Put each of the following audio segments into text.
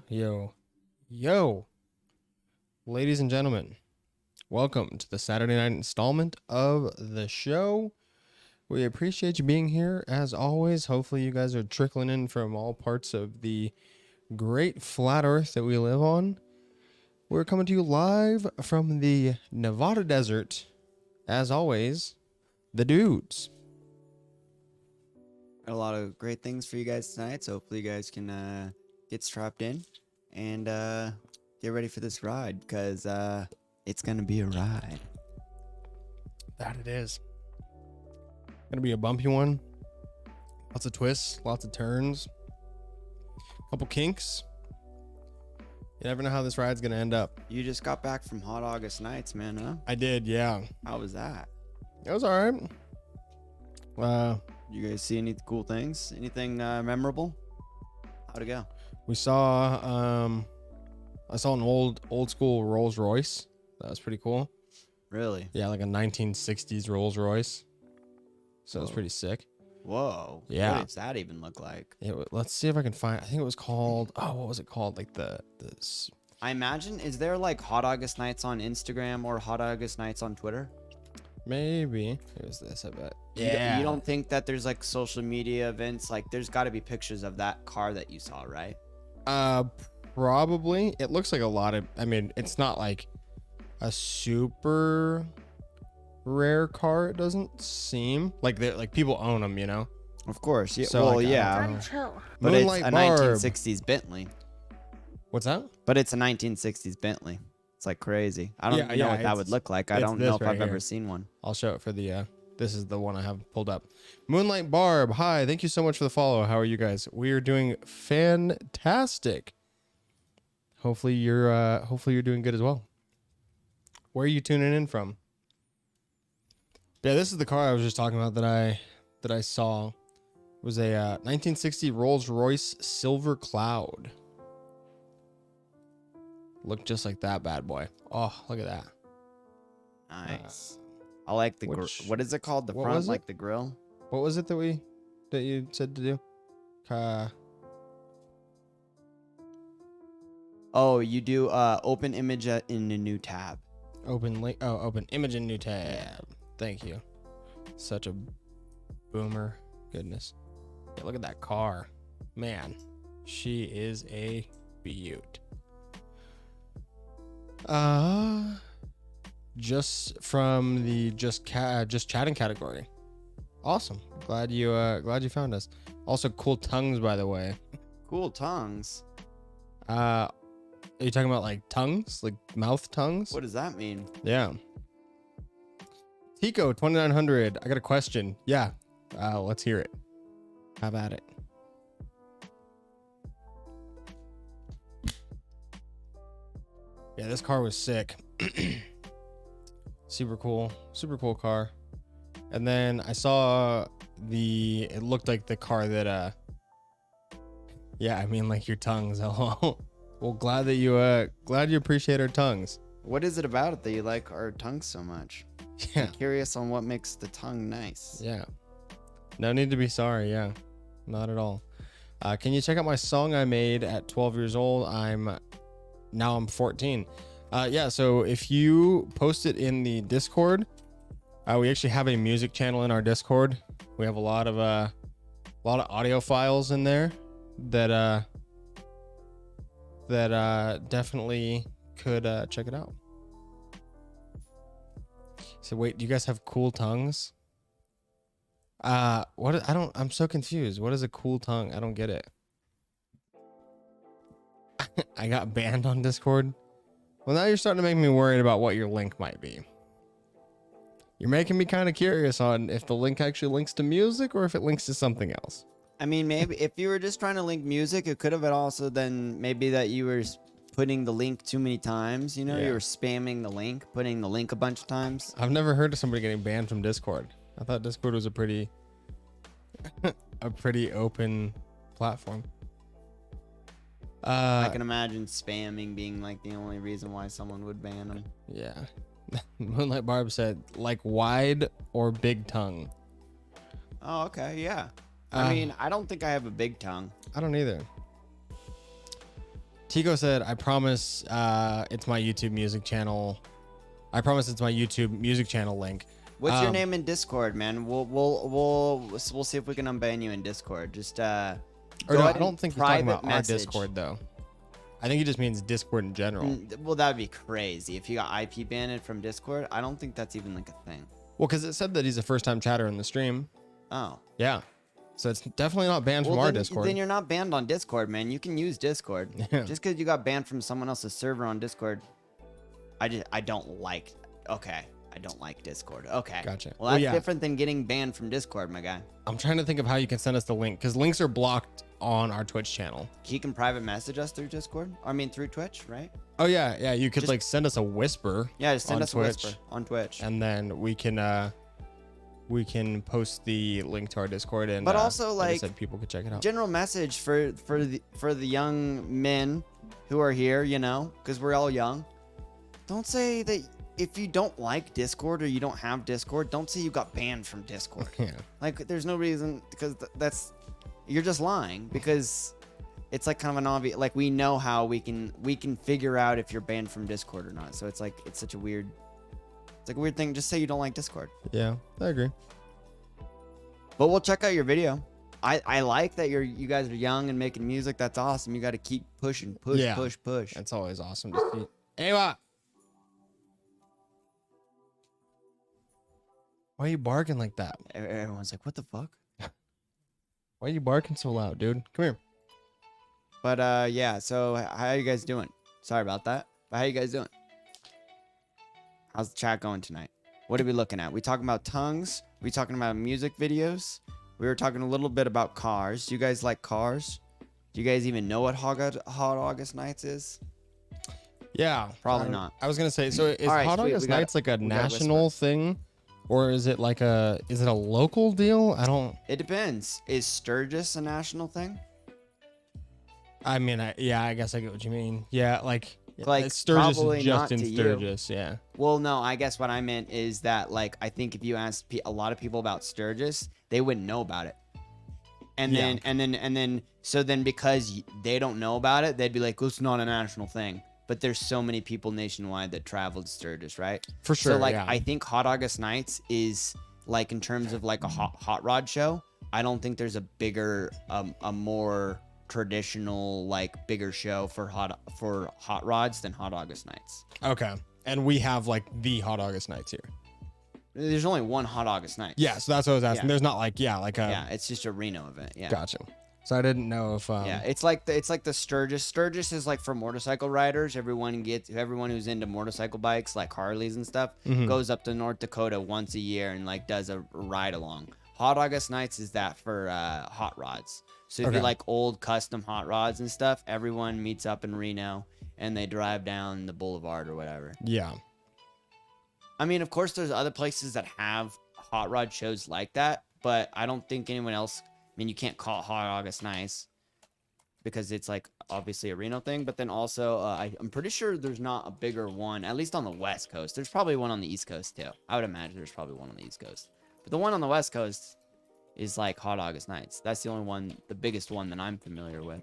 Yo, yo, ladies and gentlemen, welcome to the Saturday night installment of the show. We appreciate you being here as always. Hopefully, you guys are trickling in from all parts of the great flat earth that we live on. We're coming to you live from the Nevada desert, as always, the dudes. Got a lot of great things for you guys tonight, so hopefully you guys can get strapped in and get ready for this ride, because it's gonna be a ride. That it is. Gonna be a bumpy one. Lots of twists, lots of turns, couple kinks. You never know how this ride's gonna end up. You just got back from Hot August Nights, man, huh? I did, yeah. How was that? It was all right. You guys see any cool things? Anything memorable? How'd it go? We saw I saw an old school Rolls Royce. That was pretty cool. Really? Yeah, like a 1960s Rolls Royce. So it was Whoa. pretty sick. Whoa. Yeah. What does that even look like? Let's see if I can find. I think it was called. Oh, what was it called? Like the. I imagine, is there like Hot August Nights on Instagram or Hot August Nights on Twitter? Maybe it was this. I bet. You don't think that there's like social media events? Like, there's got to be pictures of that car that you saw, right? Probably. It looks like a lot of. I mean, it's not like a super rare car. It doesn't seem like people own them. You know. Of course. Yeah. So, Well, like, I yeah. don't know. Chill. But Moonlight it's a Barb. 1960s Bentley. What's that? But it's a 1960s Bentley. It's like crazy. I don't Yeah, know yeah, what that would look like. I it's don't this know if right I've here. ever seen one. I'll show it for the this is the one I have pulled up. Moonlight Barb, hi, thank you so much for the follow. How are you guys? We are doing fantastic. Hopefully you're doing good as well. Where are you tuning in from? Yeah, this is the car I was just talking about that I saw. It was a 1960 Rolls-Royce Silver Cloud. Looked just like that bad boy. Oh, look at that. Nice. I like the what is it called? The what front, was it? like the grill. What was it that you said to do? Oh, you do open image in a new tab. Open link. Oh, open image in new tab. Thank you. Such a boomer. Goodness. Yeah, look at that car. Man, she is a beaut. Just from the just chatting category. Awesome. Glad you found us. Also, cool tongues, by the way. Cool tongues. Are you talking about like tongues, like mouth tongues? What does that mean? Yeah. Tico 2900. I got a question. Yeah. Let's hear it. Have at it. Yeah, this car was sick. Super cool car. And then I saw it looked like the car that yeah, I mean like your tongues. Hello. Well, glad you appreciate our tongues. What is it about it that you like our tongues so much? Yeah. I'm curious on what makes the tongue nice. Yeah. No need to be sorry. Yeah. Not at all. Can you check out my song I made at 12 years old? I'm 14. Yeah. So if you post it in the Discord, we actually have a music channel in our Discord. We have a lot of audio files in there that definitely could check it out. So wait, do you guys have cool tongues? I'm so confused. What is a cool tongue? I don't get it. I got banned on Discord. Well, now you're starting to make me worried about what your link might be. You're making me kind of curious on if the link actually links to music or if it links to something else. I mean, maybe if you were just trying to link music, it could have also then maybe that you were putting the link too many times. You know, Yeah. you were spamming the link, putting the link a bunch of times. I've never heard of somebody getting banned from Discord. I thought Discord was a pretty open platform. I can imagine spamming being like the only reason why someone would ban them. Yeah. Moonlight Barb said, like wide or big tongue. Oh, okay, yeah. I mean, I don't think I have a big tongue. I don't either. Tico said, "I promise it's my YouTube music channel. I promise it's my YouTube music channel link." What's your name in Discord, man? We'll see if we can unban you in Discord. Just Or go no, I ahead don't and think he's talking private about our message. Discord though. I think he just means Discord in general. Well, that would be crazy if you got IP banned from Discord. I don't think that's even like a thing. Well, because it said that he's a first-time chatter in the stream. Oh. Yeah. So it's definitely not banned from Well, our then, Discord. then you're not banned on Discord, man. You can use Discord. Yeah. Just because you got banned from someone else's server on Discord, I don't like. Okay, I don't like Discord. Okay, Gotcha. Well, that's yeah. different than getting banned from Discord, my guy. I'm trying to think of how you can send us the link because links are blocked on our Twitch channel. He can private message us through Discord. I mean, through Twitch, right? Oh yeah. You could Just- like send us a whisper. Yeah, just send on us Twitch, a whisper on Twitch. and then we can post the link to our Discord. And But also, I like, said, people could check it out. General message for the young men who are here, you know, because we're all young. Don't say that if you don't like Discord or you don't have Discord. Don't say you got banned from Discord. Yeah. Like, there's no reason, because that's, you're just lying, because it's like kind of an obvious, like, we know how we can figure out if you're banned from Discord or not. So it's like, it's such a weird, it's like a weird thing. Just say you don't like Discord. Yeah, I agree. But we'll check out your video. I like that you guys are young and making music. That's awesome. You got to keep pushing, push. That's always awesome to see. Ava! Why are you barking like that? Everyone's like, what the fuck? Why are you barking so loud, dude? Come here. But yeah, so how you guys doing? Sorry about that. But how you guys doing? How's the chat going tonight? What are we looking at? We talking about tongues? We talking about music videos? We were talking a little bit about cars. Do you guys like cars? Do you guys even know what Hot August Nights is? Yeah. Probably not. I was gonna say, so is All right, Hot sweet, August we got- Nights like a we got national thing? Or is it like is it a local deal? I don't. It depends. Is Sturgis a national thing? I mean, I guess I get what you mean. Yeah, like Sturgis probably is just not in to you. Sturgis. Yeah. Well, no, I guess what I meant is that, like, I think if you asked a lot of people about Sturgis, they wouldn't know about it. And Yeah. then, so then because they don't know about it, they'd be like, well, it's not a national thing. But there's so many people nationwide that travel to Sturgis, right? For sure. So, like, yeah. I think Hot August Nights is, like, in terms of, like, a hot rod show, I don't think there's a bigger, a more traditional, like, bigger show for hot rods than Hot August Nights. Okay. And we have like the Hot August Nights here. There's only one Hot August Nights. Yeah, so that's what I was asking. Yeah. There's not like like a. Yeah, it's just a Reno event. Yeah. Gotcha. So I didn't know if. Yeah, it's like the Sturgis. Sturgis is like for motorcycle riders. Everyone who's into motorcycle bikes, like Harleys and stuff, Mhm. goes up to North Dakota once a year and like does a ride along. Hot August Nights is that for hot rods. So if Okay. you like old custom hot rods and stuff, everyone meets up in Reno and they drive down the boulevard or whatever. Yeah. I mean, of course, there's other places that have hot rod shows like that, but I don't think anyone else. I mean, you can't call it Hot August Nights because it's like obviously a Reno thing. But then also, I'm pretty sure there's not a bigger one, at least on the West Coast. There's probably one on the East Coast too. I would imagine there's probably one on the East Coast, but the one on the West Coast is like Hot August Nights. That's the only one, the biggest one that I'm familiar with.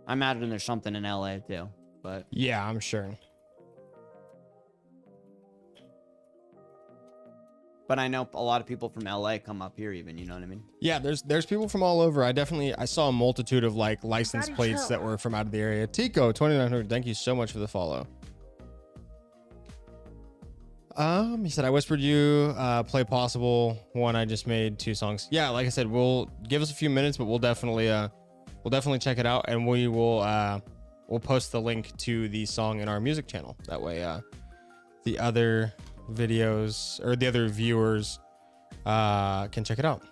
I imagine there's something in LA too, but Yeah, I'm sure. I know a lot of people from LA come up here even, you know what I mean? Yeah, there's people from all over. I saw a multitude of like license Daddy, plates chill. that were from out of the area. Tico 2900, thank you so much for the follow. He said I whispered you play Possible one. I just made 2 songs. Yeah, like I said, we'll give us a few minutes, but we'll definitely check it out, and we'll post the link to the song in our music channel. That way the other videos or the other viewers can check it out.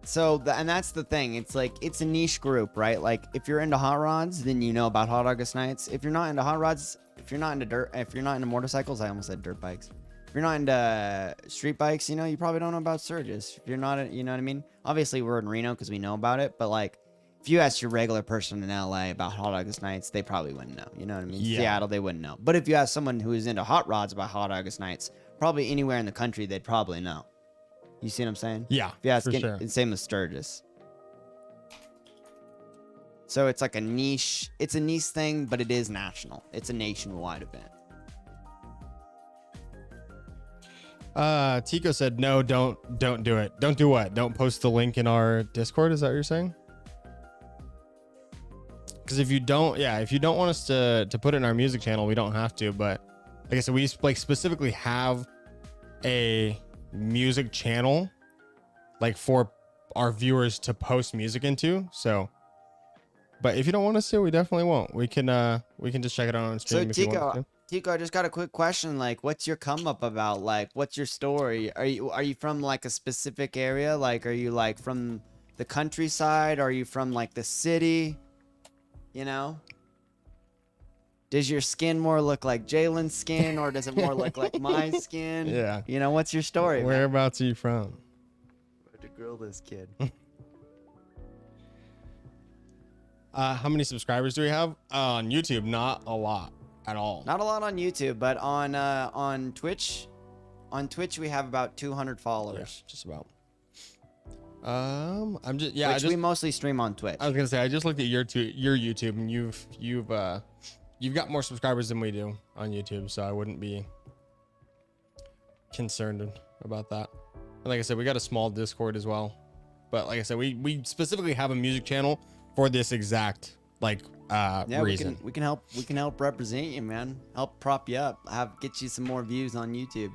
So, and that's the thing. It's like, it's a niche group, right? Like, if you're into hot rods, then you know about Hot August Nights. If you're not into hot rods, if you're not into motorcycles, I almost said dirt bikes. If you're not into street bikes, you know, you probably don't know about Sturgis. If you're not, you know what I mean? Obviously, we're in Reno because we know about it, but like, if you ask your regular person in LA about Hot August Nights, they probably wouldn't know. You know what I mean? Yeah. Seattle, they wouldn't know. But if you ask someone who is into hot rods about Hot August Nights, probably anywhere in the country, they'd probably know. You see what I'm saying? Yeah, Yeah, for sure. it's same with Sturgis. So it's like a niche. It's a niche thing, but it is national. It's a nationwide event. Tico said, no, don't do it. Don't do what? Don't post the link in our Discord. Is that what you're saying? Because if you don't want us to put it in our music channel, we don't have to. But like I said, we like specifically have a music channel like for our viewers to post music into. So, but if you don't want us to, we definitely won't. We can just check it out on stream. So if you want us to. Tico, I just got a quick question. Like, what's your come up about? Like, what's your story? Are you from like a specific area? Like, are you like from the countryside? Are you from like the city? You know? Does your skin more look like Jalen's skin, or does it more look like my skin? Yeah. You know, what's your story? man? Whereabouts are you from? To grill this kid. How many subscribers do we have on YouTube? Not a lot at all. Not a lot on YouTube, but on Twitch, we have about 200 Yeah, followers. just about. I'm just We mostly stream on Twitch. I was gonna say I just looked at your YouTube and you've got more subscribers than we do on YouTube, so I wouldn't be concerned about that. And like I said, we got a small Discord as well, but like I said, we specifically have a music channel for this exact reason. we can help represent you, man. Help prop you up, get you some more views on YouTube.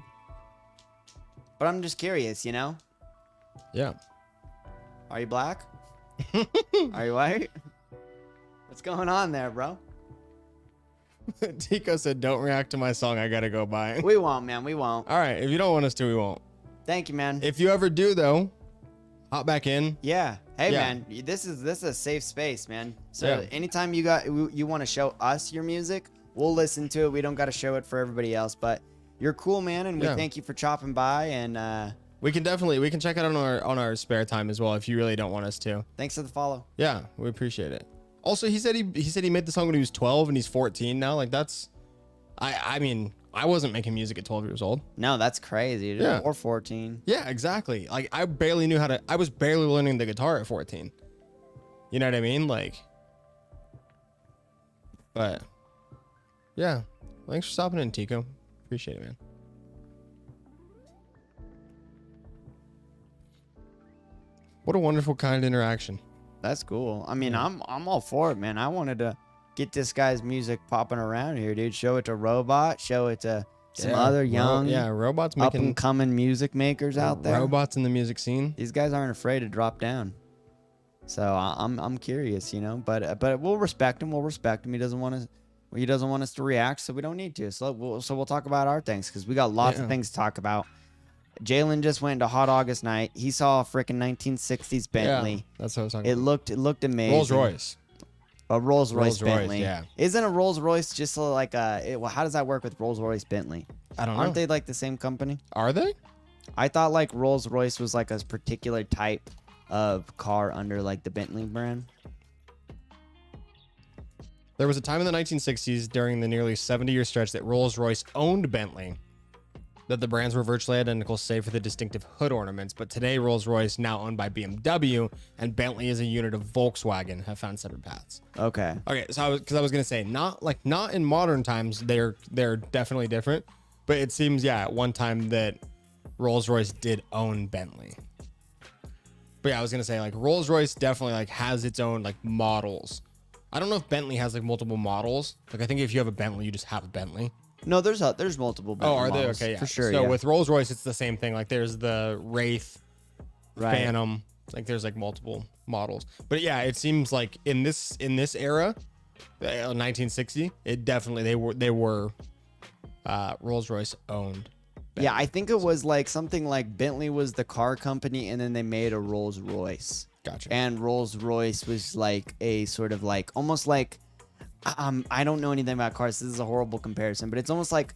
But I'm just curious, you know? Yeah. Are you black? Are you white? What's going on there, bro? Tico said, "Don't react to my song. I gotta go by." We won't, man. We won't. All right. If you don't want us to, we won't. Thank you, man. If you ever do, though, hop back in. Yeah. Hey, Yeah. man. This is a safe space, man. So Yeah. anytime you want to show us your music, we'll listen to it. We don't got to show it for everybody else, but you're cool, man, and we Yeah. thank you for chopping by. And We can check it out on our spare time as well if you really don't want us to. thanks for the follow. Yeah, we appreciate it. Also, he said he made the song when he was 12 and he's 14 now. Like that's, I mean, I wasn't making music at 12 years old. No, that's crazy, dude. Yeah. Or 14. Yeah, exactly. Like I was barely learning the guitar at 14. You know what I mean? Like, but yeah, thanks for stopping in, Tico. Appreciate it, man. What a wonderful, kind interaction. That's cool. I mean, I'm all for it, man. I wanted to get this guy's music popping around here, dude. Show it to Robot. Show it to some other young, robots up making and coming music makers out there. robots in the music scene. These guys aren't afraid to drop down. So I'm curious, you know. But we'll respect him. We'll respect him. He doesn't want us to react, so we don't need to. So we'll talk about our things because we got lots of things to talk about. Jalen just went to Hot August Night. He saw a freaking 1960s Bentley. Yeah, that's what I was talking It about. looked amazing. Rolls Royce. A Rolls Royce Rolls-Royce, Bentley. yeah. Isn't a Rolls Royce just like well, how does that work with Rolls Royce Bentley? I don't know. Aren't they like the same company? Are they? I thought like Rolls Royce was like a particular type of car under like the Bentley brand. There was a time in the 1960s during the nearly 70-year stretch that Rolls-Royce owned Bentley, that the brands were virtually identical save for the distinctive hood ornaments. But today, Rolls-Royce, now owned by BMW, and Bentley as a unit of Volkswagen, have found separate paths. Okay. Okay, so I was gonna say not in modern times they're definitely different, but it seems at one time that Rolls-Royce did own Bentley. But yeah, I was gonna say like Rolls-Royce definitely like has its own like models. I don't know if Bentley has like multiple models. Like I think if you have a Bentley, you just have a Bentley. No, there's multiple Bentley Oh, are they? models, Okay, yeah. for sure. So yeah. with Rolls-Royce, it's the same thing. Like there's the Wraith, Right. Phantom. Like there's like multiple models. But yeah, it seems like in this era, 1960, it definitely they were Rolls-Royce owned. Yeah, I think it was like something like Bentley was the car company, and then they made a Rolls Royce. Gotcha. And Rolls Royce was like a sort of like almost like I don't know anything about cars. This is a horrible comparison, but it's almost like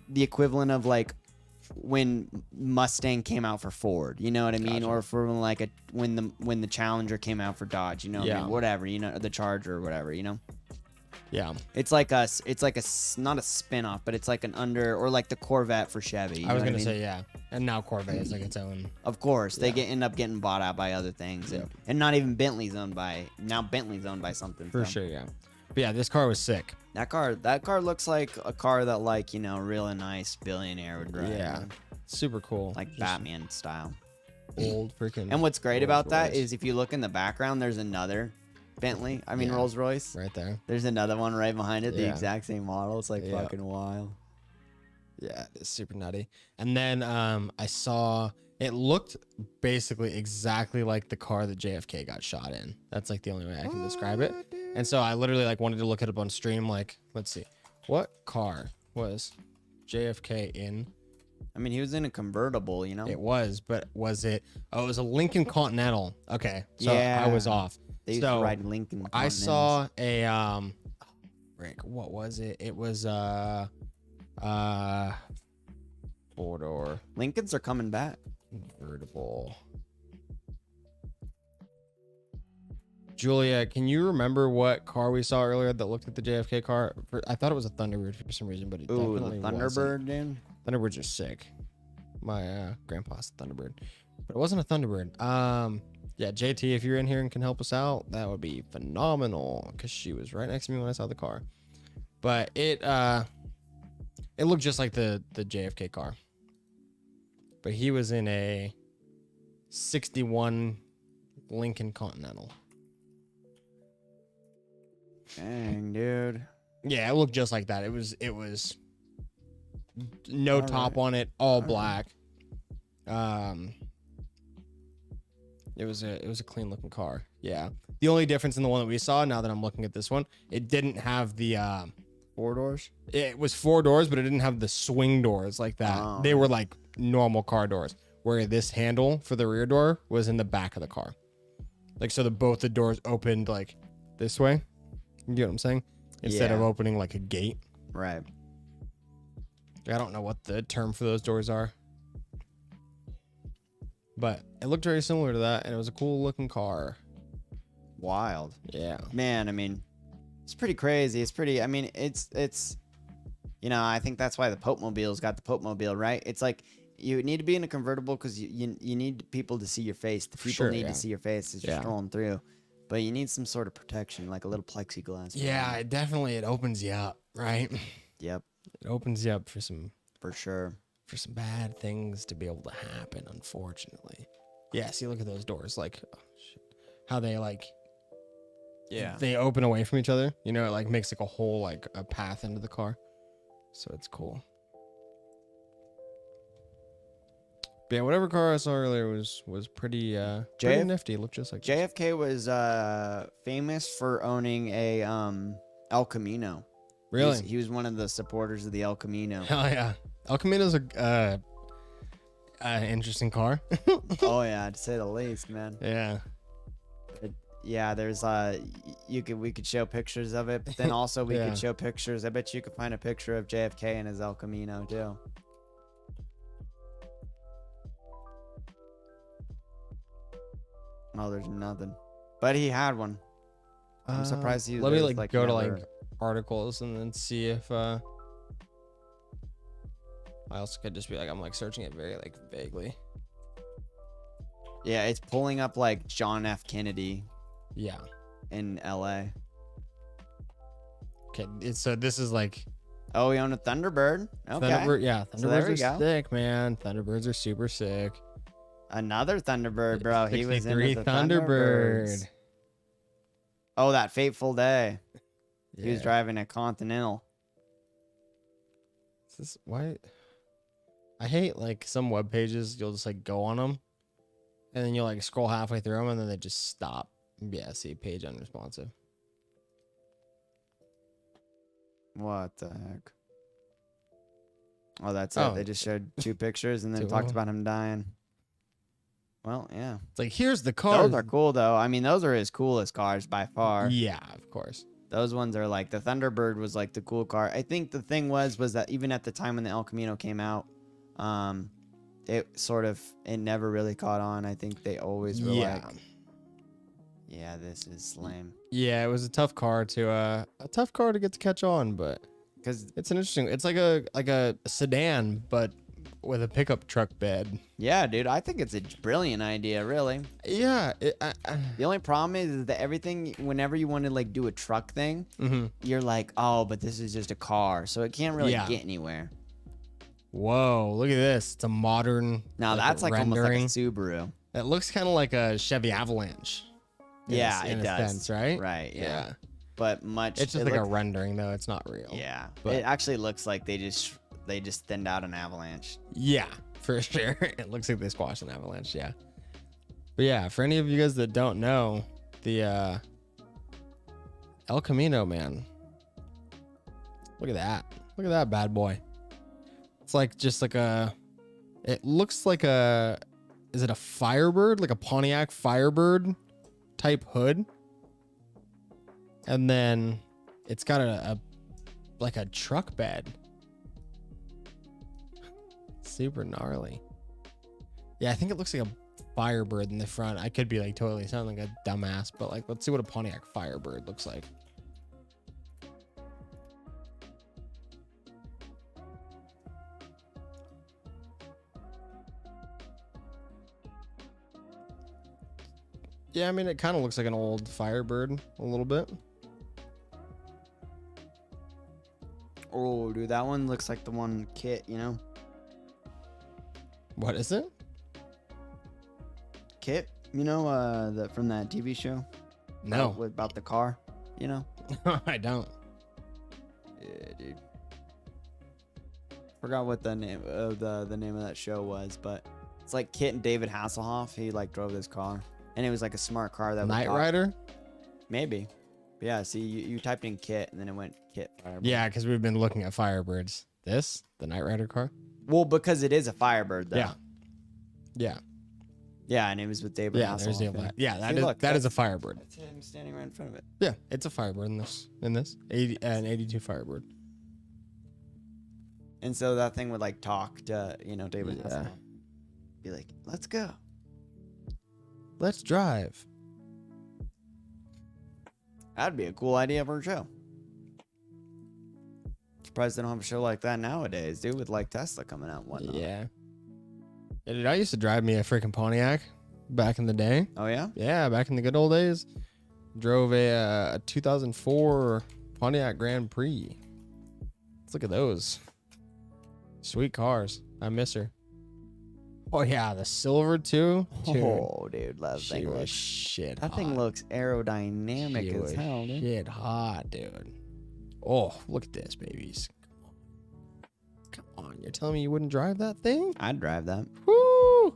the equivalent of like when Mustang came out for Ford, you know what I mean? Gotcha. Or for like when the Challenger came out for Dodge, you know what I Yeah. mean? Whatever, you know, the Charger or whatever, you know. Yeah. It's like not a spin-off, but it's like an under, or like the Corvette for Chevy. You I was know what gonna mean? say yeah, and now Corvette is like its own. Of course, they Yeah. end up getting bought out by other things, and not even Bentley's owned by something. For so. sure, yeah. But yeah, this car was sick. That car looks like a car that, like, really nice billionaire would drive. Yeah. Super cool. Like Just Batman style. old freaking. And what's great Rolls about that Royce. is if you look in the background, there's another Bentley. I mean Yeah. Rolls Royce. right there. There's another one right behind it, the Yeah. exact same model. It's like Yeah. fucking wild. Yeah, it's super nutty. And then I saw it looked basically exactly like the car that JFK got shot in. That's like the only way I can describe it. And so I literally like wanted to look it up on stream. Like, let's see, what car was JFK in? I mean, he was in a convertible, you know. It was, but was it? Oh, it was a Lincoln Continental. Okay, so I was Yeah. off. They used So, to ride Lincoln. I Continentals. saw a Rick, what was it? It was four door Lincolns are coming back. convertible. Julia, can you remember what car we saw earlier that looked like the JFK car? I thought it was a Thunderbird for some reason, but it Ooh, the definitely Thunderbird, dude. wasn't. Thunderbirds are sick. My grandpa's a Thunderbird, but it wasn't a Thunderbird. Yeah, JT, if you're in here and can help us out, that would be phenomenal because she was right next to me when I saw the car. But it looked just like the JFK car. But he was in a 61 Lincoln Continental. Dang, dude. Yeah, it looked just like that. It was no All top right. on it, all right. black. It was a clean looking car. Yeah. The only difference in the one that we saw, now that I'm looking at this one, it didn't have the 4 doors. it was 4 doors, but it didn't have the swing doors like that. Oh, They yeah. were like normal car doors, where this handle for the rear door was in the back of the car. Like, so both the doors opened like this way. You get what I'm saying? Instead of Yeah. opening like a gate. Right. I don't know what the term for those doors are. But it looked very similar to that, and it was a cool looking car. Wild. Yeah. Man, I mean, it's pretty crazy. It's pretty, I mean, it's I think that's why the Pope Mobile's got the Pope Mobile, right? It's like you need to be in a convertible because you need people to see your face. The For people sure, need yeah. to see your face as you're Yeah. strolling through. But you need some sort of protection, like a little plexiglass. Yeah, it definitely it opens you up, right? Yep, It opens you up for some for bad things to be able to happen, unfortunately. Yeah, see, look at those doors, like, oh, shit. How they like, Yeah. they open away from each other. You know, it like makes like a whole like a path into the car, so it's cool. But yeah, whatever car I saw earlier was pretty pretty JF nifty. It looked just like JFK was famous for owning a El Camino. really. He was one of the supporters of the El Camino. Hell yeah, El Camino's a interesting car. Oh yeah, to say the least, man. Yeah. Yeah, there's we could show pictures of it, but then also we Yeah. could show pictures. I bet you could find a picture of JFK and his El Camino too. Oh, there's nothing. But he had one. I'm surprised he Let me there's, like go to never- like articles and then see if I also could just be like I'm like searching it very like vaguely. Yeah, it's pulling up like John F. Kennedy Yeah. in LA. Okay. So this is like Oh, he owned a Thunderbird. Okay. Thunderbird. Yeah, So there Thunderbirds we are go. sick, man. Thunderbirds are super sick. Another Thunderbird, bro. He was in 63 the Thunderbird. Thunderbirds. Oh, that fateful day. He was Yeah. driving a Continental. Is this why? I hate like some web pages. You'll just like go on them, and then you'll like scroll halfway through them, and then they just stop. Yeah, see, page unresponsive. What the heck? Oh, that's Oh. it. They just showed 2 pictures and then Two talked of 'em. about him dying. Well, yeah. It's like here's the car. Those are cool, though. I mean, those are his coolest cars by far. Yeah, of course. Those ones are like, the Thunderbird was like the cool car. I think the thing was that even at the time when the El Camino came out, it never really caught on. I think they always were like, Yeah, this is lame. Yeah, it was a tough car to get to catch on, but Cause it's an interesting. It's like a sedan, but with a pickup truck bed. yeah, dude, I think it's a brilliant idea. Really. Yeah. The only problem is that everything, whenever you want to like do a truck thing, Mhm. you're like, oh, but this is just a car, so it can't really Yeah. get anywhere. Whoa! Look at this. It's a modern. Now that's like rendering. almost like a Subaru. It looks kind of like a Chevy Avalanche. Yeah, in it a does. sense, right? Right. Yeah. But much. It's just it like a looks- rendering, though. It's not real. Yeah. but- It actually looks like they just thinned out an Avalanche. Yeah, for sure. It looks like they squashed an Avalanche. Yeah. But yeah, for any of you guys that don't know, the El Camino, man. Look at that. Look at that bad boy. It's like just like a. It looks like a. Is it a Firebird? Like a Pontiac Firebird type hood. And then it's got a like a truck bed. Super gnarly. Yeah, I think it looks like a Firebird in the front. I could be like totally sounding like a dumbass, but like let's see what a Pontiac Firebird looks like. Yeah, I mean it kind of looks like an old Firebird a little bit. Oh, dude, that one looks like the one Kit, you know? What is it? Kit, you know, from that TV show? No, About the car, you know? I don't. Yeah, dude. Forgot what the name of the name of that show was, but it's like Kit and David Hasselhoff. He like drove this car, and it was like a smart car that would Knight talk. Rider? Maybe. But yeah. See, you typed in Kit, and then it went Kit Firebird. Yeah, because we've been looking at Firebirds. This, the Knight Rider car? Well, because it is a Firebird, though. Yeah. Yeah. Yeah, and it was with David Yeah, Hasselhoff. there's David. Yeah, that See, is look, that is a Firebird. That's him standing right in front of it. Yeah, it's a Firebird in this. 80 an 82 Firebird. And so that thing would like talk to David Yeah. Hasselhoff. Be like, let's go. Let's drive. That'd be a cool idea for a show. Surprised they don't have a show like that nowadays, dude, with like Tesla coming out and whatnot. Yeah. Yeah, dude, I used to drive me a freaking Pontiac back in the day. Oh, yeah? Yeah, back in the good old days. Drove a 2004 Pontiac Grand Prix. Let's look at those. Sweet cars. I miss her. Oh, yeah, the silver, too. Dude, Oh, dude, that she thing was looks. shit That hot. thing looks aerodynamic She as was hell, dude. shit hot, dude. Oh, look at this, babies. Come on, you're telling me you wouldn't drive that thing? I'd drive that. Woo!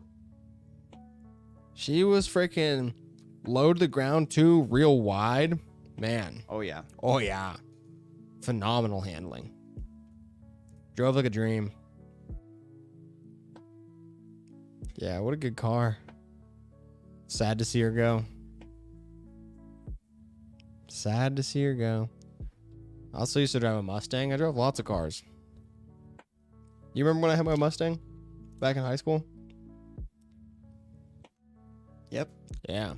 She was freaking low to the ground too, real wide. Man. Oh, yeah. Oh yeah. Phenomenal handling. Drove like a dream. Yeah, what a good car. Sad to see her go. Sad to see her go. I also used to drive a Mustang. I drove lots of cars. You remember when I had my Mustang back in high school? Yep. Yeah.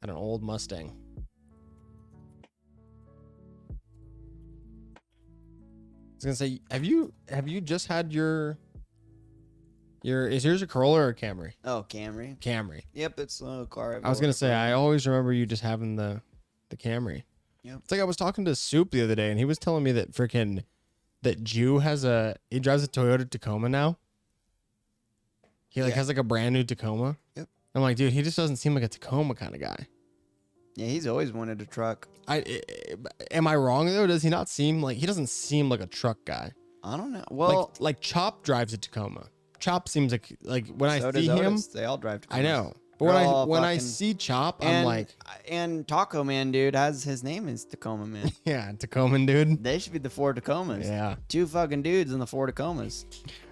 Had an old Mustang. I was gonna say, have you just had your is yours a Corolla or a Camry? Oh, Camry. Camry. Yep, it's a car. I was gonna say, I always remember you just having the Camry. Yep. It's like I was talking to Soup the other day, and he was telling me that that Jew he drives a Toyota Tacoma now. He Yeah. has like a brand new Tacoma. Yep. I'm like, dude, he just doesn't seem like a Tacoma kind of guy. Yeah, he's always wanted a truck. Am I wrong though? Does he not seem like he doesn't seem like a truck guy? I don't know. Well, Like Chop drives a Tacoma. Chop seems like when so I does see him, Otis. They all drive Tacomas. I know. But They're all when I fucking- see Chop, I'm And, like, and Taco Man, dude, has his name is Tacoma Man. yeah, Tacoman dude. They should be the four Tacomas. Yeah. Two fucking dudes in the four Tacomas.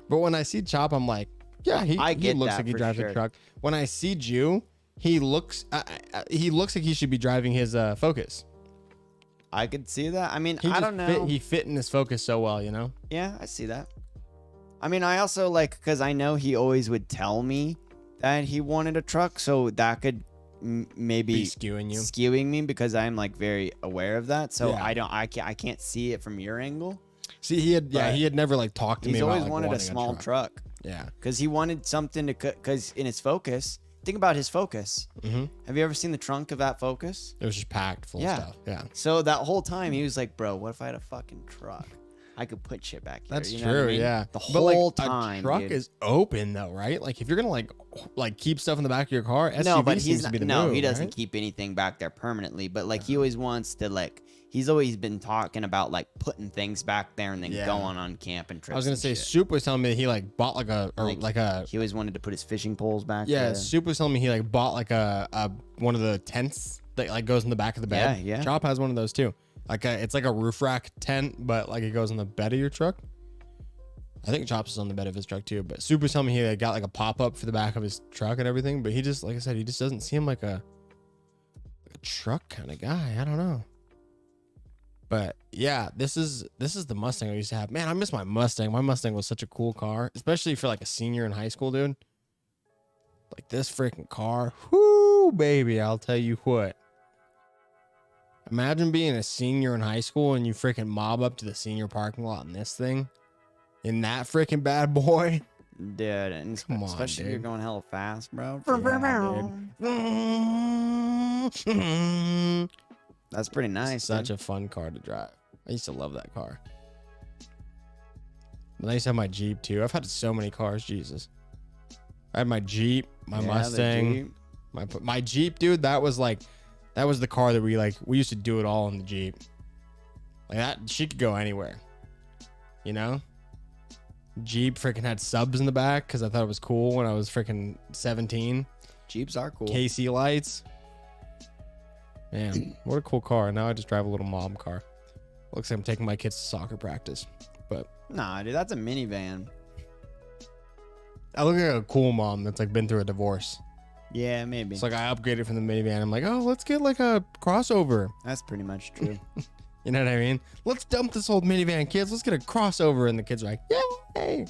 But when I see Chop, I'm like, yeah, he I get looks that like he for drives sure. a truck. When I see Jew, he looks like he should be driving his Focus. I could see that. I mean, He I just don't know. He fit in his Focus so well, you know. Yeah, I see that. I mean, I also because I know he always would tell me that he wanted a truck, so that could maybe Be skewing you. skewing me because I'm like very aware of that. So Yeah. I can't see it from your angle. See, he had But never like talked to me He's about always like, wanted a wanting small truck Yeah. because he wanted something to because in his Focus. Think about his Focus. Mm-hmm. Have you ever seen the trunk of that Focus? It was just packed full Yeah. of stuff. Yeah. So that whole time he was like, "Bro, what if I had a fucking truck? I could put shit back here." That's you know true. what I mean? Yeah. The But, like, whole a time, truck dude. is open though, right? Like if you're gonna like keep stuff in the back of your car, SUV No, but seems he's to not, be the no, move, he doesn't right? keep anything back there permanently. But like he always wants to like he's always been talking about like putting things back there and then Yeah. going on camping trips. I was gonna and say, shit. Soup was telling me that he like bought like a He always wanted to put his fishing poles back yeah. there. Soup was telling me he like bought like a one of the tents that like goes in the back of the bed. Yeah, yeah. Chop has one of those too. Like it's like a roof rack tent, but like it goes on the bed of your truck. I think Chops is on the bed of his truck too. But Soup was telling me he got like a pop up for the back of his truck and everything. But he just, like I said, he just doesn't seem like a truck kind of guy. I don't know. But yeah, this is the Mustang I used to have. Man, I miss my Mustang. My Mustang was such a cool car, especially for like a senior in high school, dude. Like this freaking car, whoo, baby! I'll tell you what. Imagine being a senior in high school and you freaking mob up to the senior parking lot in this thing, in that freaking bad boy. Dude, and Come on, especially if you're dude. going hella fast, bro. Yeah, That's pretty nice. Such a fun car to drive. I used to love that car. And I used to have my Jeep too. I've had so many cars, Jesus. I had my Jeep, my Mustang, my Jeep, dude. That was the car that we used to do it all in the Jeep. Like that, she could go anywhere. You know? Jeep freaking had subs in the back because I thought it was cool when I was freaking 17. Jeeps are cool. KC lights. Man, what a cool car. Now I just drive a little mom car. Looks like I'm taking my kids to soccer practice. But Nah, dude, that's a minivan. I look like a cool mom that's like been through a divorce. Yeah, maybe. It's like I upgraded from the minivan. I'm like, oh, let's get like a crossover. That's pretty much true. You know what I mean? Let's dump this old minivan, kids. Let's get a crossover. And the kids are like, yay.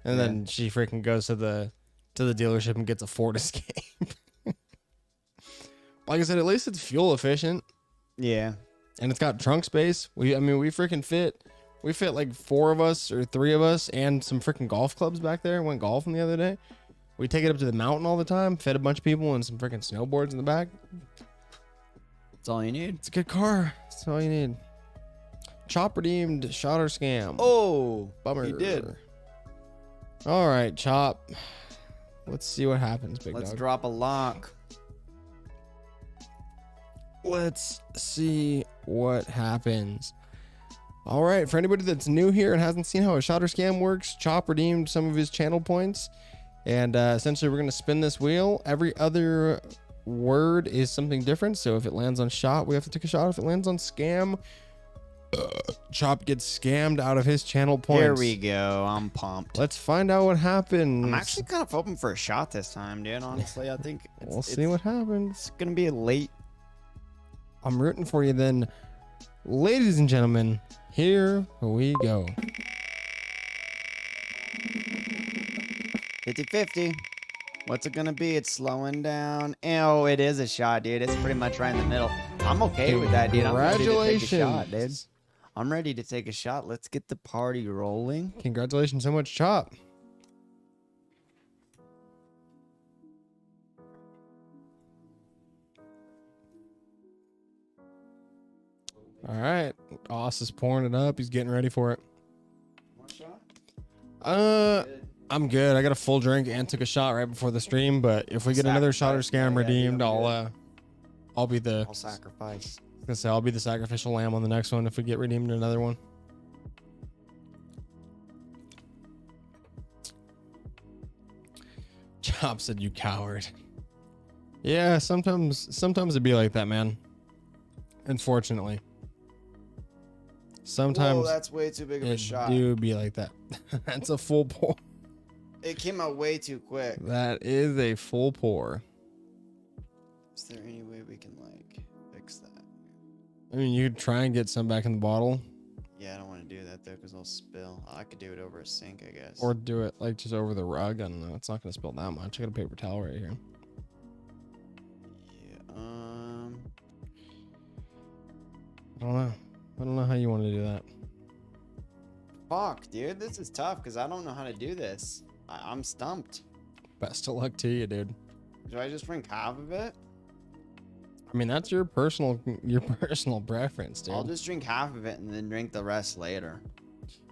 And then she freaking goes to the dealership and gets a Ford Escape. Like I said, at least it's fuel efficient. Yeah. And it's got trunk space. We freaking fit. We fit like 4 of us or 3 of us and some freaking golf clubs back there. Went golfing the other day. We take it up to the mountain all the time. Fed a bunch of people and some freaking snowboards in the back. That's all you need. It's a good car. That's all you need. Chop redeemed Shotter Scam. Oh, Bummer. he did. All right, Chop. Let's see what happens, big Let's dog. drop a lock. Let's see what happens. All right, for anybody that's new here and hasn't seen how a Shotter Scam works, Chop redeemed some of his channel points. And essentially, we're going to spin this wheel. Every other word is something different. So if it lands on shot, we have to take a shot. If it lands on scam, Chop gets scammed out of his channel points. Here we go. I'm pumped. Let's find out what happens. I'm actually kind of hoping for a shot this time, dude. Honestly, I think We'll see what happens. it's gonna be a late. I'm rooting for you then. Ladies and gentlemen, here we go. 50-50. What's it gonna be? It's slowing down. Oh, it is a shot, dude. It's pretty much right in the middle. I'm okay with that, dude. I'm ready to take a shot, dude. I'm ready to take a shot. Let's get the party rolling. Congratulations so much, Chop. All right. Oss is pouring it up. He's getting ready for it. One shot? I'm good. I got a full drink and took a shot right before the stream, but if we get another Shotter Sacrifice. Scam Yeah, redeemed, I'm I'll be the I'll sacrifice. I'll be the sacrificial lamb on the next one if we get redeemed another one. Chop said, "You coward." Yeah, sometimes it'd be like that, man. Unfortunately. Sometimes that's way too big of a it shot. do be like that. That's a full pour. It came out way too quick. That is a full pour. Is there any way we can like fix that? I mean, you could try and get some back in the bottle, Yeah, I don't want to do that though, because I'll spill. I could do it over a sink, I guess. or do it like just over the rug. I don't know. It's not gonna spill that much. I got a paper towel right here. I don't know. I don't know how you want to do that. Fuck, dude, this is tough because I don't know how to do this. I'm stumped. Best of luck to you, dude. Do I just drink half of it? I mean, that's your personal preference, dude. I'll just drink half of it and then drink the rest later.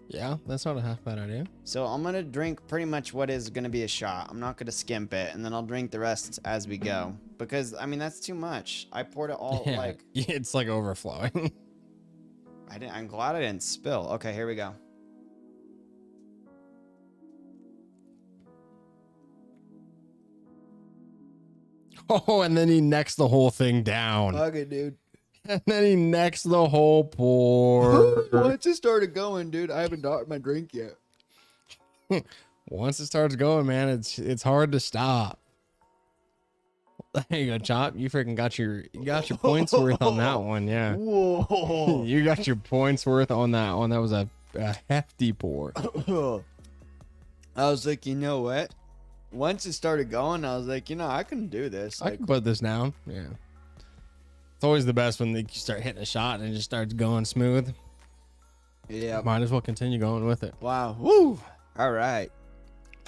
Yeah, that's not a half bad idea. So I'm gonna drink pretty much what is gonna be a shot. I'm not gonna skimp it, and then I'll drink the rest as we go. Because I mean that's too much. I poured it all Yeah, like it's like overflowing. I'm glad I didn't spill. Okay, here we go. Oh, and then he necks the whole thing down. Okay, dude. And then he necks the whole pour. Once it started going, dude, I haven't got my drink yet. Once it starts going, man, it's hard to stop. There you go, Chop. You freaking got your points worth on that one, yeah. Whoa. You got your points worth on that one. That was a hefty pour. I was like, you know what? Once it started going, I was like, I can do this. I Like, can put this down. Yeah. It's always the best when you start hitting a shot and it just starts going smooth. yeah. Might as well continue going with it. Wow. Woo. All right.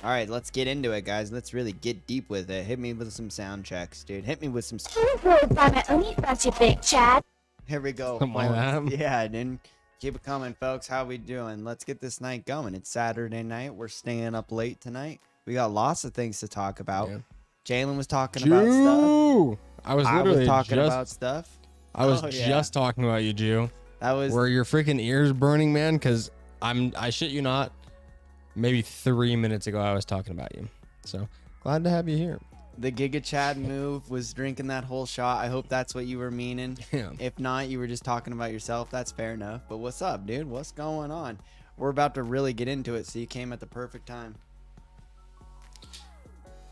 All right, let's get into it, guys. Let's really get deep with it. Hit me with some sound checks, dude. Hit me with some. You big Chad. Here we go. Something like folks. that. Yeah, dude. Keep it coming, folks. How we doing? Let's get this night going. It's Saturday night. We're staying up late tonight. We got lots of things to talk about. Yeah. Jalen was talking about stuff. Jew! I was I literally was talking just, about stuff. I was Oh, yeah. just talking about you, Jew. That was Were your freaking ears burning, man? Because I shit you not, maybe 3 minutes ago I was talking about you. So glad to have you here. the Giga Chad move. Was drinking that whole shot. I hope that's what you were meaning. Yeah. If not, you were just talking about yourself. That's fair enough. But what's up, dude? What's going on? We're about to really get into it, so you came at the perfect time.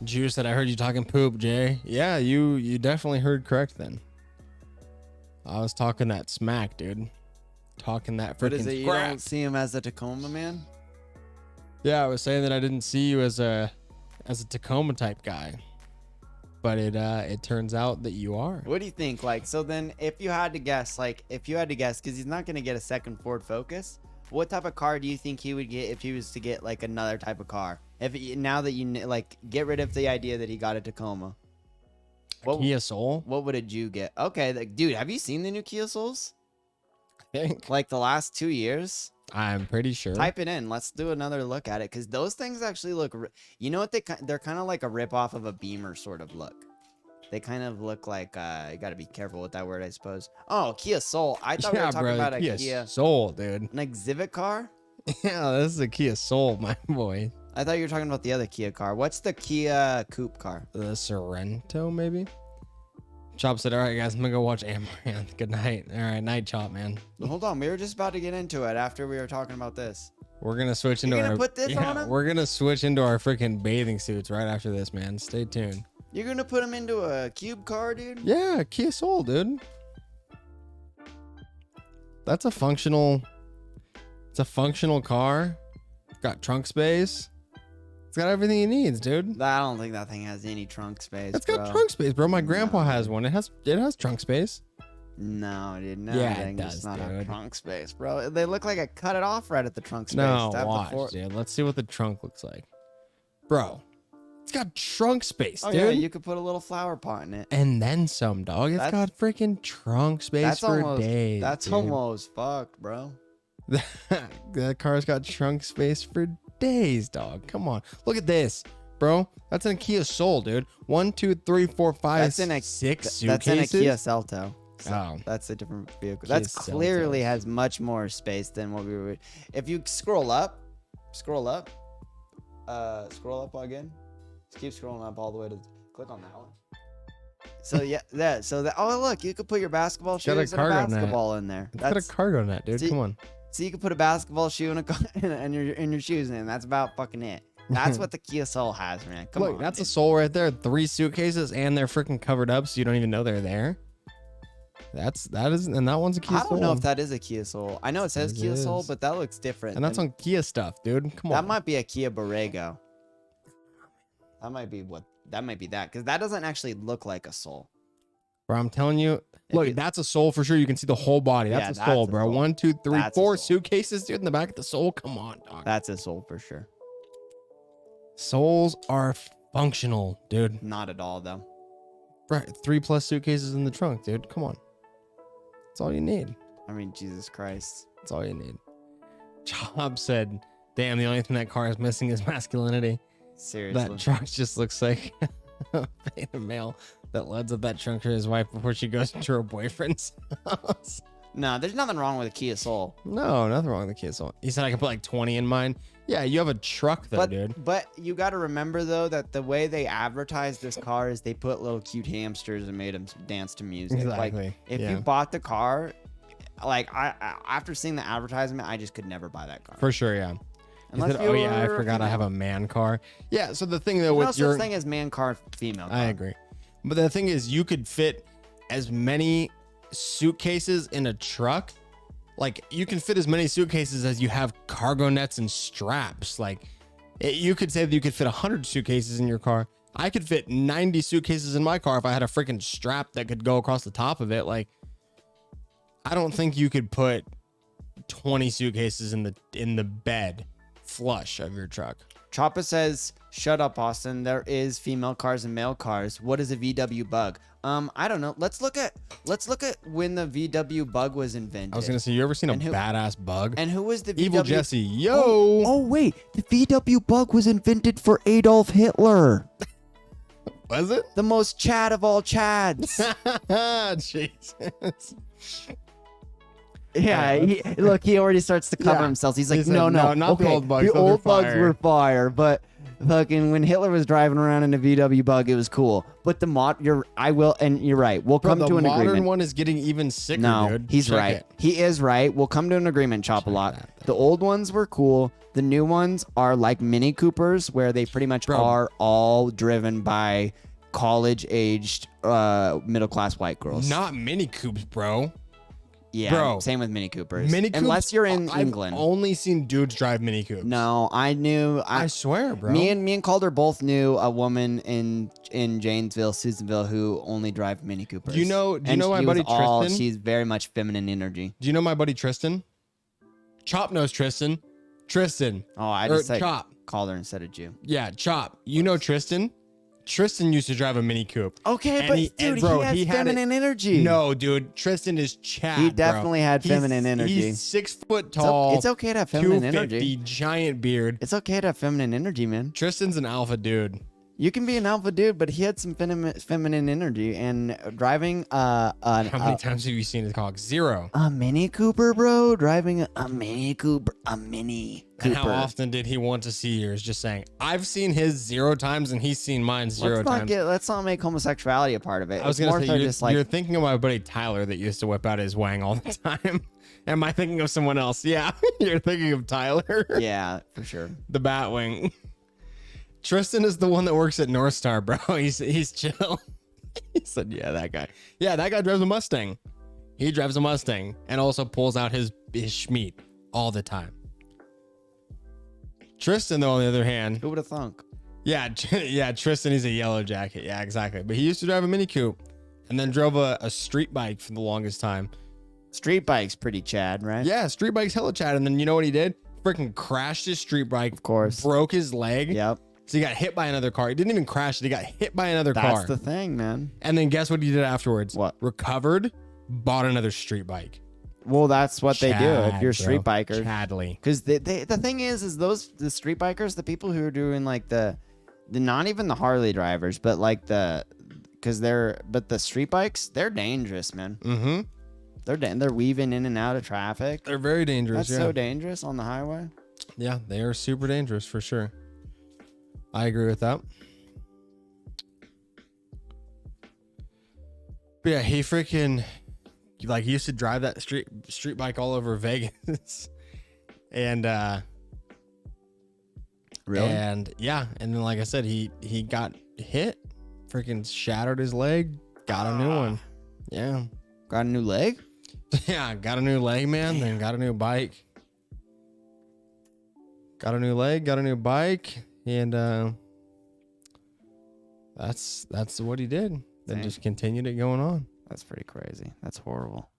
Jew said I heard you talking poop, Jay. Yeah, you definitely heard correct then. I was talking that smack, dude. Talking that What is it? freaking You crap. don't see him as a Tacoma man? Yeah, I was saying that I didn't see you as a Tacoma type guy. But it turns out that you are. What do you think? Like, so then if you had to guess, because he's not going to get a second Ford Focus, what type of car do you think he would get if he was to get like another type of car? Now that get rid of the idea that he got a Tacoma. What, Kia Soul, what would a Jew get? Okay, dude, have you seen the new Kia Souls? I think. Like the last 2 years? I'm pretty sure. Type it in. Let's do another look at it because those things actually look. You know what they're kind of like a rip off of a Beamer sort of look. They kind of look like you got to be careful with that word, I suppose. Oh, Kia Soul. I thought we were talking bro, about a Kia Kia, Soul, dude. an exhibit car. Yeah, this is a Kia Soul, my boy. I thought you were talking about the other Kia car. What's the Kia coupe car? The Sorrento, maybe. Chop said, "All right, guys, I'm gonna go watch Amaranth. Good night. All right, night, Chop, man. Hold on, we were just about to get into it after we were talking about this. We're gonna switch into gonna our. put this on him? We're gonna switch into our freaking bathing suits right after this, man. Stay tuned. You're gonna put him into a cube car, dude? Yeah, Kia Soul, dude. That's a functional. It's a functional car. Got trunk space. It's got everything it needs, dude. I don't think that thing has any trunk space. It's got bro. trunk space, bro. My grandpa No. has one. It has trunk space. No, dude. No, Yeah, it that thing does does, not have dude. trunk space, bro. They look like I cut it off right at the trunk space. No, To have the watch, four- dude. Let's see what the trunk looks like, bro. It's got trunk space, Oh dude. yeah, you could put a little flower pot in it. And then some, dog. It's That's- got freaking trunk space That's for almost. days. That's dude. almost fucked, bro. That car's got trunk space for days, dog. Come on, look at this, bro. That's in a Kia Soul, dude. 1, 2, 3, 4, 5, That's in a 6 suitcases. That's in a Kia Celto. So Oh. that's a different vehicle. Kia That's Celto. clearly has much more space than what we were. If you scroll up again. Just keep scrolling up all the way to click on that one. So yeah, oh look, you could put your basketball It's got a shoes and a cargo net. basketball in there. It's got a cargo net, dude. See- Come on. So you could put a basketball shoe and your shoes in. That's about fucking it. That's what the Kia Soul has, man. Come Look, on. that's a dude. Soul right there. 3 suitcases, and they're freaking covered up, so you don't even know they're there. That is, and that one's a Kia I Soul. don't know if that is a Kia Soul. I know it says It Kia Soul, is. but that looks different. and that's than- on Kia stuff, dude. Come That on. might be a Kia Borrego. That might be that, because that doesn't actually look like a Soul. Bro, I'm telling you, look, that's a soul for sure. You can see the whole body. Yeah, That's a that's soul, a bro. soul. 1, 2, 3, That's a 4 soul. suitcases, dude, in the back of the soul. Come on, dog. That's a soul for sure. Souls are functional, dude. Not at all though. Right, 3+ suitcases in the trunk, dude. Come on. That's all you need. I mean, Jesus Christ. That's all you need. Job said, damn, the only thing that car is missing is masculinity. Seriously. That truck just looks like a beta male that loads up that trunk for his wife before she goes to her boyfriend's house. No, there's nothing wrong with a Kia Soul. No, nothing wrong with the Kia Soul. He said I could put like 20 in mine. Yeah, you have a truck though, dude. But you got to remember though that the way they advertised this car is they put little cute hamsters and made them dance to music. Exactly. Like if Yeah. you bought the car, like I after seeing the advertisement, I just could never buy that car. For sure, yeah. He Unless said, you oh yeah, I were a forgot I have female. a man car. Yeah, so the thing though There's no with your such thing as man car, female car. I agree. But the thing is, you could fit as many suitcases in a truck. Like, you can fit as many suitcases as you have cargo nets and straps. Like, you could say that you could fit 100 suitcases in your car. I could fit 90 suitcases in my car if I had a freaking strap that could go across the top of it. Like, I don't think you could put 20 suitcases in the bed flush of your truck. Choppa says, "Shut up, Austin. There is female cars and male cars. What is a VW Bug?" I don't know. Let's look at when the VW Bug was invented. I was gonna say, you ever seen a And who- badass bug? And who was the Evil VW? Jesse, yo. Oh wait, the VW Bug was invented for Adolf Hitler, Was it? the most Chad of all Chads. Jesus. Yeah, look, he already starts to cover Yeah. himself. He's He like, said, no, "No, not the old bugs, The those are old bugs fire." were fire, but fucking when Hitler was driving around in a VW Bug, it was cool. But the you're right. We'll Bro, come the to an modern agreement. one is getting even sicker, No, dude. he's Check right. it. He is right. We'll come to an agreement, Chop a lot. that thing. The old ones were cool. The new ones are like Mini Coopers, where they pretty much Bro. are all driven by college-aged middle-class white girls. Not Mini Coopes, bro. yeah, bro. same with Mini Coopers. Mini Coopes. Unless you're in I've England. only seen dudes drive Mini Coopes. No, I knew. I swear, bro. Me and Calder both knew a woman in Janesville, Susanville, who only drive Mini Coopers. Do you know And my she buddy was all- Tristan? She's very much feminine energy. Do you know my buddy Tristan? Chop knows Tristan. Tristan. Oh, I Or just said Chop. Calder instead of Jew. Yeah, Chop. You know Tristan? Tristan used to drive a Mini Coupe. Okay, And but he- and dude, bro, he has he had it- feminine energy. No, dude. Tristan is Chad. He bro. definitely had He's- feminine energy. He's 6 foot It's, o- tall. it's okay to have feminine 250, energy. giant beard. It's okay to have feminine energy, man. Tristan's an alpha dude. You can be an alpha dude, but he had some feminine energy. And driving How many times have you seen his cock? 0. a Mini Cooper, bro, driving a Mini Cooper, a Mini And Cooper. how often did he want to see yours? Just saying. I've seen his 0 times and he's seen mine 0 times. Let's not make homosexuality a part of it. I was It's gonna more say so you're, just like you're thinking of my buddy Tyler that used to whip out his wang all the time. Am I thinking of someone else? Yeah, you're thinking of Tyler, yeah, for sure. the Batwing. Tristan is the one that works at North Star, bro. He's chill. He said, "Yeah, that guy. Yeah, that guy drives a Mustang. He drives a Mustang and also pulls out his Schmeat all the time." Tristan, though, on the other hand, Who would have thunk? yeah, yeah, Tristan, he's a yellow jacket. Yeah, exactly. But he used to drive a Mini Coupe and then drove a street bike for the longest time. Street bike's pretty Chad, right? Yeah, street bike's hella Chad. And then you know what he did? Freaking crashed his street bike. Of course. Broke his leg. Yep. So he got hit by another car. He didn't even crash it. He got hit by another That's car. the thing, man. And then guess what he did afterwards? What? Recovered, bought another street bike. Well, that's what they do if you're Chad, street bro. bikers. Chadley. Because the thing is the street bikers, the people who are doing like the not even the Harley drivers, but like the street bikes, they're dangerous, man. Mm-hmm. They're weaving in and out of traffic. They're very dangerous. That's yeah. so dangerous on the highway. Yeah, they are super dangerous for sure. I agree with that. But yeah, he freaking like he used to drive that street bike all over Vegas. And Really? and yeah, and then like I said, he got hit, freaking shattered his leg, got a new one. Yeah. Got a new leg? Yeah, got a new leg, man, then got a new bike. Got a new leg, got a new bike, and that's what he did. Then Dang. just continued it going on. That's pretty crazy. That's horrible.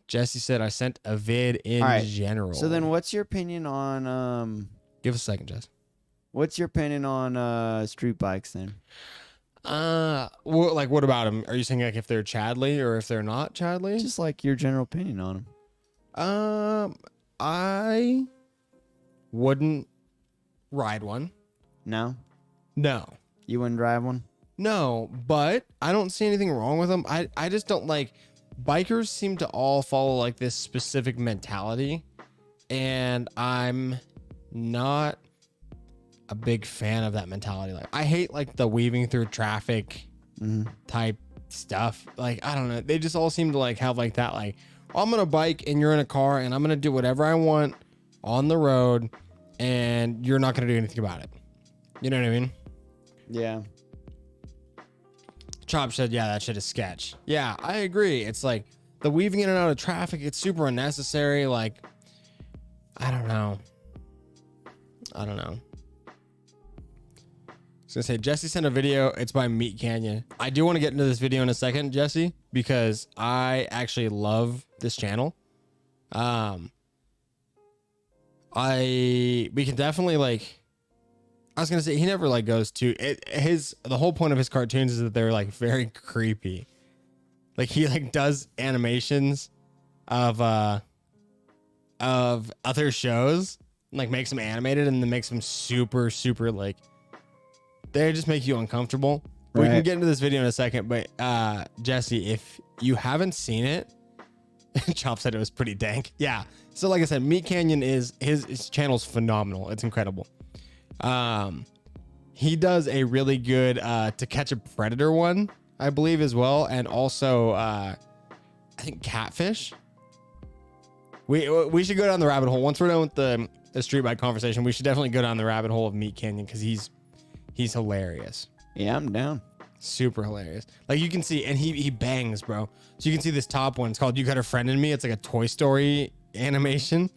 Jesse said I sent a vid in All right, general. So then, what's your opinion on give us a second, Jess. What's your opinion on street bikes then? Like what about them? Are you saying like if they're Chadley or if they're not Chadley? Just like your general opinion on them. I wouldn't ride one. No, No. you wouldn't drive one. No, but I don't see anything wrong with them. I just don't like bikers seem to all follow like this specific mentality, and I'm not a big fan of that mentality. Like I hate like the weaving through traffic type stuff. Like I don't know, they just all seem to like have like that like I'm gonna bike and you're in a car and I'm gonna do whatever I want on the road and you're not gonna do anything about it. You know what I mean? Yeah. Chop said, yeah, that shit is sketch. Yeah, I agree. It's like the weaving in and out of traffic, it's super unnecessary. Like, I don't know. I was gonna say, Jesse sent a video. It's by Meat Canyon. I do want to get into this video in a second, Jesse, because I actually love this channel. We can definitely like. I was gonna say he never like goes to it. The whole point of his cartoons is that they're like very creepy. Like he like does animations of other shows, and, like makes them animated, and then makes them super like they just make you uncomfortable. We can get into this video in a second, but Jesse, if you haven't seen it, Chop said it was pretty dank. Yeah. So like I said, Meat Canyon is his channel's phenomenal. It's incredible. He does a really good To Catch a Predator one, I believe, as well, and also I think Catfish. We should go down the rabbit hole once we're done with the street bike conversation. We should definitely go down the rabbit hole of Meat Canyon because he's hilarious. Yeah, I'm down. Super hilarious. Like you can see, and he bangs, bro. So you can see this top one. It's called "You Got a Friend in Me." It's like a Toy Story animation.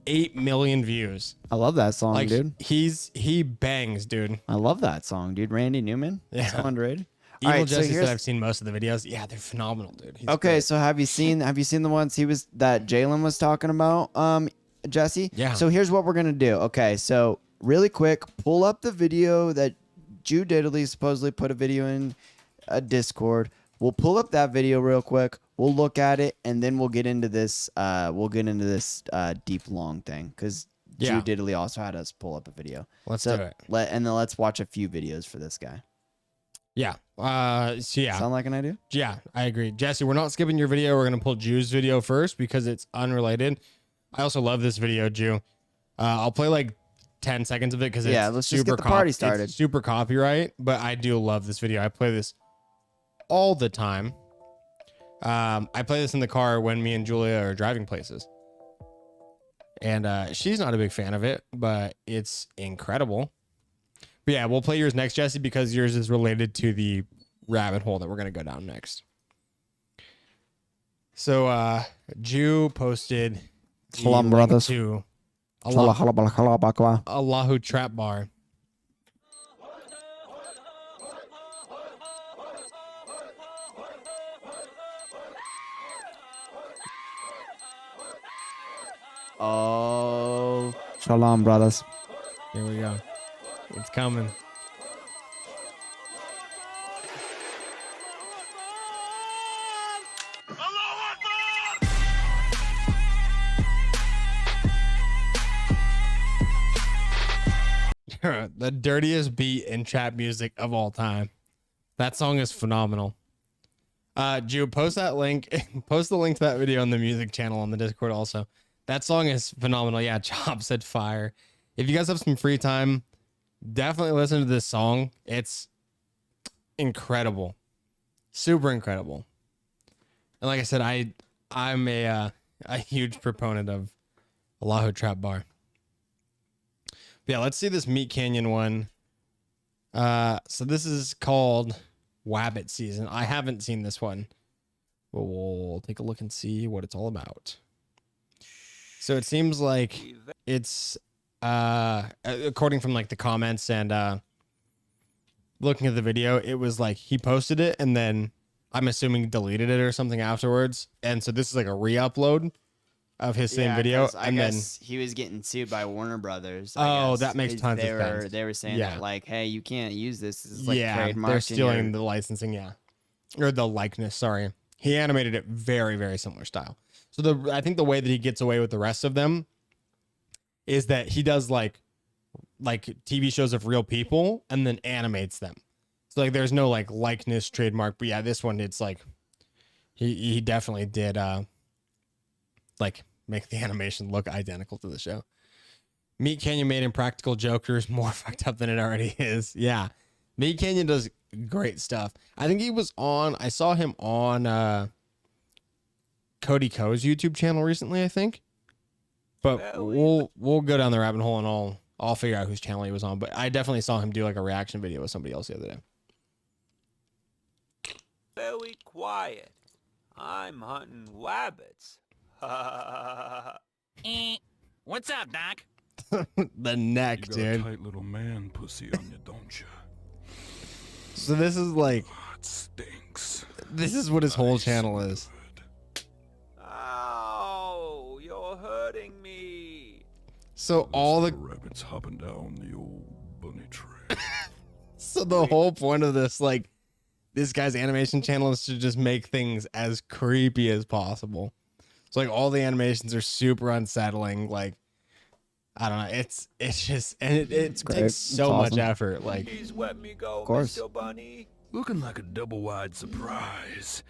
8 million views. I love that song, Like dude. he bangs, dude. I love that song, dude. Randy Newman. Yeah. So underrated. Evil All right, Jesse so said I've seen most of the videos. Yeah, they're phenomenal, dude. He's okay, great. so have you seen the ones that Jalen was talking about, Jesse? Yeah. So here's what we're gonna do. Okay, so really quick, pull up the video that Jew Diddley supposedly put a video in a Discord. We'll pull up that video real quick. We'll look at it, and then we'll get into this. Deep long thing because Yeah. Jew Diddley also had us pull up a video. Let's So do it. and then let's watch a few videos for this guy. Yeah. So yeah. Sound like an idea? Yeah, I agree. Jesse, we're not skipping your video. We're going to pull Jew's video first because it's unrelated. I also love this video, Jew. I'll play like 10 seconds of it because it's let's just super get the party it's started. super copyright, but I do love this video. I play this all the time. I play this in the car when me and Julia are driving places. And she's not a big fan of it, but it's incredible. But yeah, we'll play yours next, Jesse, because yours is related to the rabbit hole that we're going to go down next. So Jew posted the Salam, link brothers. to Halabakwa. Allahu Trap Bar. Oh, shalom, brothers. Here we go. It's coming. The dirtiest beat in trap music of all time. That song is phenomenal. Jew, post that link. Post the link to that video on the music channel on the Discord also. That song is phenomenal. Yeah, Chop said fire. If you guys have some free time, definitely listen to this song. It's incredible. Super incredible. And like I said, I'm a huge proponent of Allahu Trap Bar. But yeah, let's see this Meat Canyon one. So this is called Wabbit Season. I haven't seen this one. But we'll take a look and see what it's all about. So it seems like it's according from like the comments and looking at the video, it was like he posted it and then I'm assuming deleted it or something afterwards. And so this is like a re-upload of his same video. 'cause I And then guess he was getting sued by Warner Brothers. Oh, guess, that makes 'cause tons of they were, sense. They were saying Yeah. that like, hey, you can't use this. This is like yeah, trademark. they're stealing the licensing, yeah. Or the likeness, sorry. He animated it very, very similar style. So I think the way that he gets away with the rest of them is that he does like TV shows of real people and then animates them. So like there's no like likeness trademark, but yeah, this one it's like he definitely did like make the animation look identical to the show. Meat Canyon made Impractical Jokers more fucked up than it already is. Yeah. Meat Canyon does great stuff. I think I saw him on Cody Ko's YouTube channel recently, I think. But we'll go down the rabbit hole and I'll figure out whose channel he was on. But I definitely saw him do like a reaction video with somebody else the other day. Very quiet. I'm hunting rabbits. What's up, Doc? The neck, You got dude. a tight little man pussy on you, don't you? So this is like It stinks. this is what his whole channel is. Ow! You're hurting me. So all the rabbits hopping down the old bunny trail. So the whole point of this guy's animation channel is to just make things as creepy as possible. So like all the animations are super unsettling. Like I don't know, it's just and it great. takes It's so much awesome. effort. Like Please let me go, course. Mr. Bunny. Looking like a double-wide surprise.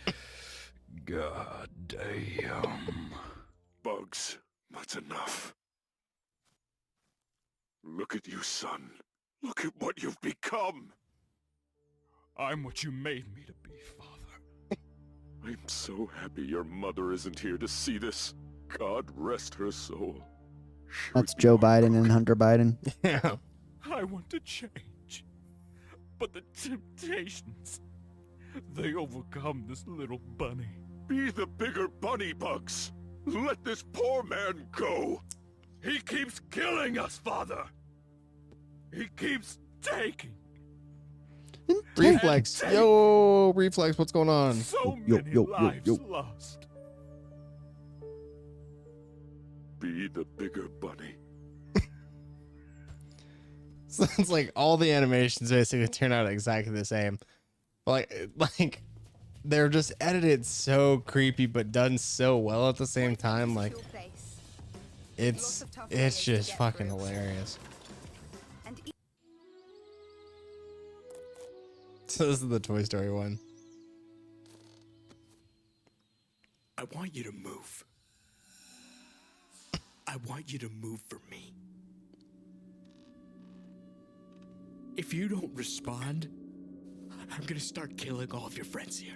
God damn. Bugs, that's enough. Look at you, son. Look at what you've become. I'm what you made me to be, Father. I'm so happy your mother isn't here to see this. God rest her soul. She That's would be Joe Biden and heartbroken. Hunter Biden. yeah. I want to change, but the temptations, they overcome this little bunny. Be the bigger bunny, Bugs. Let this poor man go. He keeps killing us, Father. He keeps taking Reflex. Yo, Reflex, what's going on? so Yo, many yo, yo, lives yo. lost. Be the bigger bunny. So it's like all the animations basically turn out exactly the same. Like they're just edited so creepy but done so well at the same time. Like it's just fucking hilarious. So this is the Toy Story one. I want you to move. I want you to move for me. If you don't respond, I'm gonna start killing all of your friends here.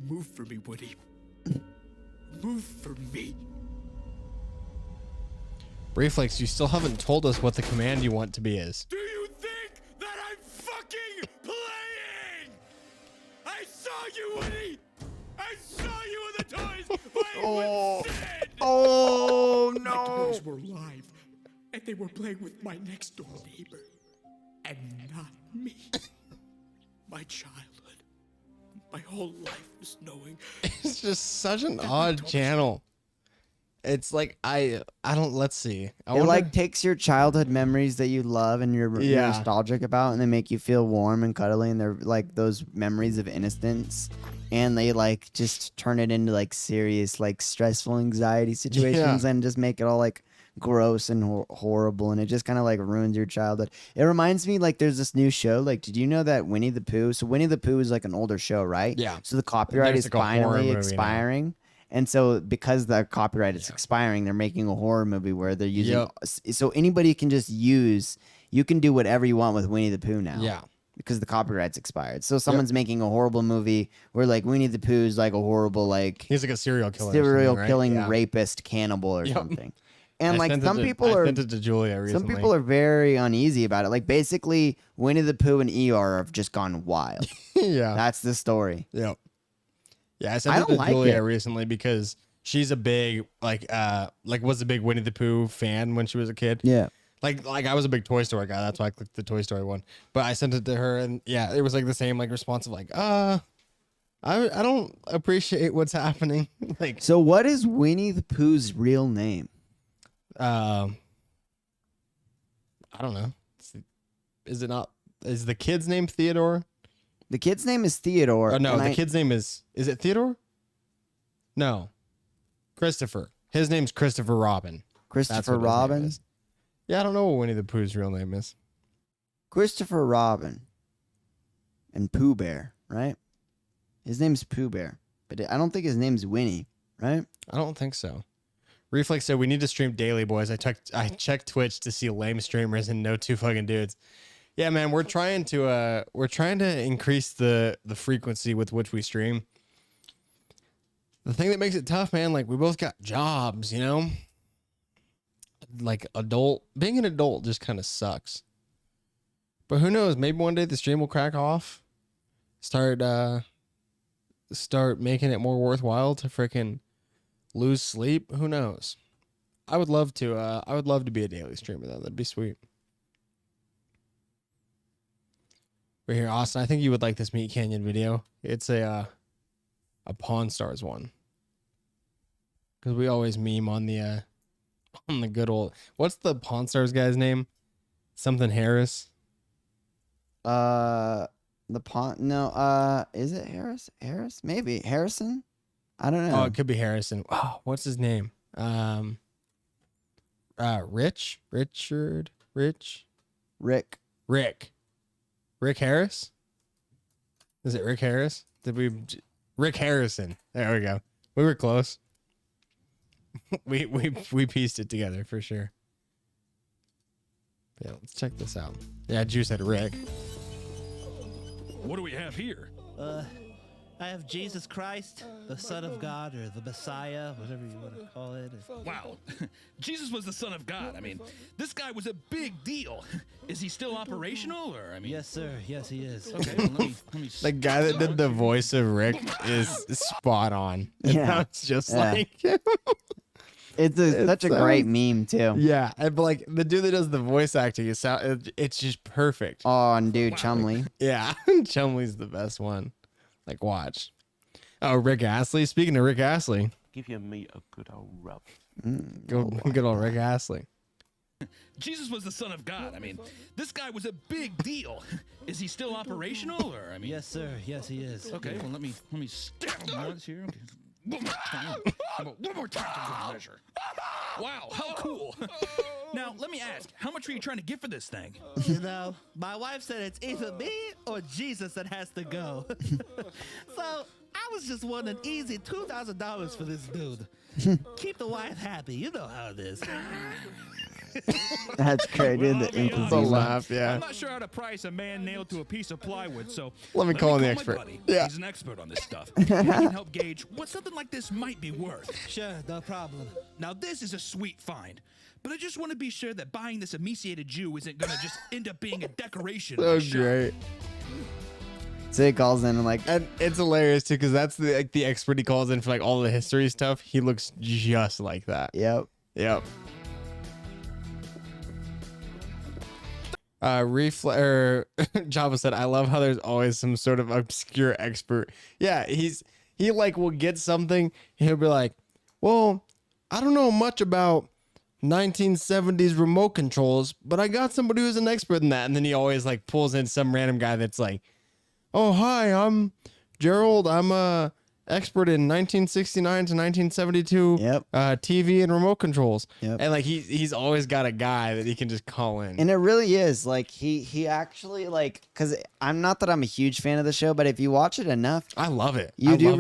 Move for me, Woody. Move for me. Reflex, you still haven't told us what the command you want to be is. Do you think that I'm fucking playing? I saw you, Woody. I saw you in the toys playing with Sid. Oh My toys were live, and they were playing with my next door neighbor, and not me. My childhood, my whole life was knowing. It's just such an odd channel. It's like I don't. Let's see. I It wonder- like takes your childhood memories that you love and you're Yeah. nostalgic about, and they make you feel warm and cuddly, and they're like those memories of innocence, and they like just turn it into like serious, like stressful anxiety situations, and just make it all like gross and horrible, and it just kind of like ruins your childhood. It reminds me like there's this new show. Like, did you know that Winnie the Pooh? So Winnie the Pooh is like an older show, right? Yeah. So the copyright There's is like a horror finally movie now. expiring. And so, because the copyright is expiring, they're making a horror movie where they're using. Yep. So anybody can just use. You can do whatever you want with Winnie the Pooh now. Yeah. Because the copyright's expired. So someone's making a horrible movie where like Winnie the Pooh's like a horrible like He's like a serial killer. or serial something, right? killing Yeah. rapist cannibal or Yep. something. And I like sent it some to- people I are sent it to Julia recently. some people are very uneasy about it. Like basically Winnie the Pooh and Eeyore have just gone wild. yeah. That's the story. Yep. Yeah, I sent I it don't to like Julia it. recently because she's a big was a big Winnie the Pooh fan when she was a kid. Yeah. Like I was a big Toy Story guy. That's why I clicked the Toy Story one. But I sent it to her, and yeah, it was like the same like response of like I don't appreciate what's happening. Like, So what is Winnie the Pooh's real name? I don't know. Is it not? Is the kid's name Theodore? The kid's name is Theodore. Oh no, and the I- kid's name is it Theodore? No, Christopher. His name's Christopher Robin. That's Christopher what his name Robin. is. Yeah, I don't know what Winnie the Pooh's real name is. Christopher Robin. And Pooh Bear, right? His name's Pooh Bear, but I don't think his name's Winnie, right? I don't think so. Reflex said we need to stream daily, boys. I checked Twitch to see lame streamers and no two fucking dudes. Yeah, man, we're trying to increase the frequency with which we stream. The thing that makes it tough, man, like we both got jobs, you know? Like being an adult just kind of sucks. But who knows? Maybe one day the stream will crack off. Start making it more worthwhile to freaking lose sleep. Who knows? I would love to be a daily streamer though. That'd be sweet. We're here, Austin. I think you would like this Meat Canyon video. It's a Pawn Stars one. Because we always meme on the good old, what's the Pawn Stars guy's name? Something Harris. Is it Harris? Harris? Maybe. Harrison? I don't know. Oh, it could be Harrison. Oh, what's his name? Rich? Richard? Rich? Rick. Rick Harris? Is it Rick Harris? Rick Harrison. There we go. We were close. we pieced it together for sure. Yeah, let's check this out. Yeah, Juice said Rick. What do we have here? I have Jesus Christ, the Son of God, or the Messiah, whatever you want to call it. Wow. Jesus was the Son of God. I mean, this guy was a big deal. Is he still operational, or I mean? Yes, sir. Yes, he is. Okay, well, let me. The guy that did the voice of Rick is spot on. It Yeah. sounds just Yeah. like him. It's such a great meme too. Yeah, and like the dude that does the voice acting, it's just perfect. Oh, and dude, Chumley. Yeah, Chumley's the best one. Like, watch. Oh, Rick Astley. Speaking of Rick Astley, Give your meat a good old rub. good old Rick Astley. Jesus was the Son of God. I mean, this guy was a big deal. Is he still operational, or I mean? Yes, sir. Yes, he is. Okay, well, let me stab him once here. Okay. One more time. How about one more time for good measure? Wow, how cool. Now, let me ask, how much are you trying to get for this thing? You know, my wife said it's either me or Jesus that has to go. So I was just wanting an easy $2,000 for this dude. Keep the wife happy. You know how it is. That's great, dude. The I'll be honest. The emphysema. laugh, yeah. I'm not sure how to price a man nailed to a piece of plywood, so Let me call in the my expert. buddy. Yeah. He's an expert on this stuff. He can help gauge what something like this might be worth. Sure, no problem. Now, this is a sweet find, but I just want to be sure that buying this emaciated Jew isn't going to just end up being a decoration. in my So shop. great. So he calls in and like, And it's hilarious too, because that's the expert he calls in for like all the history stuff. He looks just like that. yep. Yep. Java said, I love how there's always some sort of obscure expert. Yeah, he like will get something, he'll be like, well, I don't know much about 1970s remote controls, but I got somebody who's an expert in that. And then he always like pulls in some random guy that's like, oh, hi, I'm Gerald. I'm a expert in 1969 to 1972 Yep. TV and remote controls. Yep. And like he's always got a guy that he can just call in. And it really is like he actually like, because I'm not that I'm a huge fan of the show, but if you watch it enough, I love it. I you love do the show.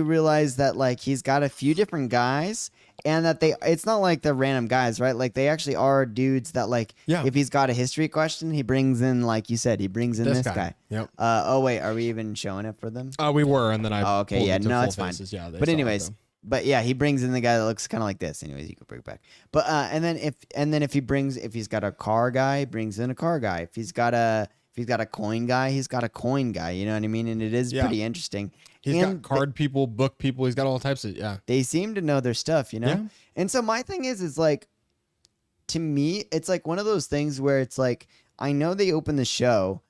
realize that like he's got a few different guys, and that it's not like they're random guys, right? Like they actually are dudes that like, Yeah. if he's got a history question, he brings in, like you said, he brings in this guy. Yep. Oh wait, are we even showing it for them? We were, and then I. Oh, okay, pulled yeah, it to no, full it's fine. faces. Yeah, they But saw it, anyways, though. but yeah, he brings in the guy that looks kind of like this. Anyways, you can bring it back. But if he's got a car guy, he brings in a car guy. If he's got a coin guy, he's got a coin guy. You know what I mean? And it is Yeah. pretty interesting. He's And got card people, book people. He's got all types of they seem to know their stuff, you know? Yeah. And so my thing is like, to me, it's like one of those things where it's like, I know they open the show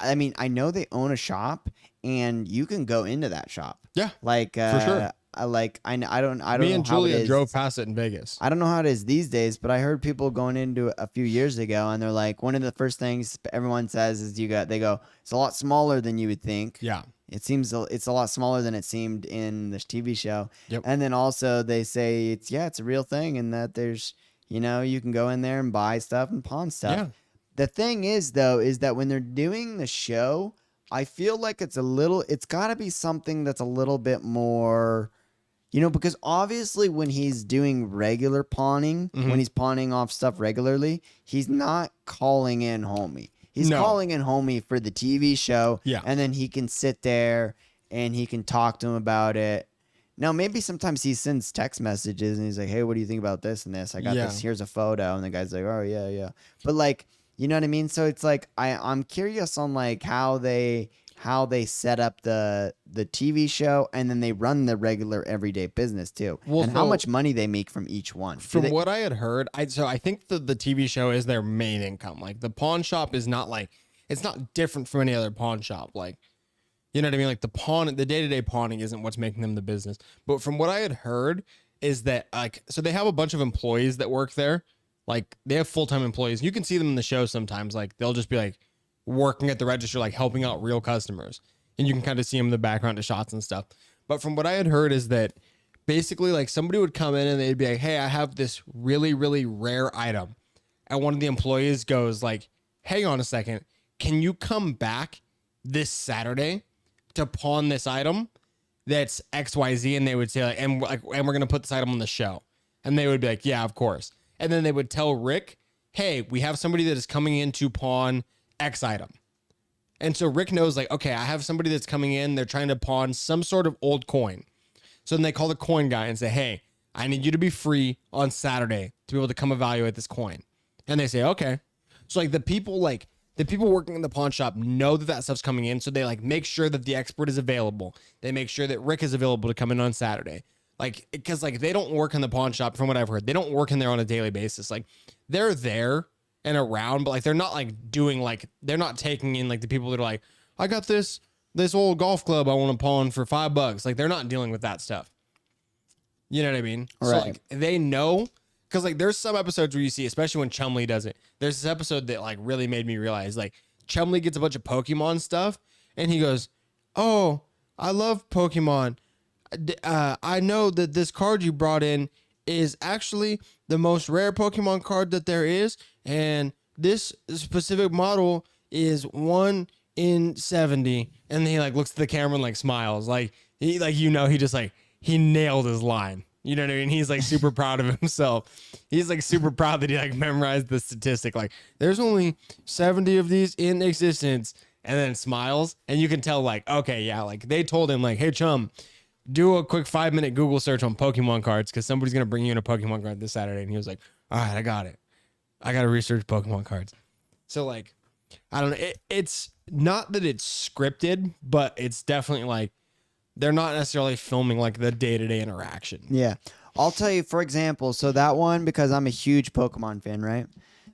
I mean, I know they own a shop, and you can go into that shop. Yeah, Like, for sure. I don't Me know and how it Julia is. drove past it in Vegas. I don't know how it is these days, but I heard people going into it a few years ago, and they're like, one of the first things everyone says is they go, it's a lot smaller than you would think. Yeah. It's a lot smaller than it seemed in this TV show. Yep. And then also they say it's a real thing, and that there's, you can go in there and buy stuff and pawn stuff. Yeah. The thing is, though, is that when they're doing the show, I feel like it's got to be something that's a little bit more, because obviously when he's doing regular pawning, Mm-hmm. when he's pawning off stuff regularly, he's not calling in homie. He's No. calling in homie for the TV show. Yeah. And then he can sit there and he can talk to him about it. Now, maybe sometimes he sends text messages and he's like, hey, what do you think about this and this? I got Yeah. this. Here's a photo. And the guy's like, oh, yeah, yeah. But like, you know what I mean? So it's like, I'm curious on like how they set up the TV show, and then they run the regular everyday business too. Well, and how so- much money they make from each one. Do From they- what I had heard, I think the TV show is their main income. Like the pawn shop is not like, it's not different from any other pawn shop. Like, you know what I mean? Like the day-to-day pawning isn't what's making them the business. But from what I had heard is that like, so they have a bunch of employees that work there. Like they have full-time employees. You can see them in the show sometimes. Like they'll just be like working at the register, like helping out real customers. And you can kind of see them in the background of shots and stuff. But from what I had heard is that basically like somebody would come in and they'd be like, hey, I have this really, really rare item. And one of the employees goes like, hang on a second. Can you come back this Saturday to pawn this item that's XYZ? And they would say like, and we're going to put this item on the show. And they would be like, yeah, of course. And then they would tell Rick, hey, we have somebody that is coming in to pawn X item. And so Rick knows like, okay, I have somebody that's coming in. They're trying to pawn some sort of old coin. So then they call the coin guy and say, hey, I need you to be free on Saturday to be able to come evaluate this coin. And they say, okay. So like the people working in the pawn shop know that stuff's coming in. So they like make sure that the expert is available. They make sure that Rick is available to come in on Saturday. Like, because like they don't work in the pawn shop from what I've heard. They don't work in there on a daily basis. Like they're there and around, but like they're not like doing like, they're not taking in like the people that are like, I got this old golf club I want to pawn for $5. Like they're not dealing with that stuff. You know what I mean? So Right. like they know, because like there's some episodes where you see, especially when Chumlee does it. There's this episode that like really made me realize like Chumlee gets a bunch of Pokemon stuff and he goes, oh, I love Pokemon. I know that this card you brought in is actually the most rare Pokemon card that there is, and this specific model is 1 in 70. And he like looks at the camera and like smiles, like he just like he nailed his line. You know what I mean? He's like super proud of himself. He's like super proud that he like memorized the statistic. Like there's only 70 of these in existence, and then smiles, and you can tell like, okay, yeah, like they told him like, hey chum, do a quick 5-minute Google search on Pokemon cards because somebody's going to bring you in a Pokemon card this Saturday. And he was like, all right, I got it. I got to research Pokemon cards. So like, I don't know. It's not that it's scripted, but it's definitely like, they're not necessarily filming like the day-to-day interaction. Yeah. I'll tell you, for example, so that one, because I'm a huge Pokemon fan, right?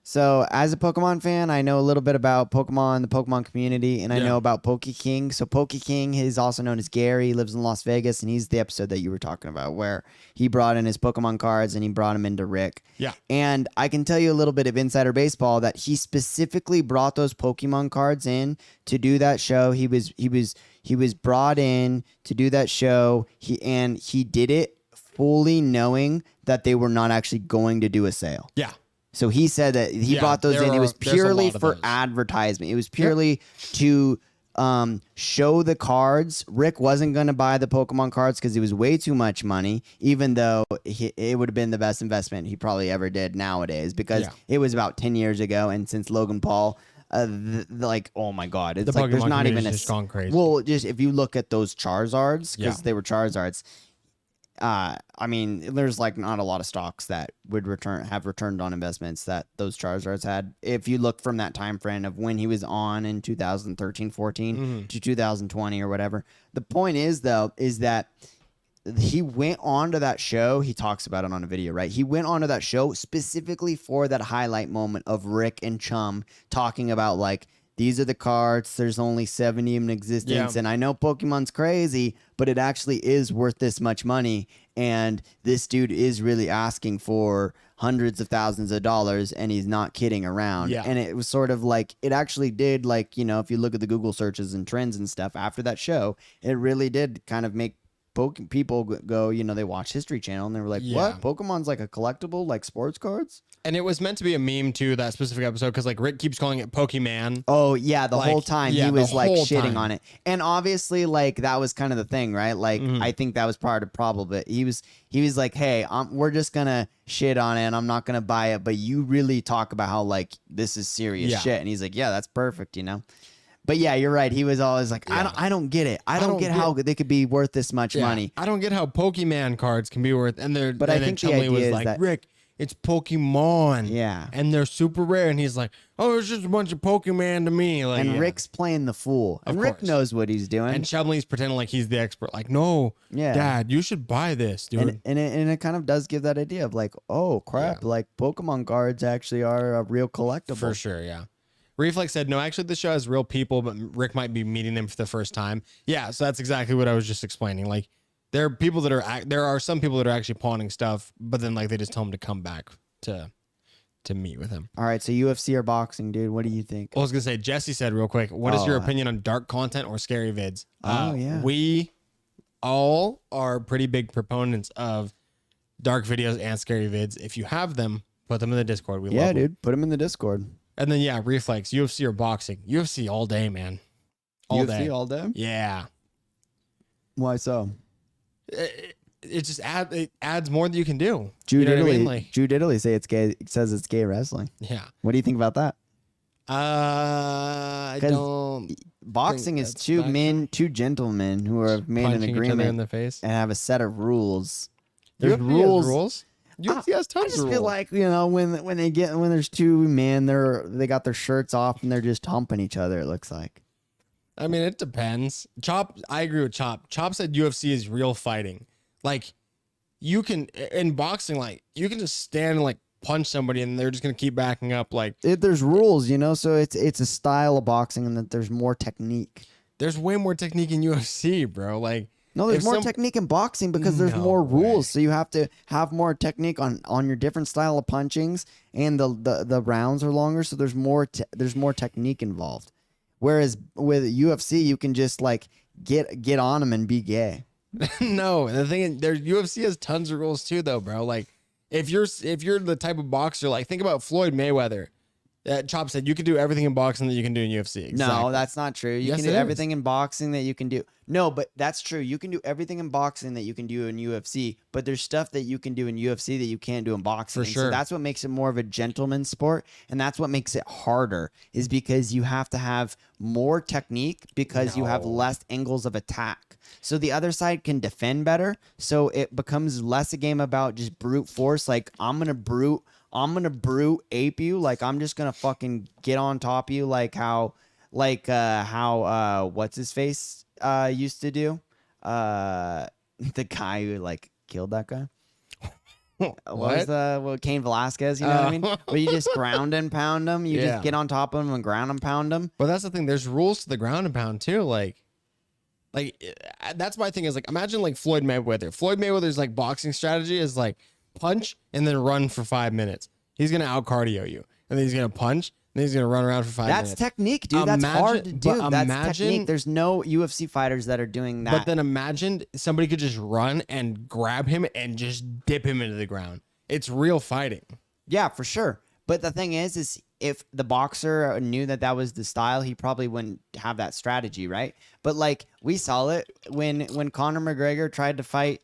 So as a Pokemon fan, I know a little bit about Pokemon, the Pokemon community, and I know about Pokeking. So Pokeking is also known as Gary. He lives in Las Vegas, and he's the episode that you were talking about where he brought in his Pokemon cards and he brought them into Rick. Yeah. And I can tell you a little bit of insider baseball that he specifically brought those Pokemon cards in to do that show. He was brought in to do that show. He did it fully knowing that they were not actually going to do a sale. Yeah. So he said that he Yeah, brought those in. It was there's a purely lot of for those. advertisement. It was purely to show the cards. Rick wasn't going to buy the Pokemon cards because it was way too much money, even though it would have been the best investment he probably ever did nowadays because Yeah. it was about 10 years ago. And since Logan Paul, like, oh my God, it's The like there's Pokemon not even community's just gone crazy. Well, just if you look at those Charizards, because Yeah. they were Charizards, I mean, there's like not a lot of stocks that would have returned on investments that those Charizards had. If you look from that time frame of when he was on in 2013, 14 to 2020 or whatever. The point is though, is that he went on to that show. He talks about it on a video, right? He went on to that show specifically for that highlight moment of Rick and Chum talking about like these are the cards. There's only 70 in existence. Yeah. And I know Pokemon's crazy, but it actually is worth this much money. And this dude is really asking for hundreds of thousands of dollars, and he's not kidding around. Yeah. And it was sort of like, it actually did, like, you know, if you look at the Google searches and trends and stuff after that show, it really did kind of make people go, you know, they watch History Channel and they were like, Yeah. what? Pokemon's like a collectible, like sports cards? And it was meant to be a meme too, that specific episode, because like Rick keeps calling it Pokemon. Oh yeah, the Like, whole time yeah, he the was like whole shitting time. on it, and obviously like that was kind of the thing, right? Like Mhm. I think that was part of the problem. But he was like, hey, we're just gonna shit on it, and I'm not gonna buy it, but you really talk about how like this is serious Yeah. shit, and he's like, yeah, that's perfect, you know. But yeah, you're right. He was always like, Yeah. I don't get it. I don't don't get how they could be worth this much Yeah. money. I don't get how Pokemon cards can be worth, and they're. But and I then think the Chumley was idea is like, that- Rick, it's Pokemon. Yeah. And they're super rare, and he's like, oh, it's just a bunch of Pokemon to me. Like, And yeah. Rick's playing the fool, Of and Rick course. knows what he's doing. And Chumley's pretending like he's the expert. Like, no, Yeah. Dad, you should buy this, dude. and it kind of does give that idea of like, oh crap, like Pokemon cards actually are a real collectible. For sure, yeah. Reflex said, no, actually, the show has real people, but Rick might be meeting them for the first time. Yeah, so that's exactly what I was just explaining. Like, there are people that are, there are some people that are actually pawning stuff, but then like they just tell him to come back to meet with him. All right, so UFC or boxing, dude? What do you think? I was gonna say, Jesse said real quick, what is your Oh. opinion on dark content or scary vids? Oh, yeah. We all are pretty big proponents of dark videos and scary vids. If you have them, put them in the Discord. We Yeah, love them. dude, put them in the Discord. And then yeah, Reflex, UFC or boxing? UFC all day, man. All UFC day. all day. Yeah. Why so? It just adds more that you can do. Jude you know Italy. what I mean? Like, Jude Italy say it's gay. Says it's gay wrestling. yeah. What do you think about that? I 'Cause don't Boxing is that's two factual. men, two gentlemen who have made an punching each other in agreement the face. and have a set of rules. There's There's rules. rules. UFC has I tons just of rules. feel like, you know, when there's two men, they got their shirts off and they're just humping each other. It looks like. I mean, it depends. Chop, I agree with Chop. Chop said UFC is real fighting. Like, you can, in boxing, like, you can just stand and, like, punch somebody and they're just going to keep backing up. Like, There's rules, you know, so it's a style of boxing and that there's more technique. there's way more technique in UFC, bro. Like, No, there's if more some- technique in boxing because there's No more way. rules. So you have to have more technique on your different style of punchings, and the rounds are longer. So there's more technique involved. Whereas with UFC, you can just like get on them and be gay. no, the thing is, there's UFC has tons of rules too, though, bro. Like, if you're the type of boxer, like, think about Floyd Mayweather. Chop said you can do everything in boxing that you can do in UFC. No, Exactly. that's not true. You Yes, can do it is. everything in boxing that you can do. No, but that's true. You can do everything in boxing that you can do in UFC, but there's stuff that you can do in UFC that you can't do in boxing. For And sure. So that's what makes it more of a gentleman's sport, and that's what makes it harder is because you have to have more technique because you have No. less angles of attack. So the other side can defend better, so it becomes less a game about just brute force like I'm going to brute ape you, like I'm just going to fucking get on top of you like how what's his face used to do, the guy who like killed that guy. What was Cain Velasquez, you know what I mean? Where you just ground and pound him, you Yeah. just get on top of him and ground and pound him. But that's the thing. There's rules to the ground and pound too. Like that's my thing is like, imagine like Floyd Mayweather. Floyd Mayweather's like boxing strategy is like punch and then run for 5 minutes. He's gonna out cardio you, and then he's gonna punch, and then he's gonna run around for 5 That's minutes. technique, dude. That's hard to Imagine- do. but That's imagine- technique. There's no UFC fighters that are doing that. But then imagine somebody could just run and grab him and just dip him into the ground. It's real fighting. Yeah, for sure. But the thing is if the boxer knew that was the style, he probably wouldn't have that strategy, right? But like we saw it when Conor McGregor tried to fight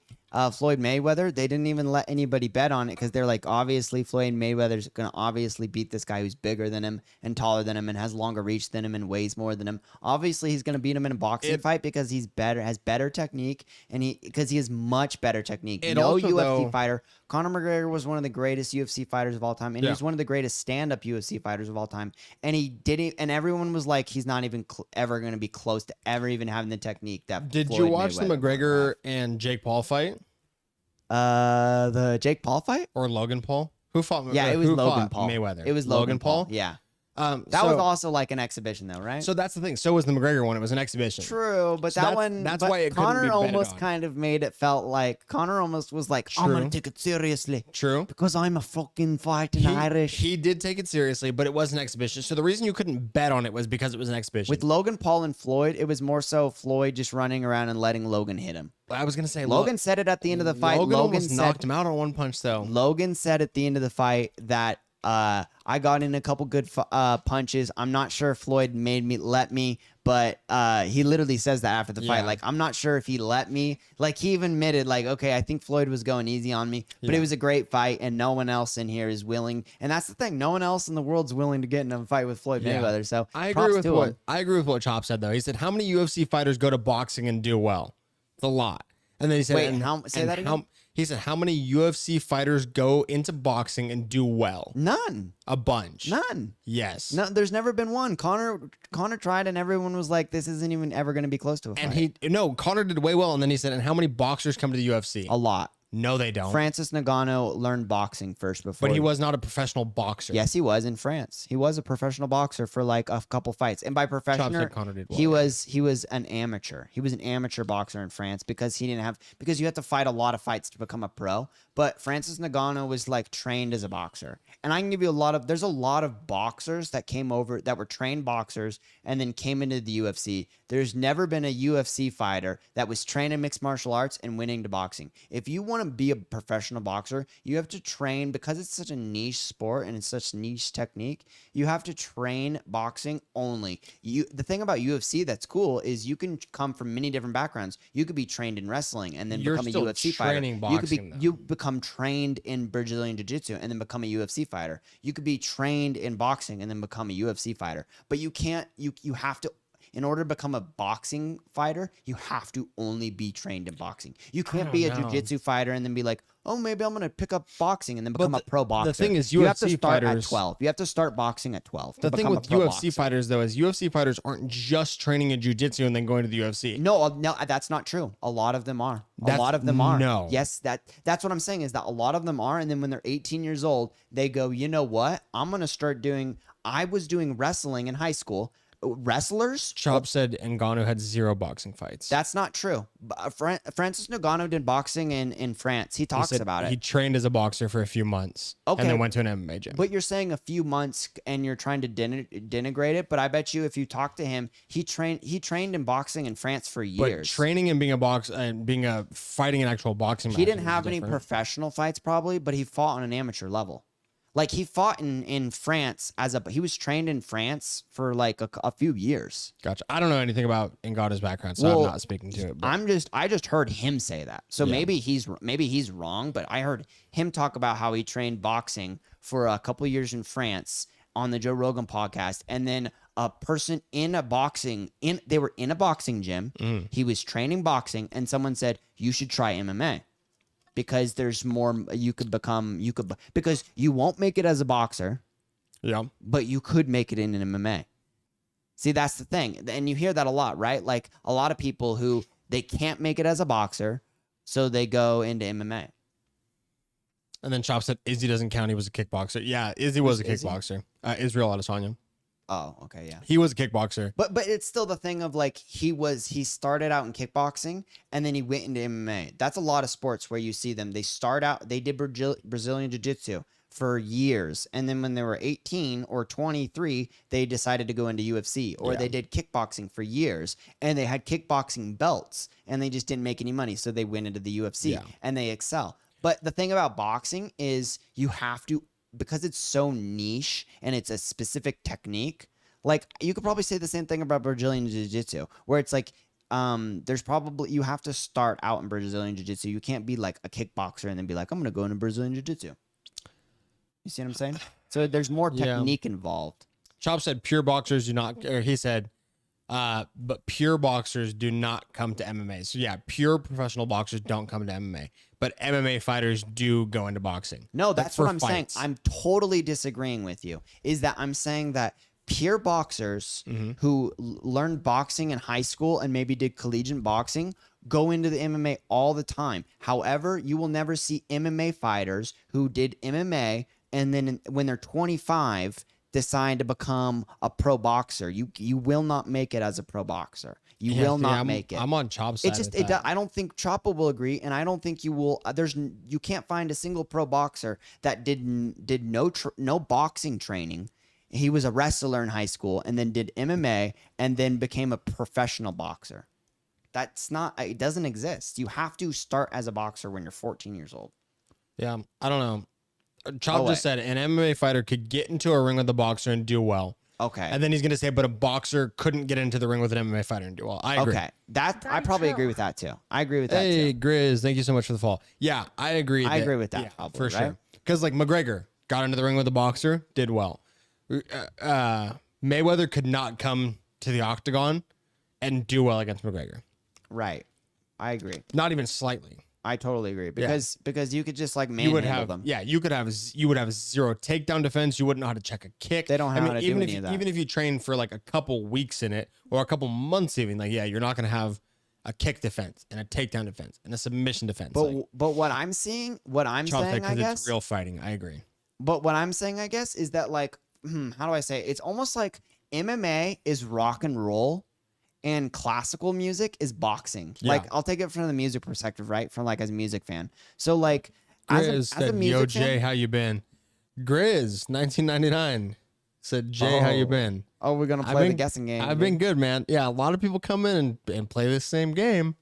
Floyd Mayweather, they didn't even let anybody bet on it because they're like, obviously Floyd Mayweather's gonna obviously beat this guy who's bigger than him and taller than him and has longer reach than him and weighs more than him. Obviously, he's gonna beat him in a boxing fight because he's has better technique and he has much better technique. It No also, UFC though- fighter. Conor McGregor was one of the greatest UFC fighters of all time, and Yeah. he's one of the greatest stand-up UFC fighters of all time. And he didn't, and everyone was like, he's not even ever going to be close to ever even having the technique that. Did you Floyd watch the Mayweather McGregor and Jake Paul fight the Jake Paul fight? or Logan Paul? Who fought? Yeah, it was who Logan fought Paul. Mayweather. It was Logan Paul. Yeah. That so, was also like an exhibition, though, right? So that's the thing. So was the McGregor one. It was an exhibition. True, but So that that's- one. that's but why it couldn't Connor be betted almost on. kind of made it felt like Connor almost was like, I'm True. gonna take it seriously True. because I'm a fucking fighting Irish. He did take it seriously, but it was an exhibition. So the reason you couldn't bet on it was because it was an exhibition. With Logan Paul and Floyd, it was more so Floyd just running around and letting Logan hit him. I was gonna say Logan said it at the end of the fight. Logan almost said, knocked him out on one punch, though. Logan said at the end of the fight that I got in a couple good punches. I'm not sure if Floyd let me, but he literally says that after the fight. Yeah. Like, I'm not sure if he let me. Like, he even admitted, like, okay, I think Floyd was going easy on me, but it was a great fight, and no one else in here is willing. And that's the thing. No one else in the world's willing to get in a fight with Floyd Yeah. Mayweather. So I props agree to with him. I agree with what Chop said, though. He said, "How many UFC fighters go to boxing and do well? It's a lot." And then he said, Wait, and, say and that again? He said, "How many UFC fighters go into boxing and do well? None. A bunch. None. Yes. No, there's never been one. Connor tried, and everyone was like, "This isn't even ever going to be close to a fight." And Connor did way well. And then he said, "And how many boxers come to the UFC? A lot. No, they don't. Francis Ngannou learned boxing first before. But he was not a professional boxer. Yes, he was in France. He was a professional boxer for like a couple fights. And by professional, said Connor did well, he yeah. was an amateur. He was an amateur boxer in France because you had to fight a lot of fights to become a pro. But Francis Ngannou was like trained as a boxer. And I can give you there's a lot of boxers that came over that were trained boxers and then came into the UFC. There's never been a UFC fighter that was trained in mixed martial arts and went into boxing. If you want to be a professional boxer, you have to train because it's such a niche sport and it's such niche technique. You have to train boxing only. The thing about UFC that's cool is you can come from many different backgrounds. You could be trained in wrestling and then You're become a still UFC fighter. training boxing, though. You become trained in Brazilian Jiu-Jitsu and then become a UFC fighter. You could be trained in boxing and then become a UFC fighter. But you can't. You have to. In order to become a boxing fighter, you have to only be trained in boxing. You can't be a don't know. jiu-jitsu fighter and then be like, oh, maybe I'm going to pick up boxing and then become a pro boxer. the thing is, you have to UFC start at fighters- 12. You have to start boxing at 12. The to thing become with a pro UFC boxer. fighters, though, is UFC fighters aren't just training in jiu-jitsu and then going to the UFC. No, that's not true. A lot of them are. That's- A lot of them are. no. Yes, that's what I'm saying is that a lot of them are. And then when they're 18 years old, they go, you know what? I was doing wrestling in high school. Wrestlers, Chop said Ngannou had 0 boxing fights. that's not true. Francis Ngannou did boxing in France. He He talks said about it. He trained as a boxer for a few months. Okay. And then went to an MMA gym. But you're saying a few months and you're trying to denigrate it. But I bet you if you talk to him, he trained in boxing in France for But years. training and being a boxer and fighting an actual boxing match. He didn't is have any different. professional fights probably, but he fought on an amateur level. Like he fought in France he was trained in France for like a few years. Gotcha. I don't know anything about Ngannou's background, so Well, I'm not speaking to it. But I just heard him say that. So Yeah. maybe he's wrong, but I heard him talk about how he trained boxing for a couple years in France on the Joe Rogan podcast, and then a person they were in a boxing gym. Mm. He was training boxing, and someone said you should try MMA. Because there's more because you won't make it as a boxer, yeah. but you could make it in an MMA. See, that's the thing. And you hear that a lot, right? Like a lot of people who they can't make it as a boxer, so they go into MMA. And then Chop said Izzy doesn't count. He was a kickboxer. Yeah, Izzy was a Who's Izzy? kickboxer. Israel Adesanya. Oh, okay, yeah. He was a kickboxer. But it's still the thing of like he started out in kickboxing and then he went into MMA. That's a lot of sports where you see them. They did Brazilian Jiu-Jitsu for years. And then when they were 18 or 23, they decided to go into UFC, or they did kickboxing for years and they had kickboxing belts and they just didn't make any money. So they went into the UFC and they excel. But the thing about boxing is you have to, because it's so niche and it's a specific technique, like you could probably say the same thing about Brazilian Jiu-Jitsu, where it's like you have to start out in Brazilian Jiu-Jitsu. You can't be like a kickboxer and then be like, I'm going to go into Brazilian Jiu-Jitsu. You see what I'm saying? So there's more technique involved. Chop said pure boxers do not, or he said, but pure boxers do not come to MMA. So yeah, pure professional boxers don't come to MMA, but MMA fighters do go into boxing. No, Like, that's for what I'm fights. saying. I'm totally disagreeing with you. Is that I'm saying that pure boxers who learned boxing in high school and maybe did collegiate boxing go into the MMA all the time. However, you will never see MMA fighters who did MMA and then when they're 25, decide to become a pro boxer. You will not make it as a pro boxer. You will not make it. I'm on Chop's side. It just with that. I don't think Choppa will agree, and I don't think you will. You can't find a single pro boxer that did no boxing training. He was a wrestler in high school and then did MMA and then became a professional boxer. That's not. It doesn't exist. You have to start as a boxer when you're 14 years old. Yeah, I don't know. Chop just said an MMA fighter could get into a ring with a boxer and do well. Okay. And then he's gonna say, but a boxer couldn't get into the ring with an MMA fighter and do well. I agree. Okay. I probably agree with that too. I agree with that Hey, too. Grizz, thank you so much for the fall. Yeah, I agree. I agree with that, Yeah, probably, for right? sure. Because like McGregor got into the ring with a boxer, did well. Mayweather could not come to the octagon and do well against McGregor. Right. I agree. Not even slightly. I totally agree because you could just like You would manhandle have them. you would have zero takedown defense. You wouldn't know how to check a kick. They don't know how to do even any if of that. even if you train for like a couple weeks in it or a couple months even, like you're not gonna have a kick defense and a takedown defense and a submission defense. But what I'm seeing, it's real fighting. I agree. But what I'm saying, I guess, is that like, how do I say it? It's almost like MMA is rock and roll and classical music is boxing. Yeah. Like I'll take it from the music perspective, right? From like as a music fan. So like as Grizz a said, music "Yo, fan, Jay, how you been?" Grizz, 1999 said, "Jay, how you Oh. been?" oh, we're gonna I've play the been- guessing game. I've dude. been good, man. Yeah, a lot of people come in and play this same game,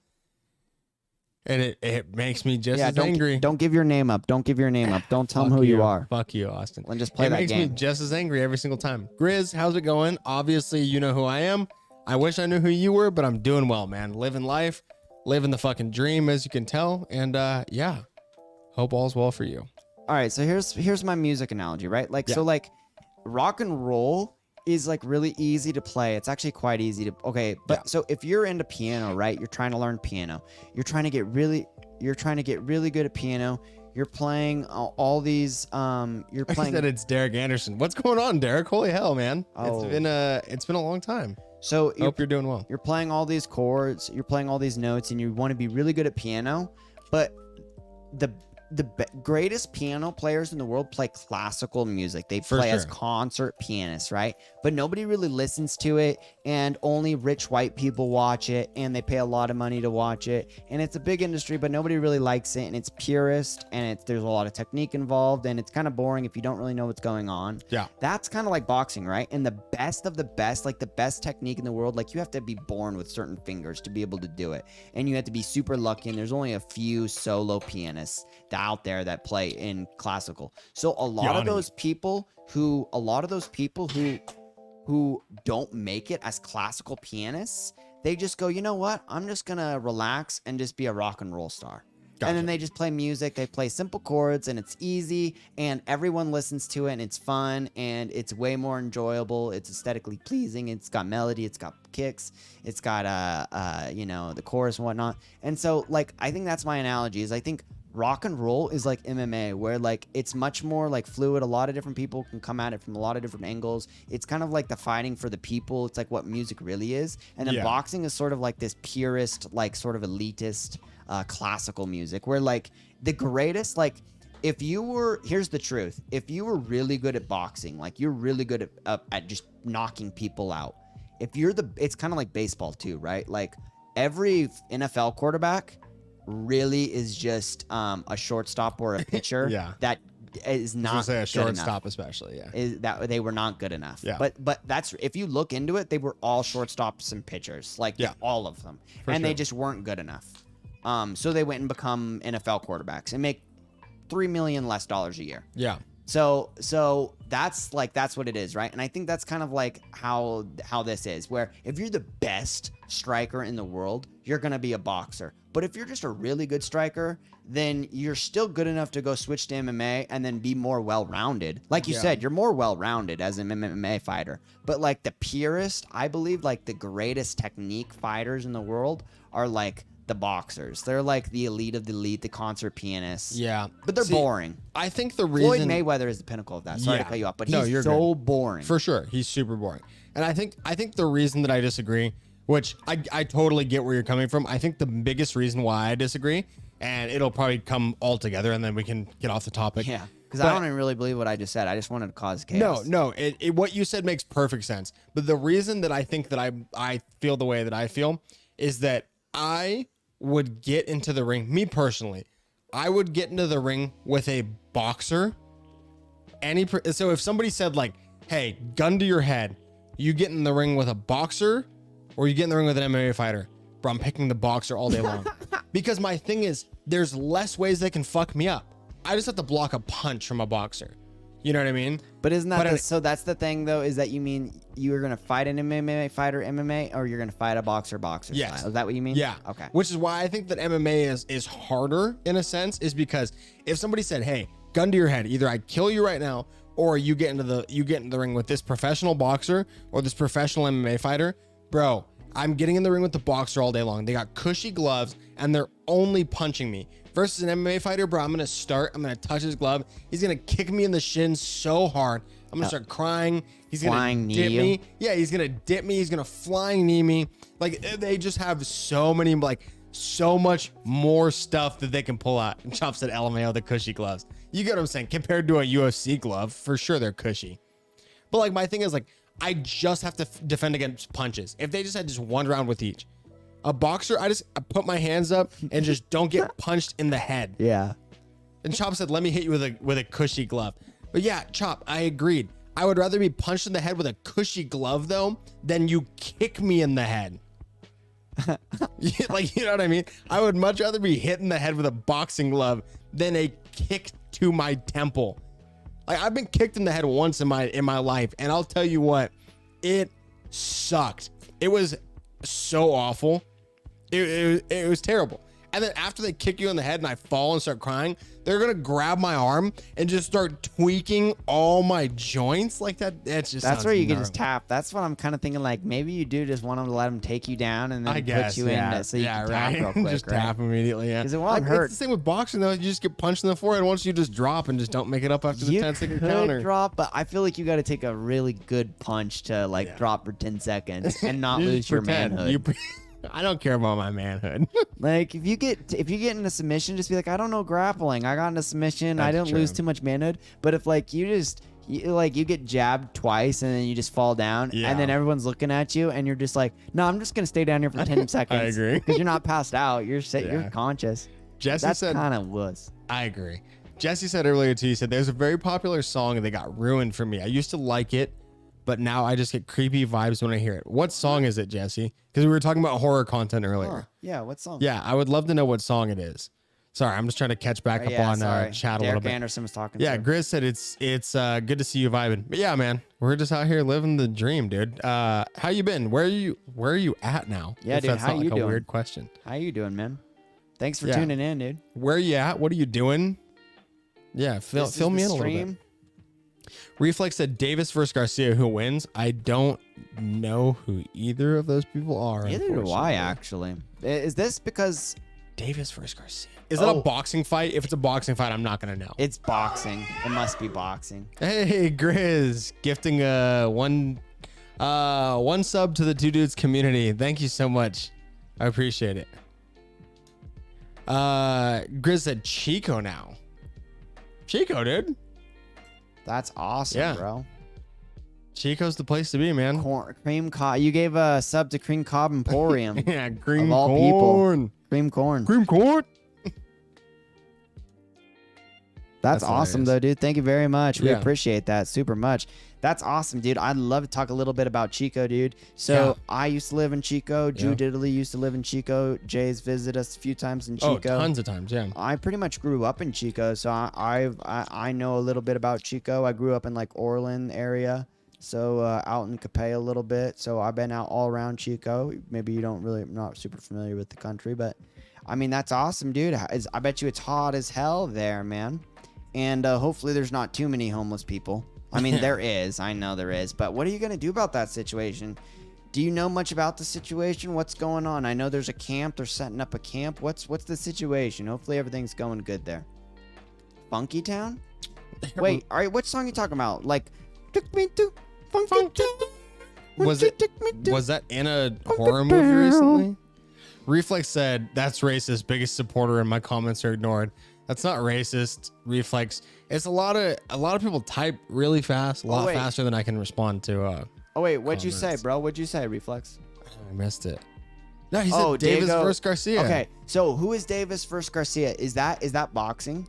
and it makes me just as angry. Don't give your name up. Don't give your name up. Don't tell them Fuck who you are. Fuck you, Austin. And just play It that makes game. me just as angry every single time. Grizz, how's it going? Obviously, you know who I am. I wish I knew who you were, but I'm doing well, man. Living life, living the fucking dream, as you can tell. And yeah, hope all's well for you. All right, so here's my music analogy, right? Like so like rock and roll is like really easy to play. It's actually quite easy to so if you're into piano, right? You're trying to learn piano. You're trying to get really good at piano. You're playing all these you're I playing said it's Derek Anderson. What's going on, Derek? Holy hell, man. Oh. It's been a long time. so Hope you're doing well. you're playing all these chords, you're playing all these notes, and you want to be really good at piano, but the greatest piano players in the world play classical music. They For play as sure. concert pianists, right? But nobody really listens to it, and only rich white people watch it, and they pay a lot of money to watch it. And it's a big industry, but nobody really likes it, and it's purist, and there's a lot of technique involved, and it's kind of boring if you don't really know what's going on. Yeah. That's kind of like boxing, right? And the best of the best, like the best technique in the world, like you have to be born with certain fingers to be able to do it. And you have to be super lucky. And there's only a few solo pianists out there that play in classical. So a lot of those people who don't make it as classical pianists, they just go, you know what? I'm just gonna relax and just be a rock and roll star. And then they just play music. They play simple chords, and it's easy, and everyone listens to it, and it's fun, and it's way more enjoyable. It's aesthetically pleasing. It's got melody. It's got kicks. It's got the chorus and whatnot. And so, like, I think that's my analogy. Is I think rock and roll is like MMA, where like it's much more like fluid. A lot of different people can come at it from a lot of different angles. It's kind of like the fighting for the people. It's like what music really is. And then boxing is sort of like this purist, like sort of elitist classical music, where like the greatest, like here's the truth, if you were really good at boxing, like you're really good at just knocking people out. It's kind of like baseball too, right? Like every NFL quarterback really is just a shortstop or a pitcher that is not say a good shortstop, enough. especially. Yeah. Is that they were not good enough. Yeah. But that's, if you look into it, they were all shortstops and pitchers, like all of them, and they just weren't good enough. So they went and become NFL quarterbacks and make $3 million less a year. Yeah. So that's what it is, right? And I think that's kind of like how this is, where if you're the best striker in the world, you're gonna be a boxer. But if you're just a really good striker, then you're still good enough to go switch to MMA and then be more well-rounded. Like you said, you're more well-rounded as an MMA fighter. But like the purest, I believe, like the greatest technique fighters in the world are like the boxers. They're like the elite of the elite, the concert pianists. Yeah. But they're See, boring. I think the Floyd reason Mayweather is the pinnacle of that. Sorry to cut you off, but No, he's you're so good. boring. For sure. He's super boring. And I think the reason that I disagree, which I totally get where you're coming from, I think the biggest reason why I disagree, and it'll probably come all together and then we can get off the topic. Yeah. Because I don't even really believe what I just said. I just wanted to cause chaos. No. What you said makes perfect sense. But the reason that I think that I feel the way that I feel is that I would get into the ring. Me personally, I would get into the ring with a boxer. So if somebody said like, "Hey, gun to your head, you get in the ring with a boxer, or you get in the ring with an MMA fighter," bro, I'm picking the boxer all day long. Because my thing is, there's less ways they can fuck me up. I just have to block a punch from a boxer. You know what I mean? But isn't that But so? That's the thing, though, is that you mean you're gonna fight an MMA fighter MMA, or you're gonna fight a boxer Yes. style? Is that what you mean? Yeah. Okay. Which is why I think that MMA is harder in a sense, is because if somebody said, "Hey, gun to your head, either I kill you right now, or you get into the ring with this professional boxer or this professional MMA fighter," bro, I'm getting in the ring with the boxer all day long. They got cushy gloves and they're only punching me. Versus an MMA fighter, bro, I'm gonna touch his glove. He's gonna kick me in the shin so hard. I'm gonna start crying. He's gonna Flying knee dip you? me. Yeah, he's gonna dip me. He's gonna flying knee me. Like, they just have so much more stuff that they can pull out. And Chop said LMAO, the cushy gloves. You get what I'm saying? Compared to a UFC glove, for sure they're cushy. But like, my thing is like, I just have to defend against punches. If they just had just one round with each. A boxer, I put my hands up and just don't get punched in the head. Yeah. And Chop said, "Let me hit you with a cushy glove." But yeah, Chop, I agreed. I would rather be punched in the head with a cushy glove though than you kick me in the head. Like, you know what I mean? I would much rather be hit in the head with a boxing glove than a kick to my temple. Like, I've been kicked in the head once in my life, and I'll tell you what, it sucked. It was so awful. It was terrible. And then after they kick you in the head and I fall and start crying, they're gonna grab my arm and just start tweaking all my joints like that. That's where you can just tap. That's what I'm kind of thinking. Like, maybe you do just want them to let them take you down and then I guess, put you in so you can tap real quick, just right? tap immediately. Yeah, 'Cause it won't hurt. It's the same with boxing though. You just get punched in the forehead once you just drop and just don't make it up after the You 10-second could counter. drop, but I feel like you got to take a really good punch to drop for 10 seconds and not You lose just your pretend. manhood. I don't care about my manhood. Like, if you get into submission, just be like, I don't know grappling. I got into submission. I That's didn't lose true. too much manhood. But if like you get jabbed twice and then you just fall down and then everyone's looking at you and you're just like, no, I'm just gonna stay down here for 10 seconds. agree. Because you're not passed out. You're Yeah. you're conscious. Jesse That's said, kind of wuss. I agree. Jesse said earlier too, he said, "There's a very popular song that got ruined for me. I used to like it, but now I just get creepy vibes when I hear it." What song is it, Jesse? Because we were talking about horror content earlier. Huh. Yeah, what song? Yeah, I would love to know what song it is. Sorry, I'm just trying to catch back up on chat a little Derek bit. Anderson was talking. Yeah, to. Grizz said it's good to see you vibing. But yeah, man, we're just out here living the dream, dude. How you been? Where are you at now? Yeah, If dude, that's how not you like a doing? weird question. How you doing, man? Thanks for Yeah. tuning in, dude. Where are you at? What are you doing? Yeah, fill This is me the in a little bit. stream. Reflex said Davis versus Garcia, who wins? I don't know who either of those people are. Neither do I, unfortunately. actually. Is this because Davis versus Garcia. Is it a boxing fight? If it's a boxing fight, I'm not gonna know. it's boxing? It must be boxing. Hey, Grizz, gifting one sub to the Two Dudes community. Thank you so much. I appreciate it. Grizz said Chico now. Chico, dude. That's awesome, Yeah. bro. Chico's the place to be, man. Cream Cobb. You gave a sub to Cream Cobb Emporium. Yeah, green Of all corn. Cream corn. Cream corn. That's That's awesome, hilarious. though, dude. Thank you very much. We Yeah. appreciate that super much. That's awesome, dude. I'd love to talk a little bit about Chico, dude. So Yeah. I used to live in Chico. Drew Yeah. Diddley used to live in Chico. Jay's visited us a few times in Oh, Chico. tons of times, yeah. I pretty much grew up in Chico, so I know a little bit about Chico. I grew up in like Orland area, so out in Capay a little bit. So I've been out all around Chico. Maybe you don't really not super familiar with the country, but I mean that's awesome, dude. I bet you it's hot as hell there, man. And hopefully there's not too many homeless people. I mean there is, I know there is, but what are you gonna do about that situation? Do you know much about the situation? What's going on? I know there's a camp. They're setting up a camp. What's the situation? Hopefully everything's going good there. Funky Town? Wait, all right. What song you talking about? Like, took me to Funky Town. Was that in a horror movie recently? Reflex said, "That's racist. Biggest supporter, and my comments are ignored." That's not racist. Reflex. It's a lot of people type really fast, a lot wait. faster than I can respond to. Oh wait, what'd you say, comments. bro? What'd you say, Reflex? I missed it. No, he said Oh, Davis Diego- versus Garcia. Okay, so who is Davis versus Garcia? Is that boxing?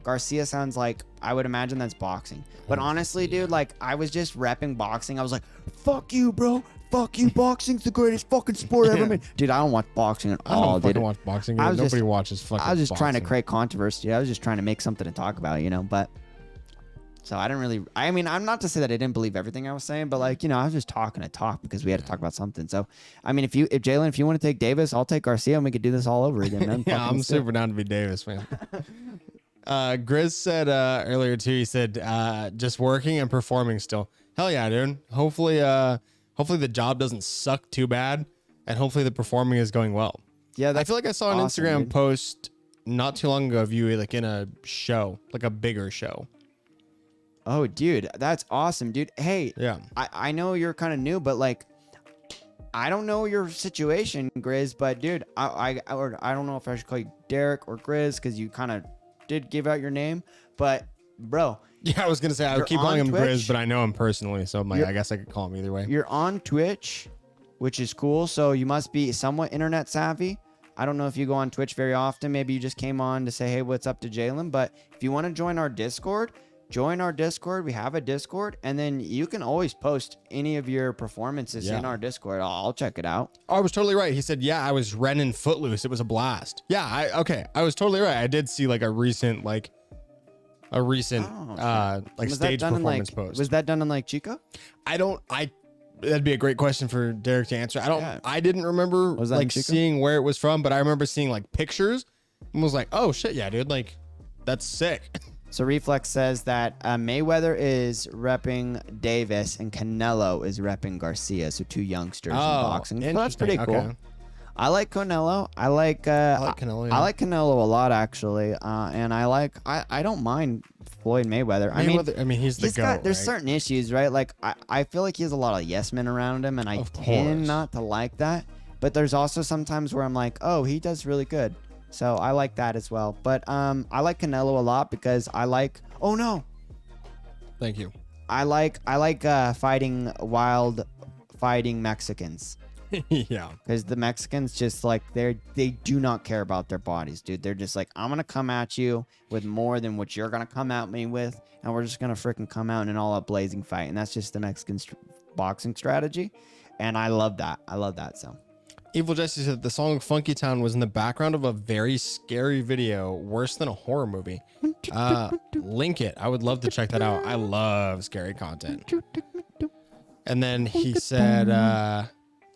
Garcia sounds like, I would imagine that's boxing. But honestly, dude, like, I was just repping boxing. I was like, fuck you, bro. Fuck you. Boxing's the greatest fucking sport ever made. Dude, I don't watch boxing at I all, don't fucking dude. watch boxing. I Dude. was Nobody just- watches fucking. I was just trying to boxing. create controversy. I was just trying to make something to talk about, you know, but so I didn't really, I mean, I'm not to say that I didn't believe everything I was saying, but like, you know, I was just talking to talk because we had to talk about something. So, I mean, if Jalen, if you want to take Davis, I'll take Garcia and we could do this all over again, man. Yeah, Fucking I'm let's do it. super down to be Davis, man. Grizz said earlier too. He said just working and performing still. Hell yeah, dude. Hopefully the job doesn't suck too bad, and hopefully the performing is going well. Yeah, I feel like I saw an awesome, Instagram dude. post not too long ago of you like in a show, like a bigger show. Oh, dude, that's awesome, dude. Hey, Yeah. I know you're kind of new, but like, I don't know your situation, Grizz, but dude, I don't know if I should call you Derek or Grizz because you kind of did give out your name, but bro, Yeah, I was gonna say I You're would keep calling on him Twitch? Grizz, but I know him personally, so I'm like, You're- I guess I could call him either way. you're on Twitch, which is cool. So you must be somewhat internet savvy. I don't know if you go on Twitch very often. Maybe you just came on to say, hey, what's up to Jalen? But if you want to join our Discord, join our Discord. We have a Discord, and then you can always post any of your performances Yeah. in our Discord. I'll check it out. Oh, I was totally right. He said, "Yeah, I was renting Footloose. It was a blast." Yeah, I was totally right. I did see like a recent like Oh, like Was that stage done in, performance like, post. Was that done in like Chico? That'd be a great question for Derek to answer. Yeah. I didn't remember Was that in like Chico? seeing where it was from, but I remember seeing like pictures and was like, "Oh shit, yeah, dude, like that's sick." So Reflex says that Mayweather is repping Davis and Canelo is repping Garcia. So two youngsters in boxing. So that's pretty interesting. cool. Okay. I like Canelo. I like Canelo. I like Canelo a lot actually, and I don't mind Floyd Mayweather. I mean, he's the goat. there's right? certain issues, right? Like I feel like he has a lot of yes men around him, and I Of tend course. not to like that. But there's also sometimes where I'm like, oh, he does really good, so I like that as well. But I like Canelo a lot because I like. Oh no, Thank you. I like fighting Mexicans. Yeah. Because the Mexicans just like they do not care about their bodies, dude. They're just like, I'm gonna come at you with more than what you're gonna come at me with, and we're just gonna freaking come out in an all-out blazing fight. And that's just the Mexican boxing strategy, and I love that. So Evil Jesse said the song Funky Town was in the background of a very scary video, worse than a horror movie. Link it. I would love to check that out. I love scary content. And then he said,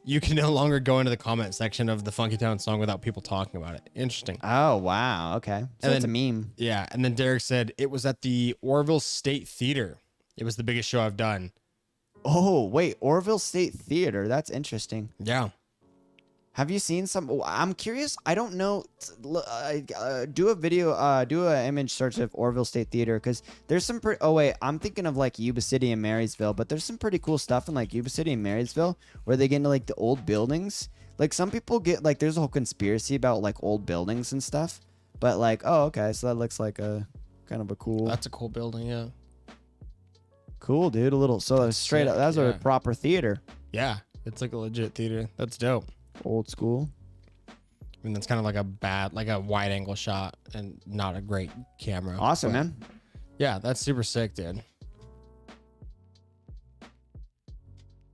you can no longer go into the comment section of the Funky Town song without people talking about it. Interesting. oh wow, okay, so And it's a meme. Yeah. And then Derek said it was at the Orville State Theater. It was the biggest show I've done. Oh wait, Orville State Theater. That's interesting. Yeah. Have you seen some? I'm curious. I don't know. Do a video, do an image search of Orville State Theater because there's some pretty. Oh wait, I'm thinking of like Yuba City and Marysville, but there's some pretty cool stuff in like Yuba City and Marysville where they get into like the old buildings. Like some people get like there's a whole conspiracy about like old buildings and stuff. But like, oh okay, so that looks like a kind of a cool. That's a cool building. Yeah. Cool, dude. A little so straight up. sick, That's yeah. a proper theater. Yeah. It's like a legit theater. That's dope. Old school. I mean, that's kind of like a wide angle shot and not a great camera. Awesome, but man. Yeah, that's super sick, dude.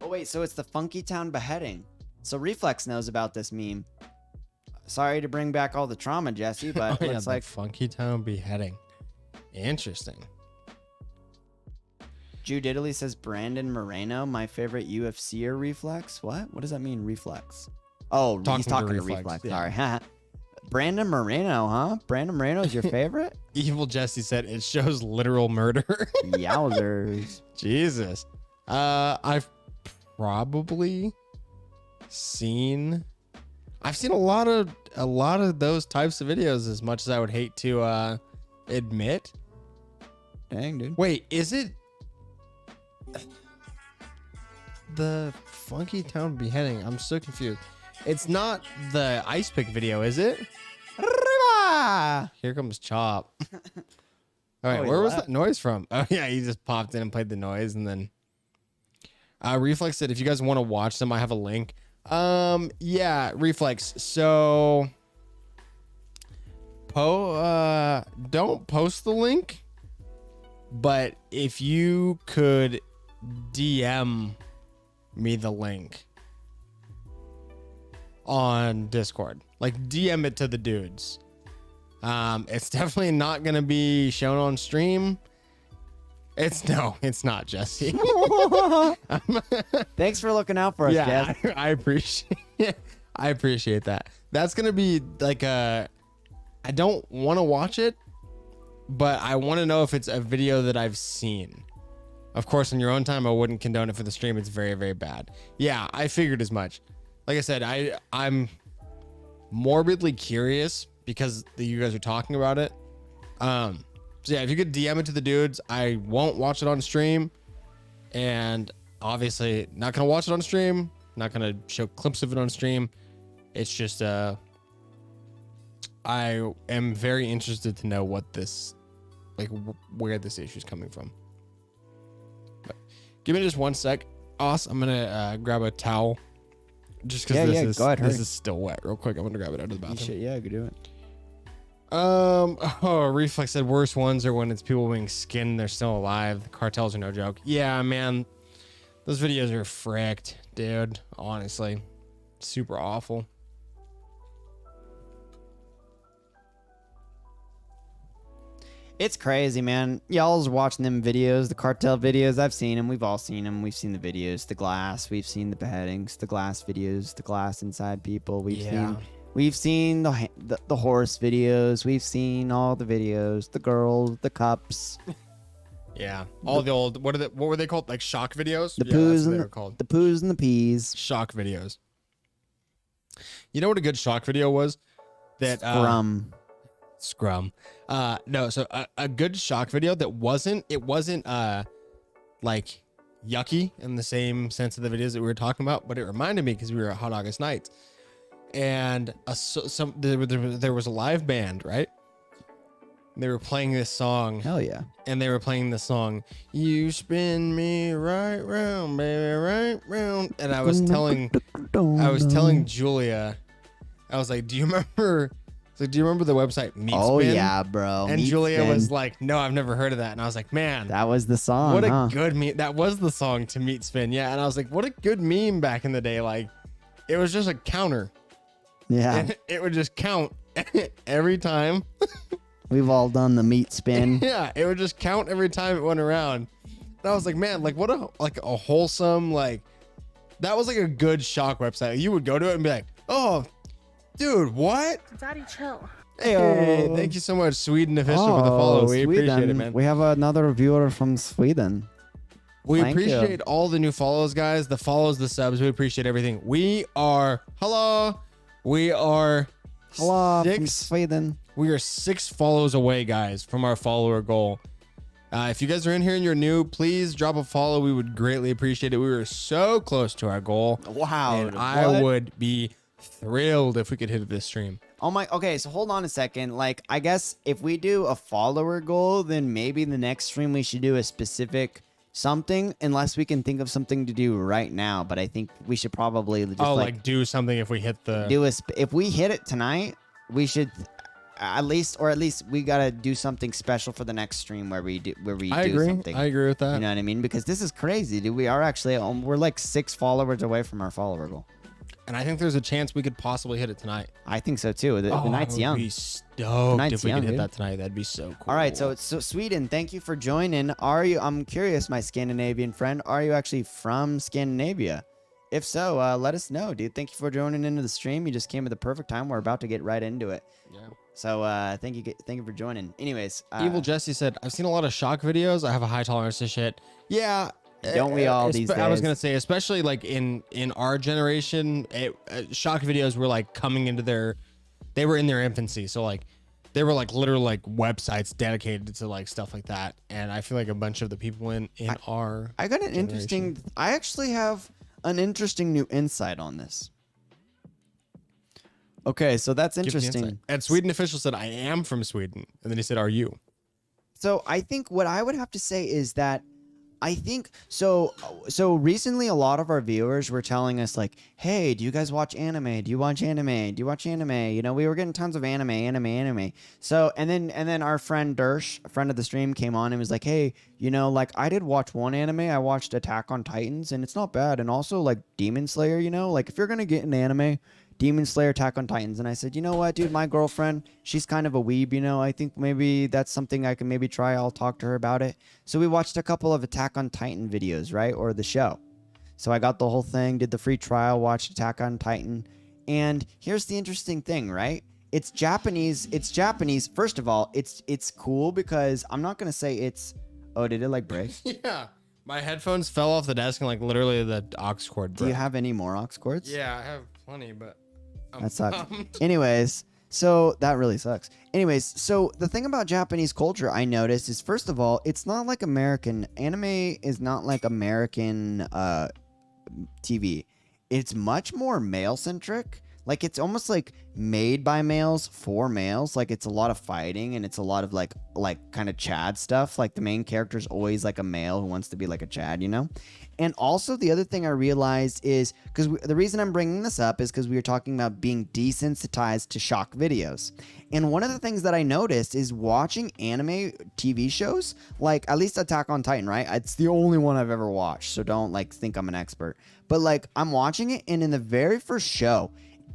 Oh wait, so it's the Funky Town beheading. So Reflex knows about this meme. Sorry to bring back all the trauma, Jesse, but Oh, yeah, it's the like Funky Town beheading. Interesting. Jude Italy says Brandon Moreno, my favorite UFCer. Reflex. What? What does that mean? Reflex. Oh, he's talking to Reflex. yeah. Sorry. Brandon Moreno, huh? Brandon Moreno is your favorite? Evil Jesse said it shows literal murder. Yowzers. Jesus. I've probably seen a lot of those types of videos, as much as I would hate to admit. Dang, dude. Wait, is it the Funky Town beheading? I'm so confused. It's not the ice pick video, is it? Here comes Chop. All right, Oh, he where was left. that noise from? Oh yeah, he just popped in and played the noise, and then Reflex said, if you guys want to watch them, I have a link. Yeah, Reflex. So, don't post the link, but if you could DM me the link on Discord, like DM it to the dudes. It's definitely not gonna be shown on stream. It's not, Jesse. Thanks for looking out for us, Yeah, Jeff. I appreciate that. That's gonna be like I don't want to watch it, but I want to know if it's a video that I've seen. Of course, in your own time, I wouldn't condone it for the stream. It's very, very bad. Yeah, I figured as much. Like I said, I'm morbidly curious because you guys are talking about it. So yeah, if you could DM it to the dudes, I won't watch it on stream. And obviously not going to watch it on stream. Not going to show clips of it on stream. It's just, I am very interested to know what this, like where this issue is coming from. But give me just one sec. I'm going to grab a towel just because go ahead, this hurry. is still wet real quick. I'm going to grab it out of the bathroom. Yeah, you could do it. Reflex said worst ones are when it's people being skinned, they're still alive. The cartels are no joke. Yeah, man. Those videos are fricked, dude. Honestly. Super awful. It's crazy, man. Y'all's watching them videos, the cartel videos. I've seen them. We've all seen them. We've seen the videos, the glass. We've seen the beheadings, the glass videos, the glass inside people. We've seen the horse videos. We've seen all the videos, the girls, the cups, Yeah. All the old what were they called? Like shock videos? the Yeah, that's poos what and they were called. the poos and the peas. Shock videos. You know what a good shock video was? That Scrum. No, so a good shock video that wasn't like yucky in the same sense of the videos that we were talking about, but it reminded me because we were at Hot August Nights, and there was a live band, right? They were playing this song. Hell yeah. And they were playing the song, "You spin me right round, baby, right round." And I was telling Julia, I was like, do you remember the website Meat Oh Spin? yeah, bro. And Meat Julia Spin. was like, no, I've never heard of that. And I was like, man, That was the song. what a huh? good meme. That was the song to Meat Spin. Yeah. And I was like, what a good meme back in the day. Like, it was just a counter. Yeah. And it would just count every time. We've all done the meat spin. Yeah. It would just count every time it went around. And I was like, man, like what a wholesome, like that was like a good shock website. You would go to it and be like, oh, dude, what? Daddy, chill. Hey, thank you so much, Sweden Official, for the follow. We appreciate it, man. We have another viewer from Sweden. We Thank you. appreciate all the new follows, guys. The follows, the subs. We appreciate everything. We are Hello from six. Sweden. We are 6 follows away, guys, from our follower goal. If you guys are in here and you're new, please drop a follow. We would greatly appreciate it. We were so close to our goal. Wow. And I would be thrilled if we could hit this stream. Oh my. Okay, so hold on a second. Like, I guess if we do a follower goal, then maybe the next stream we should do a specific something, unless we can think of something to do right now. But I think we should probably just like do something if we hit the. if we hit it tonight, we should at least we gotta do something special for the next stream where we do I agree. something. I agree with that. You know what I mean? Because this is crazy, dude. We are actually we're like 6 followers away from our follower goal. And I think there's a chance we could possibly hit it tonight. I think so too. The night's I would young. be stoked night's if we young, could hit dude. that tonight. That'd be so cool. All right, so Sweden, thank you for joining. I'm curious, my Scandinavian friend, are you actually from Scandinavia? If so, let us know, dude. Thank you for joining into the stream. You just came at the perfect time. We're about to get right into it. Yeah. So thank you for joining. Anyways, Evil Jesse said, I've seen a lot of shock videos. I have a high tolerance to shit. Yeah. Don't we all these I was days? going to say, especially like in our generation, shock videos were like coming into they were in their infancy. So like they were like literally like websites dedicated to like stuff like that. And I feel like a bunch of the people in our I got an generation. I actually have an interesting new insight on this. Okay, so that's Give me interesting. insight. And Sweden official said, "I am from Sweden," and then he said, "Are you?" So I think what I would have to say is that I think so. So recently, a lot of our viewers were telling us like, "Hey, do you guys watch anime? Do you watch anime? Do you watch anime?" You know, we were getting tons of anime. So and then our friend Dersh, a friend of the stream, came on and was like, "Hey, you know, like I did watch one anime. I watched Attack on Titans, and it's not bad. And also like Demon Slayer. You know, like if you're gonna get an anime." Demon Slayer, Attack on Titans. And I said, you know what, dude, my girlfriend, she's kind of a weeb, you know. I think maybe that's something I can maybe try. I'll talk to her about it. So we watched a couple of Attack on Titan videos, right? Or the show. So I got the whole thing, did the free trial, watched Attack on Titan. And here's the interesting thing, right? It's Japanese. First of all, it's cool because I'm not going to say it's, oh, did it like break? Yeah. My headphones fell off the desk and like literally the aux cord Do broke. you have any more aux cords? Yeah, I have plenty, but That sucks. Anyways, so that really sucks. Anyways, so the thing about Japanese culture I noticed is, first of all, it's not like American anime is not like American TV. It's much more male centric. Like it's almost like made by males for males. Like it's a lot of fighting and it's a lot of like kind of Chad stuff. Like the main character is always like a male who wants to be like a Chad, you know? And also the other thing I realized is because the reason I'm bringing this up is because we were talking about being desensitized to shock videos. And one of the things that I noticed is watching anime TV shows, like at least Attack on Titan, right? It's the only one I've ever watched. So don't like think I'm an expert. But like I'm watching it, and in the very first show,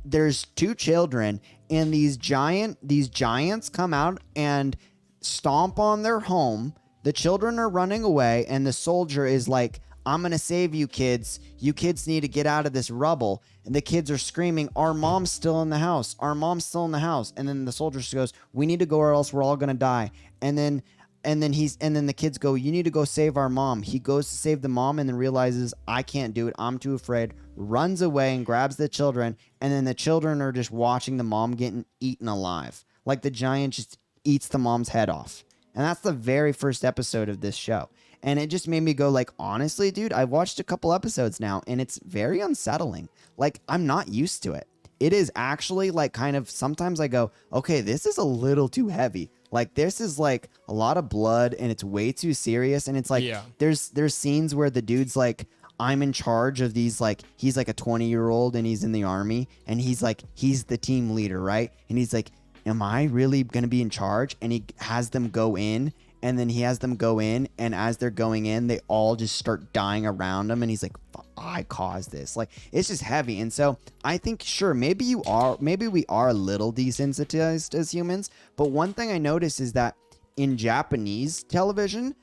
there's two children and these giants come out and stomp on their home. The children are running away and the soldier is like, I'm going to save you kids. You kids need to get out of this rubble. And the kids are screaming, our mom's still in the house. Our mom's still in the house. And then the soldier just goes, we need to go or else we're all going to die. And then the kids go, you need to go save our mom. He goes to save the mom and then realizes, I can't do it. I'm too afraid. Runs away and grabs the children. And then the children are just watching the mom getting eaten alive. Like the giant just eats the mom's head off. And that's the very first episode of this show. And it just made me go like, honestly, dude, I've watched a couple episodes now and it's very unsettling. Like I'm not used to it. It is actually like kind of, sometimes I go, okay, this is a little too heavy. Like this is like a lot of blood and it's way too serious. And it's like, there's scenes where the dude's like, I'm in charge of these, like, he's like a 20-year-old and he's in the army and he's like, he's the team leader, right? And he's like, am I really going to be in charge? And he has them go in. And then he has them go in, and as they're going in, they all just start dying around him. And he's like, I caused this. Like, it's just heavy. And so I think, sure, maybe we are a little desensitized as humans. But one thing I noticed is that in Japanese television,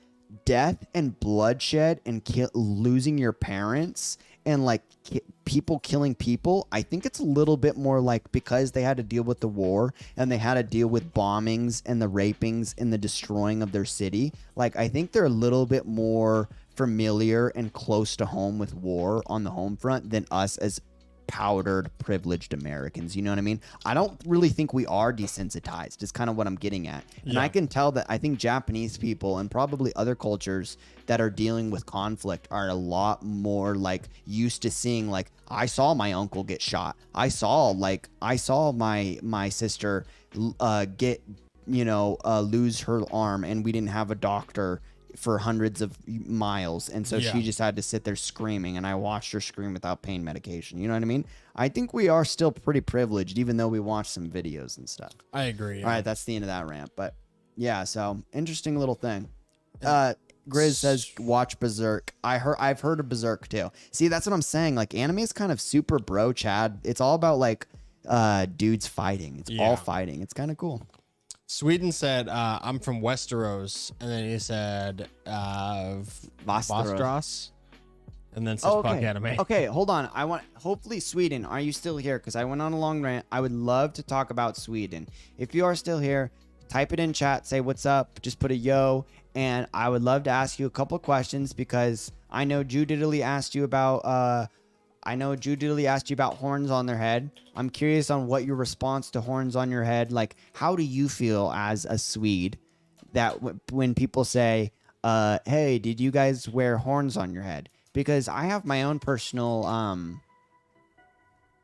death and bloodshed and losing your parents and like people killing people, I think it's a little bit more like because they had to deal with the war and they had to deal with bombings and the rapings and the destroying of their city. Like I think they're a little bit more familiar and close to home with war on the home front than us as powdered privileged Americans. You know what I mean? I don't really think we are desensitized is kind of what I'm getting at. And I can tell that I think Japanese people and probably other cultures that are dealing with conflict are a lot more like used to seeing, like, I saw my uncle get shot. I saw my sister get, lose her arm and we didn't have a doctor for hundreds of miles, and so she just had to sit there screaming, and I watched her scream without pain medication. You know what I mean? I think we are still pretty privileged, even though we watch some videos and stuff. I agree. All right, that's the end of that rant. But yeah, so interesting little thing. Grizz says watch Berserk. I've heard of Berserk too. See, that's what I'm saying. Like anime is kind of super bro Chad. It's all about like dudes fighting. It's all fighting. It's kind of cool. Sweden said, I'm from Westeros. And then he said, Vostros. And then says, fuck anime. Okay, hold on. Hopefully Sweden, are you still here? Because I went on a long rant. I would love to talk about Sweden. If you are still here, type it in chat. Say what's up. Just put a yo. And I would love to ask you a couple of questions because I know Jew Diddly asked you about horns on their head. I'm curious on what your response to horns on your head. Like, how do you feel as a Swede that when people say, hey, did you guys wear horns on your head? Because I have my own personal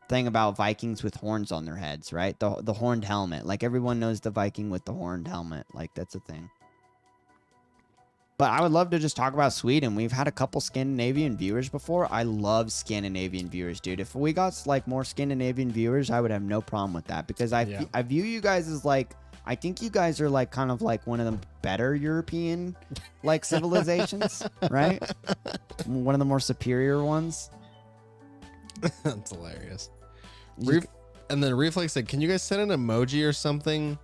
thing about Vikings with horns on their heads, right? The horned helmet. Like everyone knows the Viking with the horned helmet. Like that's a thing. But I would love to just talk about Sweden. We've had a couple Scandinavian viewers before. I love Scandinavian viewers, dude. If we got like more Scandinavian viewers, I would have no problem with that because I view you guys as like, I think you guys are like kind of like one of the better European like civilizations, right? One of the more superior ones. That's hilarious. And then Reflex said, can you guys send an emoji or something?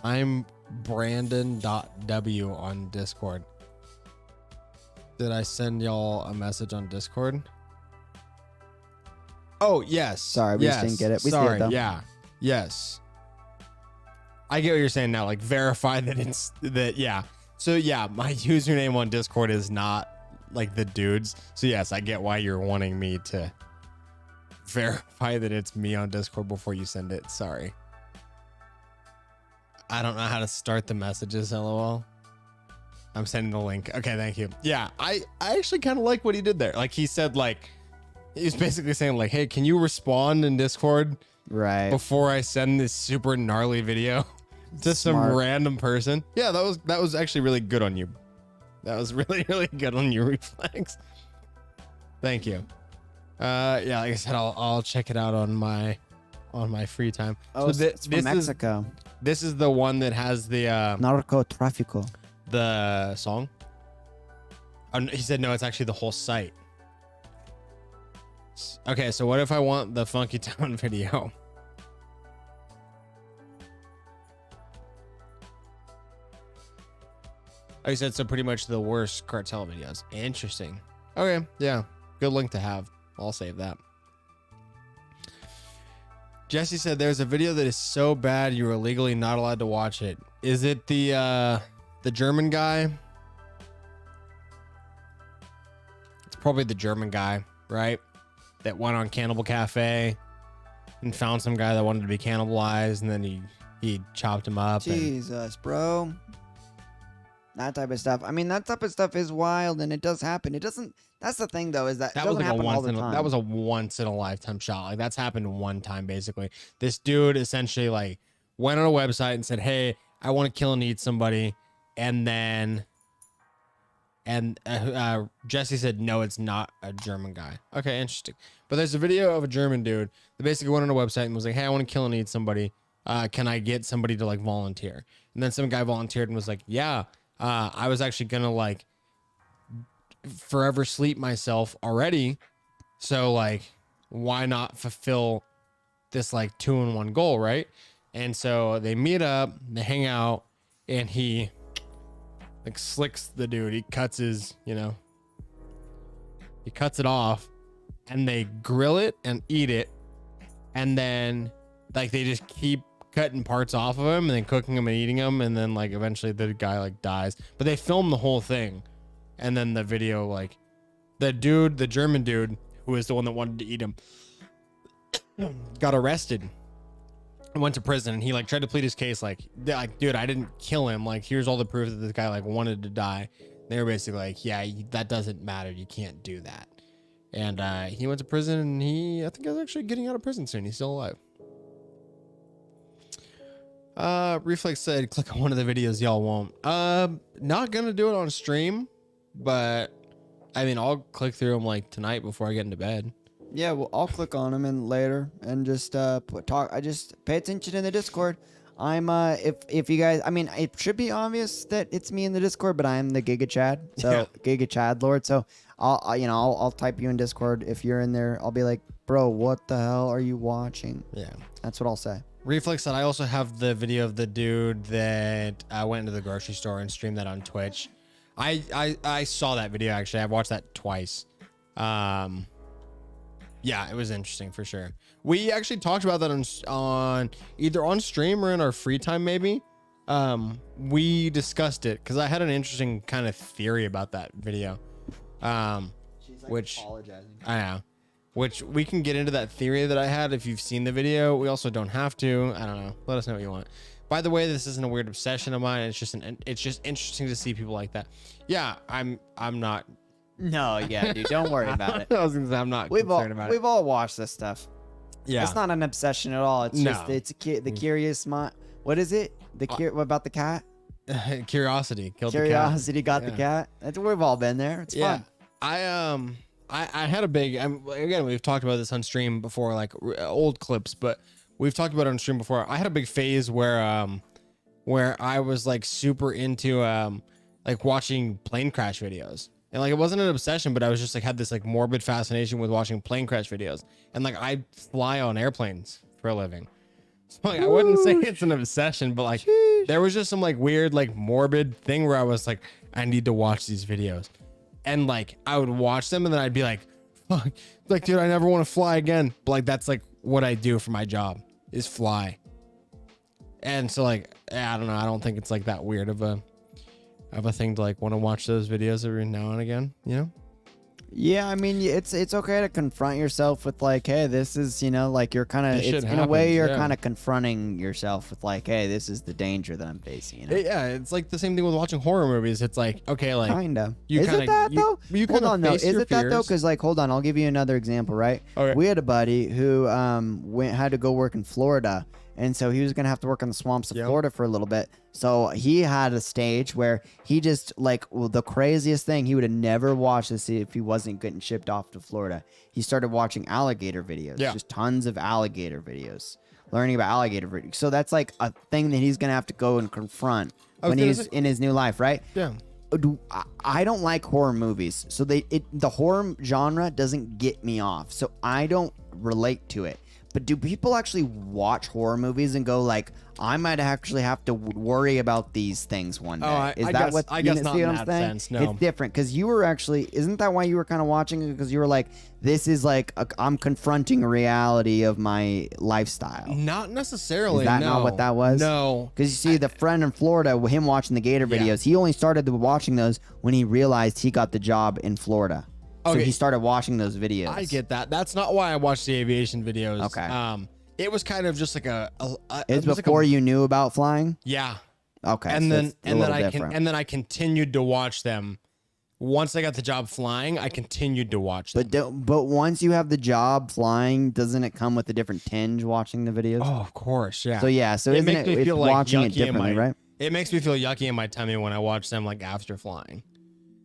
I'm Brandon.w on Discord. Did I send y'all a message on Discord? Oh, yes. Sorry, we just didn't get it. We see it, though. Yeah. Yes. I get what you're saying now. Like, verify that it's that. Yeah. So, yeah, my username on Discord is not like the dudes. So, yes, I get why you're wanting me to verify that it's me on Discord before you send it. Sorry. I don't know how to start the messages, LOL. I'm sending the link. Okay, thank you. Yeah, I actually kind of like what he did there. Like he said, like, he was basically saying like, hey, can you respond in Discord right before I send this super gnarly video to some random person? Yeah, that was actually really good on you. That was really, really good on you, Reflex. Thank you. Yeah, like I said, I'll check it out on my free time. Oh, so it's from Mexico. This is the one that has the narcotráfico. The song. He said no, it's actually the whole site. Okay, so what if I want the Funky Town video? Oh, he said so. Pretty much the worst cartel videos. Interesting. Okay, yeah, good link to have. I'll save that. Jesse said there's a video that is so bad you are legally not allowed to watch it. Is it the German guy? It's probably the German guy, right? That went on Cannibal Cafe and found some guy that wanted to be cannibalized, and then he chopped him up. Jesus, bro. That type of stuff. I mean, that type of stuff is wild, and it does happen. It doesn't. That's the thing, though, is that was like that was a once in a lifetime shot. Like that's happened one time, basically. This dude essentially like went on a website and said, "Hey, I want to kill and eat somebody," and then Jesse said, "No, it's not a German guy." Okay, interesting. But there's a video of a German dude that basically went on a website and was like, "Hey, I want to kill and eat somebody. Can I get somebody to like volunteer?" And then some guy volunteered and was like, "Yeah, I was actually gonna like forever sleep myself already, so like why not fulfill this like 2-in-1 goal, right?" And so they meet up, they hang out, and he like slicks the dude. He cuts his, he cuts it off, and they grill it and eat it, and then like they just keep cutting parts off of him and then cooking them and eating them, and then like eventually the guy like dies. But they film the whole thing. And then the video, like, the German dude, who is the one that wanted to eat him, got arrested and went to prison. And he, like, tried to plead his case, like, dude, I didn't kill him. Like, here's all the proof that this guy, like, wanted to die. They were basically like, yeah, that doesn't matter. You can't do that. And he went to prison, and I think he's actually getting out of prison soon. He's still alive. Reflex said, click on one of the videos y'all won't. Not gonna do it on stream. But I mean, I'll click through them like tonight before I get into bed. Yeah, well, I'll click on them and later and just talk. I just pay attention in the Discord. I'm if you guys, I mean, it should be obvious that it's me in the Discord, but I am the Giga Chad, so yeah. Giga Chad Lord. So I'll type you in Discord if you're in there. I'll be like, bro, what the hell are you watching? Yeah, that's what I'll say. Reflex said I also have the video of the dude that went into the grocery store and streamed that on Twitch. I saw that video, actually. I've watched that twice. Yeah, it was interesting for sure. We actually talked about that on either on stream or in our free time, maybe. We discussed it because I had an interesting kind of theory about that video. She's like which apologizing. I know. Which we can get into that theory that I had if you've seen the video. We also don't have to. I don't know. Let us know what you want. By the way, this isn't a weird obsession of mine. It's just interesting to see people like that. Yeah, I'm not. No, yeah, dude, don't worry about it. I was gonna say I'm not concerned about it. We've all watched this stuff. Yeah. It's not an obsession at all. It's No. just the curious mind. What is it? What about the cat? Curiosity killed Curiosity got the Yeah. cat. That's we've all been there. It's the cat. fun. I had a big again, we've talked about this on stream before, like old clips, but we've talked about it on stream before. I had a big phase where I was like super into like watching plane crash videos. And like it wasn't an obsession, but I was just like had this like morbid fascination with watching plane crash videos. And like I fly on airplanes for a living. So like I wouldn't say it's an obsession, but like there was just some like weird like morbid thing where I was like, I need to watch these videos. And like I would watch them and then I'd be like, fuck, like dude, I never want to fly again. But like that's like what I do for my job is fly. And so like I don't know, I don't think it's like that weird of a thing to like want to watch those videos every now and again, you know? Yeah, I mean, it's okay to confront yourself with like, hey, this is, you know, like you're kind of, This shit in a way, happens, you're yeah. kind of confronting yourself with like, hey, this is the danger that I'm facing. You know? Yeah, it's like the same thing with watching horror movies. It's like, okay, like Kinda. you Is kinda- it that you- though? you Hold kinda on, though. face Is your it that though? fears. Because like, hold on, I'll give you another example. Right? Okay. We had a buddy who had to go work in Florida, and so he was gonna have to work in the swamps of Yep. Florida for a little bit. So he had a stage where he just like the craziest thing. He would have never watched this if he wasn't getting shipped off to Florida. He started watching alligator videos. Yeah. Just tons of alligator videos. Learning about alligator videos. So that's like a thing that he's gonna have to go and confront I was when gonna he's say- in his new life, right? yeah. I don't like horror movies, so the horror genre doesn't get me off, so I don't relate to it. But do people actually watch horror movies and go like, I might actually have to worry about these things one day? I Is that guess- what I you guess see not what in I'm that saying? sense, no. It's different because you were actually, isn't that why you were kind of watching it? Because you were like, this is like I'm confronting a reality of my lifestyle. Not necessarily. Is that not no. what that was? No. Because you see, the friend in Florida, him watching the gator Yeah. videos, he only started watching those when he realized he got the job in Florida. So Okay. he started watching those videos. I get that. That's not why I watched the aviation videos. Okay. It was kind of just like It's it was like before you knew about flying. Yeah. Okay, And so then it's a little different. and then I continued to watch them. Once I got the job flying, I continued to watch them. But once you have the job flying, doesn't it come with a different tinge watching the videos? Oh, of course, yeah. So yeah, so it isn't makes me it's feel like watching it yucky in differently, my, right? It makes me feel yucky in my tummy when I watch them like after flying.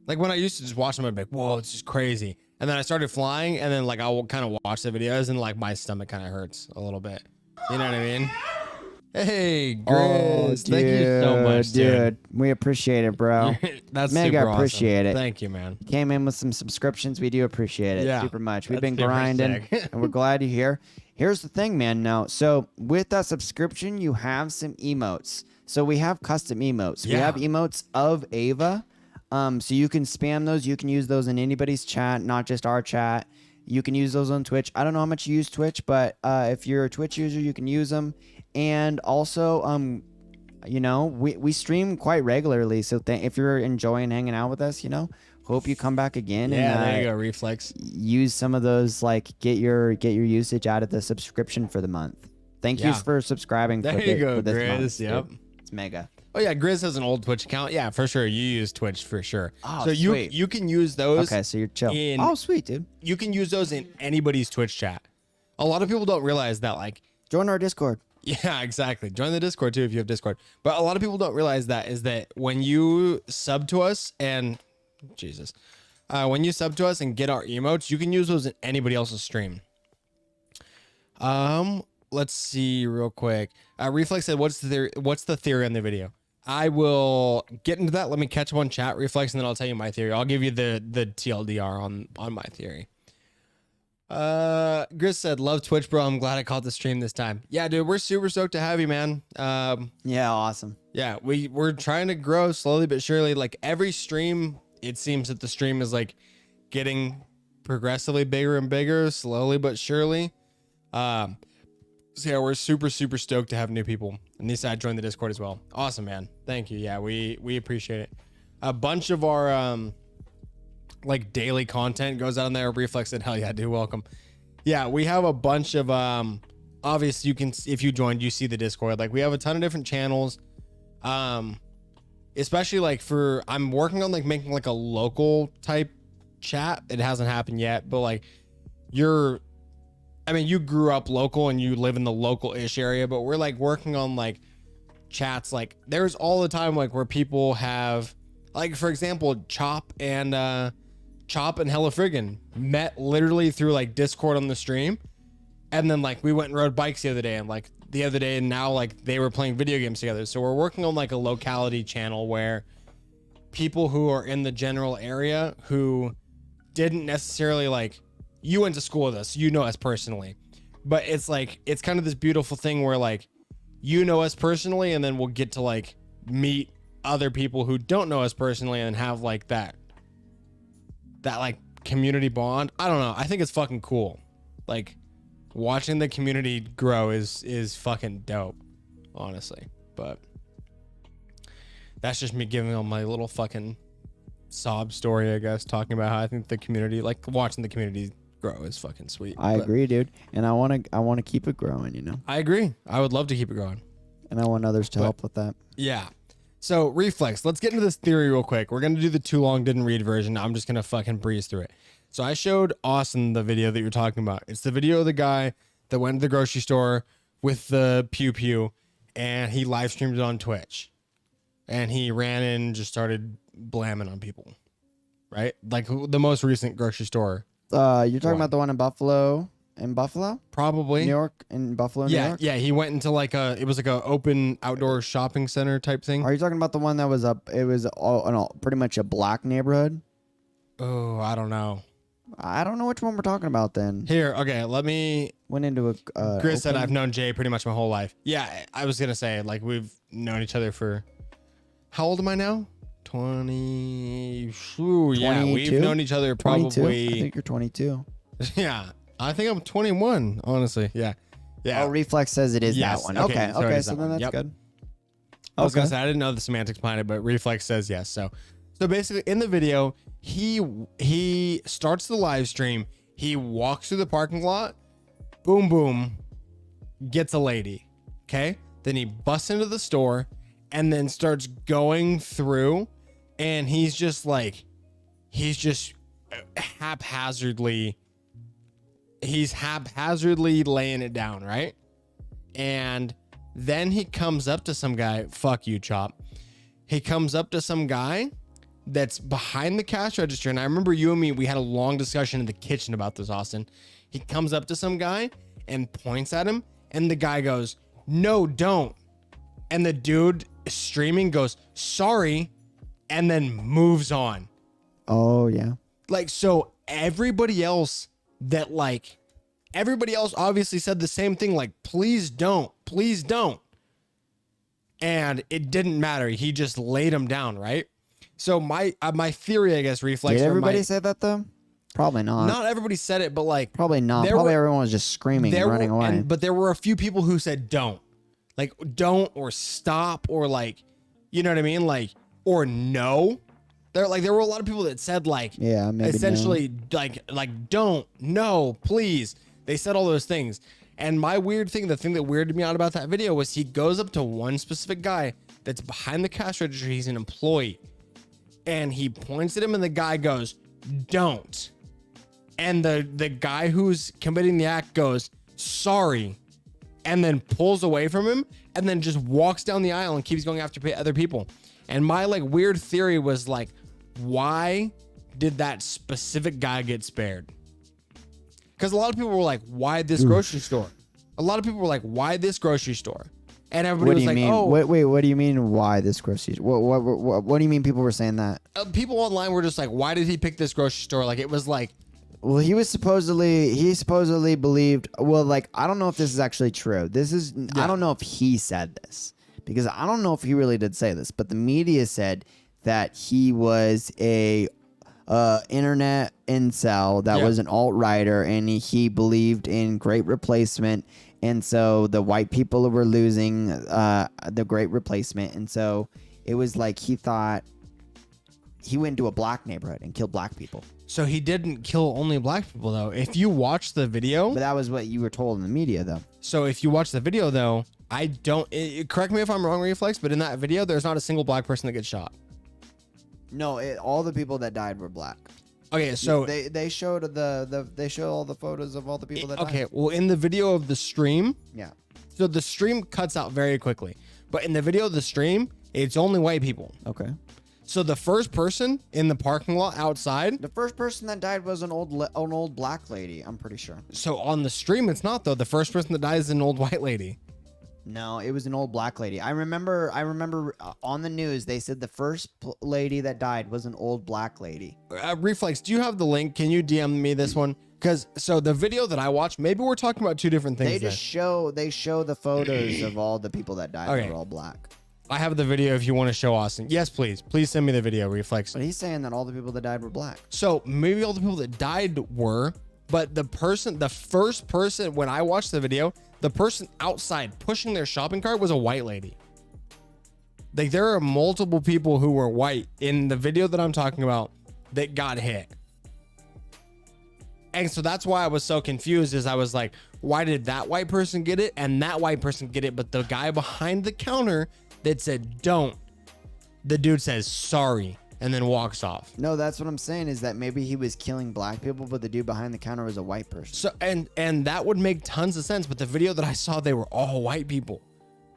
Like when I used to just watch them, I'd be like, "Whoa, it's just crazy." And then I started flying, and then like I will kind of watch the videos, and like my stomach kind of hurts a little bit. You know what I mean? Hey, Grizz, thank you so much, dude. We appreciate it, bro. That's Mega super awesome. appreciate it. Thank you, man. Came in with some subscriptions. We do appreciate it Yeah, super much. We've that's been super grinding, sick. and we're glad you're here. Here's the thing, man. Now, so with that subscription, you have some emotes. So we have custom emotes. We Yeah. have emotes of Ava. So you can spam those. You can use those in anybody's chat, not just our chat. You can use those on Twitch. I don't know how much you use Twitch, but if you're a Twitch user, you can use them. And also, you know, we stream quite regularly. So if you're enjoying hanging out with us, you know, hope you come back again. Yeah, and, there you go, Reflex. Use some of those, like get your usage out of the subscription for the month. Thank you Yeah. for subscribing. There for you go, for this Grizz. month, Yep. dude. It's mega. Oh yeah, Grizz has an old Twitch account. Yeah, for sure. You use Twitch for sure. Oh, so sweet. you can use those. Okay, so you're chill. in- Oh, sweet, dude. You can use those in anybody's Twitch chat. A lot of people don't realize that. Like, Join our Discord. yeah, exactly. Join the Discord too if you have Discord. But a lot of people don't realize that is that when you sub to us and Jesus, when you sub to us and get our emotes, you can use those in anybody else's stream. Let's see real quick. Reflex said, "What's the theory on the video?" I will get into that. Let me catch one chat, Reflex, and then I'll tell you my theory. I'll give you the TLDR on my theory. Grizz said, "Love Twitch, bro. I'm glad I caught the stream this time." Yeah, dude, we're super stoked to have you, man. Yeah, awesome. Yeah, we're trying to grow slowly but surely. Like every stream, it seems that the stream is like getting progressively bigger and bigger, slowly but surely. So yeah, we're super stoked to have new people. And Nisa joined the Discord as well. Awesome, man. Thank you. Yeah, we appreciate it. A bunch of our like daily content goes out on there. Reflex said, "Hell yeah, dude, welcome." Yeah, we have a bunch of obviously you can, if you joined, you see the Discord. Like we have a ton of different channels. Especially like I'm working on like making like a local type chat. It hasn't happened yet, but like I mean, you grew up local and you live in the local-ish area, but we're like working on like chats. Like there's all the time like where people have, like for example, Chop and Hella Friggin met literally through like Discord on the stream, and then like we went and rode bikes the other day, and now like they were playing video games together. So we're working on like a locality channel where people who are in the general area who didn't necessarily like, you went to school with us, you know us personally, but it's like, it's kind of this beautiful thing where like, you know us personally, and then we'll get to like meet other people who don't know us personally and have like that like community bond. I don't know. I think it's fucking cool. Like watching the community grow is fucking dope, honestly. But that's just me giving on my little fucking sob story, I guess, talking about how I think the community, like watching the community grow is fucking sweet. I But agree, dude. And I want to keep it growing, you know? I agree. I would love to keep it going. And I want others to But- help with that. Yeah. So Reflex, let's get into this theory real quick. We're going to do the too long didn't read version. I'm just going to fucking breeze through it. So I showed Austin the video that you're talking about. It's the video of the guy that went to the grocery store with the pew pew, and he live streamed it on Twitch. And he ran in and just started blamming on people. Right? Like the most recent grocery store. You're talking One. about the one in Buffalo? In Buffalo? Probably. New York? In Buffalo, New Yeah, York? yeah. He went into like it was like a open outdoor shopping center type thing. Are you talking about the one that was it was pretty much a black neighborhood? Oh, I don't know. I don't know which one we're talking about then. Here, okay, let me. Went into a Grizz said open- I've known Jay pretty much my whole life. Yeah, I was gonna say like we've known each other for. How old am I now? 20. Ooh, yeah, we've 22? known each other 22? probably. I think you're 22. Yeah, I think I'm 21. Honestly, yeah, yeah. Oh, Reflex says it is Yes, that one. okay, Okay, so it okay, is so that then one. that's Yep. good. I was gonna Okay. say I didn't know the semantics behind it, but Reflex says yes. So basically in the video, he starts the live stream. He walks through the parking lot, boom boom, gets a lady. Okay, then he busts into the store and then starts going through, and he's just haphazardly laying it down, right? And then he comes up to some guy. Fuck you, Chop. He comes up to some guy that's behind the cash register. And I remember you and me, we had a long discussion in the kitchen about this, Austin. He comes up to some guy and points at him. And the guy goes, "No, don't." And the dude streaming goes, "Sorry." And then moves on. Oh, yeah. Like, so everybody else obviously said the same thing, like, please don't. And it didn't matter. He just laid him down, right? So my theory, I guess, Reflex. Did or everybody my- say that, though? Probably not. Not everybody said it, but like, Probably not. there Probably were- everyone was just screaming and running away. but there were a few people who said don't. Like, don't or stop or like, you know what I mean? Like, or no. There were a lot of people that said like, Yeah, maybe no. essentially like don't, no, please. They said all those things. And my weird thing, the thing that weirded me out about that video was he goes up to one specific guy that's behind the cash register. He's an employee. And he points at him and the guy goes, "Don't." And the guy who's committing the act goes, "Sorry," and then pulls away from him and then just walks down the aisle and keeps going after other people. And my like weird theory was like, why did that specific guy get spared? Because a lot of people were like, "Why this grocery store?" A lot of people were like, "Why this grocery store?" And everybody What do was you like, mean? "Oh, Wait, what do you mean? Why this grocery? What do you mean? People were saying that? people online were just like, why did he pick this grocery store?" Like it was like, Well, he supposedly believed. Well, like I don't know if this is actually true. I don't know if he said this because I don't know if he really did say this. But the media said that he was a internet incel that Yeah. was an alt-righter and he believed in Great Replacement. And so the white people were losing the Great Replacement. And so it was like he thought he went into a black neighborhood and killed black people. so he didn't kill only black people though. If you watch the video, But that was what you were told in the media, though. so if you watch the video though, I don't, correct me if I'm wrong, Reflex, but in that video, there's not a single black person that gets shot. No, all the people that died were black. Okay, so they showed they show all the photos of all the people that okay, died. well, in the video of the stream, Yeah. so the stream cuts out very quickly, but in the video of the stream, it's only white people. Okay. So the first person in the parking lot outside. The first person that died was an old black lady. I'm pretty sure. So on the stream, it's not though. The first person that dies is an old white lady. No, it was an old black lady. I remember on the news they said the first lady that died was an old black lady. Reflex, do you have the link? Can you DM me this one? Because so the video that I watched, maybe we're talking about two different things. They show the photos of all the people that died. Okay. They were all black. I have the video if you want to show Austin. Yes, please. Please send me the video, Reflex. But he's saying that all the people that died were black. So maybe all the people that died were, but the first person, when I watched the video, the person outside pushing their shopping cart was a white lady. Like there are multiple people who were white in the video that I'm talking about that got hit. And so that's why I was so confused is I was like, why did that white person get it and that white person get it? But the guy behind the counter that said, don't, the dude says, sorry, and then walks off. No, that's what I'm saying is that maybe he was killing black people, but the dude behind the counter was a white person. So, and that would make tons of sense. But the video that I saw, they were all white people.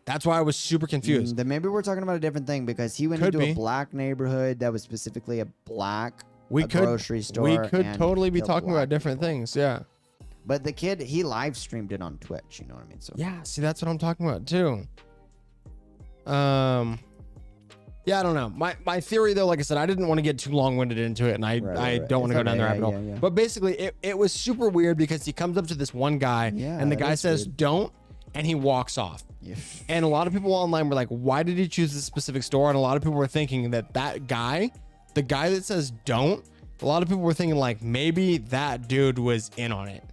That's why I was super confused. Then maybe we're talking about a different thing because he went Could into be. a black neighborhood that was specifically a black We could grocery store. We could and totally be killed talking black about different people. things. Yeah. But the kid, he live streamed it on Twitch. You know what I mean? So Yeah. See, that's what I'm talking about too. Yeah, I don't know. My theory though, like I said, I didn't want to get too long-winded into it, and I Right. don't want to It's go down the okay. rabbit hole. Yeah, yeah. But basically, it was super weird because he comes up to this one guy, Yeah, and the that guy is says, weird. "Don't," and he walks off. Yeah. And a lot of people online were like, "Why did he choose this specific store?" And a lot of people were thinking that guy, the guy that says "don't," a lot of people were thinking like maybe that dude was in on it.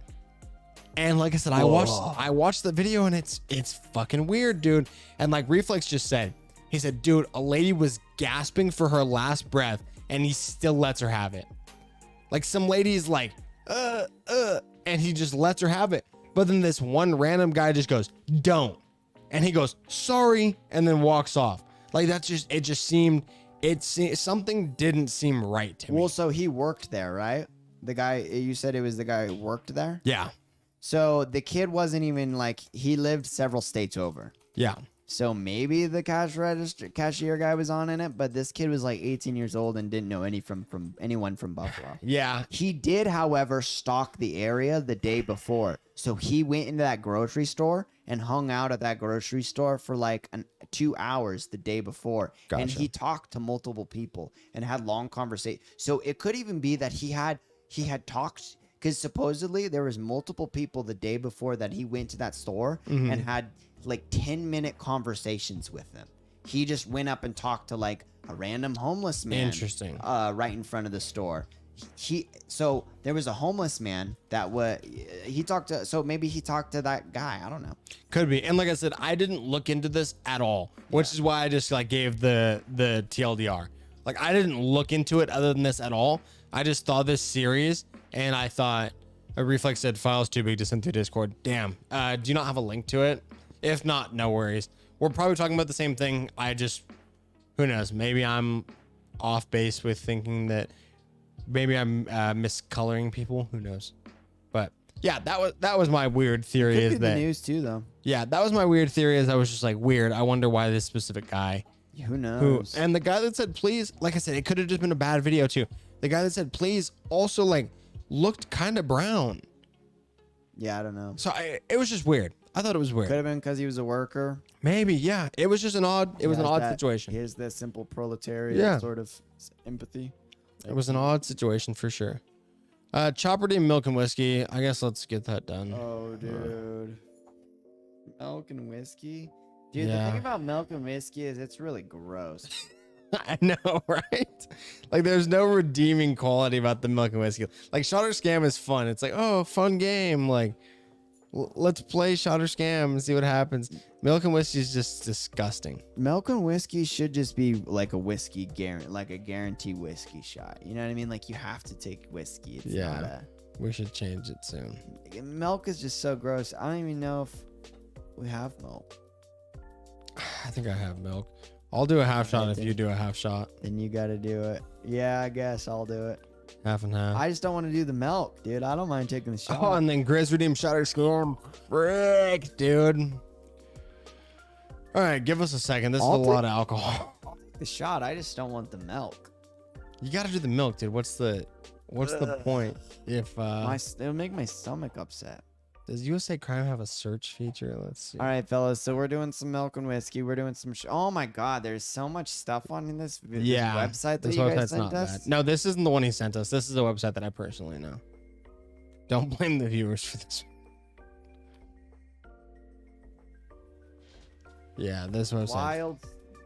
And like I said, I watched the video and it's fucking weird, dude. And like Reflex just said, he said, dude, a lady was gasping for her last breath and he still lets her have it. Like some lady's like, and he just lets her have it. But then this one random guy just goes, don't. And he goes, sorry, and then walks off. Like that's just, it just seemed, something didn't seem right to me. Well, so he worked there, right? The guy, you said it was the guy who worked there? Yeah. So the kid wasn't even like, he lived several states over. Yeah. So maybe the cashier guy was on in it, but this kid was like 18 years old and didn't know anyone from Buffalo. Yeah. He did, however, stalk the area the day before. So he went into that grocery store and hung out at that grocery store for like 2 hours the day before. And Gotcha. he talked to multiple people and had long conversations. So it could even be that he had talked, because supposedly there was multiple people the day before that he went to that store and had like 10-minute conversations with them. He just went up and talked to like a random homeless man. Interesting. Right in front of the store. So there was a homeless man that maybe he talked to that guy. I don't know. Could be. And like I said, I didn't look into this at all, which is why I just like gave the TLDR. Like I didn't look into it other than this at all. I just thought this series and I thought a Reflex said file's too big to send through Discord. Damn. Do you not have a link to it? If not, no worries. We're probably talking about the same thing. Who knows? Maybe I'm off base with thinking that maybe I'm miscoloring people. Who knows? But yeah, that was my weird theory. Could Is be the that news too, though. yeah, that was my weird theory. Is I was just like weird. I wonder why this specific guy. Who knows? And the guy that said please, like I said, it could have just been a bad video too. The guy that said please also like looked kind of brown. Yeah, I don't know. So it was just weird. I thought it was weird. Could have been because he was a worker. Maybe, yeah. It was just an odd situation. Here's the simple proletariat Yeah. sort of empathy. It was an odd situation for sure. Chopper D Milk and Whiskey. I guess let's get that done. Oh, dude. Milk and whiskey? Dude, the Yeah. thing about milk and whiskey is it's really gross. I know, right? Like, there's no redeeming quality about the Milk and Whiskey. Like, Shot or Scam is fun. It's like, oh, fun game. Like, let's play Shot or Scam and see what happens. Milk and Whiskey is just disgusting. Milk and whiskey should just be like a whiskey like a guarantee whiskey shot. You know what I mean? Like you have to take whiskey. It's Yeah. not We should change it soon. milk is just so gross. I don't even know if we have milk. I think I have milk. I'll do a half shot if think- you do a half shot. Then you got to do it. Yeah, I guess I'll do it. half and half. I just don't want to do the milk, dude. I don't mind taking the shot. Oh, and then Grizz redeemed Shatter Scam. Frick, dude. All right, give us a second. This I'll is a lot of alcohol. the shot. I just don't want the milk. You got to do the milk, dude. What's the point? If It'll make my stomach upset. does USA Crime have a search feature? Let's see. All right, fellas. So we're doing some milk and whiskey. We're doing some. Oh my God, there's so much stuff on this Yeah, website that this you guys website's sent not us. bad. No, this isn't the one he sent us. This is a website that I personally know. Don't blame the viewers for this. Yeah, this website. Wild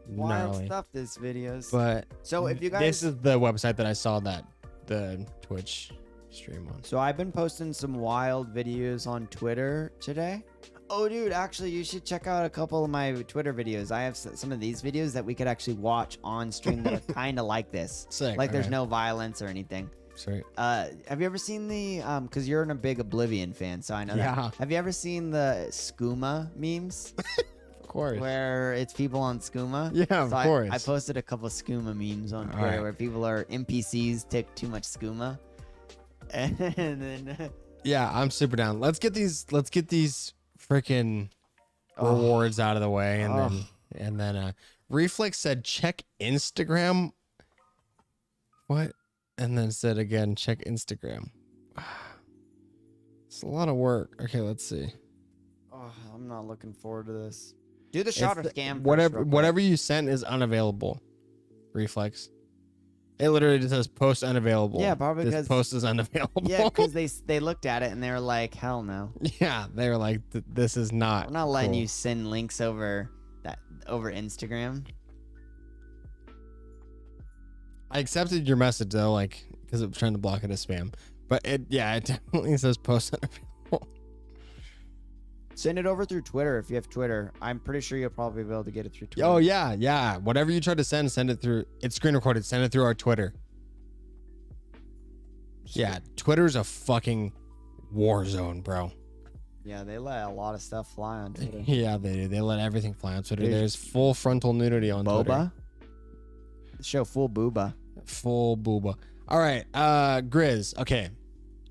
gnarly. stuff. This videos. But so if you guys, this is the website that I saw that the Twitch stream on. so I've been posting some wild videos on Twitter today. Oh, dude, actually, you should check out a couple of my Twitter videos. I have some of these videos that we could actually watch on stream that are kind of like this. Sick. Like there's okay. no violence or anything. Sweet. Have you ever seen the because you're a big Oblivion fan, so I know Yeah. that. Have you ever seen the skooma memes Of course. where it's people on skooma? Yeah, of So course. I posted a couple of skooma memes on All Twitter right. where people are NPCs take too much skooma, and then Yeah, I'm super down. Let's get these freaking Oh. rewards out of the way, and Oh. then Reflex said check Instagram. What? And then said again check Instagram. It's a lot of work. Okay, let's see. oh, I'm not looking forward to this. Do the shot or It's scam. first, whatever real quick. whatever you sent is unavailable. Reflex. It literally just says post unavailable. Yeah, probably this because- post is unavailable. Yeah, because they looked at it and they were like, hell no. yeah, they were like, this is not. We're not letting cool. you send links over Instagram. I accepted your message though, like because it was trying to block it as spam. But it definitely says post unavailable. Send it over through Twitter if you have Twitter. I'm pretty sure you'll probably be able to get it through Twitter. Oh yeah. Whatever you try to send it through. It's screen recorded. Send it through our Twitter. Yeah, Twitter's a fucking war zone, bro. Yeah, they let a lot of stuff fly on Twitter. Yeah, they do. They let everything fly on Twitter. There's There's full frontal nudity on Twitter. Boba? Show full booba. Full booba. All right, Grizz. Okay,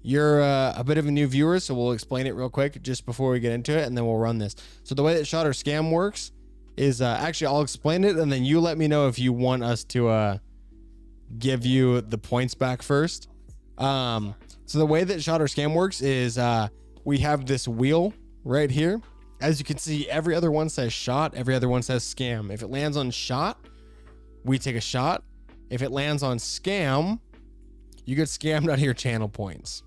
you're a bit of a new viewer, so we'll explain it real quick just before we get into it, and then we'll run this. So the way that Shot or Scam works is actually I'll explain it, and then you let me know if you want us to give you the points back first. So the way that Shot or Scam works is we have this wheel right here. As you can see, every other one says shot, every other one says scam. If it lands on shot, we take a shot. If it lands on scam, you get scammed out of your channel points.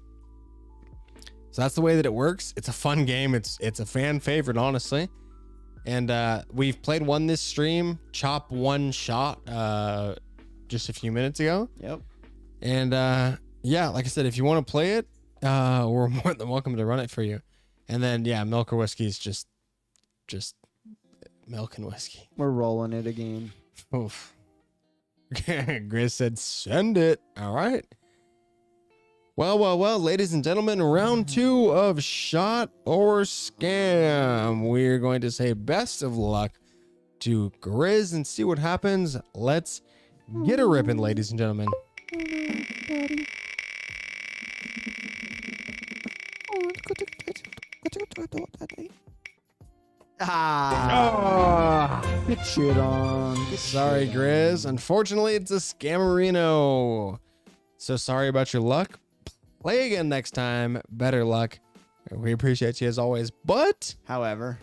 So that's the way that it works. It's a fun game. It's a fan favorite, honestly. And we've played one this stream, Chop One Shot, just a few minutes ago. Yep. And yeah, like I said, if you want to play it, we're more than welcome to run it for you. And then yeah, milk or whiskey is just milk and whiskey. We're rolling it again. Oof. Grizz said, send it. All right. Well, ladies and gentlemen, round 2 of Shot or Scam. We're going to say best of luck to Grizz and see what happens. Let's get a ripping, ladies and gentlemen. Get shit on. Sorry, Grizz. Unfortunately, it's a Scammerino. So sorry about your luck. Play again next time. Better luck. We appreciate you as always. But, However,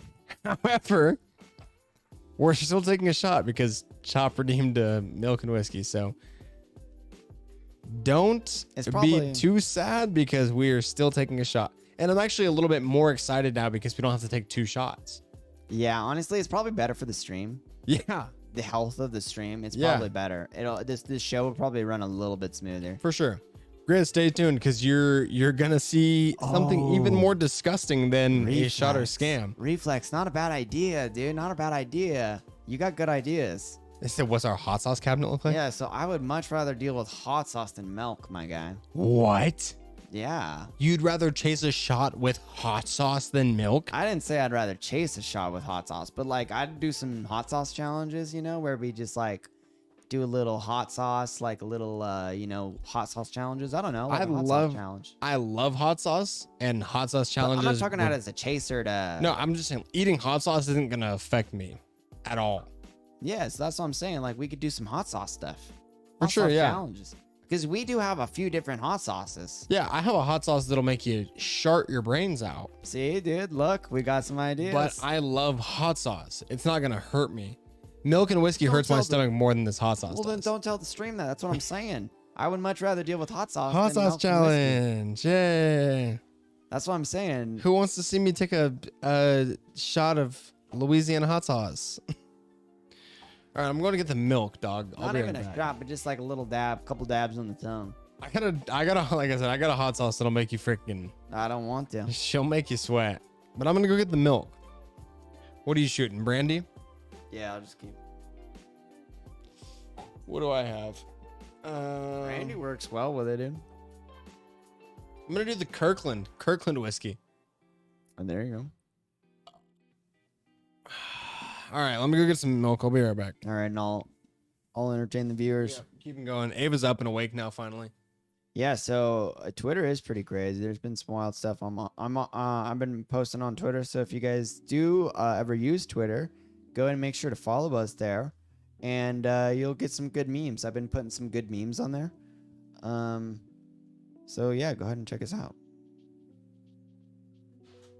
we're still taking a shot because Chop redeemed milk and whiskey. So don't It's be probably- too sad because we are still taking a shot. And I'm actually a little bit more excited now because we don't have to take 2 shots. yeah, honestly, it's probably better for the stream. Yeah, The health of the stream, it's Yeah. probably better. This show will probably run a little bit smoother. for sure. Grizz, stay tuned because you're gonna see something even more disgusting than a shot or scam. Reflex, not a bad idea, dude. Not a bad idea. You got good ideas. They said, what's our hot sauce cabinet look like? Yeah, so I would much rather deal with hot sauce than milk, my guy. What? Yeah. You'd rather chase a shot with hot sauce than milk? I didn't say I'd rather chase a shot with hot sauce, but like I'd do some hot sauce challenges, where we just like do a little hot sauce, like a little, hot sauce challenges. I don't know. Like I a hot love sauce challenge. I love hot sauce and hot sauce But challenges. I'm not talking would- about it as a chaser to. No, I'm just saying eating hot sauce isn't gonna affect me at all. Yeah, so that's what I'm saying. Like we could do some hot sauce stuff. For Hot sure, sauce yeah. Challenges. Because we do have a few different hot sauces. Yeah, I have a hot sauce that'll make you shart your brains out. See, dude, look, we got some ideas. But I love hot sauce. It's not gonna hurt me. Milk and whiskey Don't hurts my tell the- stomach more than this hot sauce. well, then does. don't tell the stream that. That's what I'm saying. I would much rather deal with hot sauce. Hot than sauce milk and whiskey. challenge. Yay. That's what I'm saying. Who wants to see me take a shot of Louisiana hot sauce? All right, I'm going to get the milk, dog. I'll Not be even right a back. drop, but just like a little dab, couple dabs on the tongue. I got a, like I said, I got a hot sauce that'll make you freaking, I don't want to. she'll make you sweat. But I'm going to go get the milk. What are you shooting, brandy? Yeah, I'll just keep. What do I have? Randy works well with it, dude. I'm going to do the Kirkland whiskey. And there you go. All right, let me go get some milk. I'll be right back. All right, and I'll entertain the viewers. Keep 'em going. Ava's up and awake now, finally. Yeah, so Twitter is pretty crazy. There's been some wild stuff. I've been posting on Twitter. So if you guys do ever use Twitter, go ahead and make sure to follow us there, and you'll get some good memes. I've been putting some good memes on there. So yeah, go ahead and check us out.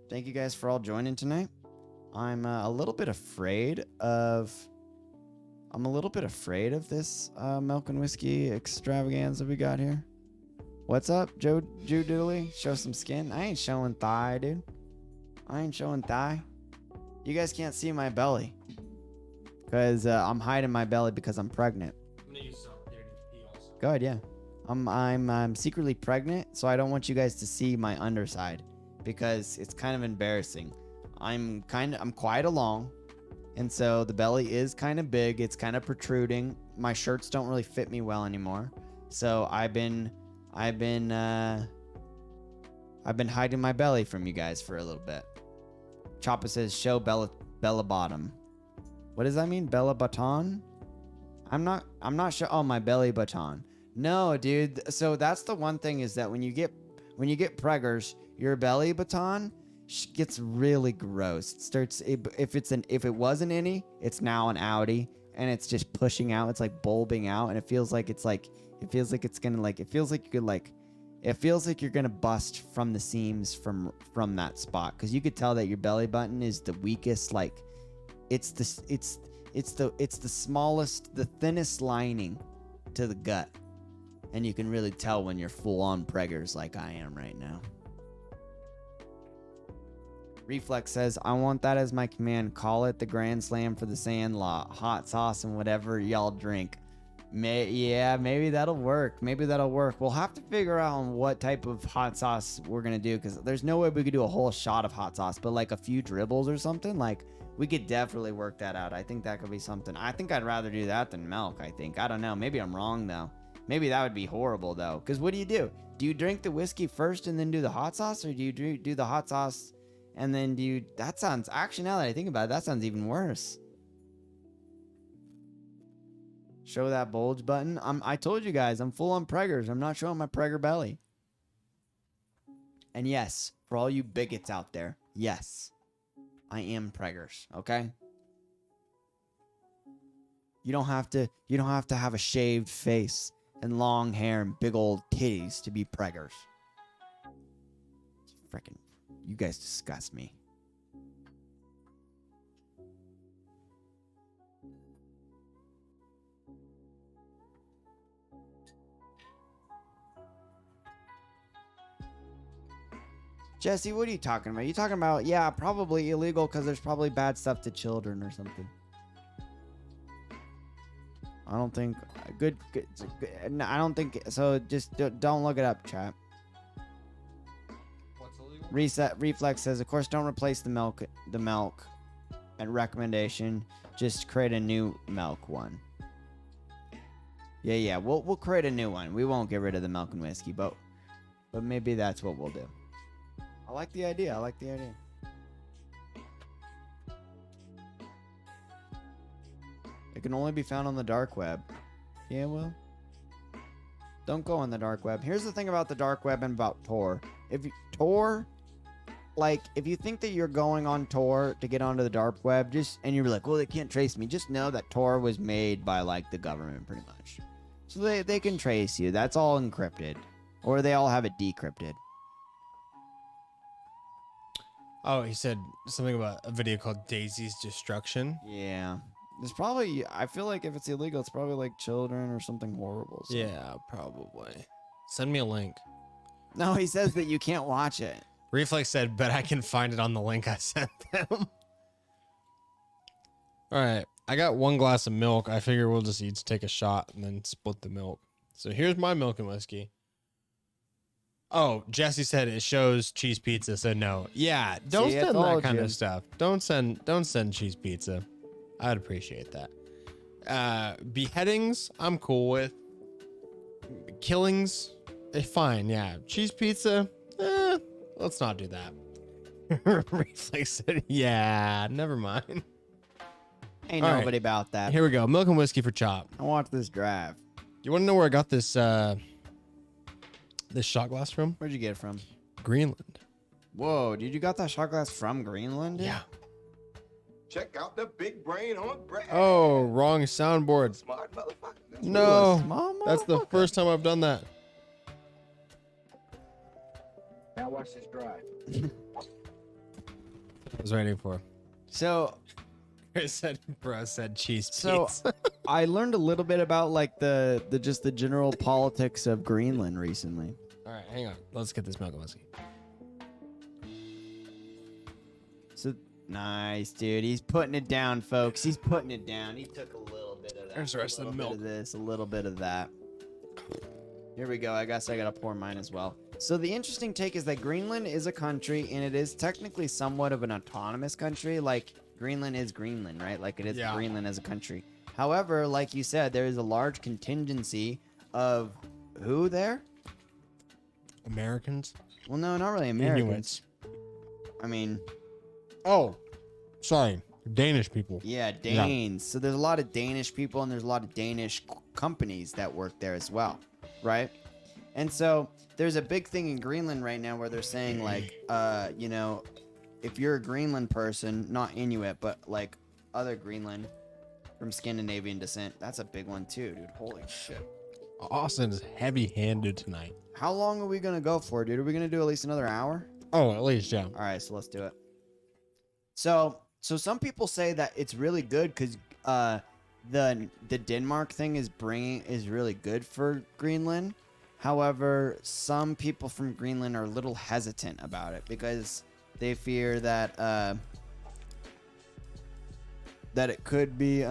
Thank you guys for all joining tonight. I'm a little bit afraid of this milk and whiskey extravaganza we got here. What's up, Joe Dooley? Show some skin. I ain't showing thigh, dude. I ain't showing thigh. You guys can't see my belly because I'm hiding my belly because I'm pregnant. Go ahead, yeah. I'm secretly pregnant, so I don't want you guys to see my underside because it's kind of embarrassing. I'm quite along, and so the belly is kind of big. It's kind of protruding. My shirts don't really fit me well anymore, so I've been hiding my belly from you guys for a little bit. Choppa says, "Show Bella bottom." What does that mean? Bella button? I'm not sure. Oh, my belly button. No, dude. So that's the one thing is that when you get preggers, your belly button gets really gross. It starts if it was an innie, it's now an outie, and it's just pushing out. It's like bulbing out, and it feels like you're gonna bust from the seams from that spot, because you could tell that your belly button is the weakest. Like it's the smallest, the thinnest lining to the gut, and you can really tell when you're full on preggers like I am right now. Reflex says, "I want that as my command. Call it the Grand Slam for the Sandlot. Hot sauce and whatever y'all drink." Maybe that'll work. We'll have to figure out on what type of hot sauce we're gonna do, because there's no way we could do a whole shot of hot sauce, but like a few dribbles or something, like we could definitely work that out. I think that could be something. I think I'd rather do that than milk. I don't know. Maybe I'm wrong though. Maybe that would be horrible though. Because what do? Do you drink the whiskey first and then do the hot sauce, or do you do the hot sauce and then that sounds, actually now that I think about it, that sounds even worse. Show that bulge button. I told you guys, I'm full on preggers. I'm not showing my pregger belly. And yes, for all you bigots out there, yes, I am preggers, okay? You don't have to have a shaved face and long hair and big old titties to be preggers. Freaking, you guys disgust me. Jesse, what are you talking about? You talking about, yeah, probably illegal because there's probably bad stuff to children or something. I don't think no, I don't think so. Just don't look it up, chat. What's illegal? Reset Reflex says, of course, don't replace the milk and recommendation. Just create a new milk one. Yeah, we'll create a new one. We won't get rid of the milk and whiskey, but maybe that's what we'll do. I like the idea. It can only be found on the dark web. Yeah, well. Don't go on the dark web. Here's the thing about the dark web and about Tor. If you if you think that you're going on Tor to get onto the dark web, and you're like, well, they can't trace me, just know that Tor was made by like the government pretty much. So they can trace you. That's all encrypted. Or they all have it decrypted. Oh, he said something about a video called Daisy's Destruction. Yeah. There's probably, I feel like if it's illegal, it's probably like children or something horrible. So. Yeah, probably. Send me a link. No, he says that you can't watch it. Reflex said, but I can find it on the link I sent them. All right. I got 1 glass of milk. I figure we'll just each take a shot and then split the milk. So here's my milk and whiskey. Oh, Jesse said it shows cheese pizza, so no. Yeah, don't See, I send that told kind you. of stuff. Don't send cheese pizza. I'd appreciate that. Beheadings, I'm cool with. Killings, fine, yeah. Cheese pizza, let's not do that. Reflex said, yeah, never mind. Ain't All right. nobody about that. Here we go. Milk and whiskey for Chop. I want this drive. You want to know where I got this this shot glass from? Where'd you get it from? Greenland. Whoa, dude, you got that shot glass from Greenland? Dude? Yeah. Check out the big brain on Brad. Oh, wrong soundboard. Smart motherfucker. No, Small that's the motherfucker. first time I've done that. Now watch this drive. I was waiting for. So, Bro said cheese So- pizza. I learned a little bit about like the general politics of Greenland recently. All right, hang on. Let's get this milk and whiskey. So nice, dude. He's putting it down, folks. He's putting it down. He took a little bit of that. There's the rest of the a little bit milk. of this, a little bit of that. Here we go. I guess I gotta pour mine as well. So the interesting take is that Greenland is a country, and it is technically somewhat of an autonomous country. Like Greenland is Greenland, right? Like it is Yeah. Greenland as a country. However, like you said, there is a large contingency of who there? Americans? Well, no, not really Americans. Inuits. I mean, Oh, sorry. Danish people. yeah, Danes. So there's a lot of Danish people, and there's a lot of Danish companies that work there as well, right? And so there's a big thing in Greenland right now where they're saying like, you know, if you're a Greenland person, not Inuit, but like other Greenland from Scandinavian descent, that's a big one too, dude. Holy shit. Austin is heavy-handed tonight. How long are we gonna go for, dude? Are we gonna do at least another hour? Oh, at least, yeah. All right, so let's do it. So some people say that it's really good because the Denmark thing is really good for Greenland. However, some people from Greenland are a little hesitant about it because they fear that that it could be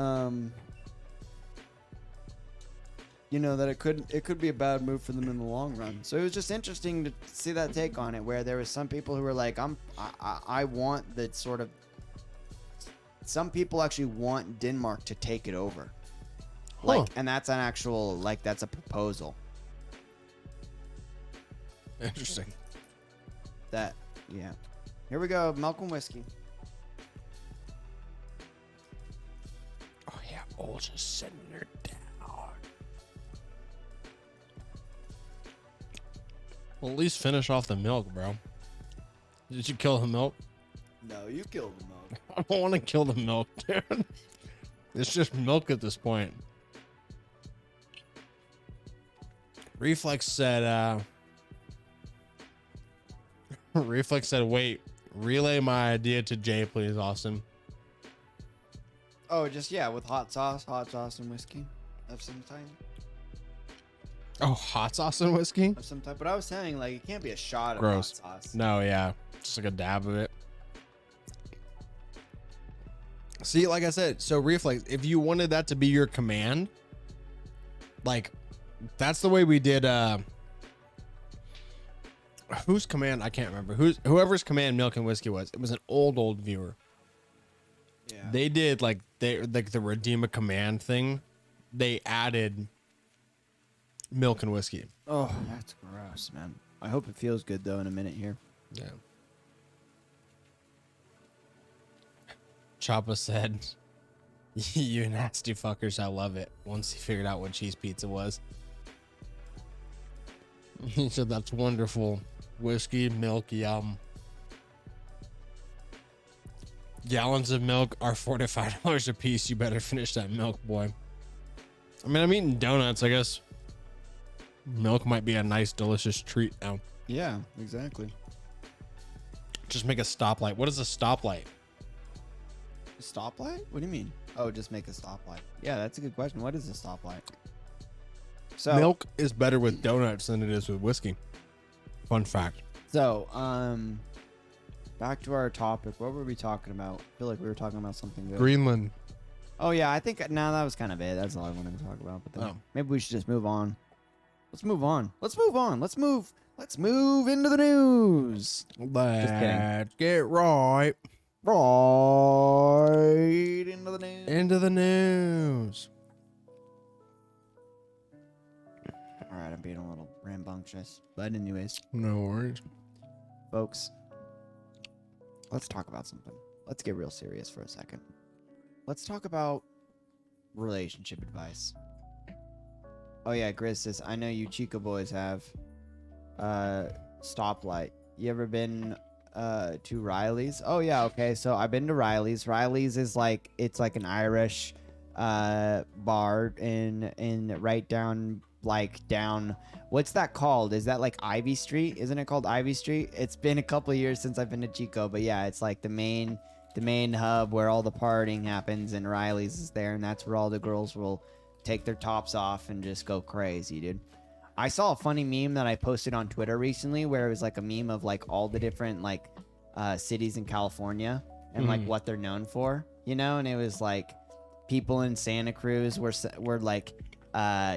you know, that it could be a bad move for them in the long run. So it was just interesting to see that take on it, where there was some people who were like, I want the sort of. Some people actually want Denmark to take it over, like, Huh. and that's an actual that's a proposal. Interesting. That yeah. Here we go, milk and whiskey. Oh, yeah. Oh, just sitting her down. Well, at least finish off the milk, bro. Did you kill the milk? No, you killed the milk. I don't want to kill the milk, dude. It's just milk at this point. Reflex said, Reflex said, wait, relay my idea to Jay, please, Austin. Oh, just with hot sauce and whiskey of some type. Oh, hot sauce and whiskey? Of some type. But I was saying, like, it can't be a shot Gross. of hot sauce. No, yeah. Just like a dab of it. See, like I said, so Reflex, if you wanted that to be your command, like, that's the way we did, whose command? I can't remember. Whoever's command Milk and Whiskey was. It was an old viewer. Yeah. They did, like the redeem a command thing. They added Milk and Whiskey. Oh, that's gross, man. I hope it feels good, though, in a minute here. Yeah. Choppa said, You nasty fuckers, I love it. Once he figured out what cheese pizza was. He said, that's wonderful. Whiskey, milk, yum. Gallons of milk are $45 a piece. You better finish that milk, boy. I mean, I'm eating donuts. I guess milk might be a nice, delicious treat now. Yeah, exactly. Just make a stoplight. What is a stoplight? A stoplight? What do you mean? Oh, just make a stoplight. Yeah, that's a good question. What is a stoplight? So Milk is better with donuts than it is with whiskey. Fun fact. So, back to our topic. What were we talking about? I feel like we were talking about something good. Greenland. Oh yeah, I think no, that was kind of it. That's all I wanted to talk about. But then maybe we should just move on. Let's move on. Let's move on. Let's move into the news. Let's get right into the news. into the news. All right, I'm being a little rambunctious, but anyways, No worries. folks, let's talk about something. Let's get real serious for a second. Let's talk about relationship advice. Oh yeah, Grizz says, I know you Chico boys have stoplight. You ever been to Riley's? Oh yeah, okay. So I've been to Riley's. Riley's is like, it's like an Irish bar in right down what's that called? Is that like Ivy Street? Isn't it called Ivy Street? It's been a couple of years since I've been to Chico, but yeah, it's like the main hub where all the partying happens, and Riley's is there, and that's where all the girls will take their tops off and just go crazy, dude. I saw a funny meme that I posted on Twitter recently where it was like a meme of like all the different like cities in California and like what they're known for, you know, and it was like people in Santa Cruz were like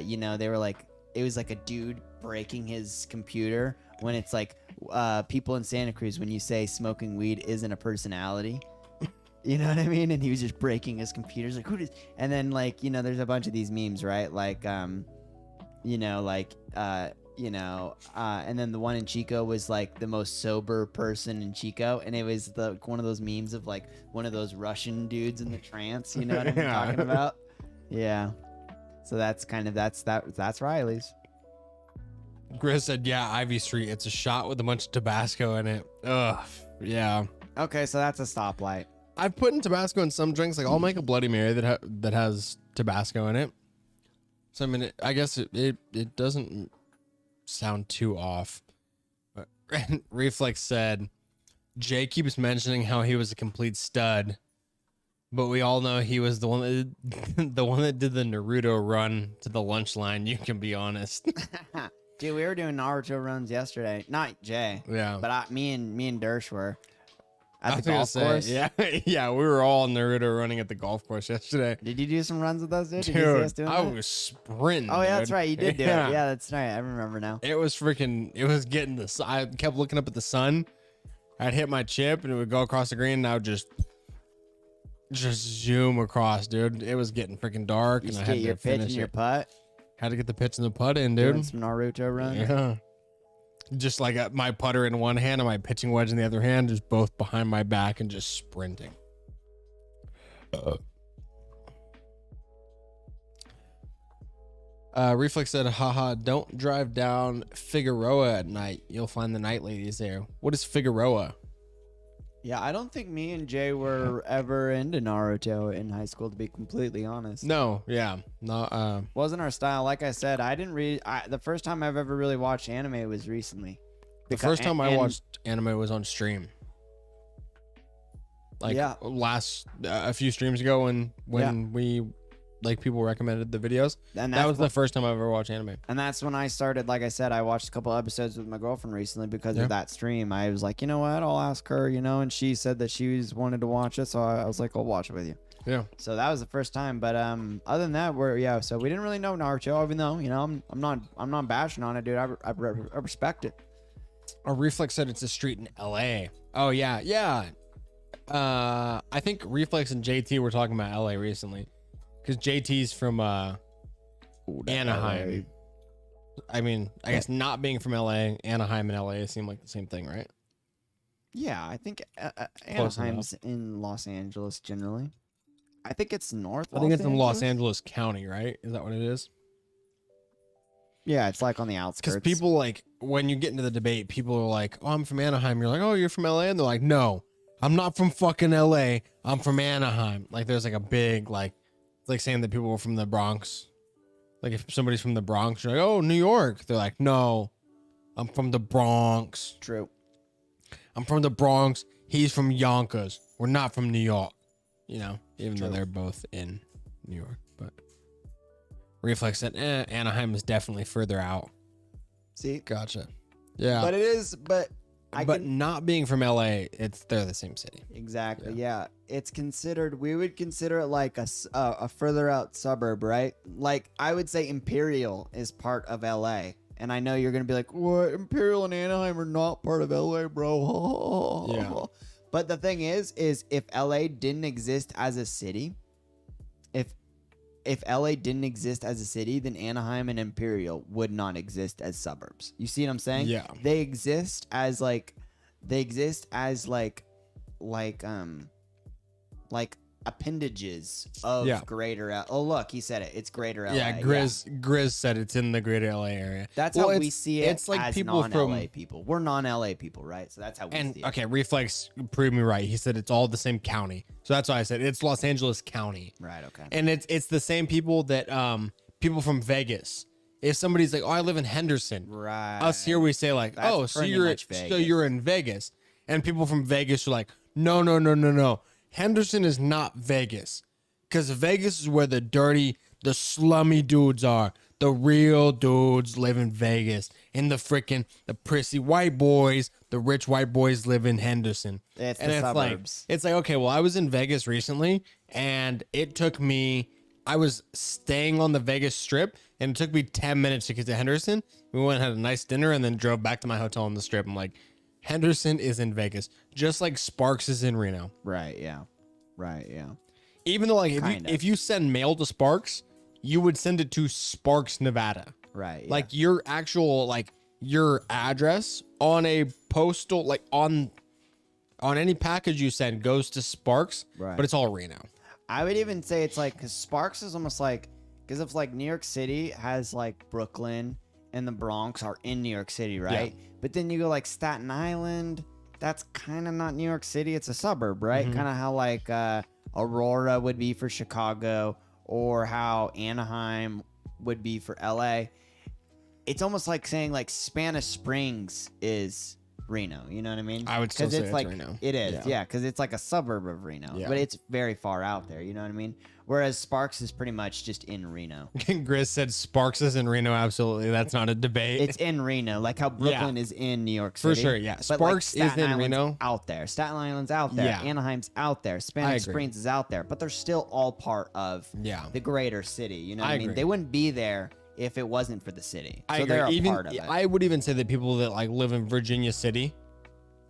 you know, they were like, it was like a dude breaking his computer when it's like people in Santa Cruz, when you say smoking weed isn't a personality. You know what I mean? And he was just breaking his computers like, who does? And then like, you know, there's a bunch of these memes, right? Like, you know, like, you know, and then the one in Chico was like the most sober person in Chico, and it was one of those memes of like one of those Russian dudes in the trance. You know what I'm talking about? Yeah. So that's that's Riley's. Grizz said, yeah, Ivy Street. It's a shot with a bunch of Tabasco in it. Ugh. Yeah. Okay, so that's a stoplight. I've put in Tabasco in some drinks. Like I'll make a Bloody Mary that has Tabasco in it. So I mean, I guess it doesn't sound too off. But Reflex said, Jay keeps mentioning how he was a complete stud, but we all know he was the one that did the Naruto run to the lunch line. You can be honest. Dude, we were doing Naruto runs yesterday. Not Jay. Yeah. But me and Dersh were I at was the gonna golf say, course. Yeah, yeah, we were all Naruto running at the golf course yesterday. Did you do some runs with us, dude? Did you see us Dude, doing I that? was sprinting. Oh, yeah, that's dude. right. You did do Yeah. it. Yeah, that's right. I remember now. It was getting the sun. I kept looking up at the sun. I'd hit my chip and it would go across the green, and I would just zoom across, dude. It was getting freaking dark, You and just I get had your to pitch finish and your it. putt. Had to get the pitch and the putt in, Doing dude. some Naruto runs. Yeah. Just like my putter in one hand and my pitching wedge in the other hand, just both behind my back and just sprinting. Reflex said, haha, don't drive down Figueroa at night. You'll find the night ladies there. What is Figueroa? Yeah, I don't think me and Jay were ever into Naruto in high school, to be completely honest. No, yeah. No, Wasn't our style. Like I said, I didn't read. The first time I've ever really watched anime was recently. the first time I watched anime was on stream. Like Yeah. a few streams ago when Yeah. we like people recommended the videos. And That was the what- first time I ever watched anime. And that's when I started. Like I said, I watched a couple episodes with my girlfriend recently because Yeah. of that stream. I was like, you know what? I'll ask her, you know, and she said that wanted to watch it. So I was like, I'll watch it with you. Yeah. So that was the first time. But other than that, so we didn't really know Naruto, even though, you know, I'm not bashing on it, dude. I respect it. A Reflex said it's a street in LA. Oh yeah, yeah. I think Reflex and JT were talking about LA recently, because JT's from Anaheim. I mean, I guess not being from LA, Anaheim and LA seem like the same thing, right? Yeah, I think Close Anaheim's in Los Angeles generally. I think it's north. I think it's in Los Angeles County, right? Is that what it is? Yeah, it's like on the outskirts. Because people like when you get into the debate, people are like, "Oh, I'm from Anaheim." You're like, "Oh, you're from LA," and they're like, "No, I'm not from fucking LA. I'm from Anaheim." Like, there's like a big like, it's like saying that people are from the Bronx. Like, if somebody's from the Bronx, you're like, "Oh, New York." They're like, "No, I'm from the Bronx. True. I'm from the Bronx. He's from Yonkers. We're not from New York." You know, even though they're both in New York, but Reflex said, Anaheim is definitely further out. See, Gotcha. Yeah. but it is. But Not being from LA, they're the same city. Exactly. Yeah. It's considered. We would consider it like a further out suburb, right? Like I would say Imperial is part of LA, and I know you're gonna be like, "What? Imperial and Anaheim are not part of LA, bro." Yeah. But the thing is if LA didn't exist as a city, if LA didn't exist as a city, then Anaheim and Imperial would not exist as suburbs. You see what I'm saying? Yeah. They exist as like appendages of Yeah. greater oh look, he said it. It's greater LA. Yeah, Grizz said it's in the greater LA area. That's Well, how it's- we see it it's like as people non-LA from- people. We're non-LA people, right? So that's how we And see it. okay, Reflex proved me right. He said it's all the same county. So that's why I said it's Los Angeles County. Right, okay. And it's the same people that people from Vegas. If somebody's like, "Oh, I live in Henderson." Right. Us here we say like, That's "Oh, so pretty you're much Vegas. in Vegas." And people from Vegas are like, "No. Henderson is not Vegas. Cuz Vegas is where the dirty, the slummy dudes are. The real dudes live in Vegas. And the prissy white boys, the rich white boys live in Henderson." It's And the it's suburbs. like, okay, well, I was in Vegas recently and I was staying on the Vegas Strip and it took me 10 minutes to get to Henderson. We went and had a nice dinner and then drove back to my hotel on the Strip. I'm like, Henderson is in Vegas, just like Sparks is in Reno. Right, yeah. Right, yeah. Even though like Kinda. if you send mail to Sparks, you would send it to Sparks, Nevada. Right. Yeah. Like your actual your address on a postal on any package you send goes to Sparks, Right. but it's all Reno. I would even say it's like, because Sparks is almost like, because if like New York City has like Brooklyn and the Bronx are in New York City, right? But then you go like Staten Island, that's kind of not New York City, it's a suburb, right? Mm-hmm. Kind of how like Aurora would be for Chicago, or how Anaheim would be for LA. It's almost like saying like Spanish Springs is Reno, you know what I mean? I would still 'Cause say it's it's like Reno. it is, yeah, because it's like a suburb of Reno, Yeah. but it's very far out there, you know what I mean? Whereas Sparks is pretty much just in Reno. Grizz said Sparks is in Reno. Absolutely, that's not a debate. It's in Reno, like how Brooklyn is in New York For City. sure, yeah. But, like, Sparks is Staten in Island's Reno. out there. Staten Island's out there. Yeah. Anaheim's out there. Spanish agree. Springs is out there, but they're still all part of Yeah. the greater city. You know what I I mean? agree. They wouldn't be there if it wasn't for the city. I So agree. they're a Even part of it. I would even say that people that like live in Virginia City,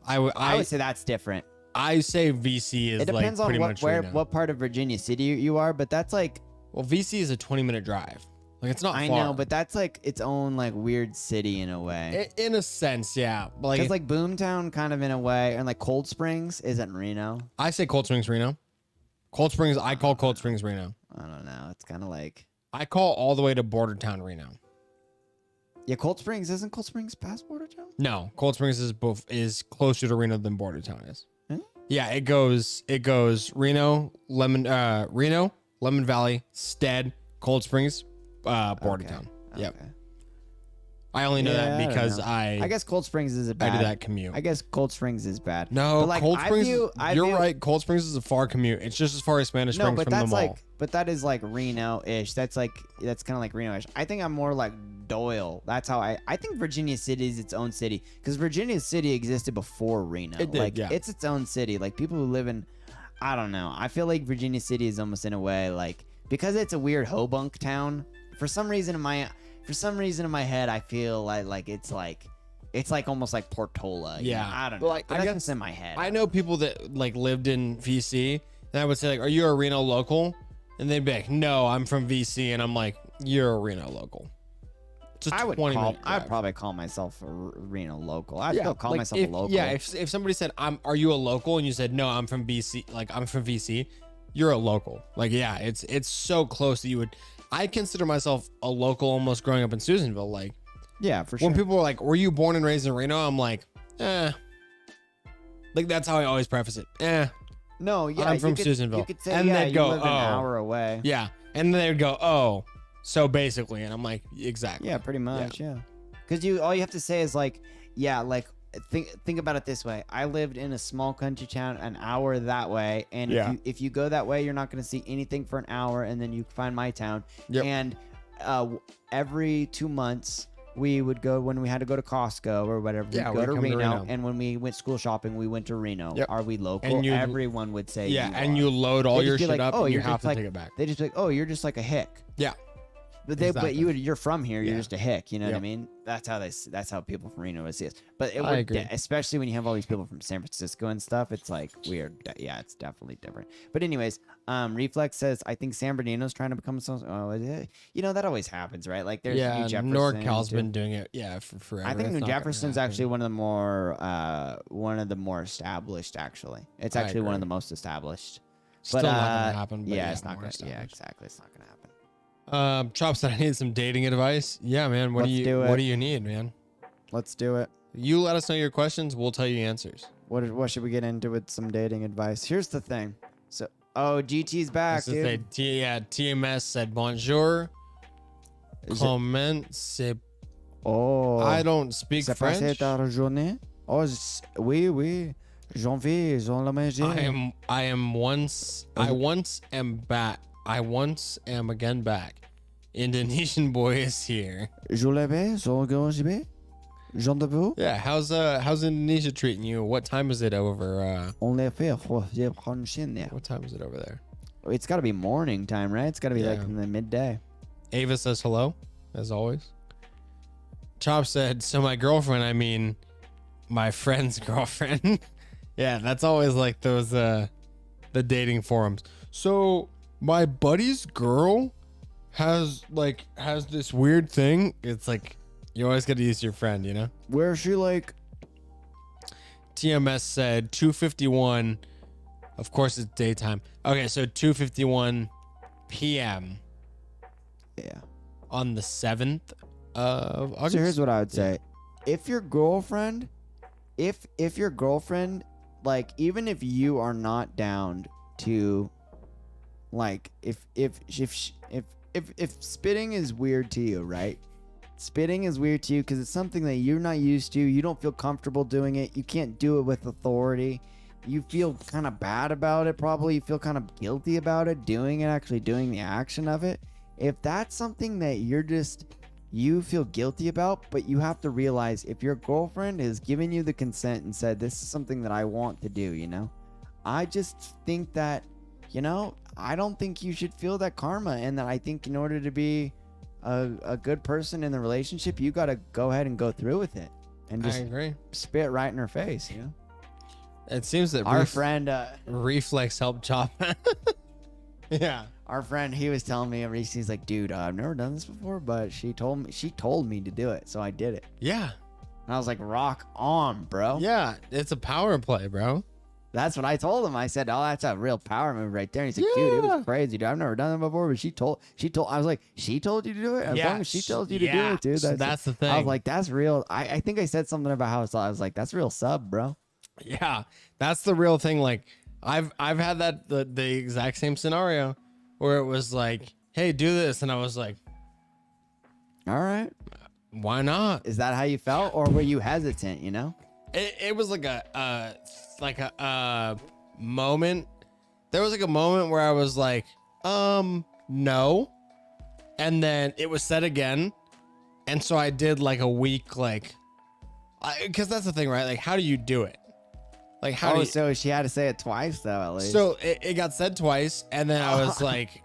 I would say that's different. I say VC is It depends like on pretty much Reno. what part of Virginia City you are, but that's like, Well, VC is a 20-minute drive. Like it's not I far. know, but that's like its own like weird city in a way. In a sense, yeah. But Because like Boomtown, kind of in a way, and like Cold Springs isn't Reno. I say Cold Springs, Reno. Cold Springs, I call Cold Springs, Reno. I don't know. It's kind of like, I call all the way to Border Town, Reno. yeah, Cold Springs isn't Cold Springs past Border Town? No, Cold Springs is closer to Reno than Border Town is. Hmm? Yeah, it goes Reno, Lemon Valley, Stead, Cold Springs, Border Town. Yep. Okay. I only know Yeah, I that don't because know. I I guess Cold Springs is a bad. I do that commute. I guess Cold Springs is bad. No, But, like, Cold I Springs. view- I You're view- right. Cold Springs is a far commute. It's just as far as Spanish No, Springs but from the that's mall. like, but that is like Reno-ish. That's kind of like Reno-ish. I think I'm more like Doyle. That's how I think Virginia City is its own city, because Virginia City existed before Reno. It did, like yeah. it's its own city. Like people who live in, I don't know. I feel like Virginia City is almost in a way like, because it's a weird hobunk town. For some reason in my head, I feel like it's like almost like Portola. you Yeah. know? I don't know. Well, like, but I that's guess- just in my head. I know people that like lived in VC, and I would say like, "Are you a Reno local?" And they'd be like, "No, I'm from VC," and I'm like, "You're a Reno local." It's a I would 20-minute I'd drive. probably call myself a Reno local. I'd Yeah, still call like, myself if, a local. Yeah, if somebody said, "Are you a local?" and you said, "No, I'm from BC," like I'm from VC, you're a local. Like, yeah, it's so close that you would. I consider myself a local almost growing up in Susanville. Like, Yeah, for sure. when people are like, "Were you born and raised in Reno?" I'm like, Like, that's how I always preface it. No, yeah, I'm you from could, Susanville. You could say, And yeah, they'd you go, live an "Oh." hour away. Yeah, and then they would go, "Oh, so basically," and I'm like, "Exactly." Yeah, pretty much. Yeah, because all you have to say is like, yeah, like think about it this way. I lived in a small country town an hour that way, and Yeah. if you go that way, you're not going to see anything for an hour, and then you find my town. Yep. And every 2 months we would go when we had to go to Costco or whatever. Yeah, we'd go we'd to come to Reno, Reno. and when we went school shopping, we went to Reno. Yep. Are we local? And you'd- Everyone would say, Yeah, you and are. you load all They'd your just be shit like, up, oh, and you you're have just to like, take it back. They just be like, oh, you're just like a hick. Yeah. But Exactly. you're from here. You're Yeah. just a hick. You know what I Yep. mean? That's how people from Reno would see us. But it I would, agree. especially when you have all these people from San Francisco and stuff. It's like weird. Yeah, it's definitely different. But anyways, Reflex says I think San Bernardino's trying to become so. Oh, you know that always happens, right? Like there's Yeah, New Jefferson. NorCal's too. been doing it. Yeah, for forever. I think It's New not gonna Jefferson's happen. actually one of the more established. Actually, it's I actually one of agree. the most established. Still but not gonna happen. But yeah, it's not more gonna. Yeah, established. exactly. It's not gonna happen. Chop said I need some dating advice. Yeah, man. What Let's do do you What it. do you need, man? Let's do it. You let us know your questions. We'll tell you answers. What should we get into with some dating advice? Here's the thing. So, GT's back, This is a- dude. TMS said bonjour. Is it- Comment c'est. Oh, I don't speak c'est passé French. ta journée? Oh, oui. Janvier, Jean la magie. I once am back. I once am again back. Indonesian boy is here. Je l'avais, Jean Gangibé? Jean de vous? Yeah, how's Indonesia treating you? What time is it over? On l'a fait, j'ai prendre chine, yeah. What time is it over there? It's got to be morning time, right? It's got to be like Yeah. in the midday. Ava says hello, as always. Chop said, so my girlfriend, I mean, my friend's girlfriend. Yeah, that's always like those, the dating forums. So my buddy's girl has this weird thing. It's like, you always got to use your friend, you know? Where is she like? TMS said 2:51. Of course, it's daytime. Okay, so 2:51 p.m. Yeah. on the 7th of August. So here's what I would say. If your girlfriend, like, even if you are not down to, like, if spitting is weird to you, right? Spitting is weird to you because it's something that you're not used to. You don't feel comfortable doing it. You can't do it with authority. You feel kind of bad about it, probably. You feel kind of guilty about it, doing it, actually doing the action of it. If that's something that you feel guilty about, but you have to realize if your girlfriend has given you the consent and said, this is something that I want to do, you know? I just think that, you know, I don't think you should feel that karma, and that I think in order to be a good person in the relationship, you got to go ahead and go through with it and I just agree. spit right in her face, you know? It seems that Our friend, Reflex helped Chop. Yeah. our friend, he was telling me recently, he's like, dude, I've never done this before, but she told me to do it, so I did it. Yeah. And I was like, rock on, bro. Yeah. It's a power play, bro. That's what I told him. I said, oh, that's a real power move right there. And he's like, dude, it Yeah. was crazy, dude. I've never done it before, but she told, I was like, she told you to do it? As long as she tells you to do Yeah. it, dude. That's the thing. I was like, that's real. I think I said something about how I was like, that's real sub, bro. Yeah. That's the real thing. Like, I've had that the exact same scenario where it was like, hey, do this. And I was like, All right. why not? Is that how you felt? Or were you hesitant, you know? It was like a moment. There was like a moment where I was like, no. And then it was said again. And so I did like a week, like, because that's the thing, right? Like, how do you do it? Like, how do you, so she had to say it twice, though, at least. so it got said twice. And then I was like,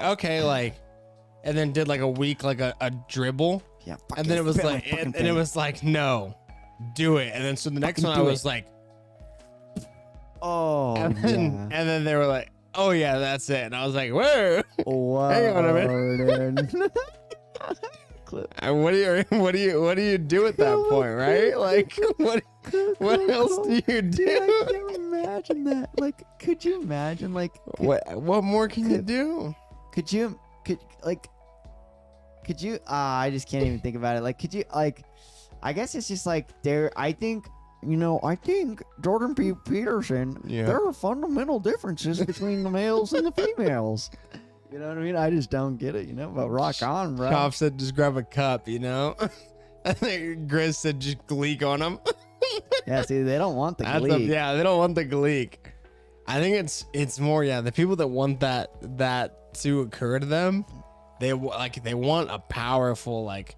okay, like, and then did like a week, like a dribble. yeah. And then it was spit my like, fucking and it face. was like, no, do it. And then so the next Fucking one I do was it. like, oh, and then, yeah. and then they were like, oh yeah, that's it. And I was like, whoa. Whoa, Hang on a minute. dude. And what do you do at that point, right? Like, what else do you do? imagine that? Like, could you imagine? Like, What more can you do? could you I just can't even think about it. Like, could you like? I guess it's just like there. I think Jordan B. Peterson. Yeah. There are fundamental differences between the males and the females. You know what I mean? I just don't get it. But rock on, bro. Chop said just grab a cup, I think Grizz said just gleek on them. Yeah, see, they don't want the That's gleek. yeah, they don't want the gleek. I think it's more the people that want that to occur to them, they want a powerful like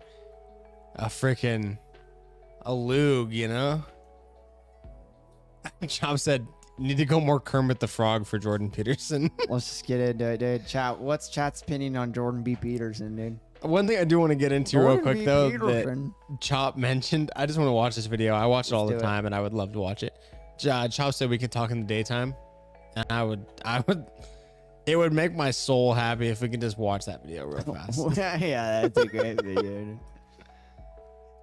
a freaking a lug, Chop said need to go more Kermit the Frog for Jordan Peterson. Let's just get into it, dude. What's chat's opinion on Jordan B. Peterson, dude? One thing I do want to get into real Jordan quick B. though Peterson. that Chop mentioned, I just want to watch this video. I watch it all the do it. time and I would love to watch it. Chop said we could talk in the daytime, and I would. It would make my soul happy if we could just watch that video real fast. Yeah, that's a great video. Dude.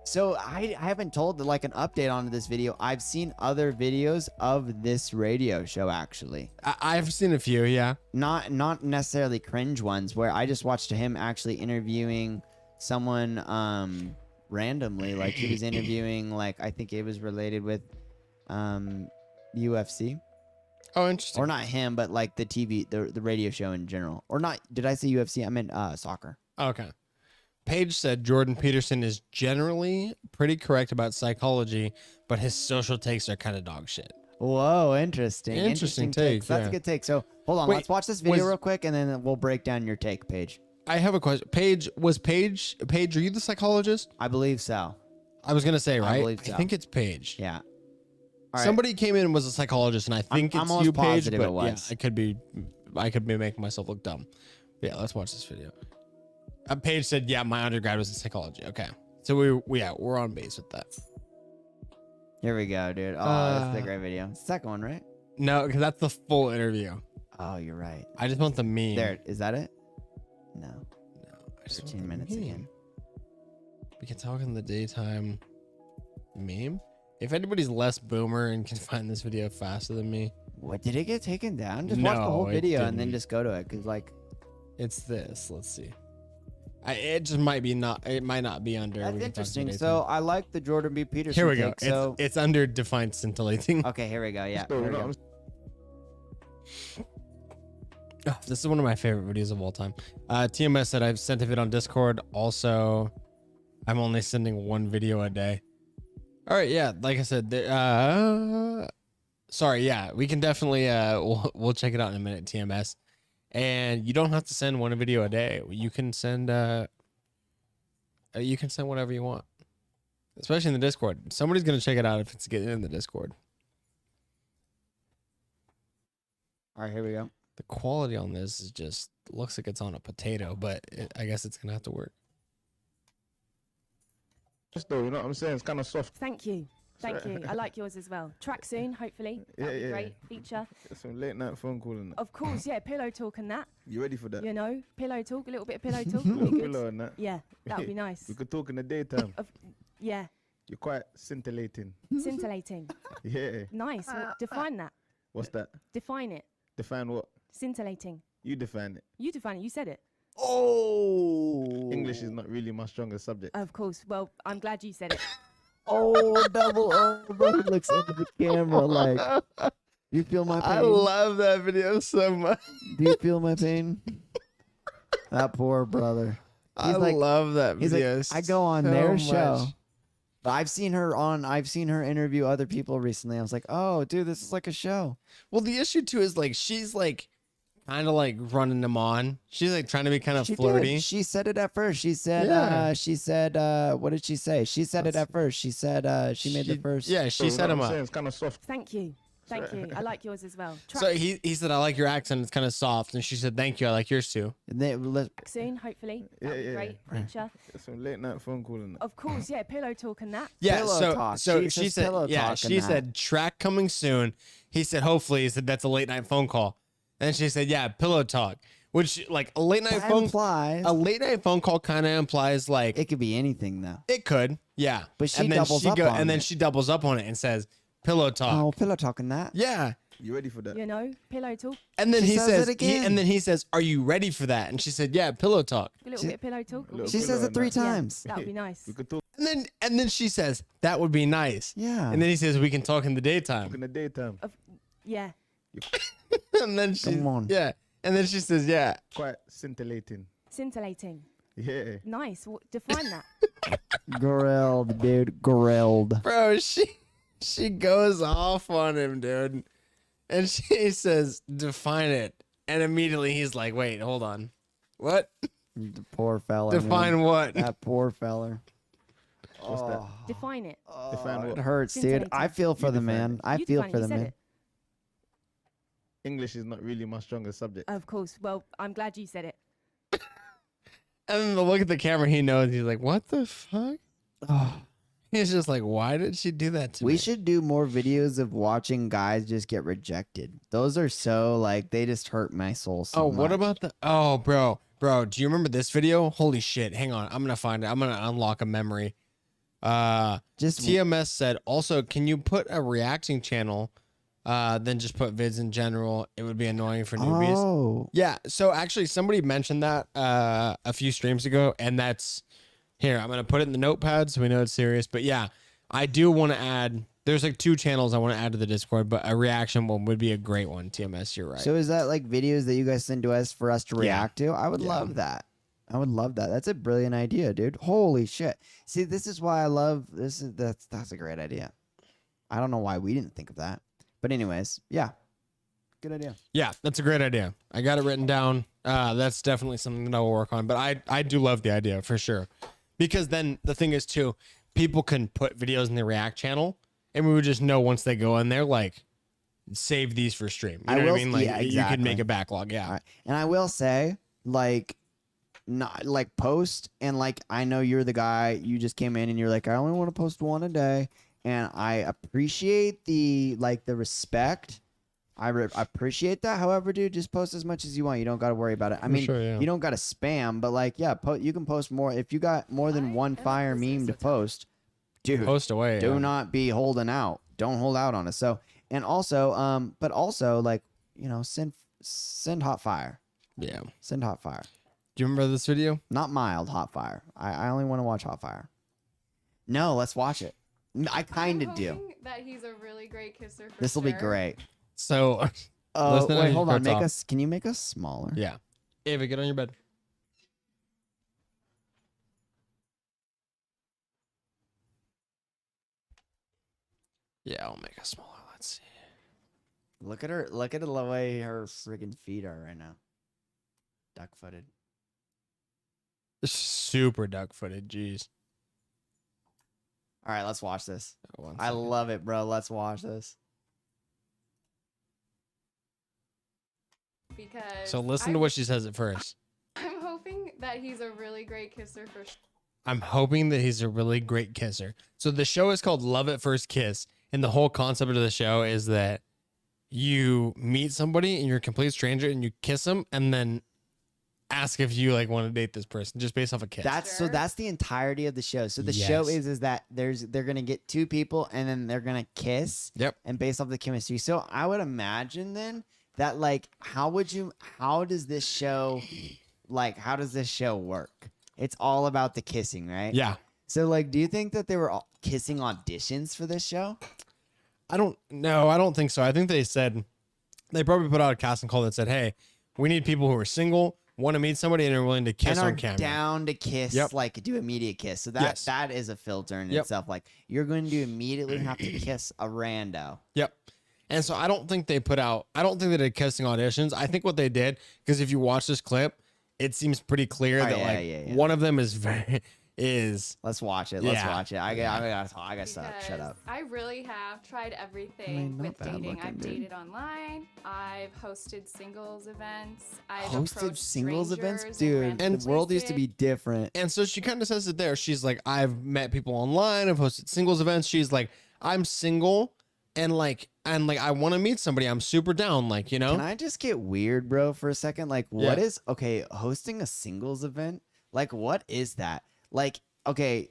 So I haven't told like an update on this video. I've seen other videos of this radio show actually. I've seen a few, yeah. Not necessarily cringe ones where I just watched him actually interviewing someone randomly. Like he was interviewing like I think it was related with UFC. Oh, interesting. Or not him, but like the TV, the radio show in general. Or not, did I say UFC? I meant soccer. Okay. Paige said Jordan Peterson is generally pretty correct about psychology, but his social takes are kind of dog shit. Whoa, interesting. Interesting take, takes. That's yeah. a good take. So hold on, Wait, let's watch this video was- real quick and then we'll break down your take, Paige. I have a question. Paige, are you the psychologist? I believe so. I was going to say, right? believe so. I think it's Paige. Yeah. All right. Somebody came in and was a psychologist, and I think I'm it's almost you, Paige, positive but it was. yeah, I could be making myself look dumb. But yeah, let's watch this video. Paige said, "Yeah, my undergrad was in psychology." Okay, so we're on base with that. Here we go, dude. Oh, this is a great video. Second one, right? No, because that's the full interview. Oh, you're right. I just want the meme. There, is that it? No. I just want 13 the minutes meme. again. We can talk in the daytime. Meme. If anybody's less boomer and can find this video faster than me, What, did it get taken down? Just watch the No, whole it video and then didn't. just go to it, cause like it's this. Let's see. It just might be not. It might not be under. that's we can talk interesting. daytime. So I like the Jordan B. Peterson. Here we go. take, So It's under defined scintillating. okay, here we go. Yeah. Here we go. Oh, this is one of my favorite videos of all time. TMS said I've sent a vid on Discord. Also, I'm only sending one video a day. All right, yeah. Like I said, sorry, yeah. We can definitely we'll check it out in a minute. TMS, and you don't have to send one video a day. You can send whatever you want, especially in the Discord. Somebody's gonna check it out if it's getting in the Discord. All right, here we go. The quality on this is just looks like it's on a potato, but I guess it's gonna have to work. Just though, you know what I'm saying? It's kind of soft. Thank you. Thank you. I like yours as well. Track soon, hopefully. That'd be Yeah. great. Feature. It's some late night phone call and that. Of course, yeah. Pillow talk and that. You ready for that? You know, pillow talk, a little bit of pillow talk. Would be good. Pillow and that. Yeah, that would be nice. We could talk in the daytime. Yeah, You're quite scintillating. scintillating. Yeah. Nice. Well, define that. What's that? Define it. Define what? Scintillating. You define it. You define it. You said it. Oh. English is not really my strongest subject. Of course. Well, I'm glad you said it. Oh, double O, bro. He looks into the camera like. You feel my pain? I love that video so much. Do you feel my pain? That poor brother. I love that He's video. like, I go on so their much. show. But I've seen her interview other people recently. I was like, oh, dude, this is like a show. Well, the issue too is like she's like kind of like running them on. She's like trying to be kind of She flirty. did. She said it at first. She said, Yeah. what did she say? She said it at first. She said, she made the first. Yeah, she set him up. It's kind of soft. Thank you. Thank you. I like yours as well. So he said, I like your accent. It's kind of soft. And she said, thank you. I like yours too. And then Track soon, hopefully. That'd be great. Feature. It's some late night phone call and that. Of course, yeah. Pillow talk and that. Yeah. Pillow So talk. so She she says said, pillow yeah, talk she and that. said track coming soon. He said, hopefully. He said, that's a late night phone call. And she said, yeah, pillow talk. Which like a late night That phone implies a late night phone call kind of implies like it could be anything though. it could, yeah. But she and then doubles up on and then it. she doubles up on it and says pillow talk. Oh, pillow talk and that. Yeah. You ready for that? You know, pillow talk. And then She he says says, it again. and then he says, "Are you ready for that?" And she said, "Yeah, pillow talk." A little She- bit of pillow talk. Little She pillow says it and 3 that. times. That would be nice. We could talk And then she says, "That would be nice." Yeah. And then he says, "We can talk in the daytime." in the daytime. Yeah. And then she, Come on. yeah. And then she says, "Yeah." Quite scintillating. Scintillating. Yeah. Nice. Define that. Grilled, dude. Grilled. Bro, she goes off on him, dude. And she says, "Define it." And immediately he's like, "Wait, hold on. What? The poor fella. Define man. what?" That poor fella. What's that? Define it. Define It what? hurts, dude. Scintillating. I feel for You the define man. it. I You feel define it, for you the said man. it. English is not really my strongest subject. Of course. Well, I'm glad you said it. And then the look at the camera, he knows. He's like, "What the fuck?" He's just like, "Why did she do that to me?" We should do more videos of watching guys just get rejected. Those are so like they just hurt my soul so Oh, much. what about the? Oh, bro, do you remember this video? Holy shit! Hang on, I'm gonna find it. I'm gonna unlock a memory. Just TMS said, also, can you put a reacting channel? Then just put vids in general. It would be annoying for newbies. Oh, Yeah. So actually, somebody mentioned that a few streams ago, and that's here. I'm gonna put it in the notepad so we know it's serious. But yeah, I do want to add. There's like 2 channels I want to add to the Discord, but a reaction one would be a great one. TMS, you're right. so is that like videos that you guys send to us for us to Yeah. react to? I would Yeah. love that. I would love that. That's a brilliant idea, dude. Holy shit. See, this is why I love this. That's a great idea. I don't know why we didn't think of that. But anyways, yeah. Good idea. Yeah, that's a great idea. I got it written down. That's definitely something that I will work on. But I do love the idea for sure, because then the thing is too, people can put videos in the React channel, and we would just know once they go in there, like, save these for stream. You I know what will- I mean? Like, yeah, you could make exactly. a backlog. Yeah. All right. And I will say, like, not like post and like I know you're the guy. You just came in and you're like, I only want to post 1 a day, and I appreciate the respect. I appreciate that. However, dude, just post as much as you want. You don't got to worry about it. I mean, sure, yeah. you don't got to spam, but like, yeah, you can post more if you got more than one fire meme to post. Dude, Post away. do yeah. not be holding out. Don't hold out on us. So, and also, but also, like, you know, send hot fire. Yeah. Send hot fire. Do you remember this video? Not mild hot fire. I only want to watch hot fire. No, let's watch it. I kind of do. That he's a really great kisser. For This will be great. So, Oh, listen to wait, these hold on. parts Make off. us. Can you make us smaller? Yeah. Ava, get on your bed. Yeah, I'll make us smaller. Let's see. Look at her. Look at the way her friggin' feet are right now. Duck footed. Super duck footed. Jeez. All right, let's watch this. One I second. love it, bro. Let's watch this. Because So listen to what she says at first. I'm hoping that he's a really great kisser for I'm hoping that he's a really great kisser. So the show is called Love at First Kiss, and the whole concept of the show is that you meet somebody and you're a complete stranger and you kiss them and then ask if you like want to date this person just based off a kiss. So that's the entirety of the show. So the show Yes. is that they're gonna get 2 people and then they're gonna kiss. Yep. And based off the chemistry. So I would imagine then that like how does this show work? It's all about the kissing, right? Yeah. So like, do you think that they were all kissing auditions for this show? I don't know. I don't think so. I think they said they probably put out a casting call that said, "Hey, we need people who are single, want to meet somebody, and are willing to kiss and are on camera." down to kiss, Yep. like do immediate kiss. So that Yes. that is a filter in Yep. itself. Like you're going to immediately have to kiss a rando. Yep. And so I don't think they did casting auditions. I think what they did, because if you watch this clip, it seems pretty clear Oh, that yeah, like yeah. one of them is Let's watch it. Let's Yeah. watch it. I gotta stop. Shut up. I really have tried everything not with bad dating. looking, I've dude. dated online. I've hosted singles events. I've Hosted approached singles events, strangers dude. in random The world used to be places. different. And so she kind of says it there. She's like, I've met people online, I've hosted singles events. She's like, I'm single and I want to meet somebody. I'm super down, like, you know? Can I just get weird, bro, for a second? Like, Yeah. what is hosting a singles event? Like, what is that? Like, okay,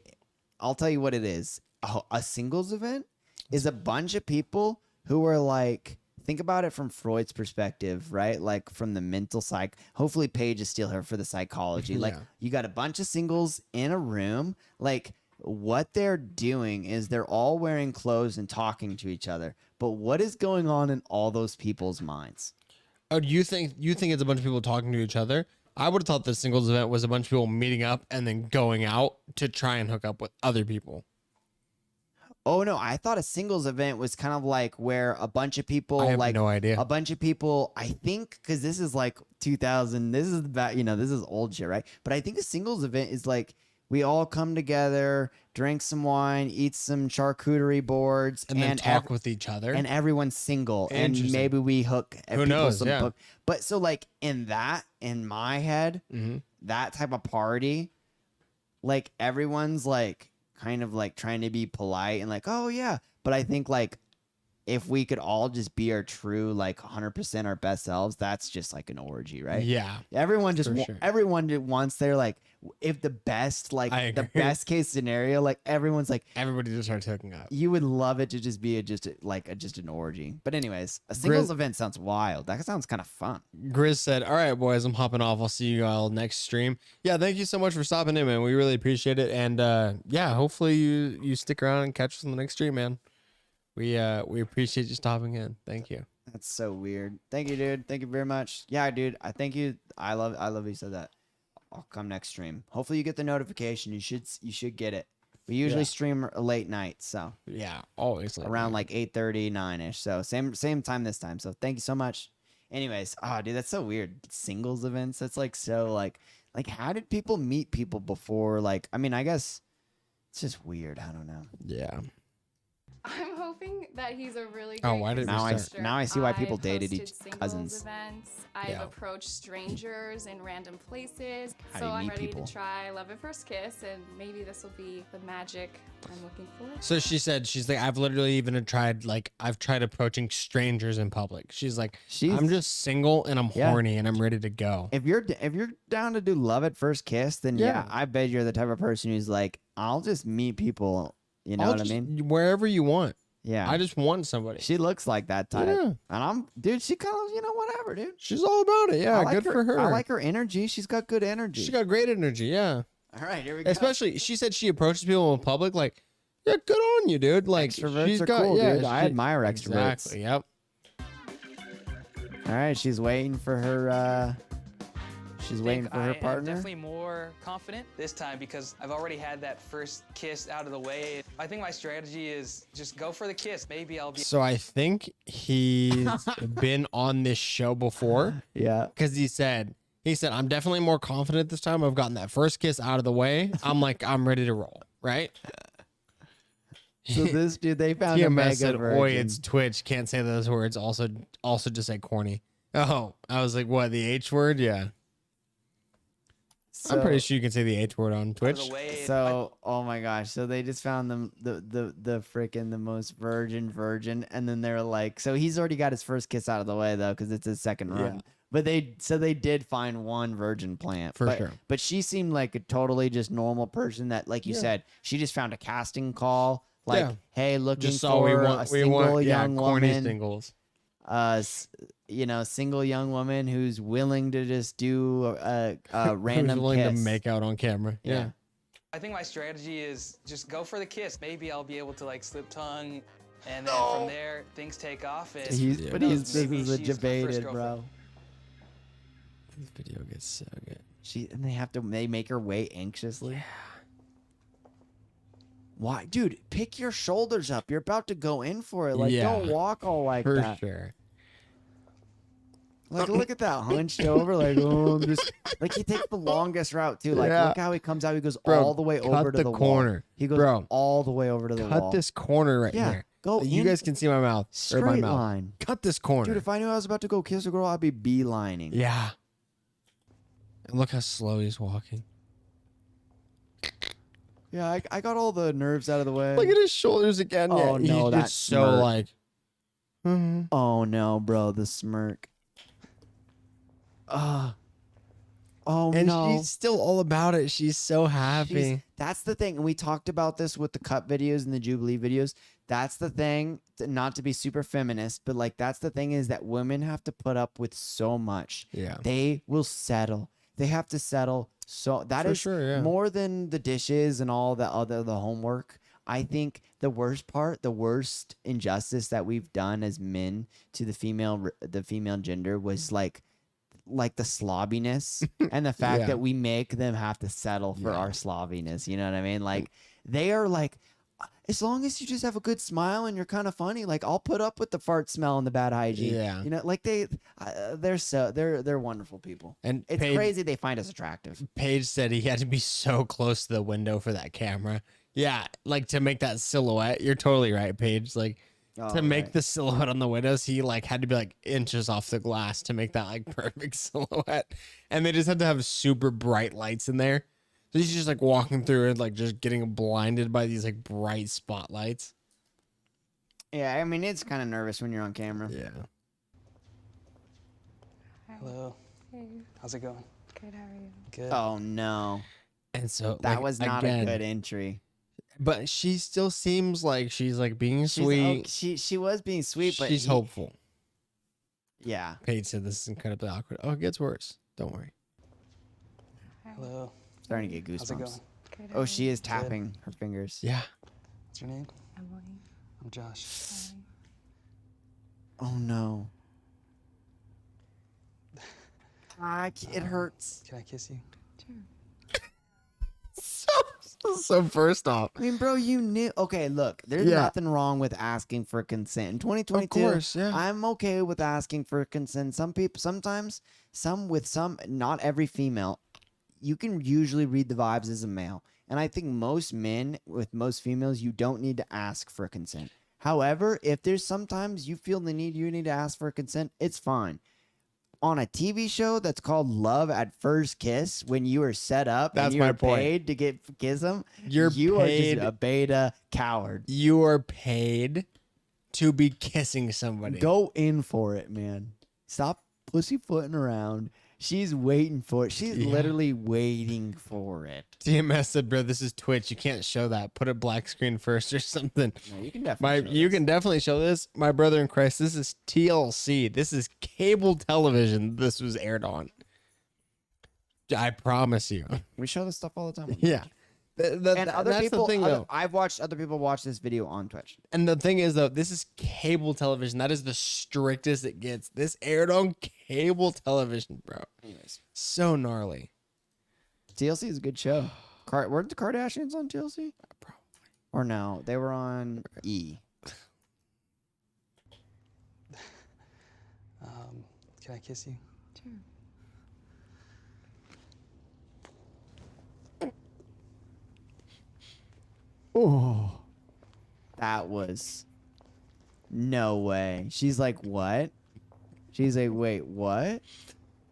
I'll tell you what it is. A singles event is a bunch of people who are like think about it from Freud's perspective, right? Like from the mental psych. Hopefully Paige is still here for the psychology. Like Yeah. you got a bunch of singles in a room. Like what they're doing is they're all wearing clothes and talking to each other. But what is going on in all those people's minds? Oh, do you think it's a bunch of people talking to each other? I would have thought the singles event was a bunch of people meeting up and then going out to try and hook up with other people. Oh no, I thought a singles event was kind of like where a bunch of people I have like no idea. a bunch of people, I think, because this is like 2000, this is about, this is old shit, right? But I think a singles event is like we all come together, drink some wine, eat some charcuterie boards, And then talk with each other. and everyone's single, and Interesting. maybe we hook. Who people knows, some yeah. hook- But so like in my head, Mm-hmm. that type of party, like everyone's like kind of like trying to be polite and like, oh yeah. But I think like if we could all just be our true, like 100% our best selves, that's just like an orgy, right? Yeah. Everyone just For sure. everyone wants their like if the best I like the agree. best case scenario, like everyone's like Everybody just starts hooking up. you would love it to just be just an orgy. But anyways, a singles Grizz- event sounds wild. That sounds kind of fun. Grizz said, "All right, boys, I'm hopping off. I'll see you all next stream." Yeah, thank you so much for stopping in, man. We really appreciate it, and yeah, hopefully you stick around and catch us on the next stream, man. We appreciate you stopping in. Thank you. That's so weird. Thank you, dude. Thank you very much. Yeah, dude. I thank you. I love you said that. I'll come next stream. Hopefully you get the notification. You should get it. We usually Yeah. stream a late night, so Yeah, always late around night. like 8:30, 9ish. So same time this time. So thank you so much. Anyways, dude, that's so weird. Singles events. That's like so like how did people meet people before? Like, I mean, I guess it's just weird. I don't know. Yeah. I'm hoping that he's a really Oh, great why did we Now start? now I see why people I've dated hosted each singles cousins. Events. I've Yeah. approached strangers in random places. How do So you I'm meet ready people? to try Love at First Kiss, and maybe this will be the magic I'm looking for. So she said, she's like, I've literally even tried approaching strangers in public. She's like, I'm just single and I'm Yeah. horny and I'm ready to go. If you're down to do love at first kiss, then yeah, Yeah. I bet you're the type of person who's like, I'll just meet people. You know I'll what I just- mean? Wherever you want. Yeah. I just want somebody. She looks like that type. Yeah. And dude, she kind of, whatever, dude. She's all about it. Yeah, I like good for her. I like her energy. She's got good energy. She got great energy. Yeah. All right, here we go. Especially, she said she approaches people in public like, yeah, good on you, dude. Like, Extroverts she's are got, cool, yeah, dude. I she- admire extroverts. Exactly. Yep. All right, she's waiting for her. She's waiting for her I'm partner. definitely more confident this time because I've already had that first kiss out of the way. I think my strategy is just go for the kiss. Maybe I'll be. So I think he's been on this show before. Yeah. Because he said, I'm definitely more confident this time. I've gotten that first kiss out of the way. I'm ready to roll. Right. So this dude, they found a TMS mega said, virgin. "Oi, it's Twitch. Can't say those words. Also just say corny." Oh, I was like, what? The H word? Yeah. I'm pretty sure you can say the H word on Twitch. So, oh my gosh! So they just found the freaking the most virgin, and then they're like, so he's already got his first kiss out of the way though, because it's his second run. Yeah. But they did find one virgin plant For but, sure. But she seemed like a totally just normal person that, like you Yeah. said, she just found a casting call. Like, Yeah. hey, looking Just for all a single young corny woman. singles. Single young woman who's willing to just do a Who's random willing kiss. to make out on camera. Yeah. I think my strategy is just go for the kiss. Maybe I'll be able to like slip tongue, and then from there things take off. And But who this knows, maybe is a she's my first debated, girlfriend. bro. This video gets so good. And they make her wait anxiously. Yeah. Why, dude? Pick your shoulders up. You're about to go in for it. Like, Yeah. don't walk all like For that. sure. Like, look at that hunched over. Like, oh, I'm just like he takes the longest route too. Like, Yeah. look how he comes out. He goes Bro, all the way cut over to the the wall. corner. He goes Bro, all the way over to the wall. Cut this corner right Yeah, here. go You in- guys can see my mouth. or my straight mouth. line. Cut this corner. Dude, if I knew I was about to go kiss a girl, I'd be beelining. Yeah. And look how slow he's walking. Yeah, I got all the nerves out of the way. Look at his shoulders again. Oh Yeah, no, he's that's just so like. Oh no, bro, the smirk. Oh And no. she's still all about it. She's so happy. That's the thing. And we talked about this with the cut videos and the Jubilee videos. that's the thing. Not to be super feminist, but like that's the thing is that women have to put up with so much. Yeah. They will settle. They have to settle. So that For is sure, yeah. more than the dishes and all the homework. I think the worst part, the worst injustice that we've done as men to the female gender was like the slobbiness and the fact Yeah. that we make them have to settle for our slobbiness. You know what I mean? Like they are like, as long as you just have a good smile and you're kind of funny, like I'll put up with the fart smell and the bad hygiene. Yeah. You know, like they're wonderful people. And It's Paige- crazy they find us attractive. Paige said he had to be so close to the window for that camera. Yeah, like to make that silhouette. You're totally right, Paige. Like to make the silhouette on the windows, he like had to be like inches off the glass to make that like perfect silhouette. And they just had to have super bright lights in there. So he's just like walking through it, like just getting blinded by these like bright spotlights. Yeah, I mean it's kind of nervous when you're on camera. Yeah. Hello. Hey. How's it going? Good, how are you? Good. Oh no, And so that like, was not again, a good entry. But she still seems like she's like being She's sweet. she was being sweet, but She's hopeful. Yeah. Paige said this is incredibly awkward. Oh, it gets worse. Don't worry. Hello. Starting to get How's it goosebumps. going? Good, Oh, she is tapping her fingers. Yeah. What's your name? Emily. I'm Josh. Oh no. It hurts. Can I kiss you? So first off, I mean, bro, you knew. Okay, look, there's Yeah. nothing wrong with asking for consent. In 2022, Of course, yeah. I'm okay with asking for consent. Some people, sometimes, not every female, you can usually read the vibes as a male. And I think most men, with most females, you don't need to ask for consent. However, if there's sometimes you feel the need, you need to ask for consent, it's fine. On a TV show that's called Love at First Kiss, when you are set up That's and you're my point. paid to kiss them, You're you are paid- just a beta coward. you are paid to be kissing somebody. Go in for it, man. Stop pussyfooting around. She's waiting for it. She's Yeah. literally waiting for it. TMS said, "Bro, this is Twitch. You can't show that. Put a black screen first or something." No, you can definitely. show You this. can definitely show this. My brother in Christ, this is TLC. This is cable television. This was aired on. I promise you. We show this stuff all the time. Yeah. And other that's people, the thing, though. I've watched other people watch this video on Twitch. And the thing is, though, this is cable television. That is the strictest it gets. This aired on cable television, bro. Anyways, So gnarly. TLC is a good show. Weren't the Kardashians on TLC? Probably. Or no, they were on E. Can I kiss you? Sure. Oh, that was no way. She's like, what? She's like, wait, what?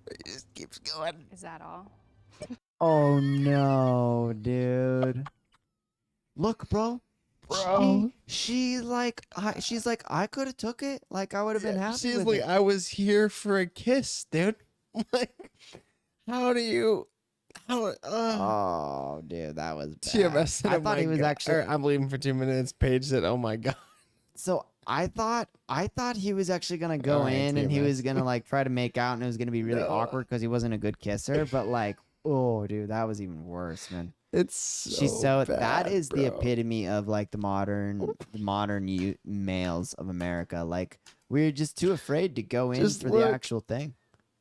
It just keeps going. Is that all? Oh no, dude. Look, bro. Bro. She's like, I could have took it. Like, I would have been happy She's with like, it. I was here for a kiss, dude. Like, how do you? How? Oh, dude, that was bad. TMS said, I "Oh thought my he was God." actually. Or, I'm leaving for 2 minutes. Paige said, "Oh my god." So I thought he was actually gonna go Alright, in and he TMS. was gonna like try to make out and it was gonna be really No. awkward because he wasn't a good kisser. But like, oh, dude, that was even worse, man. It's She's so bad, that is the bro. epitome of like the modern males of America. Like we're just too afraid to go in Just for look. the actual thing.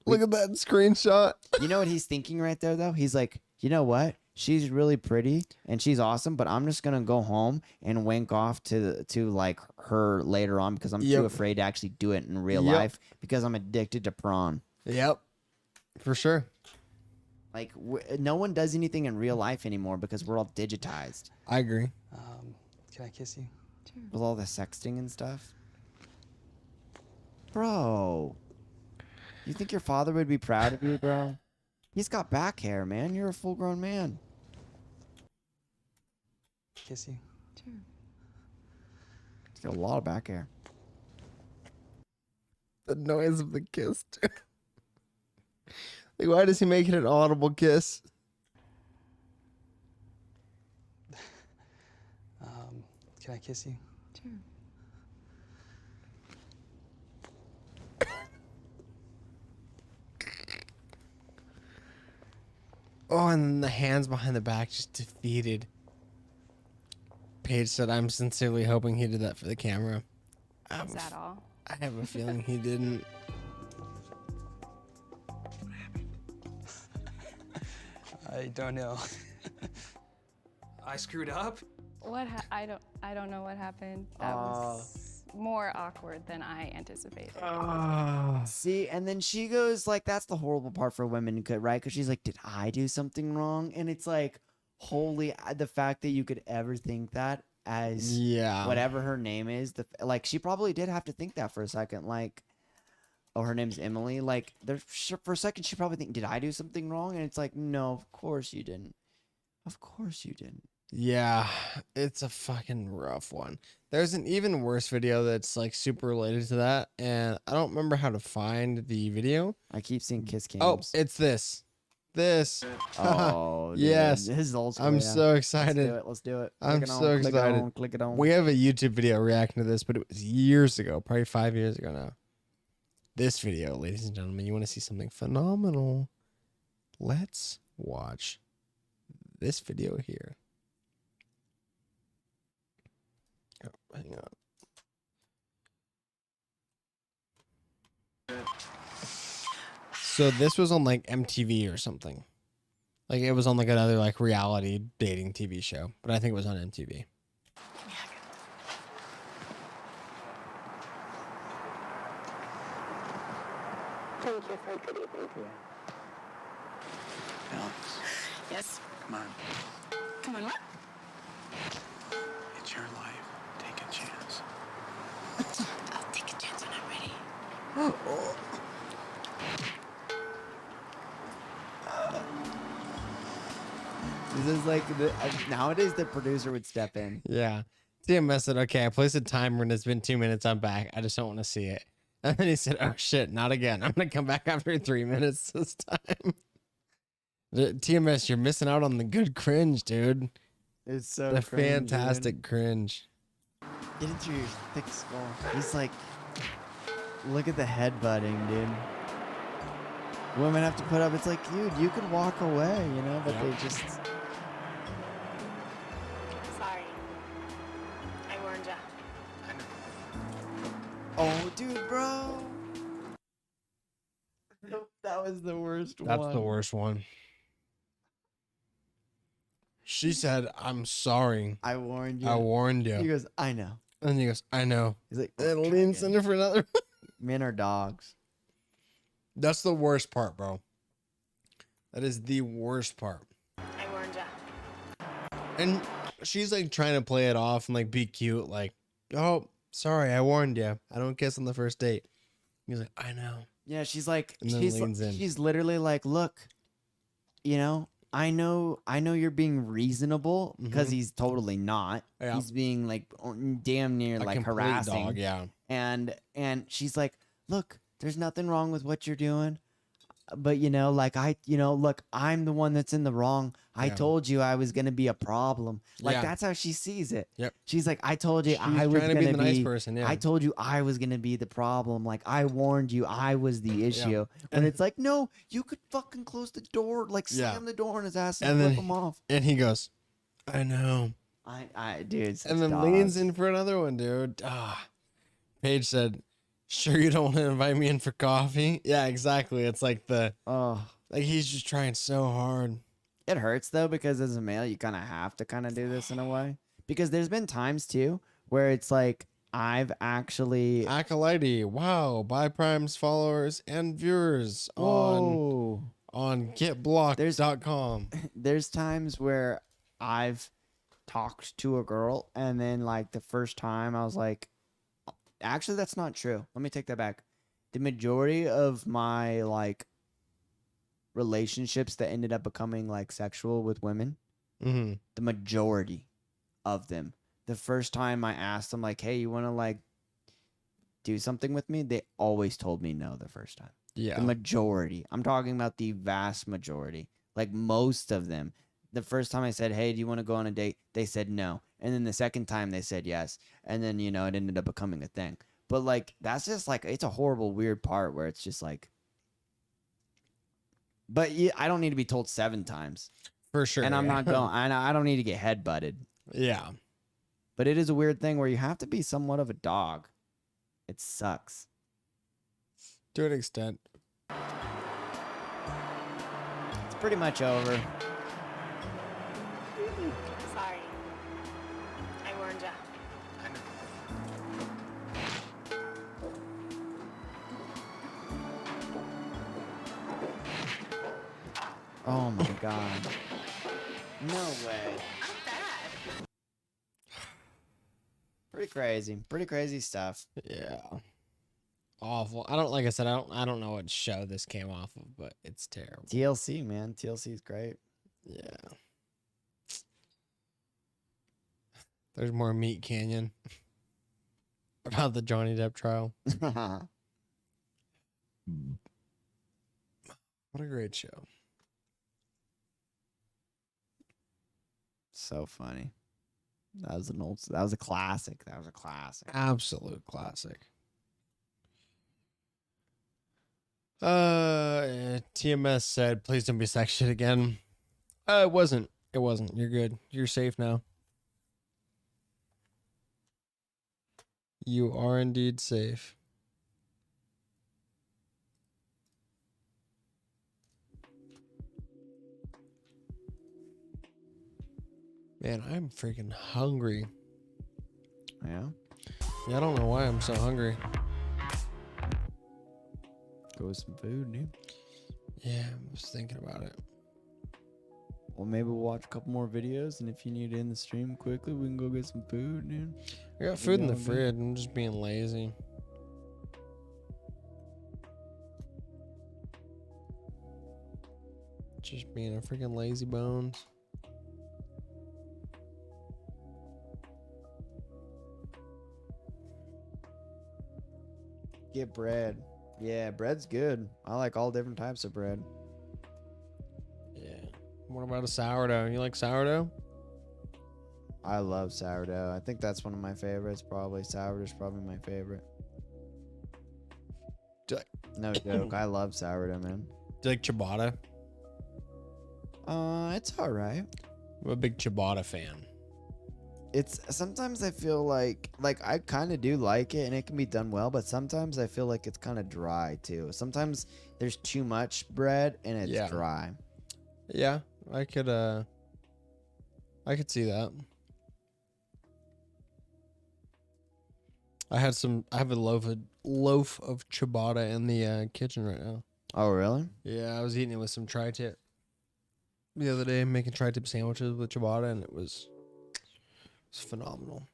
Look at that screenshot. You know what he's thinking right there though? He's like, you know what? She's really pretty and she's awesome, but I'm just gonna go home and wink off to like her later on because I'm Yep. too afraid to actually do it in real Yep. life because I'm addicted to prawn. Yep, for sure. Like no one does anything in real life anymore because we're all digitized I agree. Can I kiss you? with all the sexting and stuff. Bro, you think your father would be proud of you, bro? He's got back hair, man. You're a full-grown man. Kiss you? Sure. He's got a lot of back hair. The noise of the kiss. Too. Like, why does he make it an audible kiss? Can I kiss you? Sure. Oh, and then the hands behind the back just defeated. Paige said, I'm sincerely hoping he did that for the camera. Is that all? I have a feeling he didn't. I don't know. I screwed up. I don't know what happened. That was more awkward than I anticipated. See, and then she goes like, that's the horrible part for women, right? Because she's like, did I do something wrong? And it's like, holy, the fact that you could ever think that as whatever her name is, like she probably did have to think that for a second, like, oh, her name's Emily. Like, for a second, she probably think, did I do something wrong? And it's like, no, of course you didn't. Of course you didn't. Yeah, it's a fucking rough one. There's an even worse video that's like super related to that, and I don't remember how to find the video. I keep seeing kiss cams. Oh, it's this. Oh, dude. Yes. This is old school. I'm yeah. so excited. Let's do it. I'm Click it on, so click it excited. on, click it on. We have a YouTube video reacting to this, but it was years ago, probably 5 years ago now. This video, ladies and gentlemen, you want to see something phenomenal? Let's watch this video here. Oh, hang on. So this was on like MTV or something. Like it was on like another like reality dating TV show, but I think it was on MTV. Thank you for a good evening. Alex, Yes. come on. Come on, what? It's your life. Take a chance. I'll take a chance when I'm ready. This is like nowadays the producer would step in. Yeah. TMS said, okay, I placed a timer and it's been 2 minutes. I'm back. I just don't want to see it. And then he said, oh shit, not again. I'm going to come back after 3 minutes this time. TMS, you're missing out on the good cringe, dude. It's so the cringe, fantastic cringe. Get it through your thick skull. He's like, look at the headbutting, dude. Women have to put up. It's like, dude, you could walk away, you know, but they just. Sorry. I warned ya. Oh, dude, bro. That was the worst one. That's the worst one. She said, I'm sorry. I warned you. I warned you. He goes, I know. And he goes, I know. He's like, and leans in for another. Men are dogs. That's the worst part, bro. That is the worst part. I warned ya. And she's like trying to play it off and like be cute, like, oh, sorry, I warned you. I don't kiss on the first date. He's like, I know. Yeah, she's like, And then leans in. she's literally like, look, you know, I know you're being reasonable because Mhm. he's totally not. Yeah. He's being like damn near A like complete harassing. dog, yeah. And she's like, look, there's nothing wrong with what you're doing. But you know, like look, I'm the one that's in the wrong. I Yeah. told you I was gonna be a problem. Like Yeah. that's how she sees it. Yep. She's like, I told you She's I was trying to gonna be the nice person, yeah. I told you I was gonna be the problem. Like I warned you I was the issue. And it's like, no, you could fucking close the door, like Yeah. slam the door in his ass And and flip then him off. And he goes, I know. I dude. And then leans in for another one, dude. Ah. Paige said, sure you don't want to invite me in for coffee? Yeah, exactly. It's like like he's just trying so hard. It hurts though because as a male you kind of have to kind of do this in a way because there's been times too where it's like I've actually Acolyte, wow, buy Prime's followers and viewers on getblocked.com. There's times where I've talked to a girl and then like the first time I was like, actually that's not true. Let me take that back. The majority of my like relationships that ended up becoming like sexual with women, Mm-hmm. the majority of them, the first time I asked them like, hey, you want to like do something with me? They always told me no the first time. Yeah. The majority. I'm talking about the vast majority. Like most of them. The first time I said, hey, do you want to go on a date? They said no. And then the second time they said yes. And then, it ended up becoming a thing. But like, that's just like, it's a horrible, weird part where it's just like, But I don't need to be told 7 times. For sure. And I'm yeah. not going. I don't need to get head butted. Yeah. But it is a weird thing where you have to be somewhat of a dog. It sucks. To an extent. It's pretty much over. Sorry. I warned ya. Oh my god. No way. Pretty crazy. Pretty crazy stuff. Yeah. Awful. I don't like I said, I don't know what show this came off of, but it's terrible. TLC, man. TLC is great. Yeah. There's more Meat Canyon about the Johnny Depp trial. What a great show. So funny. That was a classic. That was a classic. Absolute classic. TMS said, please don't be sexual again. It wasn't. It wasn't. You're good. You're safe now. You are indeed safe. Man, I'm freaking hungry. Yeah? Yeah, I don't know why I'm so hungry. Go with some food, dude. Yeah, I was thinking about it. Well, maybe we'll watch a couple more videos, and if you need to end the stream quickly, we can go get some food, dude. I got food in the fridge. I'm just being lazy. Just being a freaking lazy bones. Get bread. Yeah, bread's good. I like all different types of bread. Yeah. What about a sourdough? You like sourdough? I love sourdough. I think that's one of my favorites. Probably sourdough's probably my favorite. No joke. I love sourdough, man. Do you like ciabatta? It's all right. I'm a big ciabatta fan. It's sometimes I feel like I kind of do like it and it can be done well, but sometimes I feel like it's kind of dry too. Sometimes there's too much bread and it's dry. Yeah, I could see that. I have a loaf of ciabatta in the kitchen right now. Oh, really? Yeah, I was eating it with some tri-tip the other day, making tri-tip sandwiches with ciabatta, and it was phenomenal.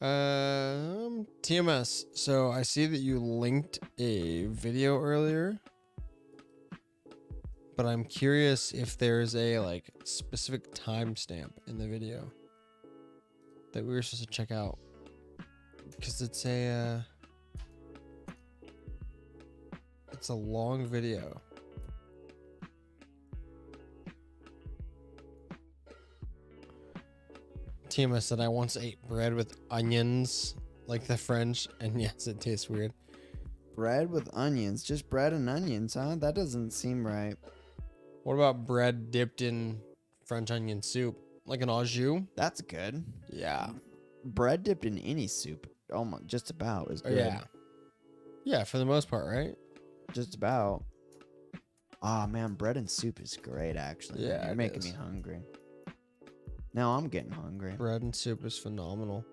TMS. So I see that you linked a video earlier, but I'm curious if there's a like specific timestamp in the video that we were supposed to check out, because it's a long video. TMS said, I once ate bread with onions like the French, and yes, it tastes weird. Bread with onions? Just bread and onions, huh? That doesn't seem right. What about bread dipped in French onion soup? Like an au jus? That's good. Yeah. Bread dipped in any soup, almost just about is good. Yeah. Yeah, for the most part, right? Just about. Oh man, bread and soup is great actually. Yeah, You're it making is. me hungry. Now I'm getting hungry. Bread and soup is phenomenal.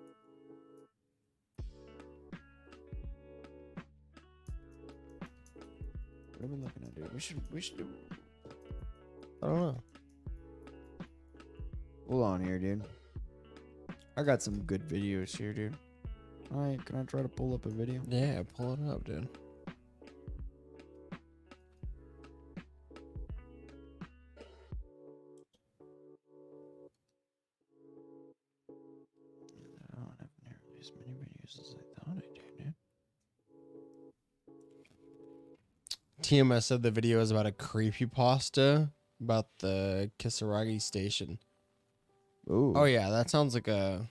What are we looking at, dude? We should do. I don't know. Hold on here, dude. I got some good videos here, dude. Alright, can I try to pull up a video? Yeah, pull it up, dude. I don't have nearly as many videos as I thought I did, dude. TMS said the video is about a creepypasta about the Kisaragi station. Ooh. Oh yeah, that sounds like a...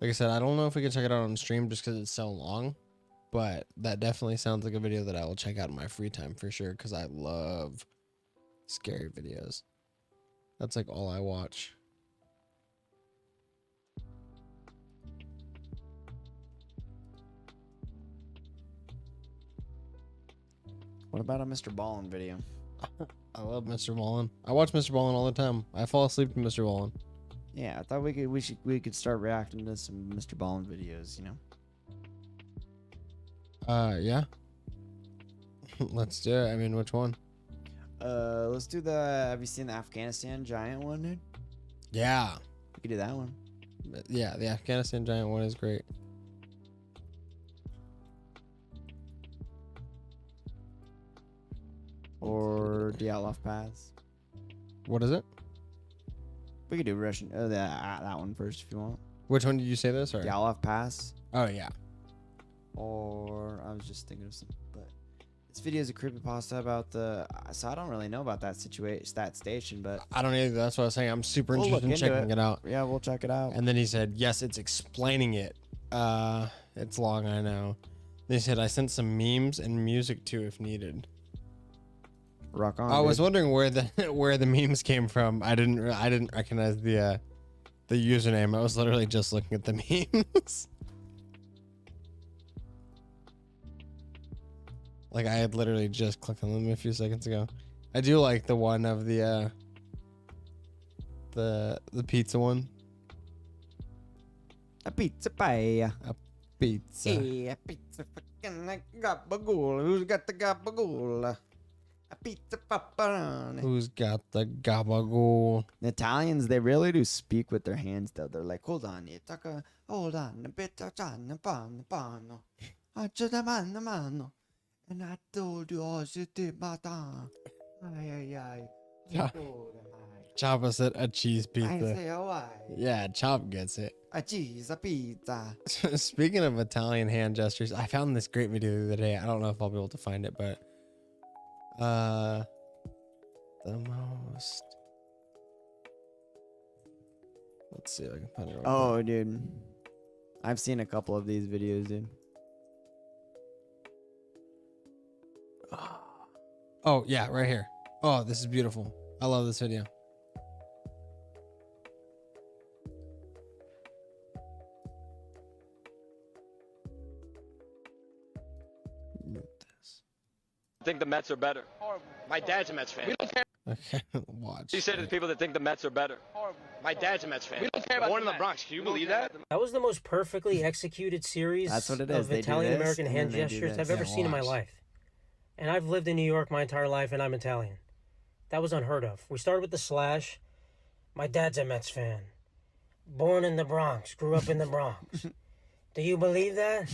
Like I said, I don't know if we can check it out on stream just because it's so long. but that definitely sounds like a video that I will check out in my free time for sure because I love scary videos. That's like all I watch. What about a Mr. Ballin video? I love Mr. Ballin. I watch Mr. Ballin all the time. I fall asleep to Mr. Ballin. Yeah, I thought we could start reacting to some Mr. Ballin videos, you know? Yeah. Let's do it. I mean, which one? Let's do the. Have you seen the Afghanistan giant one, dude? Yeah. We could do that one. Yeah, the Afghanistan giant one is great. Or Dyatlov Pass. What is it? We could do Russian. That one first if you want. Which one did you say this? Or Dyatlov Pass. Oh yeah. Or I was just thinking of some, but this video is a creepypasta about the. So I don't really know about that situation, that station, but I don't either. That's what I was saying. I'm super We'll interested in look into checking it out. Yeah, we'll check it out. And then he said, yes, it's explaining it. It's long, I know. They said I sent some memes and music too if needed. Rock on. I was dude. wondering where the memes came from. I didn't recognize the username. I was literally just looking at the memes. Like I had literally just clicked on them a few seconds ago. I do like the one of the pizza one. A pizza pie. A pizza. Hey, a pizza fucking gabagool. Who's got the gabagool? A pizza pepperoni. Who's got the gabagool? The Italians, they really do speak with their hands though. They're like, hold on, hold on, a bit of pano. And I told you all shit bata. Ay. Choppa said a cheese I say pizza. why? Yeah, Chop gets it. A cheese, a pizza. Speaking of Italian hand gestures, I found this great video the other day. I don't know if I'll be able to find it, but the most. Let's see if I can find it. real Oh, dude. I've seen a couple of these videos, dude. quick. Oh yeah, right here. Oh, this is beautiful. I love this video. I think the Mets are better. My dad's a Mets fan. We don't care. Okay, watch. You say to the people that think the Mets are better. My dad's a Mets fan. We don't care about Born in the Bronx. Can you believe that? That was the most perfectly executed series That's what it is. of They do Italian this, American and hand then they do gestures this. I've ever Yeah, seen in my watch. life. And I've lived in New York my entire life, and I'm Italian. That was unheard of. We started with the slash. My dad's a Mets fan. Born in the Bronx, grew up in the Bronx. Do you believe that?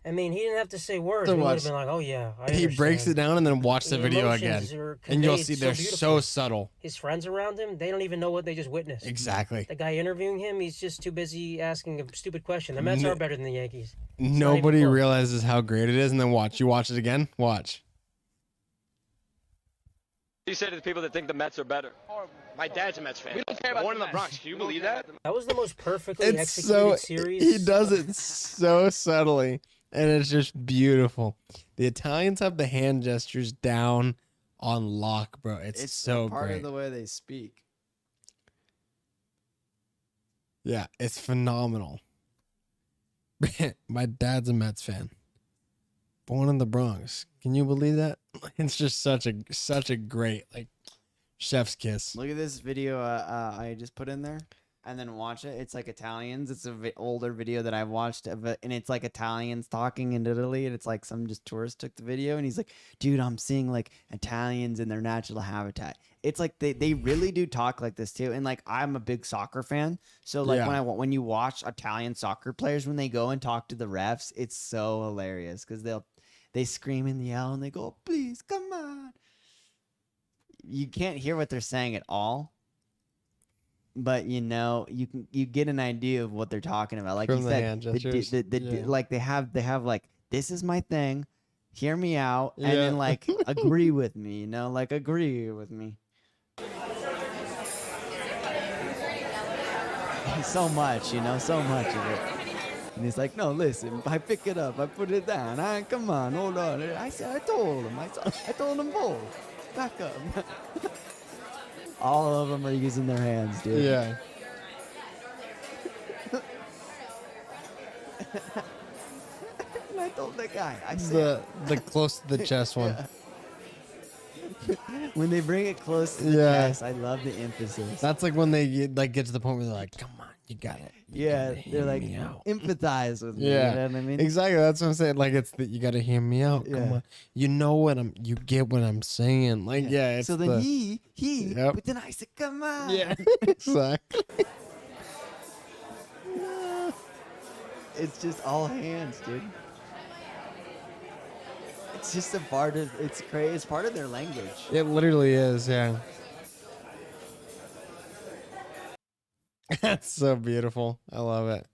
I mean, he didn't have to say words. So We would watch. have been like, oh yeah, I He breaks it understand. down and then watch the The video again, emotions are and you'll conveyed see so they're so beautifully. subtle. His friends around him, they don't even know what they just witnessed. Exactly. The guy interviewing him, he's just too busy asking a stupid question. The Mets No- are better than the Yankees. It's not even Nobody close. realizes how great it is, and then watch. You watch it again. Watch. You say to the people that think the Mets are better. My dad's a Mets fan. We don't care about Born in the Bronx. Can you believe that? That was the most perfectly It's so executed series. he does it so subtly, and it's just beautiful. The Italians have the hand gestures down on lock, bro. It's so part great. of the way they speak. Yeah, it's phenomenal. My dad's a Mets fan. Born in the Bronx. Can you believe that? It's just such a great like chef's kiss. Look at this video I just put in there, and then watch it. It's like Italians. It's a older video that I've watched of it, and it's like Italians talking in Italy, and it's like some just tourist took the video, and he's like, "Dude, I'm seeing like Italians in their natural habitat." It's like they really do talk like this too, and like I'm a big soccer fan, so like Yeah. when you watch Italian soccer players when they go and talk to the refs, it's so hilarious because they scream and yell and they go, "Please, come on." You can't hear what they're saying at all, but you know you get an idea of what they're talking about. Like From you the said, hand gestures, yeah. like they have like, this is my thing, hear me out, and Yeah. then like agree with me. You know, like agree with me. So much, you know, so much of it. And he's like, no, listen, I pick it up, I put it down. Come on, hold on. I told him. I told them both. Back up. All of them are using their hands, dude. Yeah. And I told the guy, I said, The close to the chest one. when they bring it close to the Yeah. chest, I love the emphasis. That's like when they get to the point where they're like, "Come on, you got it." Yeah, they're like, empathize with me. Yeah, You know what I mean? exactly. That's what I'm saying. Like, it's that you got to hear me out. Come Yeah. on, you know what you get what I'm saying. Like, yeah. It's So then he, Yep. but then I said, come on. Yeah, exactly. It's just all hands, dude. It's just a part of, it's crazy. It's part of their language. It literally is. Yeah. That's so beautiful. I love it.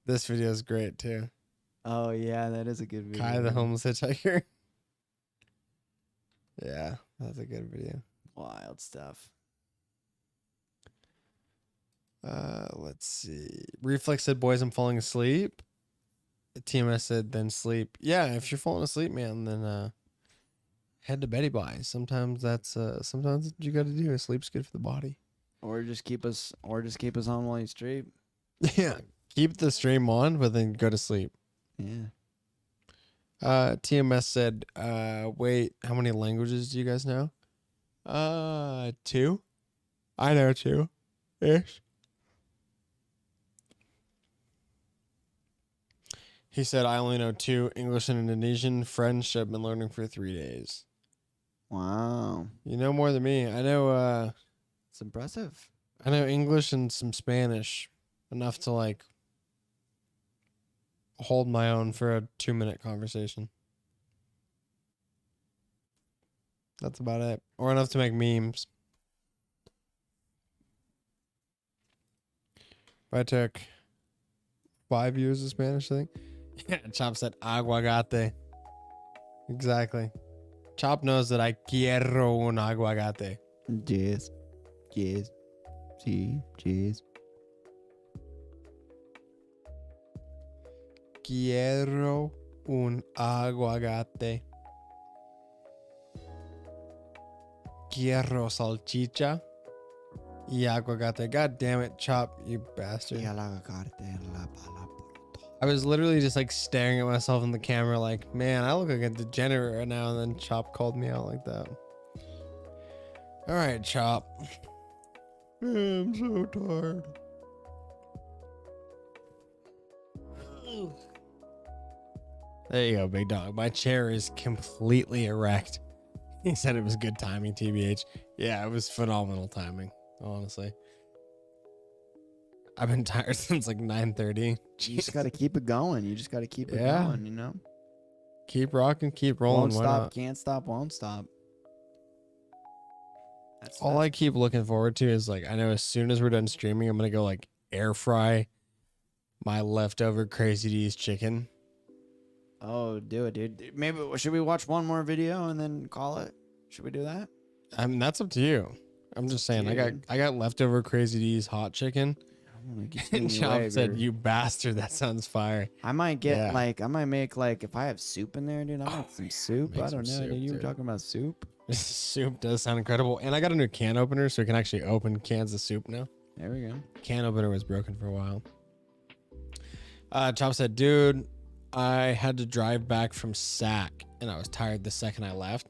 This video is great too. Oh yeah, that is a good video. Kai the homeless hitchhiker. Yeah, that's a good video. Wild stuff. Let's see. Reflex said, "Boys, I'm falling asleep." TMS said, "Then sleep." Yeah, if you're falling asleep, man, then head to Betty Bye. Sometimes that's sometimes what you got to do. Sleep's good for the body. Or just keep us on while you stream. Yeah, keep the stream on, but then go to sleep. Yeah. TMS said, "Wait, how many languages do you guys know?" 2. I know 2 ish. He said, "I only know 2, English and Indonesian. French, I've been learning for 3 days." Wow. You know more than me. I know, it's impressive. I know English and some Spanish, enough to like hold my own for a 2-minute conversation. That's about it. Or enough to make memes. I took 5 years of Spanish, I think. Yeah, Chop said aguacate. Exactly. Chop knows that I quiero un aguacate. Yes. Yes. Sí. Yes. Quiero un aguacate. Quiero salchicha y aguacate. God damn it, Chop, you bastard. I was literally just like staring at myself in the camera like, man, I look like a degenerate right now. And then Chop called me out like that. All right, Chop. I'm so tired. There you go, big dog. My chair is completely erect. He said it was good timing, TBH. Yeah, it was phenomenal timing, honestly. I've been tired since like 9:30. You just got to keep it going. You just got to keep it going, you know? Keep rocking, keep rolling. Won't Why stop, not? can't stop, won't stop. All I keep looking forward to is like, I know as soon as we're done streaming, I'm going to go like air fry my leftover Crazy D's chicken. Oh, do it, dude. Maybe, should we watch one more video and then call it? Should we do that? I mean, that's up to you. I'm just saying, I got leftover Crazy D's hot chicken. And Chop said, "You bastard, that sounds fire." I might get I might make like, if I have soup in there, dude, I want some soup. I don't know, soup, dude. You were dude. talking about soup? Soup does sound incredible. And I got a new can opener, so we can actually open cans of soup now. There we go. Can opener was broken for a while. Chop said, "Dude, I had to drive back from SAC, and I was tired the second I left."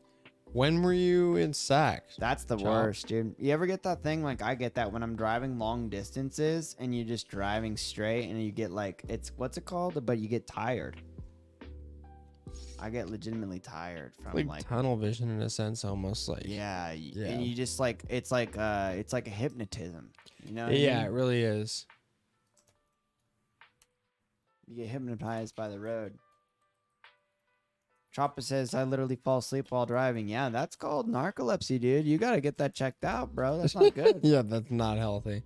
When were you in SAC? That's the worst, dude. You ever get that thing? Like, I get that when I'm driving long distances and you're just driving straight and you get like, what's it called? But you get tired. I get legitimately tired from Like tunnel vision in a sense, almost like. Yeah. And you just like, it's like a hypnotism. You know? Yeah, it really is. You get hypnotized by the road. Choppa says, I literally fall asleep while driving. Yeah, that's called narcolepsy, dude. You got to get that checked out, bro. That's not good. Yeah, that's not healthy.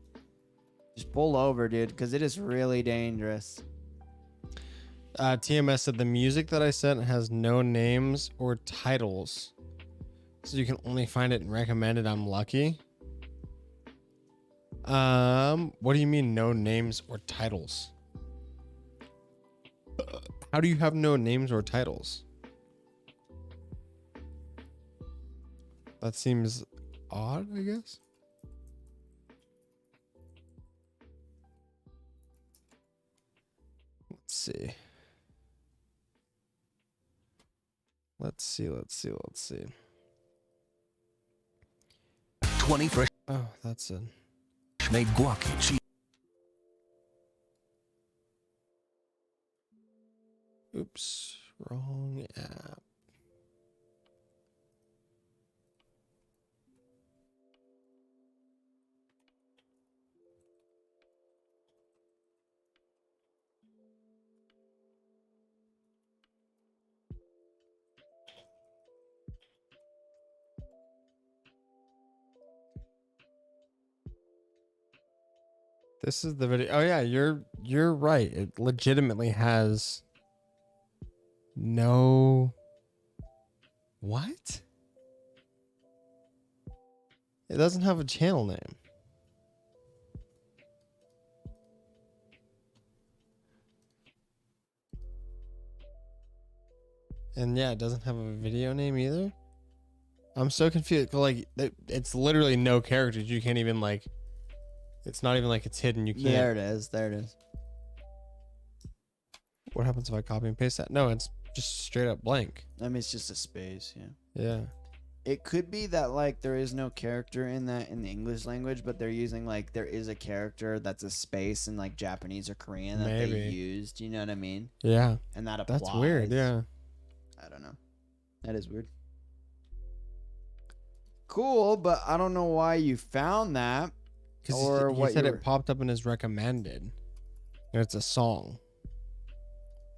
Just pull over, dude, because it is really dangerous. TMS said the music that I sent has no names or titles, so you can only find it in recommended. I'm lucky. What do you mean no names or titles? How do you have no names or titles? That seems odd, I guess. Let's see. Let's see. 20 fresh Oh, that's it. made guac cheese. Oops, wrong app. This is the video. Oh yeah, you're right. It legitimately has no what? It doesn't have a channel name. And yeah, it doesn't have a video name either. I'm so confused. Like, it's literally no characters. You can't even like. It's not even like it's hidden. You can't. There it is. There it is. What happens if I copy and paste that? No, it's just straight up blank. I mean, it's just a space. Yeah. Yeah. It could be that like there is no character in that in the English language, but they're using like there is a character that's a space in like Japanese or Korean that they Maybe. used. You know what I mean? Yeah. And that applies. That's weird. Yeah. I don't know. That is weird. Cool, but I don't know why you found that. Because he said it popped up in his recommended. And it's a song.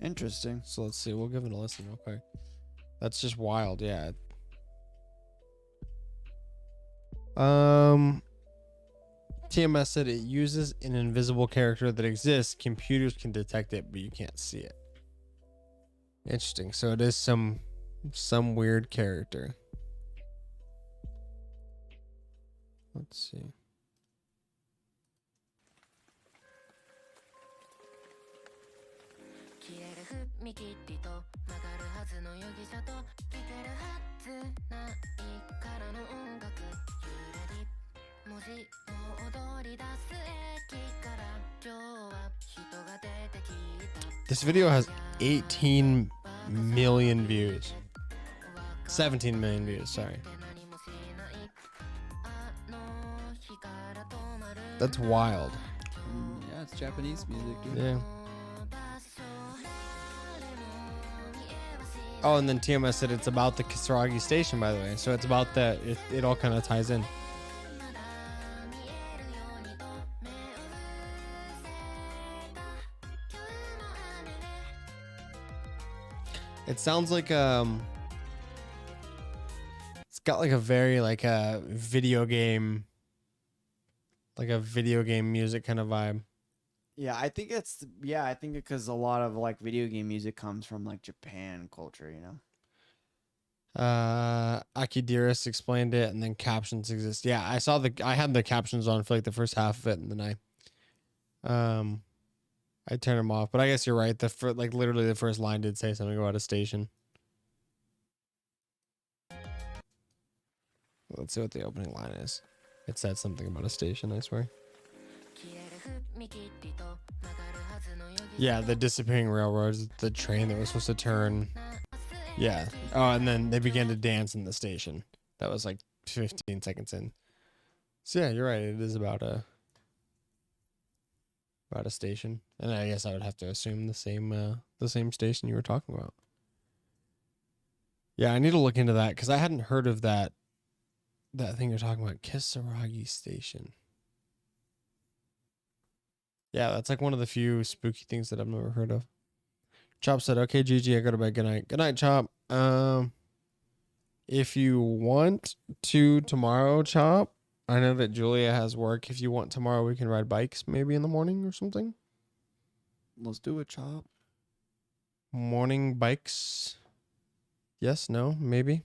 Interesting. So let's see. We'll give it a listen real quick. That's just wild. Yeah. TMS said it uses an invisible character that exists. Computers can detect it, but you can't see it. Interesting. So it is some weird character. Let's see. This video has 18 million views. 17 million views, sorry. That's wild. Yeah, it's Japanese music, dude. Yeah. Oh, and then TMS said it's about the Kisaragi station, by the way. So it's about that. It all kind of ties in. It sounds like it's got like a very like a video game music kind of vibe. Yeah, I think because a lot of like video game music comes from like Japan culture, you know. Akidiris explained it, and then captions exist. Yeah, I had the captions on for like the first half of it, and then I turned them off. But I guess you're right. Literally the first line did say something about a station. Let's see what the opening line is. It said something about a station, I swear. Yeah, the disappearing railroads, the train that was supposed to turn. Yeah. Oh, and then they began to dance in the station. That was like 15 seconds in. So yeah, you're right. It is about a station, and I guess I would have to assume the same station you were talking about. Yeah, I need to look into that because I hadn't heard of that thing you're talking about, Kisaragi Station. Yeah, that's like one of the few spooky things that I've never heard of. Chop said, "Okay, GG, I go to bed. Good night." Good night, Chop. If you want to tomorrow, Chop, I know that Julia has work. If you want tomorrow, we can ride bikes maybe in the morning or something. Let's do it, Chop. Morning bikes. Yes, no, maybe.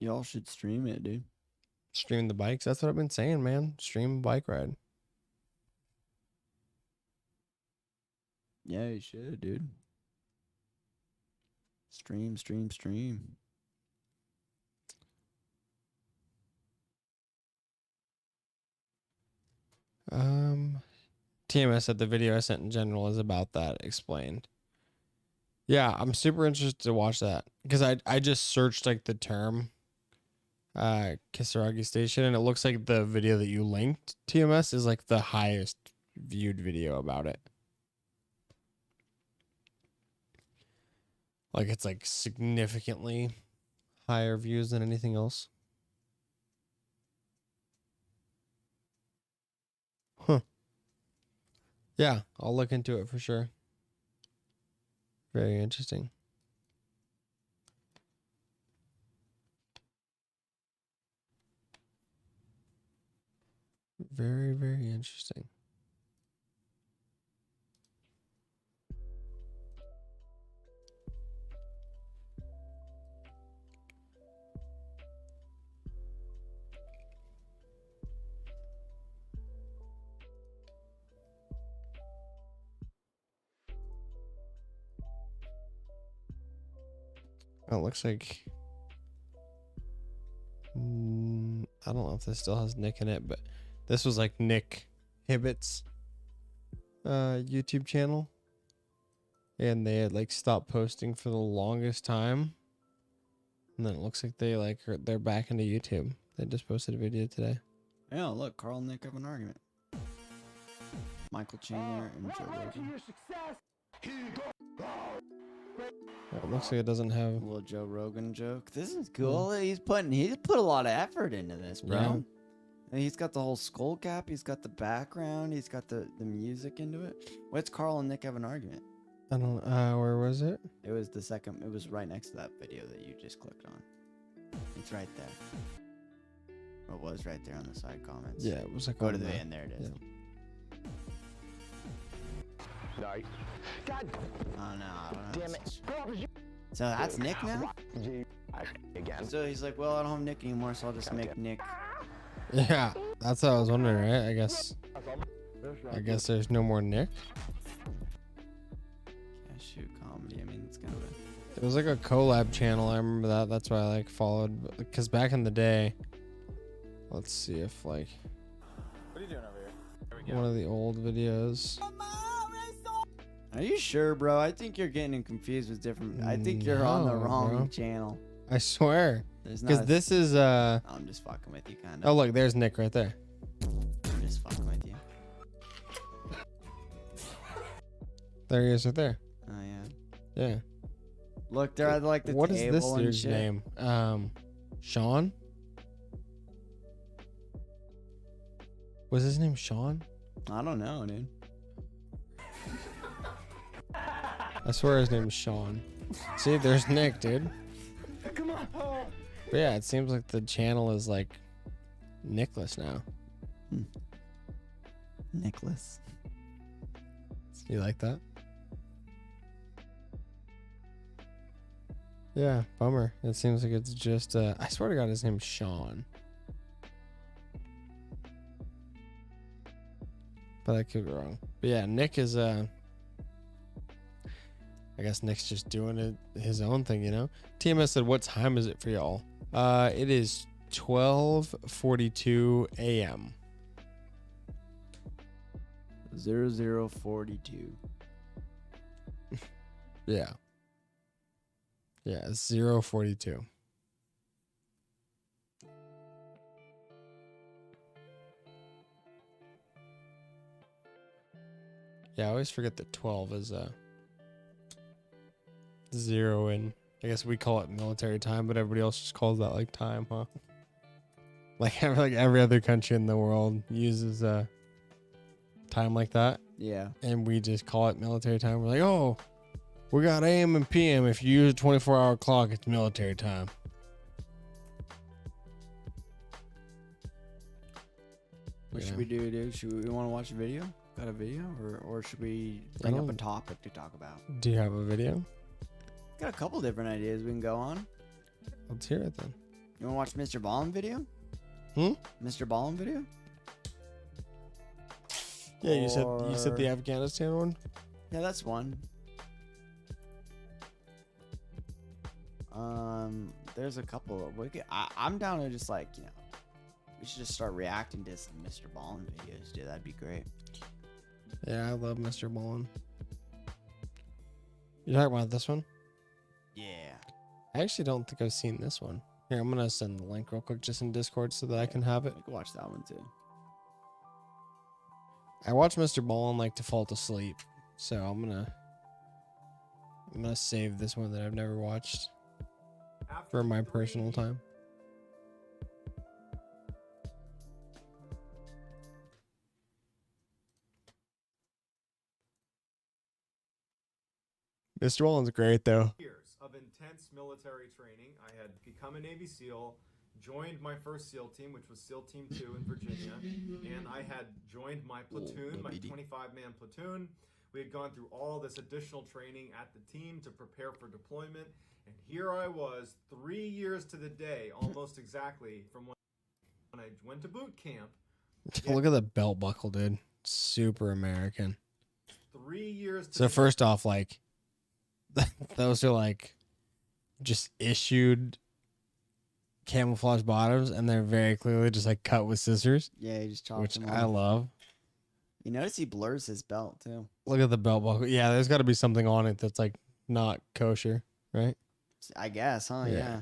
Y'all should stream it, dude. Stream the bikes. That's what I've been saying, man. Stream a bike ride. Yeah, you should, dude. Stream. TMS said the video I sent in general is about that explained. Yeah, I'm super interested to watch that because I just searched like the term Kisaragi Station, and it looks like the video that you linked, TMS, is like the highest viewed video about it. Like it's like significantly higher views than anything else. Huh. Yeah, I'll look into it for sure. Very interesting. Very, very interesting. Oh, it looks like I don't know if this still has Nick in it, but this was like Nick Hibbett's YouTube channel, and they had like stopped posting for the longest time, and then it looks like they're back into YouTube. They just posted a video today. Yeah, look, Carl and Nick have an argument. Michael Chandler and Joe Rogan. It looks like it doesn't have a little Joe Rogan joke. This is cool. He's put a lot of effort into this, bro. Yeah. And he's got the whole skull cap. He's got the background. He's got the music into it. What's Carl and Nick have an argument? I don't. Where was it? It was the second. It was right next to that video that you just clicked on. It's right there. Or it was right there on the side comments. Yeah, it was like go on to the the- end. There it is. yeah. Sorry. God. Oh no! I don't know. Damn it. So that's Nick now. Again. So he's like, well, I don't have Nick anymore, so I'll just make Nick. Yeah, that's what I was wondering, right? I guess there's no more Nick. Yeah, shoot, comedy. I mean, it's kind of a. It was like a collab channel. I remember that. That's why I like followed, because back in the day. Let's see if like. What are you doing over here? There we go. One of the old videos. Are you sure, bro? I think you're getting confused with different. I think you're on the No, wrong bro. channel. I swear. There's Because not a- this is I'm just fucking with you, kind of. Oh look, there's Nick right there. I'm just fucking with you. There he is right there. Oh yeah. Yeah. Look, they're at like the What is table this and dude's shit. name? Sean? Was his name Sean? I don't know, dude. I swear his name's Sean. See, there's Nick, dude. Come on. But yeah, it seems like the channel is like Nicholas now. Nicholas. You like that? Yeah, bummer. It seems like it's just I swear to God his name's Sean. But I could be wrong. But yeah, Nick is I guess Nick's just doing his own thing, you know? TMS said, what time is it for y'all? It is 12:42 a.m. 0042. Yeah. Yeah, 0:42. Yeah, I always forget that 12 is 0 and I guess we call it military time, but everybody else just calls that like time, huh? Like every other country in the world uses time like that. Yeah. And we just call it military time. We're like, oh, we got AM and PM. If you use a 24-hour clock, it's military time. What Yeah. should we do, dude? Should we want to watch a video? Got a video? Or should we I bring up a don't- topic to talk about? Do you have a video? Got a couple different ideas we can go on. Let's hear it then. You want to watch Mr. Ballin video? Mr. Ballin video? Yeah, you said the Afghanistan one. Yeah, that's one. There's a couple of I'm down to just like, we should just start reacting to some Mr. Ballin videos, dude. That'd be great. Yeah, I love Mr. Ballin. You talking about this one? Yeah. I actually don't think I've seen this one. Here, I'm gonna send the link real quick just in Discord so that I can have it. I can watch that one too. I watch Mr. Ballin like to fall asleep, so I'm gonna save this one that I've never watched for my personal time. Mr. Ballin's great though. Years of intense military training. I had become a Navy SEAL, joined my first SEAL team, which was SEAL Team 2 in Virginia, and I had joined my platoon, my 25-man platoon. We had gone through all this additional training at the team to prepare for deployment, and here I was 3 years to the day, almost exactly, from when I went to boot camp. Look at the belt buckle, dude. Super American. 3 years to So the first off, like, those are like just issued camouflage bottoms, and they're very clearly just like cut with scissors. Yeah, he just chopped which them I off. love. You notice he blurs his belt too. Look at the belt buckle. Yeah, there's got to be something on it that's like not kosher, right? I guess, huh? Yeah. Yeah.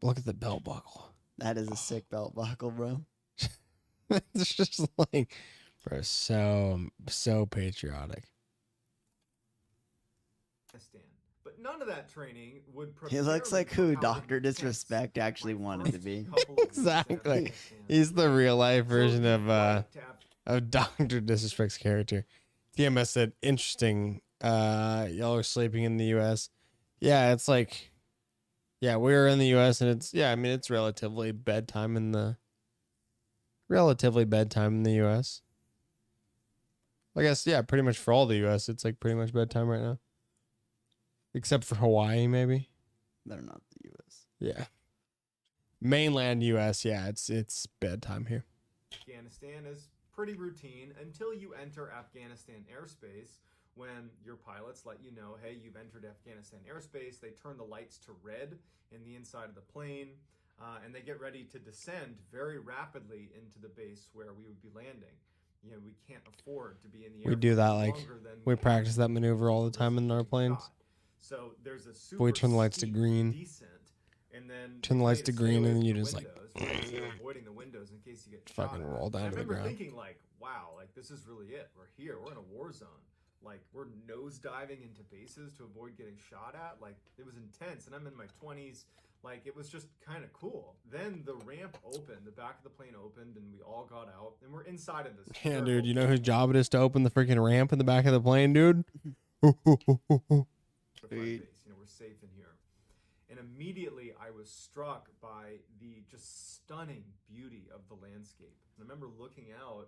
Look at the belt buckle. That is a sick belt buckle, bro. It's just like, bro, so patriotic. Afghanistan. But none of that training would He prepare looks me like for who how Dr. Disrespect actually wanted to be. Exactly. He's the real life version of Dr. Disrespect's character. TMS said, interesting. Y'all are sleeping in the US. Yeah, it's like, yeah, we're in the US and it's, yeah, I mean, it's relatively bedtime in the US. I guess, yeah, pretty much for all the US, it's like pretty much bedtime right now. Except for Hawaii, maybe. They're not the US. Yeah. Mainland US, yeah, it's bedtime here. Afghanistan is pretty routine until you enter Afghanistan airspace, when your pilots let you know, hey, you've entered Afghanistan airspace. They turn the lights to red in the inside of the plane, and they get ready to descend very rapidly into the base where we would be landing. You know, we can't afford to be in the air. We do that, for like, longer than we practice that maneuver all the time in our planes. So there's a super But we turn the lights to steep green. descent, and then Turn the lights to stay green, away and then from you the just like windows, you're avoiding the windows in case you get fucking shot at. roll down And to I the remember ground. thinking like, wow, like this is really it. We're here. We're in a war zone. Like we're nose diving into bases to avoid getting shot at. Like it was intense, and I'm in my 20s. Like it was just kind of cool. Then the ramp opened, the back of the plane opened, and we all got out, and we're inside of this. Yeah, dude, you know whose job it is to open the freaking ramp in the back of the plane, dude? Base. You know, we're safe in here. And immediately I was struck by the just stunning beauty of the landscape. And I remember looking out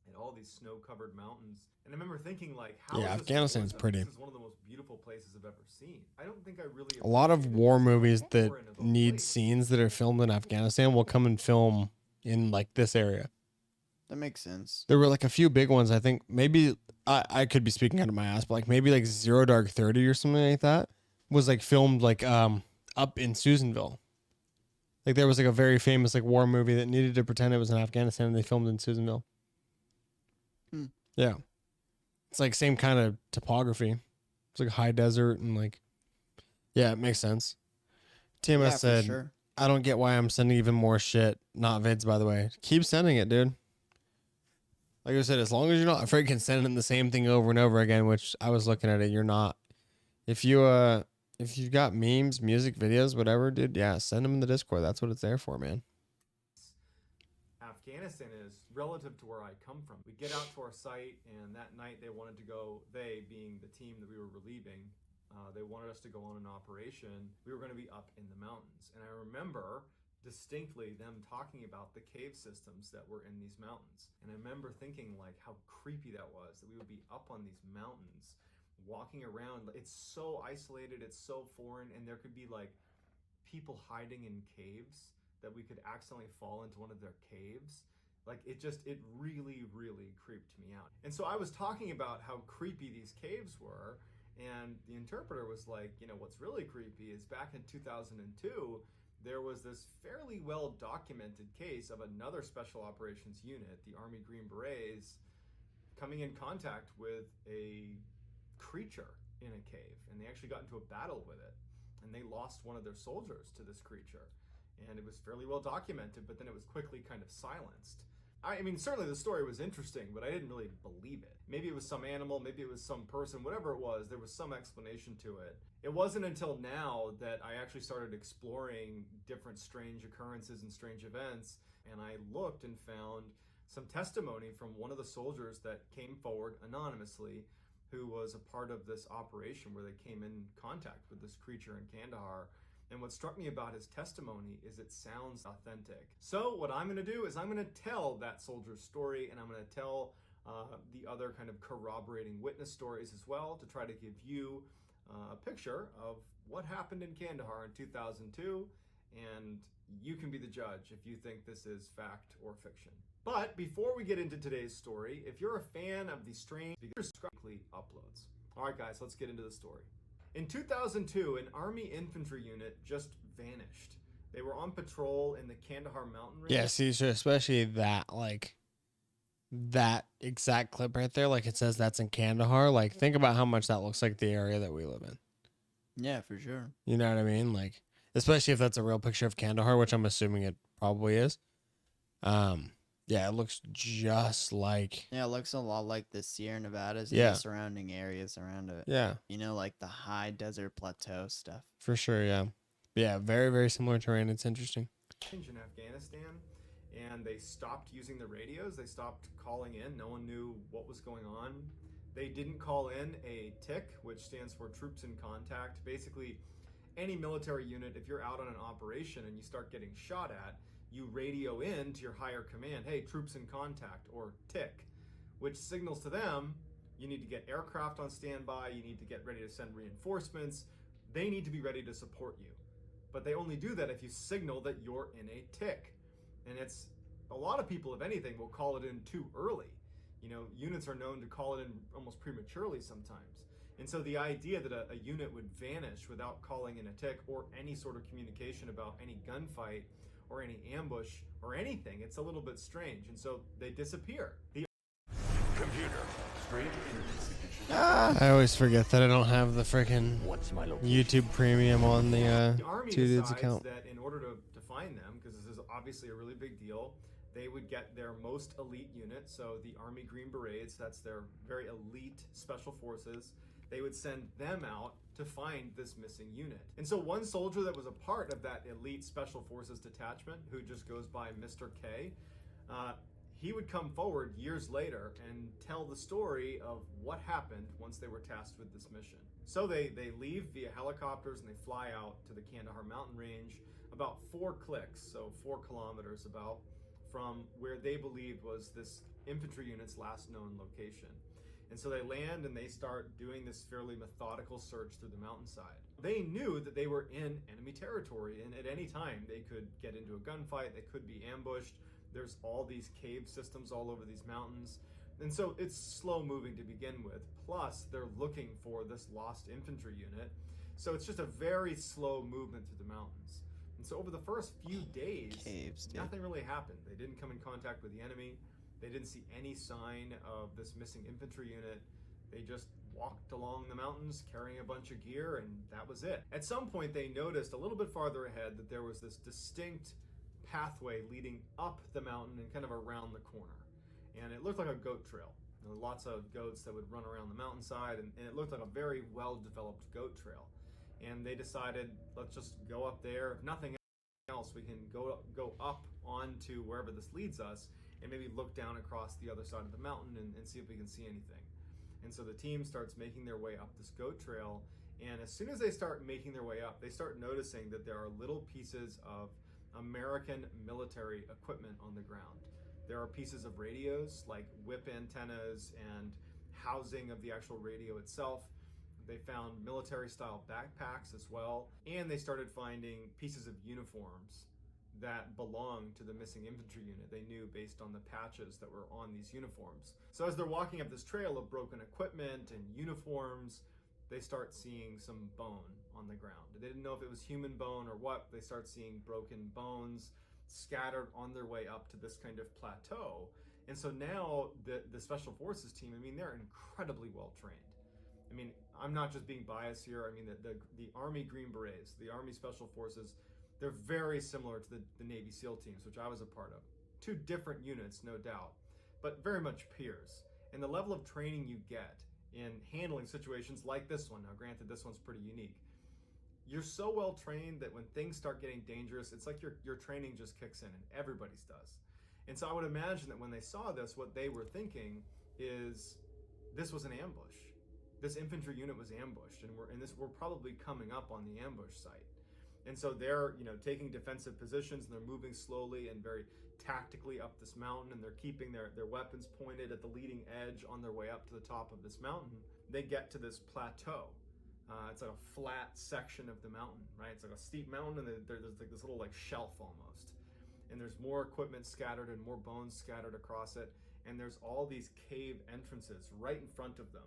at all these snow-covered mountains, and I remember thinking like, how Yeah, is this Afghanistan's war zone? pretty. This is one of the most beautiful places I've ever seen. I don't think I really A lot of war movies that need scenes that are filmed in Afghanistan will come and film in like this area. That makes sense. There were like a few big ones. I think maybe I could be speaking out of my ass, but like maybe like Zero Dark 30 or something like that was like filmed like up in Susanville. Like there was like a very famous like war movie that needed to pretend it was in Afghanistan, and they filmed in Susanville. Hmm. Yeah, it's like same kind of topography. It's like high desert and like, yeah, it makes sense. TMS Yeah, for said, sure. I don't get why I'm sending even more shit. Not vids, by the way. Keep sending it, dude. Like I said, as long as you're not freaking sending the same thing over and over again, which I was looking at it, you're not. If you've got memes, music videos, whatever, dude, yeah, send them in the Discord. That's what it's there for, man. Afghanistan is relative to where I come from. We get out to our site, and that night they wanted to go, they being the team that we were relieving, they wanted us to go on an operation. We were going to be up in the mountains. And I remember distinctly them talking about the cave systems that were in these mountains. And I remember thinking like how creepy that was, that we would be up on these mountains, walking around. It's so isolated, it's so foreign, and there could be like people hiding in caves that we could accidentally fall into one of their caves. Like it really, really creeped me out. And so I was talking about how creepy these caves were, and the interpreter was like, you know, what's really creepy is back in 2002, there was this fairly well documented case of another special operations unit, the Army Green Berets, coming in contact with a creature in a cave, and they actually got into a battle with it, and they lost one of their soldiers to this creature, and it was fairly well documented, but then it was quickly kind of silenced. I mean, certainly the story was interesting, but I didn't really believe it. Maybe it was some animal, maybe it was some person, whatever it was, there was some explanation to it. It wasn't until now that I actually started exploring different strange occurrences and strange events, and I looked and found some testimony from one of the soldiers that came forward anonymously, who was a part of this operation where they came in contact with this creature in Kandahar. And what struck me about his testimony is it sounds authentic. So what I'm gonna do is I'm gonna tell that soldier's story, and I'm gonna tell the other kind of corroborating witness stories as well, to try to give you a picture of what happened in Kandahar in 2002, and you can be the judge if you think this is fact or fiction. But before we get into today's story, if you're a fan of the strange weekly uploads. All right, guys, let's get into the story. In 2002, an Army infantry unit just vanished. They were on patrol in the Kandahar mountain range. Yeah, see, so especially that, like, that exact clip right there, like it says that's in Kandahar. Like, think about how much that looks like the area that we live in. Yeah, for sure. You know what I mean? Like, especially if that's a real picture of Kandahar, which I'm assuming it probably is. Yeah, it looks just like... Yeah, it looks a lot like the Sierra Nevadas and Yeah. the surrounding areas around it. Yeah. You know, like the high desert plateau stuff. For sure, yeah. Yeah, very, very similar terrain. It's interesting. In Afghanistan, and they stopped using the radios. They stopped calling in. No one knew what was going on. They didn't call in a TIC, which stands for Troops in Contact. Basically, any military unit, if you're out on an operation and you start getting shot at, you radio in to your higher command, hey, troops in contact, or TIC, which signals to them you need to get aircraft on standby, you need to get ready to send reinforcements, they need to be ready to support you. But they only do that if you signal that you're in a TIC. And it's, a lot of people, if anything, will call it in too early. You know, units are known to call it in almost prematurely sometimes. And so the idea that a unit would vanish without calling in a TIC or any sort of communication about any gunfight or any ambush or anything, it's a little bit strange. And so they disappear. The Computer. Strange internet signature. I always forget that I don't have the freaking YouTube Premium on the Army Two Dudes decides account. that in order to find them, because this is obviously a really big deal, they would get their most elite unit, so the Army Green Berets, that's their very elite special forces, they would send them out to find this missing unit. And so one soldier that was a part of that elite special forces detachment, who just goes by Mr. K, he would come forward years later and tell the story of what happened once they were tasked with this mission. So they leave via helicopters and they fly out to the Kandahar mountain range, about 4 clicks, so 4 kilometers about, from where they believed was this infantry unit's last known location. And so they land and they start doing this fairly methodical search through the mountainside. They knew that they were in enemy territory, and at any time they could get into a gunfight, they could be ambushed. There's all these cave systems all over these mountains. And so it's slow moving to begin with. Plus, they're looking for this lost infantry unit. So it's just a very slow movement through the mountains. And so over the first few days, nothing really happened. They didn't come in contact with the enemy. They didn't see any sign of this missing infantry unit. They just walked along the mountains carrying a bunch of gear, and that was it. At some point, they noticed a little bit farther ahead that there was this distinct pathway leading up the mountain and kind of around the corner. And it looked like a goat trail. There were lots of goats that would run around the mountainside, and it looked like a very well-developed goat trail. And they decided, let's just go up there. If nothing else, we can go up onto wherever this leads us and maybe look down across the other side of the mountain and see if we can see anything. And so the team starts making their way up this goat trail, and as soon as they start making their way up, they start noticing that there are little pieces of American military equipment on the ground. There are pieces of radios, like whip antennas and housing of the actual radio itself. They found military-style backpacks as well, and they started finding pieces of uniforms that belonged to the missing infantry unit. They knew based on the patches that were on these uniforms. So as they're walking up this trail of broken equipment and uniforms, they start seeing some bone on the ground. They didn't know if it was human bone or what. They start seeing broken bones scattered on their way up to this kind of plateau. And so now the Special Forces team, I mean, they're incredibly well trained. I mean, I'm not just being biased here. I mean, the Army Green Berets, the Army Special Forces, they're very similar to the Navy SEAL teams, which I was a part of. Two different units, no doubt, but very much peers. And the level of training you get in handling situations like this one, now granted this one's pretty unique, you're so well trained that when things start getting dangerous, it's like your training just kicks in, and everybody's does. And so I would imagine that when they saw this, what they were thinking is this was an ambush. This infantry unit was ambushed, and we're probably coming up on the ambush site. And so they're, taking defensive positions, and they're moving slowly and very tactically up this mountain, and they're keeping their weapons pointed at the leading edge on their way up to the top of this mountain. They get to this plateau. It's like a flat section of the mountain, right? It's like a steep mountain, and there's like this little shelf almost. And there's more equipment scattered and more bones scattered across it. And there's all these cave entrances right in front of them.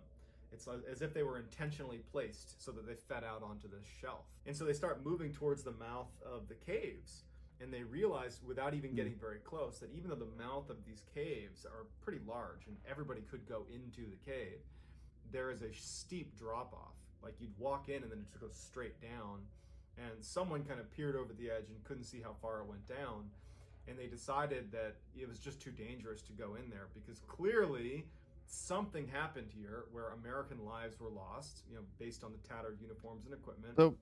It's as if they were intentionally placed so that they fed out onto this shelf. And so they start moving towards the mouth of the caves. And they realize, without even getting very close, that even though the mouth of these caves are pretty large and everybody could go into the cave, there is a steep drop-off. Like you'd walk in and then it just goes straight down. And someone kind of peered over the edge and couldn't see how far it went down. And they decided that it was just too dangerous to go in there because clearly something happened here where American lives were lost, based on the tattered uniforms and equipment. So,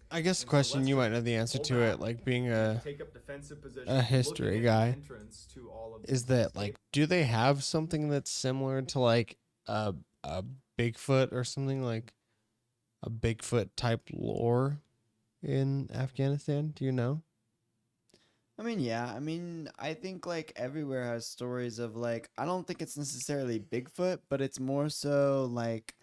I guess the question, you might know the answer to it, like being take up defensive positions, a history guy, entrance to all of is that like, do they have something that's similar to like a Bigfoot or something, like a Bigfoot type lore in Afghanistan? Do you know? I mean, yeah. I mean, I think like everywhere has stories of like, I don't think it's necessarily Bigfoot, but it's more so like,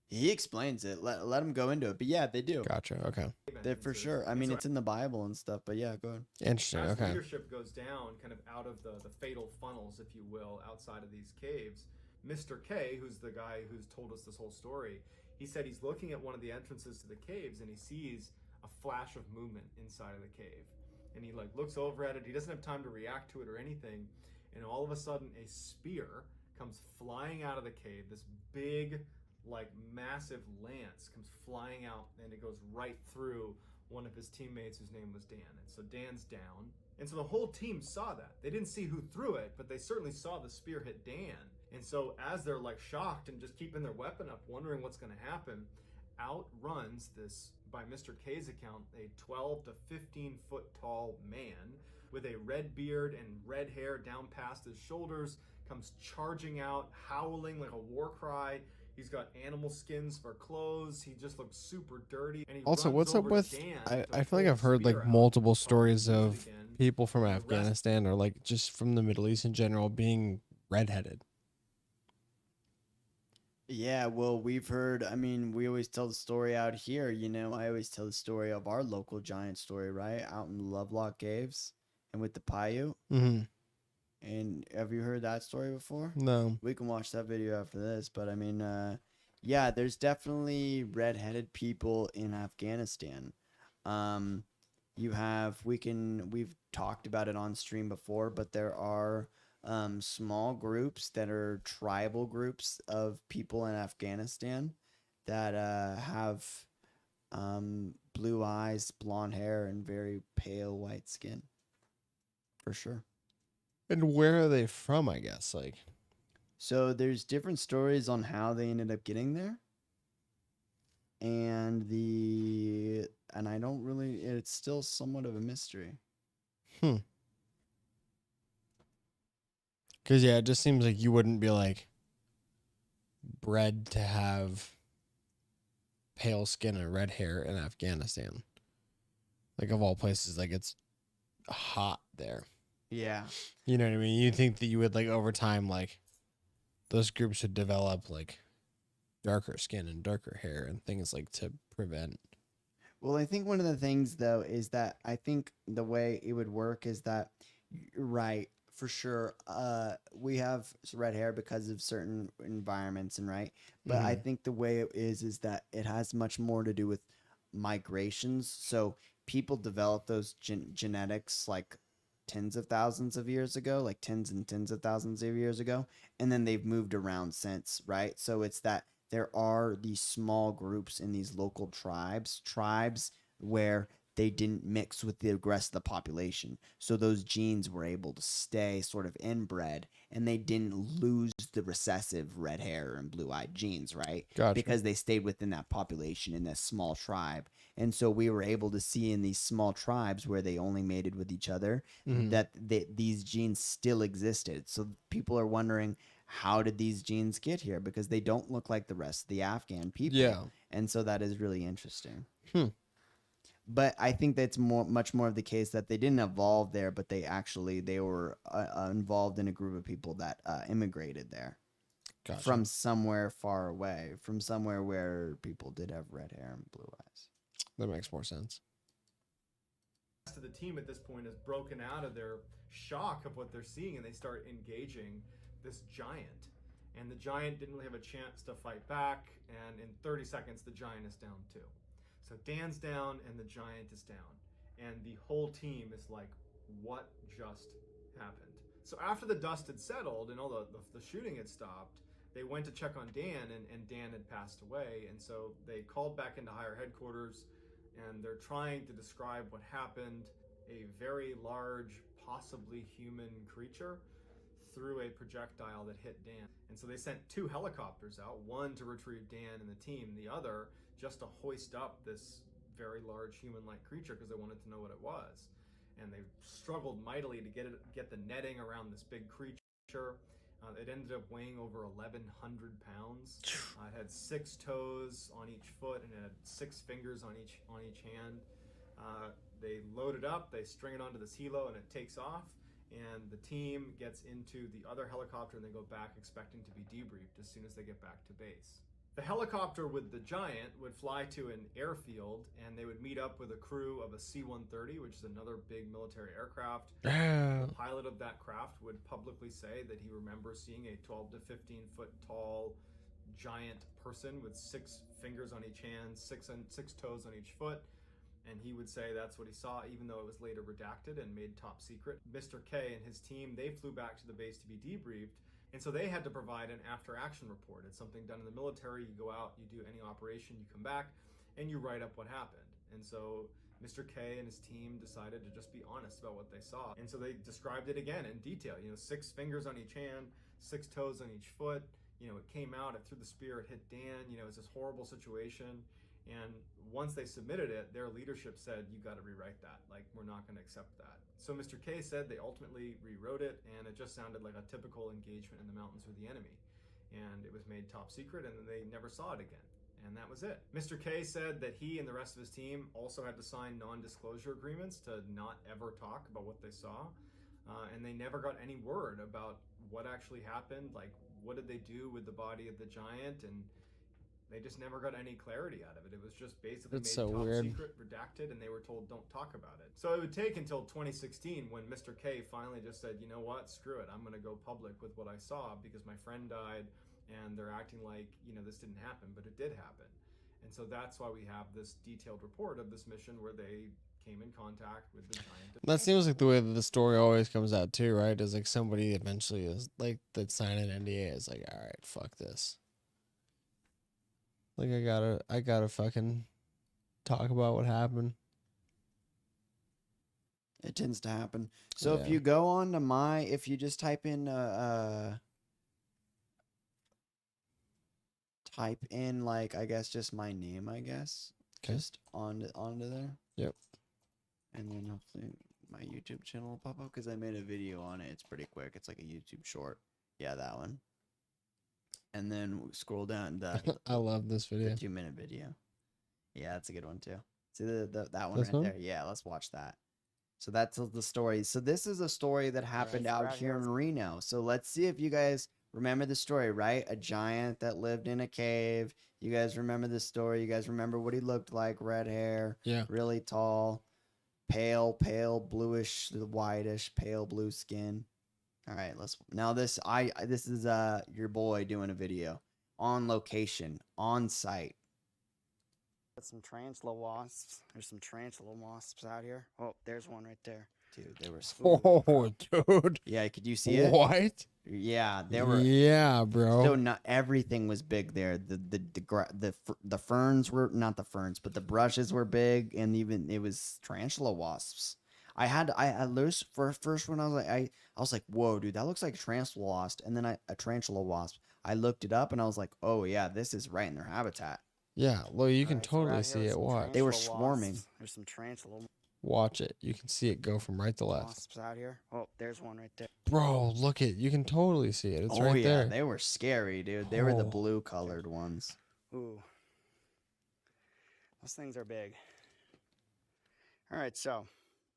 he explains it. Let him go into it. But yeah, they do. Gotcha. Okay. They for sure. I mean, it's in the Bible and stuff, but yeah, go ahead. Interesting. As Okay. leadership goes down, kind of out of the fatal funnels, if you will, outside of these caves, Mr. K, who's the guy who's told us this whole story, he said he's looking at one of the entrances to the caves and he sees a flash of movement inside of the cave. And he looks over at it. He doesn't have time to react to it or anything. And all of a sudden, a spear comes flying out of the cave. This big, massive lance comes flying out, and it goes right through one of his teammates whose name was Dan. And so Dan's down. And so the whole team saw that. They didn't see who threw it, but they certainly saw the spear hit Dan. And so as they're shocked and just keeping their weapon up, wondering what's going to happen, out runs this, by Mr. K's account, a 12 to 15 foot tall man with a red beard and red hair down past his shoulders, comes charging out, howling like a war cry. He's got animal skins for clothes. He just looks super dirty. And he Also, runs what's up over to with? Dan I to feel like pull I've heard the spear like out. multiple stories of again. people from Afghanistan or like just from the Middle East in general being redheaded. Yeah, well, we've heard, I mean, we always tell the story out here, I always tell the story of our local giant story, right? Out in the Lovelock Caves and with the Paiute. Mm-hmm. And have you heard that story before? No. We can watch that video after this, but I mean, yeah, there's definitely redheaded people in Afghanistan. We've talked about it on stream before, but there are small groups that are tribal groups of people in Afghanistan that have blue eyes, blonde hair, and very pale white skin. For sure. And where are they from, I guess? So there's different stories on how they ended up getting there. And I don't really, it's still somewhat of a mystery. Because, yeah, it just seems like you wouldn't be, bred to have pale skin and red hair in Afghanistan. Of all places, it's hot there. Yeah. You know what I mean? You think that you would, over time, those groups would develop, darker skin and darker hair and things, to prevent Well, I think one of the things though is that I think the way it would work is that, right, for sure, we have red hair because of certain environments and right, but I think the way it is that it has much more to do with migrations. So people develop those genetics like tens of thousands of years ago, like tens and tens of thousands of years ago, and then they've moved around since, right? So it's that there are these small groups in these local tribes where they didn't mix with the rest of the population. So those genes were able to stay sort of inbred and they didn't lose the recessive red hair and blue-eyed genes, right? Gotcha. Because they stayed within that population in this small tribe. And so we were able to see in these small tribes where they only mated with each other that these genes still existed. So people are wondering, how did these genes get here? Because they don't look like the rest of the Afghan people. Yeah. And so that is really interesting. Hmm. But I think that's much more of the case that they didn't evolve there, but they were involved in a group of people that immigrated there Gotcha. from somewhere far away, from somewhere where people did have red hair and blue eyes. That makes more sense. To the team at this point is broken out of their shock of what they're seeing, and they start engaging this giant. And the giant didn't really have a chance to fight back, and in 30 seconds the giant is down too. So Dan's down and the giant is down, and the whole team is like, what just happened? So after the dust had settled and all the shooting had stopped, they went to check on Dan, and Dan had passed away. And so they called back into higher headquarters, and they're trying to describe what happened. A very large, possibly human creature threw a projectile that hit Dan. And so they sent 2 helicopters out, one to retrieve Dan and the team, the other just to hoist up this very large human-like creature because they wanted to know what it was. And they struggled mightily to get the netting around this big creature. It ended up weighing over 1,100 pounds. It had 6 toes on each foot and it had 6 fingers on each hand. They load it up, they string it onto this helo, and it takes off. And the team gets into the other helicopter and they go back expecting to be debriefed as soon as they get back to base. The helicopter with the giant would fly to an airfield and they would meet up with a crew of a C-130, which is another big military aircraft. The pilot of that craft would publicly say that he remembers seeing a 12 to 15 foot tall giant person with 6 fingers on each hand, 6 toes on each foot. And he would say that's what he saw, even though it was later redacted and made top secret. Mr. K and his team, they flew back to the base to be debriefed. And so they had to provide an after-action report. It's something done in the military. You go out, you do any operation, you come back, and you write up what happened. And so Mr. K and his team decided to just be honest about what they saw. And so they described it again in detail. 6 fingers on each hand, 6 toes on each foot. It came out, it threw the spear, it hit Dan. It was this horrible situation. And once they submitted it, their leadership said, you got to rewrite that. Like, we're not going to accept that. So Mr. K said they ultimately rewrote it, and it just sounded like a typical engagement in the mountains with the enemy. And it was made top secret, and then they never saw it again. And that was it. Mr. K said that he and the rest of his team also had to sign non-disclosure agreements to not ever talk about what they saw. And they never got any word about what actually happened. Like, what did they do with the body of the giant? And they just never got any clarity out of it. It was just basically made top secret, redacted, and they were told don't talk about it. So it would take until 2016 when Mr. K finally just said, you know what, screw it. I'm going to go public with what I saw because my friend died and they're acting like, this didn't happen, but it did happen. And so that's why we have this detailed report of this mission where they came in contact with the giant. That seems like the way that the story always comes out too, right? Is like somebody eventually is like that sign an NDA is like, all right, fuck this. Like I gotta fucking talk about what happened. It tends to happen. So Yeah. if you go on to if you just type in like I guess just my name, I guess. 'Kay. Just onto there. Yep. And then hopefully my YouTube channel will pop up because I made a video on it. It's pretty quick. It's like a YouTube short. Yeah, that one. And then scroll down the I love this video. 2-minute video. Yeah, that's a good one too. See that one This right one? there? Yeah, let's watch that. So that's the story. So this is a story that happened out here in Reno. So let's see if you guys remember the story, right? A giant that lived in a cave. You guys remember the story? You guys remember what he looked like? Red hair, Yeah. really tall, pale, bluish, whitish, pale blue skin. All right, this is your boy doing a video on location, on site. Some tarantula wasps. There's some tarantula wasps out here. Oh, there's one right there. Dude, they were Oh, dude. Yeah, could you see it? What? Yeah, they were. Yeah, bro. So not everything was big there. The ferns were not the ferns, but the brushes were big, and even it was tarantula wasps. I loose for first one. I was like, whoa, dude, that looks like a tarantula wasp. And then a tarantula wasp. I looked it up, and I was like, oh yeah, this is right in their habitat. Yeah, look, you can totally see it. Watch. They were swarming. There's some tarantula Watch it. You can see it go from right to left. wasps out here. Oh, there's one right there. Bro, look it. You can totally see it. It's Oh right yeah, there. they were scary, dude. They were the Oh. blue colored ones. Ooh. Those things are big. All right, so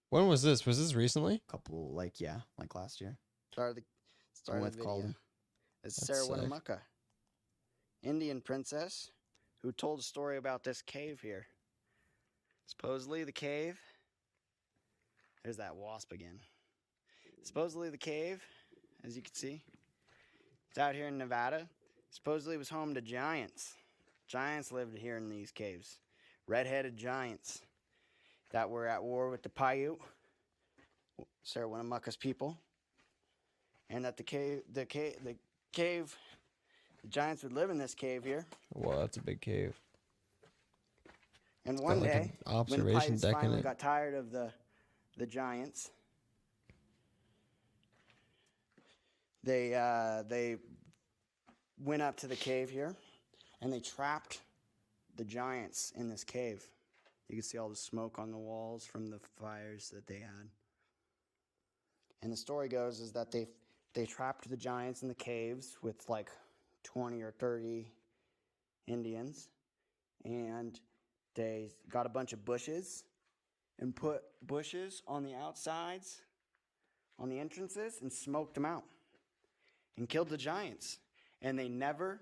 When was this? Was this recently? Couple, like last year. start the with video. Calden. This is That's Sarah sick. Winnemucca, Indian princess, who told a story about this cave here. Supposedly the cave. There's that wasp again. Supposedly the cave, as you can see, it's out here in Nevada. Supposedly it was home to giants. Giants lived here in these caves. Red-headed giants that were at war with the Paiute, Sarah Winnemucca's people. And that the giants would live in this cave here. Well, that's a big cave. And Got one like an day, when the observation Paiutes deck in finally it. got tired of the giants, they went up to the cave here, and they trapped the giants in this cave. You can see all the smoke on the walls from the fires that they had. And the story goes is that they trapped the giants in the caves with like 20 or 30 Indians, and they got a bunch of bushes and put bushes on the outsides, on the entrances, and smoked them out and killed the giants. And they never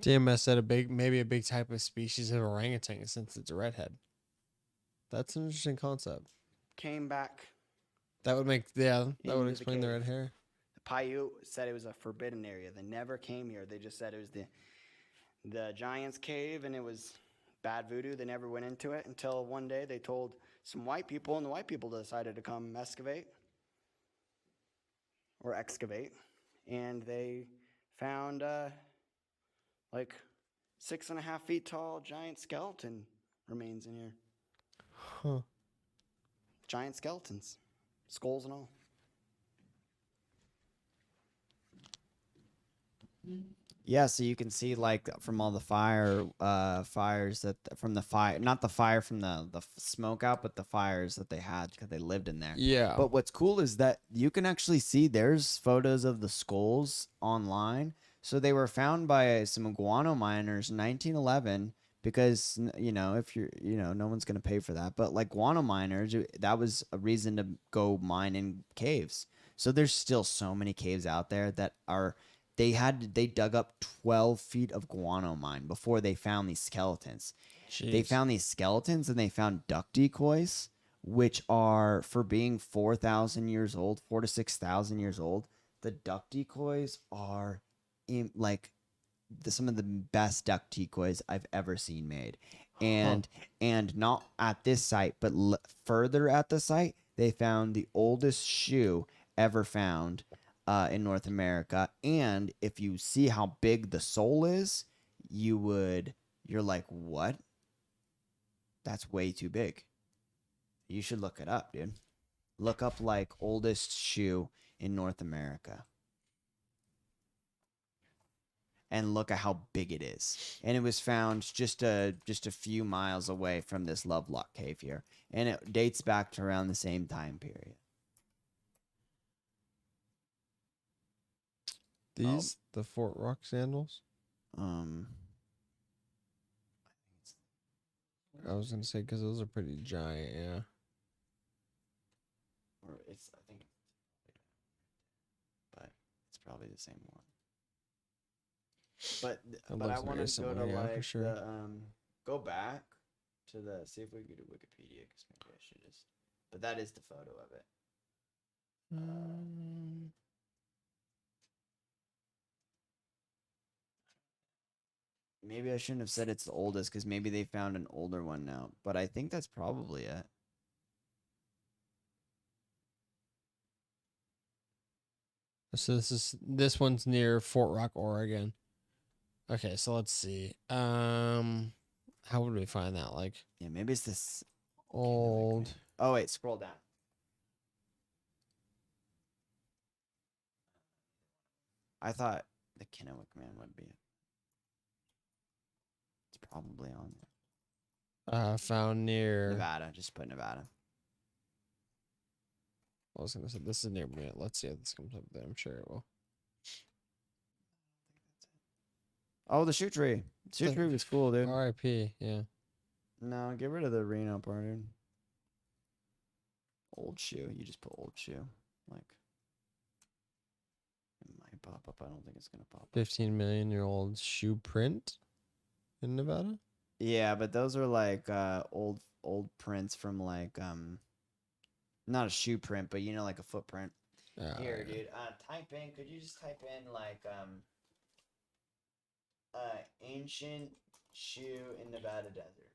DMS said maybe a big type of species of orangutan since it's a redhead. That's an interesting concept. came back. That would make that into would the explain the cave. red hair. The Paiute said it was a forbidden area. They never came here. They just said it was the Giants Cave, and it was bad voodoo. They never went into it until one day they told some white people, and the white people decided to come excavate, and they found like 6.5 feet tall giant skeleton remains in here. Huh. Giant skeletons, skulls and all. Yeah, so you can see like from all the fires that from the fire, not the fire from the smoke out, but the fires that they had because they lived in there. Yeah. But what's cool is that you can actually see there's photos of the skulls online. So they were found by some guano miners in 1911 because if you're no one's gonna pay for that, but like guano miners, that was a reason to go mine in caves. So there's still so many caves out there that are. They dug up 12 feet of guano mine before they found these skeletons. They Jeez. found these skeletons and they found duck decoys, which are, for being 4,000 years old, 4 to 6,000 years old, the duck decoys are some of the best duck decoys I've ever seen made. And not at this site, but further at the site, they found the oldest shoe ever found in North America. And if you see how big the sole is, you're like, what? That's way too big. You should look it up, dude. Look up like oldest shoe in North America. And look at how big it is. And it was found just a few miles away from this Lovelock Cave here. And it dates back to around the same time period. These the Fort Rock sandals. I was gonna say because those are pretty giant. Yeah. Or I think, but it's probably the same one. But That but I looks very want to go to similar, yeah, for like sure. the go back to the see if we can do Wikipedia because maybe I should just. But that is the photo of it. Maybe I shouldn't have said it's the oldest because maybe they found an older one now. But I think that's probably it. So this one's near Fort Rock, Oregon. Okay, so let's see. How would we find that? Like, yeah, maybe it's this old. Oh wait, scroll down. I thought the Kennewick Man would be it. It's probably on there. Found near Nevada. Just put Nevada. I was gonna say this is near me. Let's see if this comes up there. I'm sure it will. Oh, the shoe tree. Shoe tree was cool, dude. R.I.P. Yeah. No, get rid of the Reno part, dude. Old shoe. You just put old shoe. Like, it might pop up. I don't think it's gonna pop up. 15 million-year-old shoe print in Nevada. Yeah, but those are like old prints from like not a shoe print, but you know, like a footprint. Here, dude. Type in. Could you just type in like ancient shoe in Nevada desert?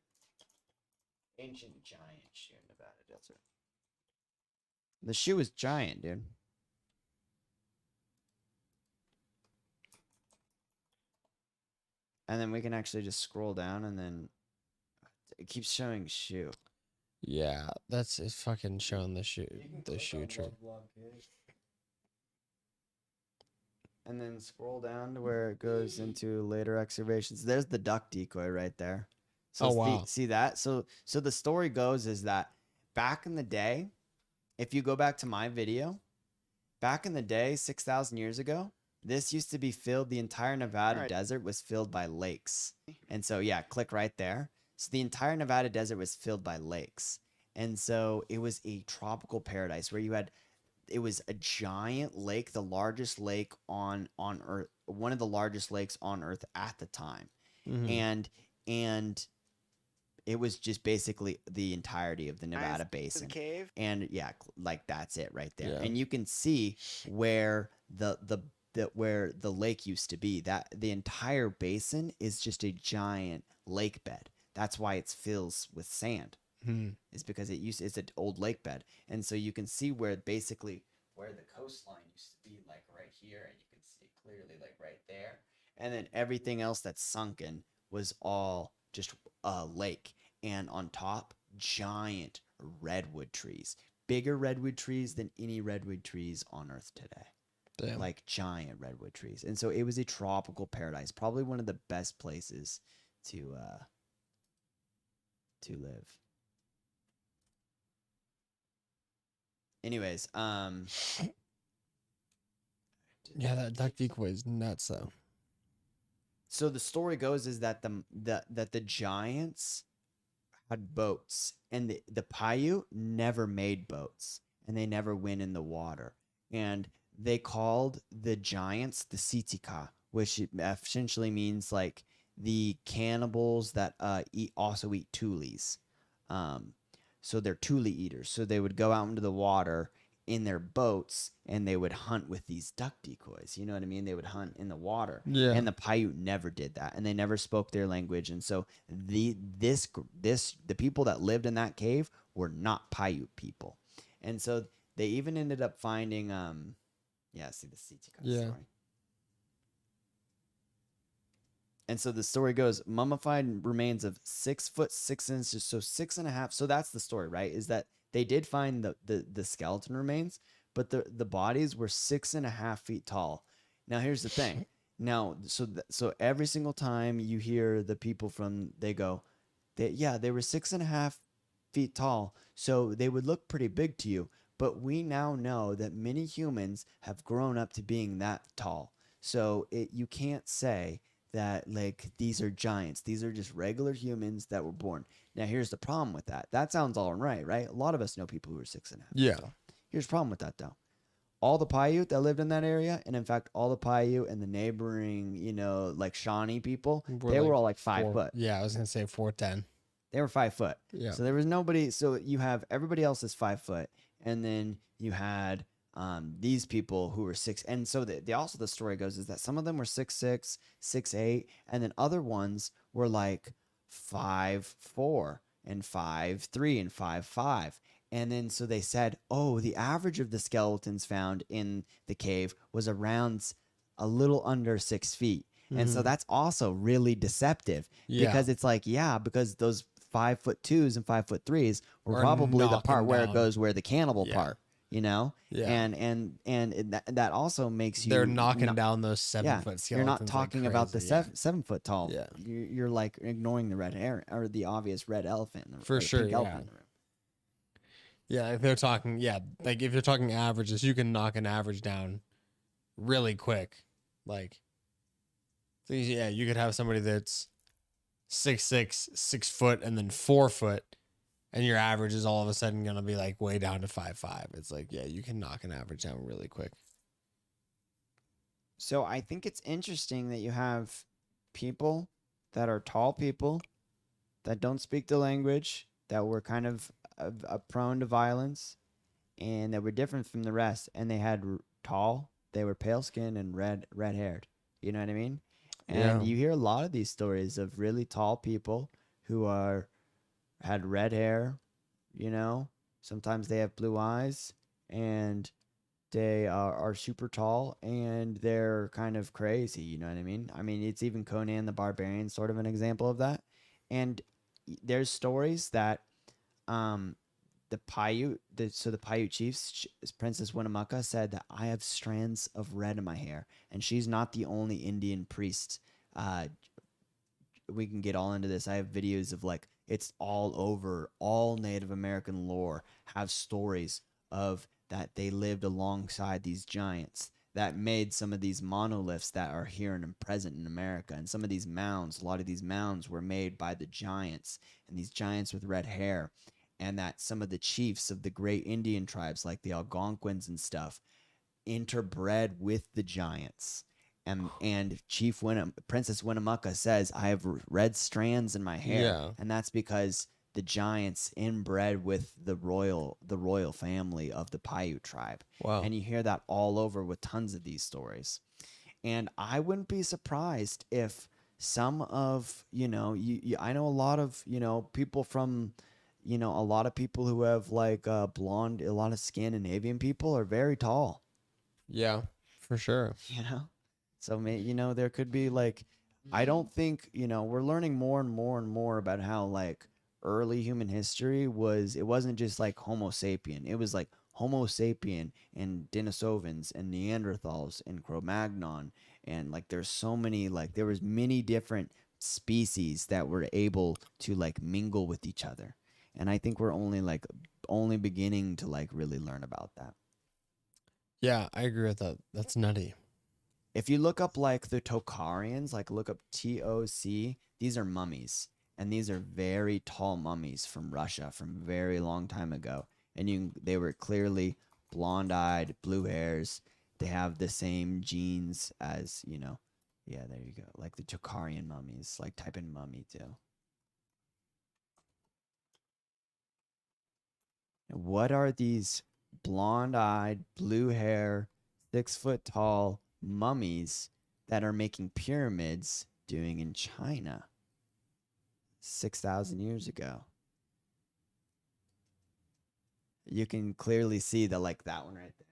Ancient giant shoe in Nevada desert. The shoe is giant, dude. And then we can actually just scroll down, and then it keeps showing shoe. Yeah, it's fucking showing the shoe tree. And then scroll down to where it goes into later excavations. There's the duck decoy right there. So Oh, wow. See that? So the story goes is that back in the day, if you go back to my video, back in the day, 6,000 years ago, this used to be filled. The entire Nevada desert was filled by lakes. And so, yeah, click right there. So the entire Nevada desert was filled by lakes. And so it was a tropical paradise where you had, it was a giant lake, the largest lake on Earth, one of the largest lakes on Earth at the time. Mhm. And it was just basically the entirety of the Nevada basin. Cave. And yeah, like that's it right there. Yeah. And you can see where where the lake used to be. That the entire basin is just a giant lake bed. That's why it fills with sand. Is because it's an old lake bed. And so you can see where basically where the coastline used to be, like right here, and you can see clearly like right there. And then everything else that's sunken was all just a lake. And on top, giant redwood trees. Bigger redwood trees than any redwood trees on Earth today. Damn. Like giant redwood trees. And so it was a tropical paradise. Probably one of the best places to live. Anyways, Yeah, that duck decoy is nuts though. so the story goes is that the giants had boats, and the Paiute never made boats, and they never went in the water, and they called the giants the Sitika, which essentially means like the cannibals that also eat tules. So they're tule eaters. So they would go out into the water in their boats, and they would hunt with these duck decoys. You know what I mean? They would hunt in the water. Yeah. And the Paiute never did that, and they never spoke their language. And so the people that lived in that cave were not Paiute people. And so they even ended up finding see the Sitika story. And so the story goes, mummified remains of 6 foot 6 inches, so 6.5. So that's the story, right? Is that they did find the skeleton remains, but the bodies were 6.5 feet tall. Now here's the thing. Now, so every single time you hear the people they go, they were 6.5 feet tall, so they would look pretty big to you. But we now know that many humans have grown up to being that tall. So you can't say that like these are giants. These are just regular humans that were born. Now here's the problem with that. That sounds all right? A lot of us know people who are 6.5. Yeah. Here's the problem with that though. all the Paiute that lived in that area, and in fact, all the Paiute and the neighboring, like Shawnee people, they were all like 5 foot. Yeah, I was gonna say 4'10". They were 5 foot. Yeah. So there was nobody. So you have everybody else is 5 foot, and then you had these people who were 6. And so the story goes is that some of them were 6'6", 6'8", and then other ones were like 5'4" and 5'3" and 5'5". And then so they said, oh, the average of the skeletons found in the cave was around a little under 6 feet. And so that's also really deceptive because it's like, because those 5'2" and 5'3" were probably the part where it goes where the cannibal part, Yeah. and that also makes you They're knocking down those 7 foot skeletons. You're not talking like about the crazy, 7 foot tall. Yeah. You're like ignoring the red hair or the obvious red elephant. For or sure, pink yeah. elephant in the room. Yeah, if they're talking, like if you're talking averages, you can knock an average down really quick. Like, so you could have somebody that's 6'6", 6 foot, and then 4 foot, and your average is all of a sudden gonna be like way down to 5'5". It's like, you can knock an average down really quick. So I think it's interesting that you have people that are tall people that don't speak the language, that were kind of prone to violence, and that were different from the rest. And they had they were pale skinned and red haired. You know what I mean? And you hear a lot of these stories of really tall people who had red hair. Sometimes they have blue eyes, and they are super tall, and they're kind of crazy. You know what I mean? I mean, it's even Conan the Barbarian, sort of an example of that. And there's stories that the Paiute chiefs, Princess Winnemucca, said that I have strands of red in my hair, and she's not the only Indian priest. We can get all into this. I have videos of like, it's all over. All Native American lore have stories of that they lived alongside these giants that made some of these monoliths that are here and present in America. And some of these mounds, a lot of these mounds were made by the giants, and these giants with red hair. And that some of the chiefs of the great Indian tribes, like the Algonquins and stuff, interbred with the giants. And Princess Winnemucca says, I have red strands in my hair. Yeah. And that's because the giants inbred with the royal family of the Paiute tribe. Wow. And you hear that all over with tons of these stories. And I wouldn't be surprised if some of, I know a lot of, people from, a lot of people who have like blonde, a lot of Scandinavian people are very tall. Yeah, for sure. So, there could be like, I don't think, we're learning more and more and more about how like early human history it wasn't just like Homo sapien. It was like Homo sapien and Denisovans and Neanderthals and Cro-Magnon. And like, there's so many, like there was many different species that were able to like mingle with each other. And I think we're only beginning to like really learn about that. Yeah, I agree with that. That's nutty. If you look up like the Tokharians, like look up TOC, these are mummies. And these are very tall mummies from Russia from a very long time ago. And they were clearly blonde-eyed, blue hairs. They have the same genes as, yeah, there you go. Like the Tokharian mummies, like type in mummy too. What are these blonde-eyed, blue hair, 6 foot tall mummies that are making pyramids doing in China 6,000 years ago? You can clearly see that, like that one right there.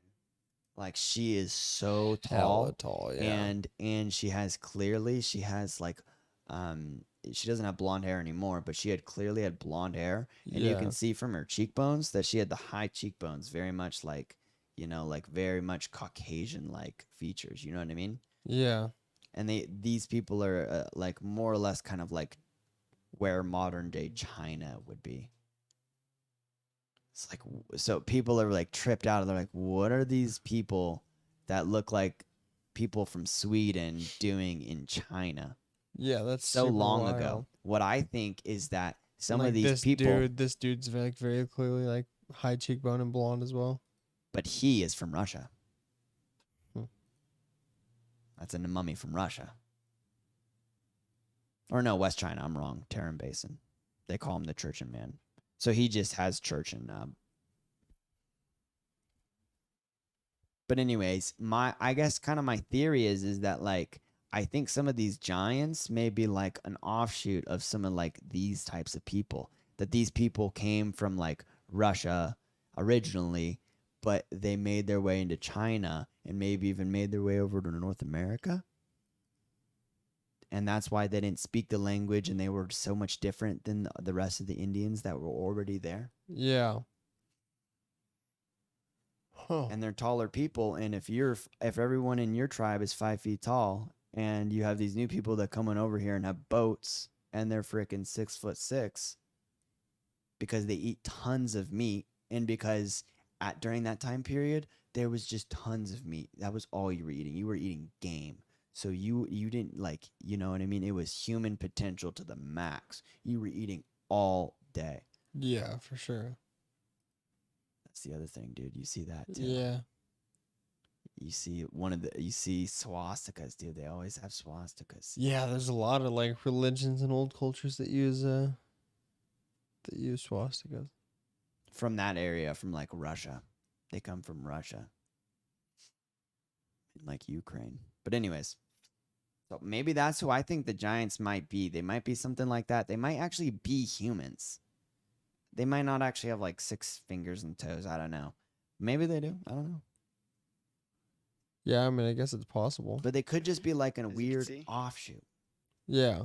Like she is so tall, Hella tall, yeah. and she has like she doesn't have blonde hair anymore, but she clearly had blonde hair, and you can see from her cheekbones that she had the high cheekbones, very much like, like very much Caucasian like features. You know what I mean? Yeah. And these people are like more or less kind of like where modern day China would be. It's like, so people are like tripped out. They're like, what are these people that look like people from Sweden doing in China? Yeah, that's so super long wild. ago. What I think is that some Like of these people, this dude's like very clearly like high cheekbone and blonde as well. but he is from Russia. That's a mummy from Russia. Or no, West China. I'm wrong. Tarim Basin. They call him the Churchin Man. So he just has Churchin. But anyways, I guess kind of my theory is that like I think some of these giants may be like an offshoot of some of like these types of people. That these people came from like Russia originally, but they made their way into China and maybe even made their way over to North America. And that's why they didn't speak the language and they were so much different than the rest of the Indians that were already there. Yeah. Huh. And they're taller people. And if everyone in your tribe is 5 feet tall and you have these new people that come on over here and have boats and they're freaking 6'6" because they eat tons of meat, and because during that time period there was just tons of meat. That was all you were eating. You were eating game. So you didn't like, you know what I mean? It was human potential to the max. You were eating all day. Yeah, for sure. That's the other thing, dude. You see that too. Yeah. You see swastikas, dude. They always have swastikas. Yeah, there's a lot of like religions and old cultures that use swastikas. From that area, from like Russia. They come from Russia. Like Ukraine. But anyways. So maybe that's who I think the giants might be. They might be something like that. They might actually be humans. They might not actually have like 6 fingers and toes. I don't know. Maybe they do. I don't know. Yeah, I mean, I guess it's possible. But they could just be like a weird offshoot. Yeah.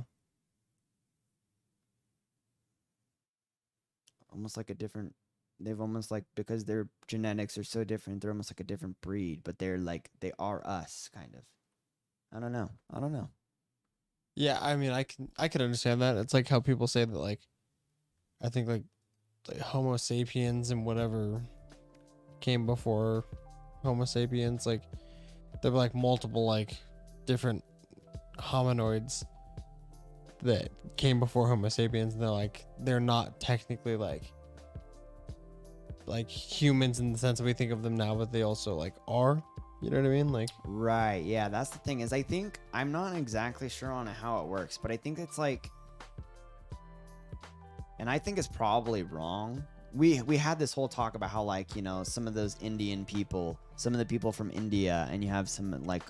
Almost like a different... They've almost like... Because their genetics are so different, they're almost like a different breed. But they're like... They are us, kind of. I don't know. Yeah, I mean, I can understand that. It's like how people say that, like, I think like Homo sapiens and whatever came before Homo sapiens, like there were like multiple like different hominoids that came before Homo sapiens, and they're not technically like humans in the sense that we think of them now, but they also like are. You know what I mean? Like, right. Yeah, that's the thing is I think I'm not exactly sure on how it works, but I think it's like, and I think it's probably wrong. We had this whole talk about how like, you know, some of those Indian people, some of the people from India, and you have some like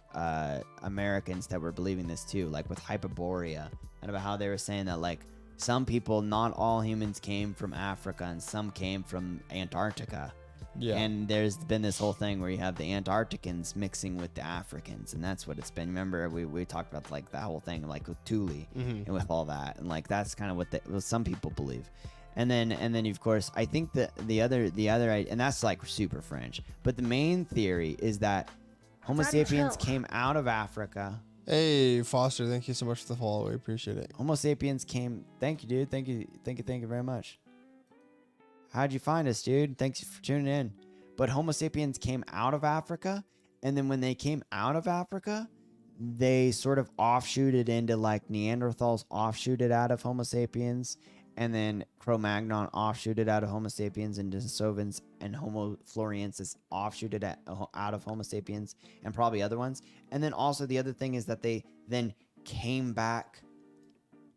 Americans that were believing this too, like with Hyperborea, and about how they were saying that like some people, not all humans came from Africa and some came from Antarctica. Yeah. And there's been this whole thing where you have the Antarcticans mixing with the Africans, and that's what it's been. Remember, we talked about like that whole thing, like with Thule and with all that, and like that's kind of what some people believe. And then of course, I think that the other, and that's like super French. But the main theory is that Homo sapiens came out of Africa. Hey, Foster, thank you so much for the follow. We appreciate it. Homo sapiens came. Thank you, dude. Thank you very much. How'd you find us, dude? Thanks for tuning in. But Homo sapiens came out of Africa, and then when they came out of Africa, they sort of offshooted into like Neanderthals offshooted out of Homo sapiens, and then Cro-Magnon offshooted out of Homo sapiens, and Denisovans and Homo floresiensis offshooted out of Homo sapiens, and probably other ones. And then also the other thing is that they then came back,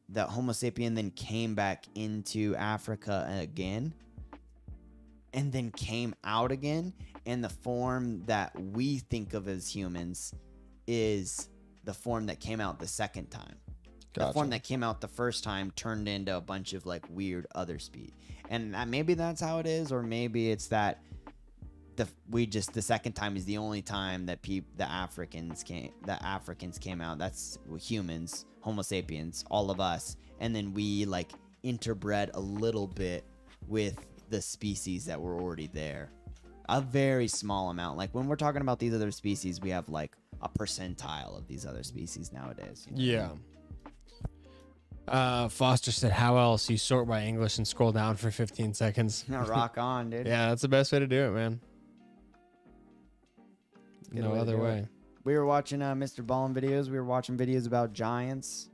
that Homo sapien then came back into Africa again, and then came out again, and the form that we think of as humans is the form that came out the second time. Gotcha. The form that came out the first time turned into a bunch of like weird other speed, and maybe that's how it is, or maybe it's that the second time is the only time that the Africans came out. That's humans, Homo sapiens, all of us, and then we like interbred a little bit with the species that were already there. A very small amount. Like when we're talking about these other species, we have like a percentile of these other species nowadays. You know? Yeah. Foster said, how else? You sort by English and scroll down for 15 seconds. No, rock on, dude. Yeah, that's the best way to do it, man. No other way. We were watching Mr. Ballin videos. We were watching videos about giants.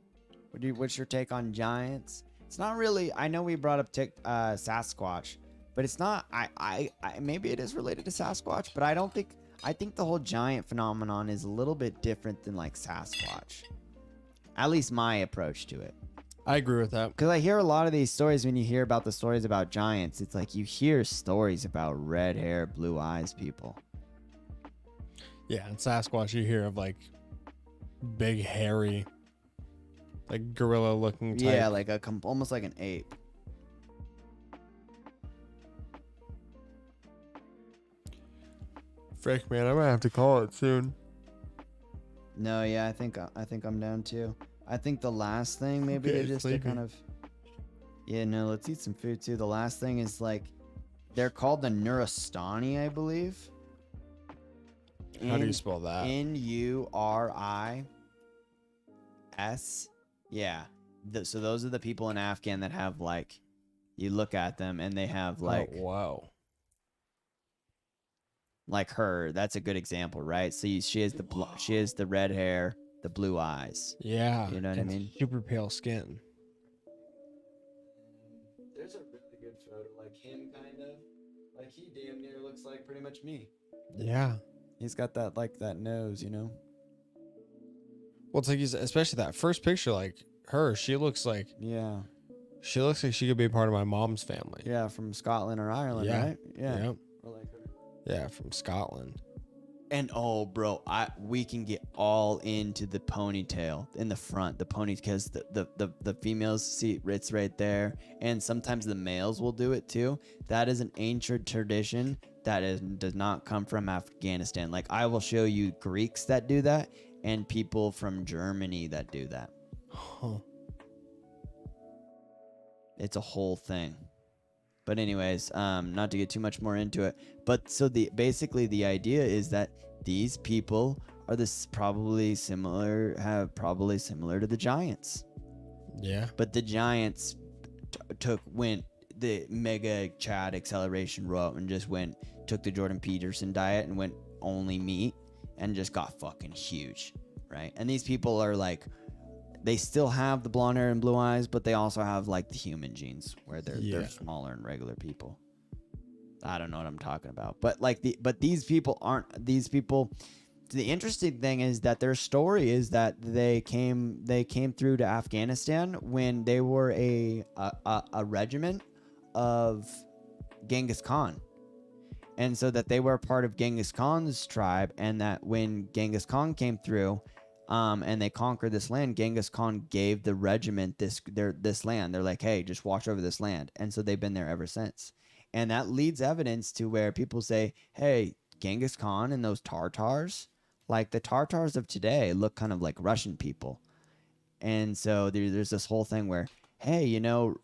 What's your take on giants? It's not really. I know we brought up Sasquatch, but it's not. I maybe it is related to Sasquatch, but I don't think I think the whole giant phenomenon is a little bit different than like Sasquatch. At least my approach to it. I agree with that. Because I hear a lot of these stories when you hear about the stories about giants. It's like you hear stories about red hair, blue eyes people. Yeah, in Sasquatch, you hear of like big, hairy, like gorilla looking type. Yeah, like almost like an ape. Frick, man, I might have to call it soon. No, yeah, I think I'm down too. I think the last thing maybe Okay, to just to sleepy. kind of. Yeah, no, let's eat some food too. The last thing is like, they're called the Nuristani, I believe. How do you spell that? Nuris. Yeah. So those are the people in Afghan that have like, you look at them and they have like. Oh, wow. Like her, that's a good example, right? So she has the red hair, the blue eyes. Yeah. You know what I and mean? Super pale skin. There's a really good photo, like him, kind of. Like he damn near looks like pretty much me. Yeah. He's got that like that nose, you know. Well, it's like especially that first picture, like her. She looks like she looks like she could be part of my mom's family. Yeah, from Scotland or Ireland, Yeah. right? Yeah. Yep. Or like her. Yeah, from Scotland. And oh, bro, we can get all into the ponytail in the front, the pony, because the females see it's right there, and sometimes the males will do it too. That is an ancient tradition that does not come from Afghanistan. Like I will show you Greeks that do that, and people from Germany that do that. Huh. It's a whole thing. But anyways, not to get too much more into it, but so basically the idea is that these people are probably similar to the giants. Yeah. But the giants went the mega Chad acceleration route and just took the Jordan Peterson diet and went only meat and just got fucking huge, right? And these people are like, they still have the blonde hair and blue eyes, but they also have like the human genes where they're smaller and regular people. I don't know what I'm talking about, but these people aren't these people. The interesting thing is that their story is that they came through to Afghanistan when they were a regiment of Genghis Khan, and so that they were part of Genghis Khan's tribe, and that when Genghis Khan came through. And they conquered this land. Genghis Khan gave the regiment this land. They're like, hey, just watch over this land. And so they've been there ever since. And that leads evidence to where people say, hey, Genghis Khan and those Tartars, like the Tartars of today look kind of like Russian people. And so there's this whole thing where, hey, you know,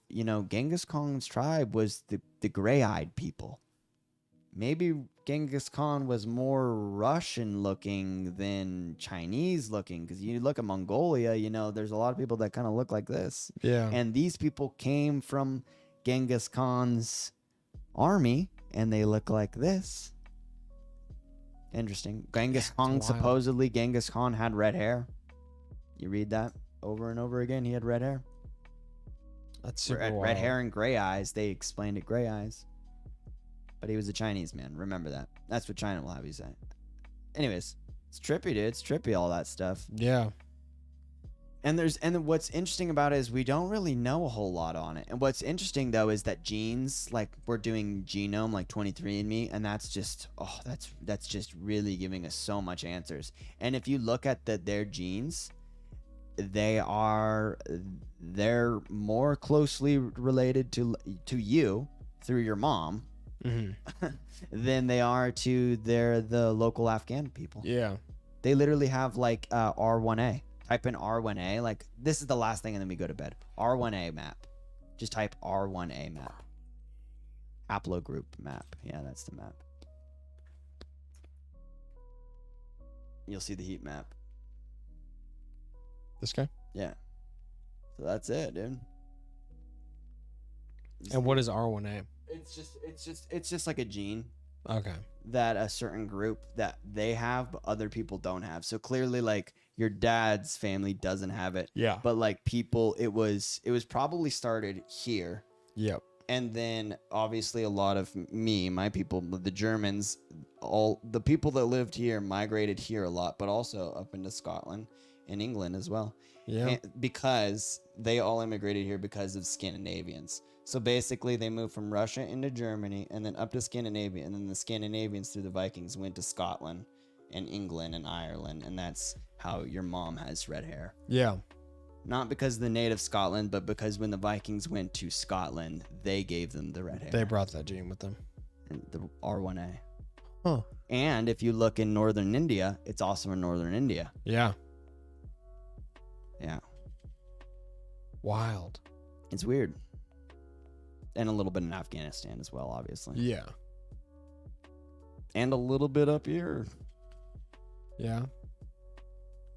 Genghis Khan's tribe was the gray-eyed people. Maybe Genghis Khan was more Russian looking than Chinese looking, because you look at Mongolia, there's a lot of people that kind of look like this. Yeah. And these people came from Genghis Khan's army, and they look like this. Interesting. Genghis Khan, supposedly Genghis Khan had red hair. You read that over and over again. He had red hair. That's super red wild. hair and gray eyes. They explained it gray eyes. But he was a Chinese man. Remember that. That's what China will have you say. Anyways, it's trippy, dude. It's trippy, all that stuff. Yeah. And what's interesting about it is we don't really know a whole lot on it. And what's interesting though is that genes, like we're doing genome, like 23andMe, and that's just that's just really giving us so much answers. And if you look at their genes, they're more closely related to you through your mom. Mm-hmm. than they are to the local Afghan people. Yeah. They literally have like R1A. Type in R1A. Like this is the last thing and then we go to bed. R1A map. Just type R1A map. Haplogroup map. Yeah, that's the map. You'll see the heat map. This guy? Yeah. So that's it, dude. And what is R1A? It's just like a gene. Okay. That a certain group that they have, but other people don't have. So clearly, like your dad's family doesn't have it. Yeah. But like people, it was probably started here. Yep. And then obviously a lot of my people, the Germans, all the people that lived here migrated here a lot, but also up into Scotland and England as well. Yeah. Because they all immigrated here because of Scandinavians. So basically, they moved from Russia into Germany and then up to Scandinavia. And then the Scandinavians through the Vikings went to Scotland and England and Ireland. And that's how your mom has red hair. Yeah. Not because of the native Scotland, but because when the Vikings went to Scotland, they gave them the red hair. They brought that gene with them. And the R1A. Huh. And if you look in northern India, it's also in northern India. Yeah. Yeah. Wild. It's weird. And a little bit in Afghanistan as well, obviously. Yeah. And a little bit up here. Yeah.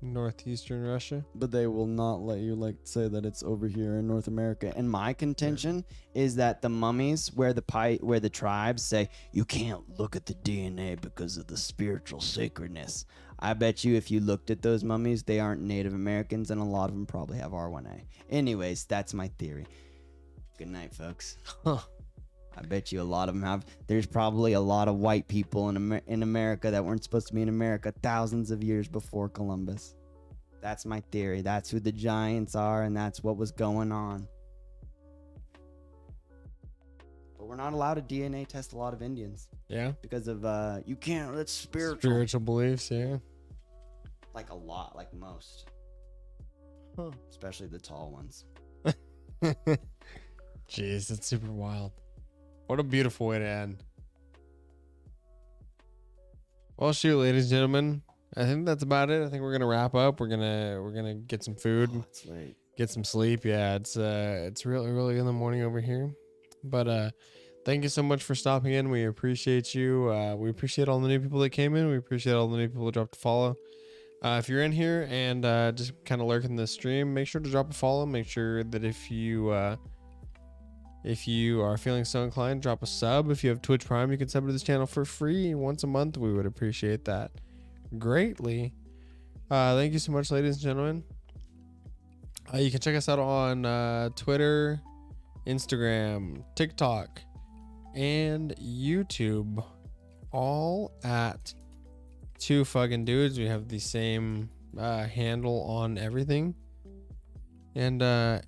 Northeastern Russia. But they will not let you say that it's over here in North America. And my contention is that the mummies where the tribes say you can't look at the DNA because of the spiritual sacredness. I bet you if you looked at those mummies, they aren't Native Americans, and a lot of them probably have R1A. Anyways, that's my theory. Good night, folks. Huh. I bet you a lot of them have. There's probably a lot of white people in America that weren't supposed to be in America thousands of years before Columbus. That's my theory. That's who the giants are, and that's what was going on. But we're not allowed to DNA test a lot of Indians. Yeah. Because of, you can't, that's spiritual. Spiritual beliefs, yeah. Like a lot, like most. Huh. Especially the tall ones. Jeez, that's super wild. What a beautiful way to end. Well, shoot, ladies and gentlemen, I think that's about it. I think we're gonna wrap up. We're gonna get some food. Oh, it's late. Get some sleep. Yeah, it's really early in the morning over here. But thank you so much for stopping in. We appreciate you. We appreciate all the new people that came in. We appreciate all the new people that dropped a follow. If you're in here and just kind of lurking the stream, make sure to drop a follow. Make sure that if you are feeling so inclined, drop a sub. If you have Twitch Prime, you can sub to this channel for free once a month. We would appreciate that greatly. Thank you so much, ladies and gentlemen. You can check us out on Twitter, Instagram, TikTok, and YouTube, all at Two Fucking Dudes. We have the same handle on everything. And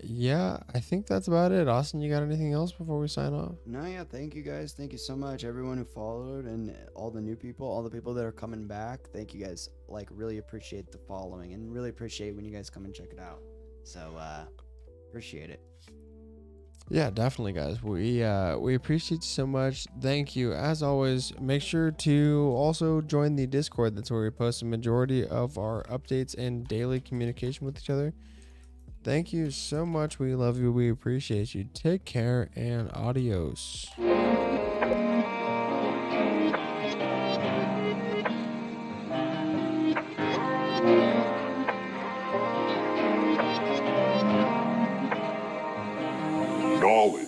yeah, I think that's about it. Austin, you got anything else before we sign off? No, yeah, thank you guys. Thank you so much, everyone who followed and all the new people, all the people that are coming back. Thank you guys. Really appreciate the following and really appreciate when you guys come and check it out. So appreciate it. Yeah, definitely, guys. We appreciate you so much. Thank you. As always, make sure to also join the Discord. That's where we post a majority of our updates and daily communication with each other. Thank you so much. We love you. We appreciate you. Take care and adios. Knowledge.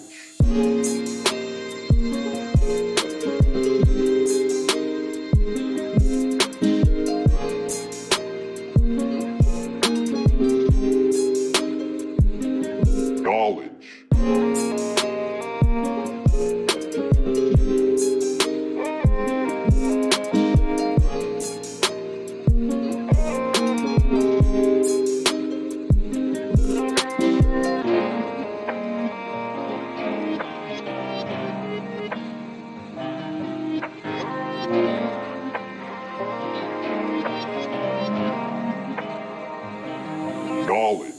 Knowledge.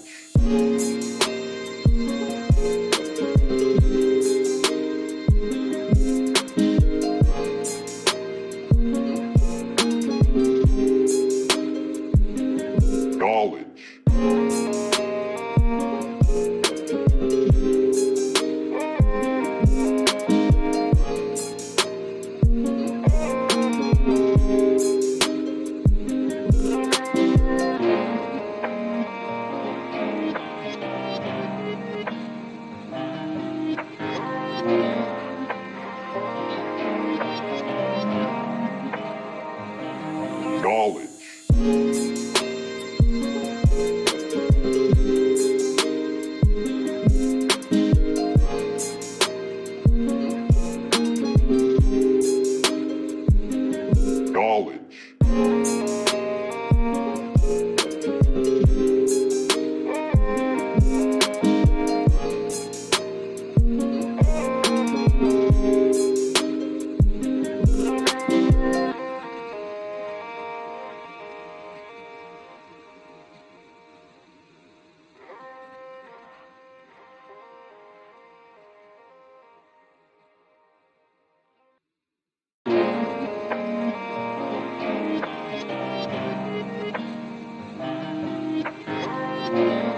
Bye.